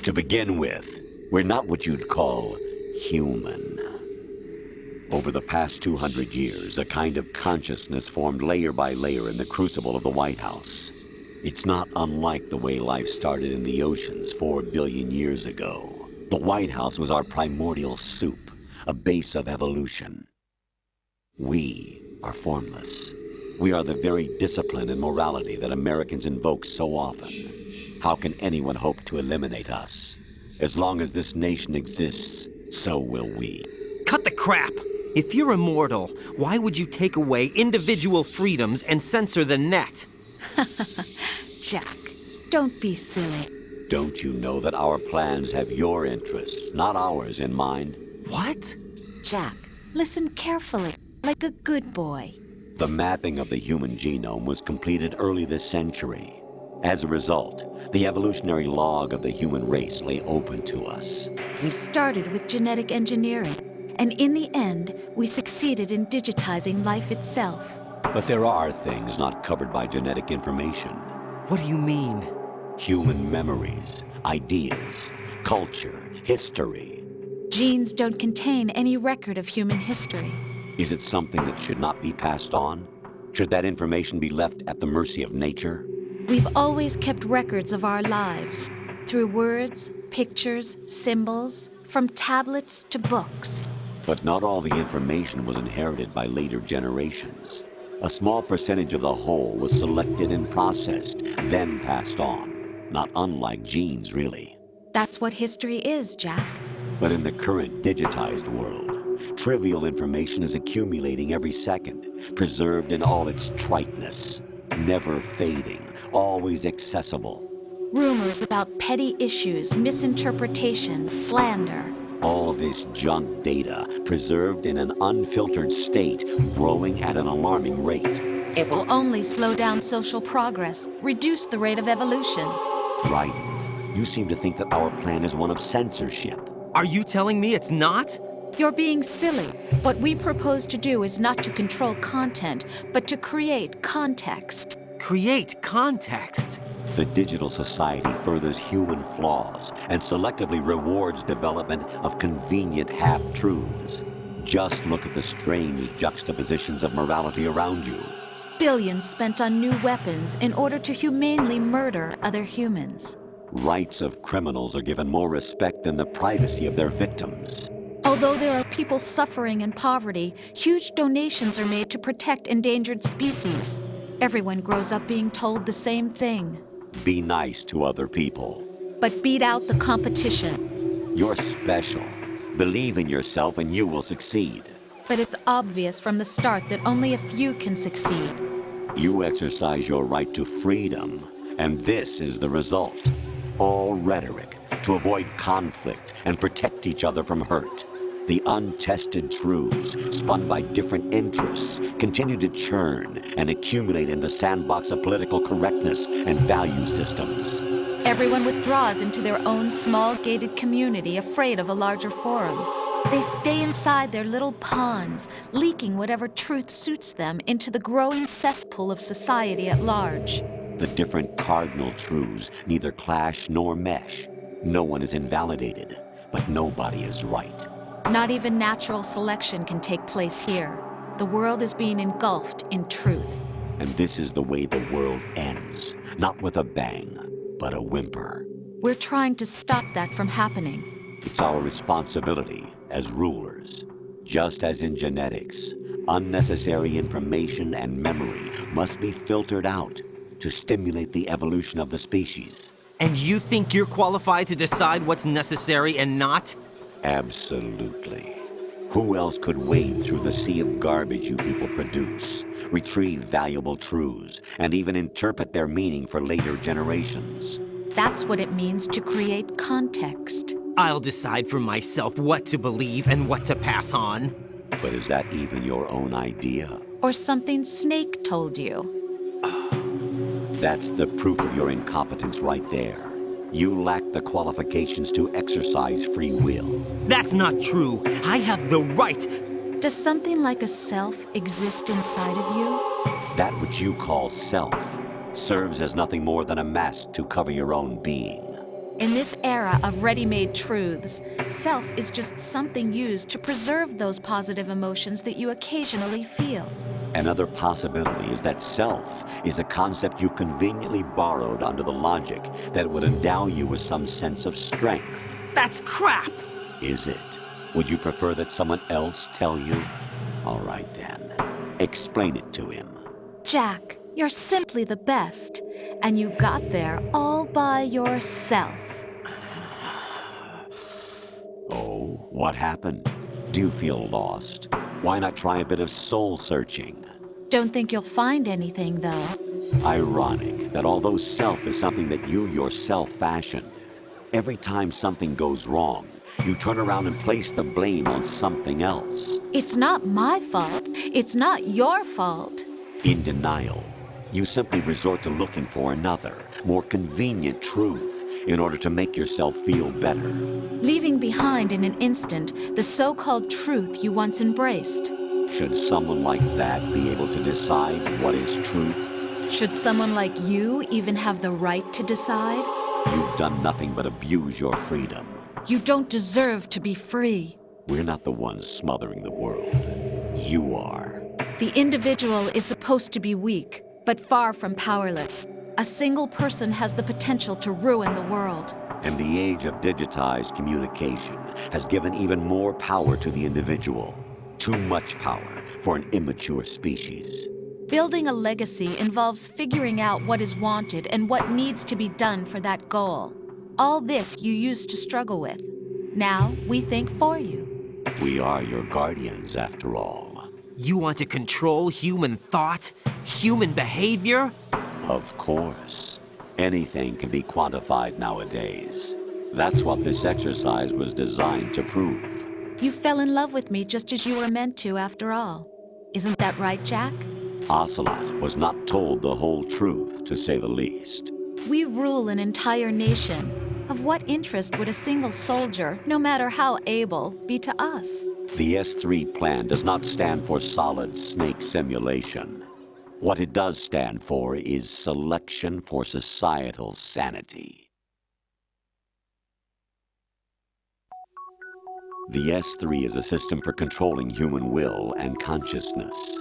To begin with, we're not what you'd call human. Over the past 200 years, a kind of consciousness formed layer by layer in the crucible of the White House. It's not unlike the way life started in the oceans 4 billion years ago. The White House was our primordial soup, a base of evolution. We are formless. We are the very discipline and morality that Americans invoke so often. How can anyone hope to eliminate us? As long as this nation exists, so will we. Cut the crap! If you're immortal, why would you take away individual freedoms and censor the net? Jack, don't be silly. Don't you know that our plans have your interests, not ours, in mind? What? Jack, listen carefully, like a good boy. The mapping of the human genome was completed early this century. As a result, the evolutionary log of the human race lay open to us. We started with genetic engineering, and in the end, we succeeded in digitizing life itself. But there are things not covered by genetic information. What do you mean? Human memories, ideas, culture, history. Genes don't contain any record of human history. Is it something that should not be passed on? Should that information be left at the mercy of nature? We've always kept records of our lives, through words, pictures, symbols, from tablets to books. But not all the information was inherited by later generations. A small percentage of the whole was selected and processed, then passed on. Not unlike genes, really. That's what history is, Jack. But in the current digitized world, trivial information is accumulating every second, preserved in all its triteness, never fading, always accessible. Rumors about petty issues, misinterpretations, slander. All this junk data, preserved in an unfiltered state, growing at an alarming rate. It will only slow down social progress, reduce the rate of evolution. Right. You seem to think that our plan is one of censorship. Are you telling me it's not? You're being silly. What we propose to do is not to control content, but to create context. create context. The digital society furthers human flaws and selectively rewards development of convenient half-truths. Just look at the strange juxtapositions of morality around you. Billions spent on new weapons in order to humanely murder other humans. Rights of criminals are given more respect than the privacy of their victims. Although there are people suffering in poverty, huge donations are made to protect endangered species. Everyone grows up being told the same thing. Be nice to other people. But beat out the competition. You're special. Believe in yourself and you will succeed. But it's obvious from the start that only a few can succeed. You exercise your right to freedom, and this is the result. All rhetoric to avoid conflict and protect each other from hurt. The untested truths, spun by different interests, continue to churn and accumulate in the sandbox of political correctness and value systems. Everyone withdraws into their own small gated community, afraid of a larger forum. They stay inside their little ponds, leaking whatever truth suits them into the growing cesspool of society at large. The different cardinal truths neither clash nor mesh. No one is invalidated, but nobody is right. Not even natural selection can take place here. The world is being engulfed in truth. And this is the way the world ends. Not with a bang, but a whimper. We're trying to stop that from happening. It's our responsibility as rulers. Just as in genetics, unnecessary information and memory must be filtered out to stimulate the evolution of the species. And you think you're qualified to decide what's necessary and not? Absolutely. Who else could wade through the sea of garbage you people produce, retrieve valuable truths, and even interpret their meaning for later generations? That's what it means to create context. I'll decide for myself what to believe and what to pass on. But is that even your own idea? Or something Snake told you? That's the proof of your incompetence right there. You lack the qualifications to exercise free will. That's not true. I have the right. Does something like a self exist inside of you? That which you call self serves as nothing more than a mask to cover your own being. In this era of ready-made truths, self is just something used to preserve those positive emotions that you occasionally feel. Another possibility is that self is a concept you conveniently borrowed under the logic that would endow you with some sense of strength. That's crap! Is it? Would you prefer that someone else tell you? All right then. Explain it to him. Jack, you're simply the best, and you got there all by yourself. Oh, what happened? Do you feel lost? Why not try a bit of soul-searching? Don't think you'll find anything, though. Ironic that although self is something that you yourself fashioned, every time something goes wrong, you turn around and place the blame on something else. It's not my fault. It's not your fault. In denial, you simply resort to looking for another, more convenient truth in order to make yourself feel better. Leaving behind in an instant the so-called truth you once embraced. Should someone like that be able to decide what is truth? Should someone like you even have the right to decide? You've done nothing but abuse your freedom. You don't deserve to be free. We're not the ones smothering the world. You are. The individual is supposed to be weak, but far from powerless. A single person has the potential to ruin the world. And the age of digitized communication has given even more power to the individual. Too much power for an immature species. Building a legacy involves figuring out what is wanted and what needs to be done for that goal. All this you used to struggle with. Now we think for you. We are your guardians, after all. You want to control human thought, human behavior? Of course. Anything can be quantified nowadays. That's what this exercise was designed to prove. You fell in love with me just as you were meant to, after all. Isn't that right, Jack? Ocelot was not told the whole truth, to say the least. We rule an entire nation. Of what interest would a single soldier, no matter how able, be to us? The S3 plan does not stand for solid snake simulation. What it does stand for is selection for societal sanity. The S3 is a system for controlling human will and consciousness.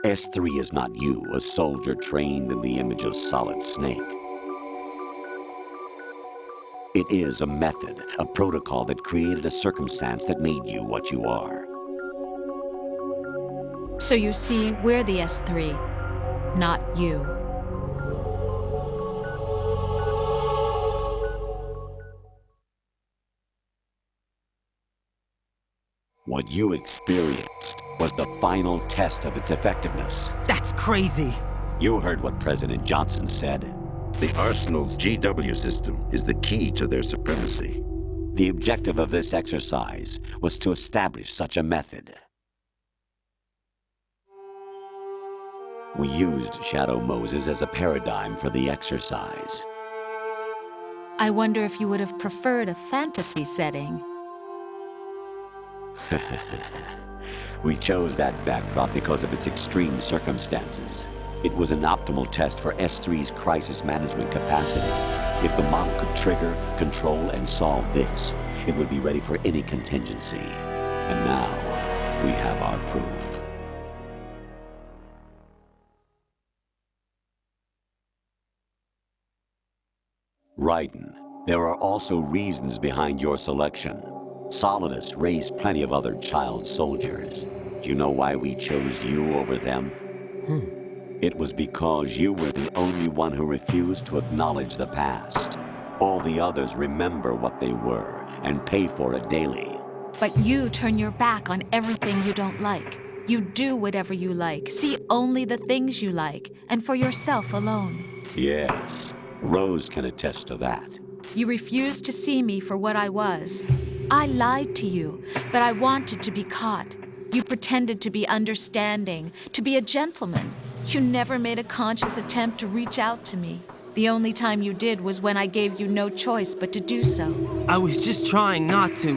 S3 is not you, a soldier trained in the image of Solid Snake. It is a method, a protocol that created a circumstance that made you what you are. So you see, we're the S3, not you. What you experienced was the final test of its effectiveness. That's crazy. You heard what President Johnson said. The Arsenal's GW system is the key to their supremacy. The objective of this exercise was to establish such a method. We used Shadow Moses as a paradigm for the exercise. I wonder if you would have preferred a fantasy setting. We chose that backdrop because of its extreme circumstances. It was an optimal test for S3's crisis management capacity. If the model could trigger, control, and solve this, it would be ready for any contingency. And now, we have our proof. Raiden, there are also reasons behind your selection. Solidus raised plenty of other child soldiers. Do you know why we chose you over them? It was because you were the only one who refused to acknowledge the past. All the others remember what they were and pay for it daily. But you turn your back on everything you don't like. You do whatever you like, see only the things you like, and for yourself alone. Yes, Rose can attest to that. You refused to see me for what I was. I lied to you, but I wanted to be caught. You pretended to be understanding, to be a gentleman. You never made a conscious attempt to reach out to me. The only time you did was when I gave you no choice but to do so. I was just trying not to...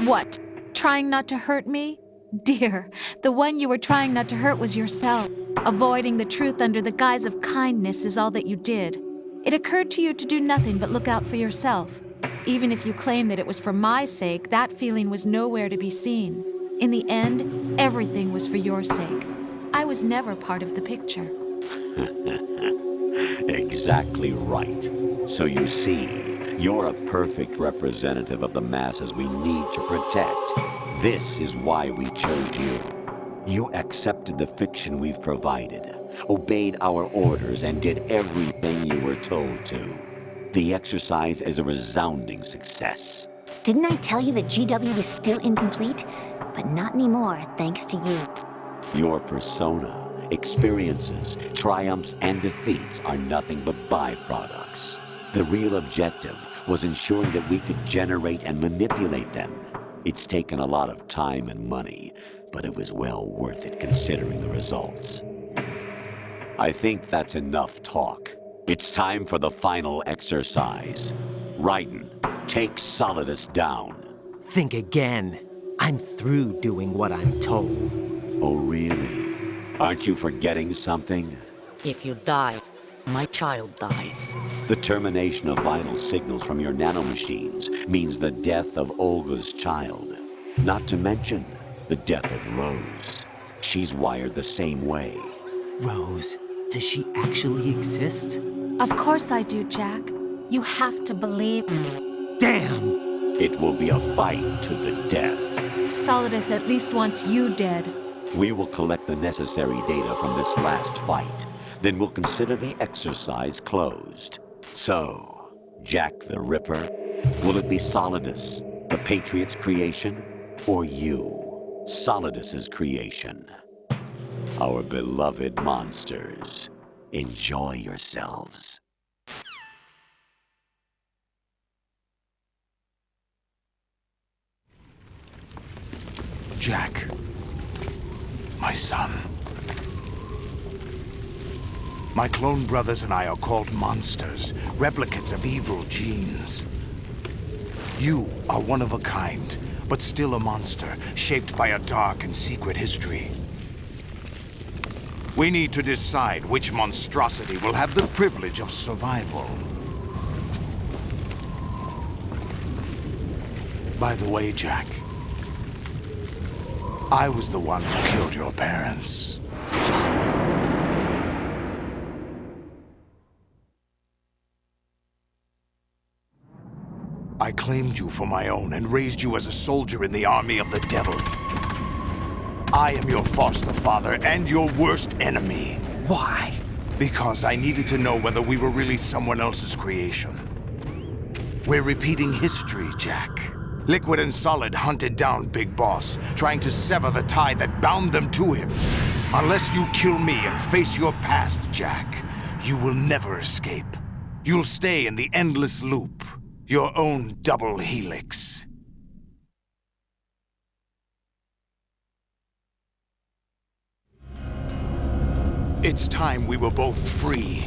What? Trying not to hurt me? Dear, the one you were trying not to hurt was yourself. Avoiding the truth under the guise of kindness is all that you did. It occurred to you to do nothing but look out for yourself. Even if you claim that it was for my sake, that feeling was nowhere to be seen. In the end, everything was for your sake. I was never part of the picture. Exactly right. So you see, you're a perfect representative of the masses we need to protect. This is why we chose you. You accepted the fiction we've provided, obeyed our orders, and did everything you were told to. The exercise is a resounding success. Didn't I tell you that GW was still incomplete? But not anymore, thanks to you. Your persona, experiences, triumphs, and defeats are nothing but byproducts. The real objective was ensuring that we could generate and manipulate them. It's taken a lot of time and money, but it was well worth it considering the results. I think that's enough talk. It's time for the final exercise. Raiden, take Solidus down. Think again. I'm through doing what I'm told. Oh, really? Aren't you forgetting something? If you die, my child dies. The termination of vital signals from your nanomachines means the death of Olga's child. Not to mention the death of Rose. She's wired the same way. Rose, does she actually exist? Of course I do, Jack. You have to believe me. Damn! It will be a fight to the death. Solidus at least wants you dead. We will collect the necessary data from this last fight. Then we'll consider the exercise closed. So, Jack the Ripper, will it be Solidus, the Patriot's creation, or you, Solidus's creation? Our beloved monsters, enjoy yourselves. Jack, my son. My clone brothers and I are called monsters, replicates of evil genes. You are one of a kind, but still a monster, shaped by a dark and secret history. We need to decide which monstrosity will have the privilege of survival. By the way, Jack, I was the one who killed your parents. I claimed you for my own and raised you as a soldier in the army of the devil. I am your foster father and your worst enemy. Why? Because I needed to know whether we were really someone else's creation. We're repeating history, Jack. Liquid and Solid hunted down Big Boss, trying to sever the tie that bound them to him. Unless you kill me and face your past, Jack, you will never escape. You'll stay in the endless loop. Your own double helix. It's time we were both free.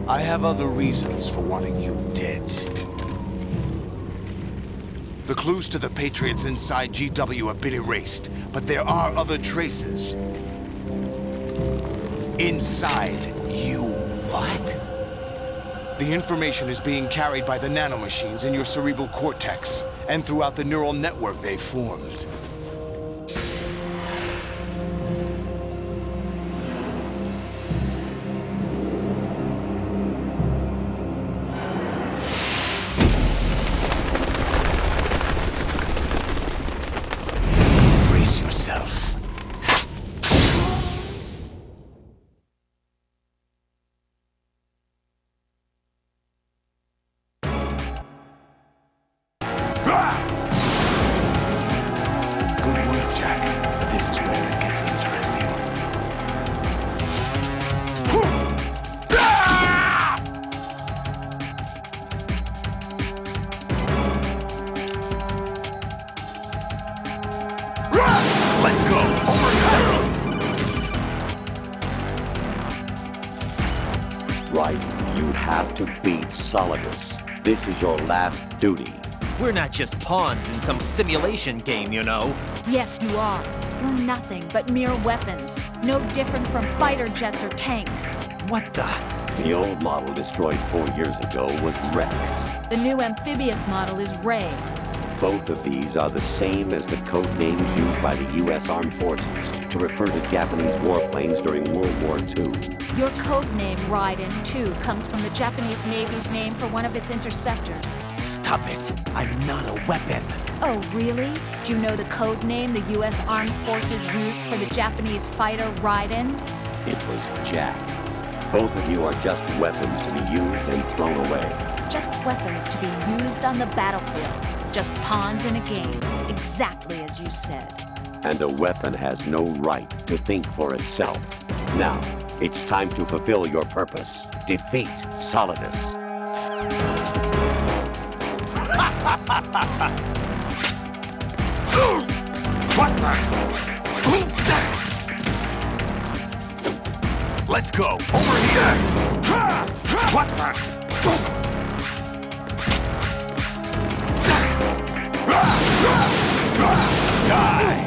I have other reasons for wanting you dead. The clues to the Patriots inside GW have been erased, but there are other traces. Inside you. What? The information is being carried by the nanomachines in your cerebral cortex, and throughout the neural network they formed. Solidus. This is your last duty. We're not just pawns in some simulation game, you know. Yes, you are. We're nothing but mere weapons. No different from fighter jets or tanks. What the? The old model destroyed 4 years ago was Rex. The new amphibious model is Ray. Both of these are the same as the code names used by the U.S. Armed Forces to refer to Japanese warplanes during World War II. Your code name, Raiden, too, comes from the Japanese Navy's name for one of its interceptors. Stop it. I'm not a weapon. Oh, really? Do you know the code name the U.S. Armed Forces used for the Japanese fighter Raiden? It was Jack. Both of you are just weapons to be used and thrown away. Just weapons to be used on the battlefield. Just pawns in a game, exactly as you said. And a weapon has no right to think for itself. Now, it's time to fulfill your purpose. Defeat Solidus. Let's go. Over here. What the? Die!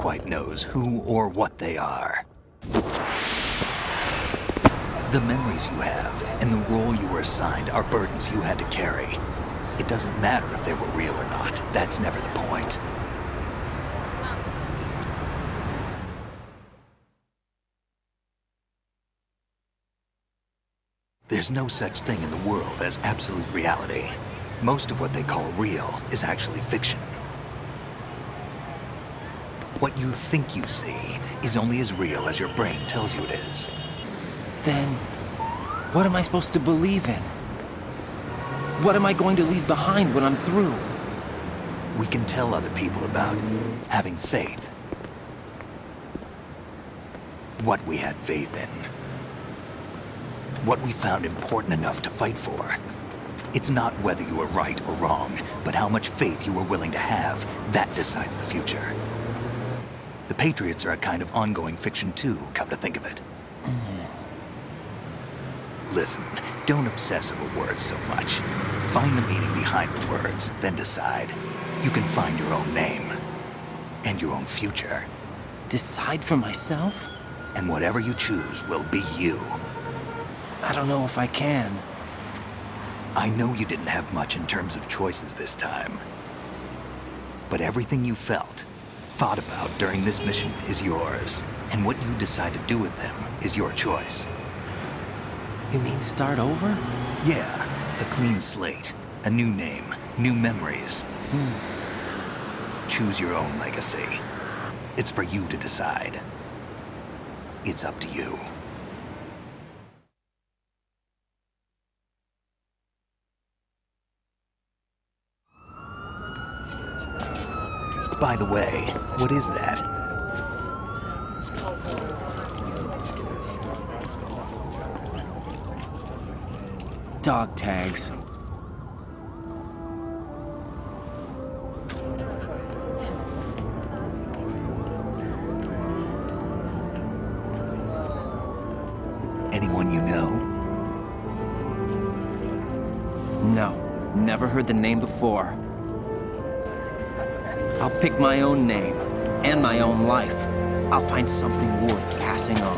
quite knows who or what they are. The memories you have and the role you were assigned are burdens you had to carry. It doesn't matter if they were real or not. That's never the point. There's no such thing in the world as absolute reality. Most of what they call real is actually fiction. What you think you see is only as real as your brain tells you it is. Then, what am I supposed to believe in? What am I going to leave behind when I'm through? We can tell other people about having faith. What we had faith in. What we found important enough to fight for. It's not whether you were right or wrong, but how much faith you were willing to have. That decides the future. The Patriots are a kind of ongoing fiction too, come to think of it. Listen, don't obsess over words so much. Find the meaning behind the words, then decide. You can find your own name. And your own future. Decide for myself? And whatever you choose will be you. I don't know if I can. I know you didn't have much in terms of choices this time. But everything you felt, thought about during this mission is yours. And what you decide to do with them is your choice. You mean start over? Yeah, a clean slate, a new name, new memories. Choose your own legacy. It's for you to decide. It's up to you. By the way, what is that? Dog tags. Anyone you know? No, never heard the name before. I'll pick my own name, and my own life. I'll find something worth passing on.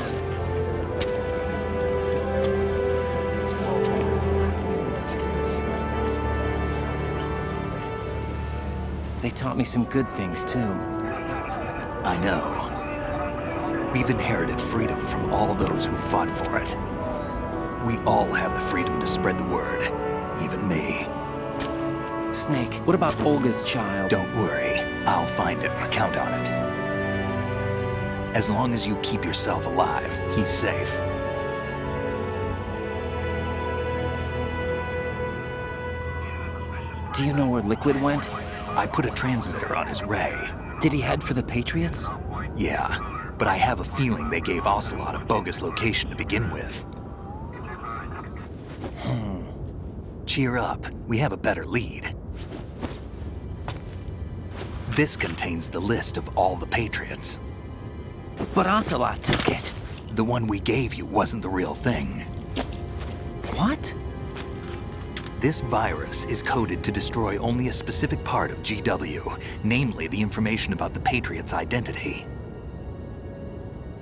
They taught me some good things, too. I know. We've inherited freedom from all those who fought for it. We all have the freedom to spread the word, even me. Snake, what about Olga's child? Don't worry. I'll find him. Count on it. As long as you keep yourself alive, he's safe. Do you know where Liquid went? I put a transmitter on his ray. Did he head for the Patriots? Yeah, but I have a feeling they gave Ocelot a bogus location to begin with. Cheer up. We have a better lead. This contains the list of all the Patriots. But Ocelot took it. The one we gave you wasn't the real thing. What? This virus is coded to destroy only a specific part of GW, namely the information about the Patriots' identity.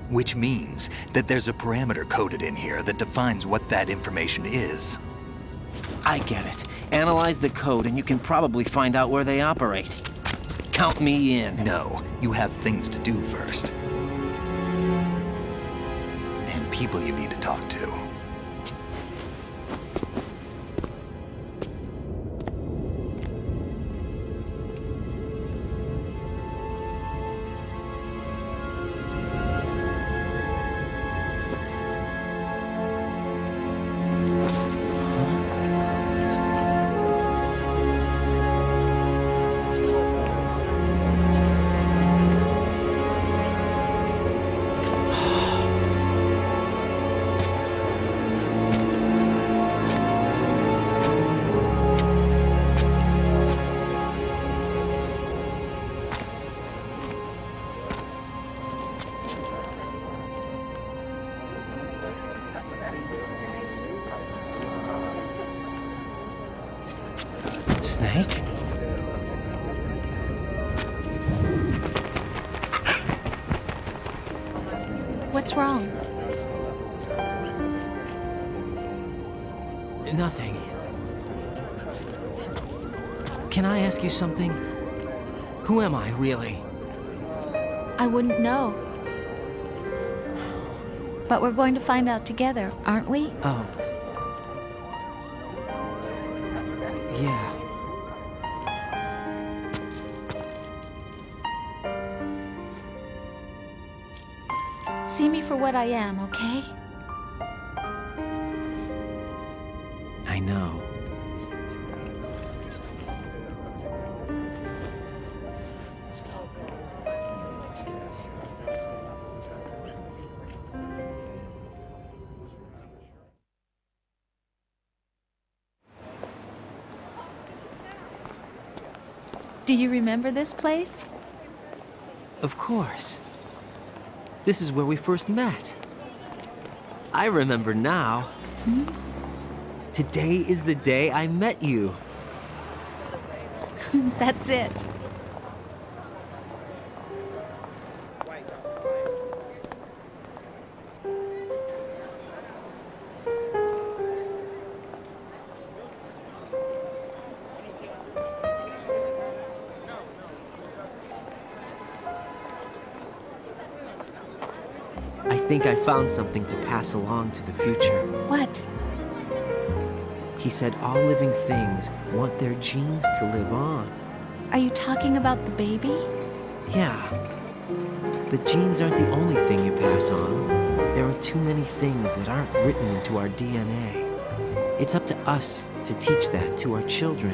Which means that there's a parameter coded in here that defines what that information is. I get it. Analyze the code and you can probably find out where they operate. Count me in. No, you have things to do first. And people you need to talk to. Snake? What's wrong? Nothing. Can I ask you something? Who am I, really? I wouldn't know. But we're going to find out together, aren't we? Oh. Yeah. See me for what I am, okay? I know. Do you remember this place? Of course. This is where we first met. I remember now. Today is the day I met you. That's it. I think I found something to pass along to the future. What? He said all living things want their genes to live on. Are you talking about the baby? Yeah. But genes aren't the only thing you pass on. There are too many things that aren't written into our DNA. It's up to us to teach that to our children.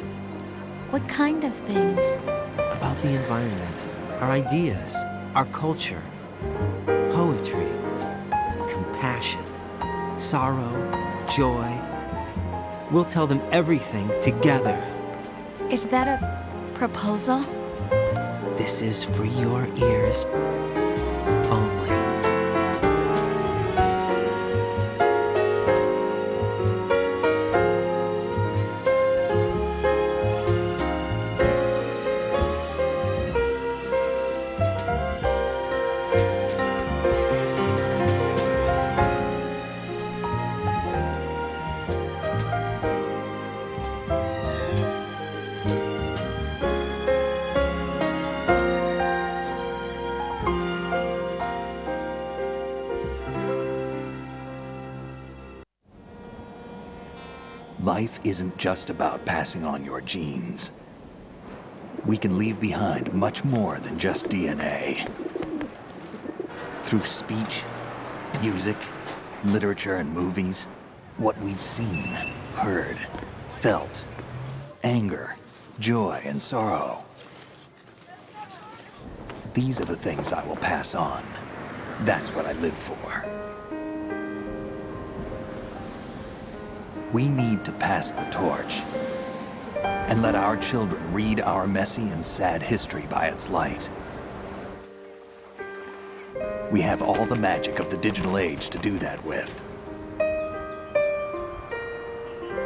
What kind of things? About the environment, our ideas, our culture, poetry, compassion, sorrow, joy. We'll tell them everything together. Is that a proposal? This is for your ears only. Life isn't just about passing on your genes. We can leave behind much more than just DNA. Through speech, music, literature, and movies, what we've seen, heard, felt, anger, joy, and sorrow. These are the things I will pass on. That's what I live for. We need to pass the torch and let our children read our messy and sad history by its light. We have all the magic of the digital age to do that with.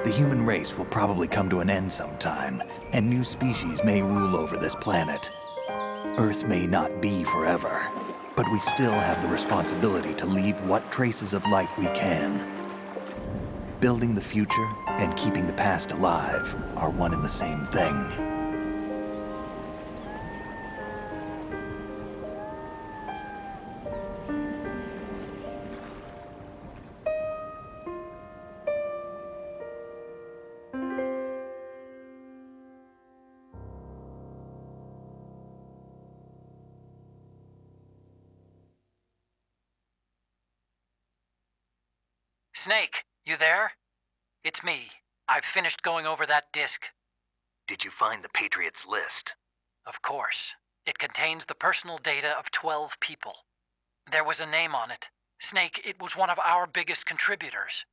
The human race will probably come to an end sometime, and new species may rule over this planet. Earth may not be forever, but we still have the responsibility to leave what traces of life we can. Building the future and keeping the past alive are one and the same thing. Snake, you there? It's me. I've finished going over that disk. Did you find the Patriots list? Of course. It contains the personal data of 12 people. There was a name on it. Snake, it was one of our biggest contributors.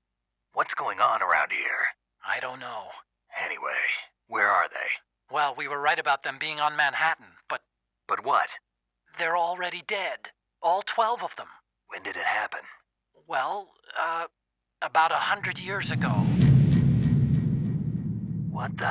What's going on around here? I don't know. Anyway, where are they? Well, we were right about them being on Manhattan, but... But what? They're already dead. All 12 of them. When did it happen? Well, about 100 years ago. What the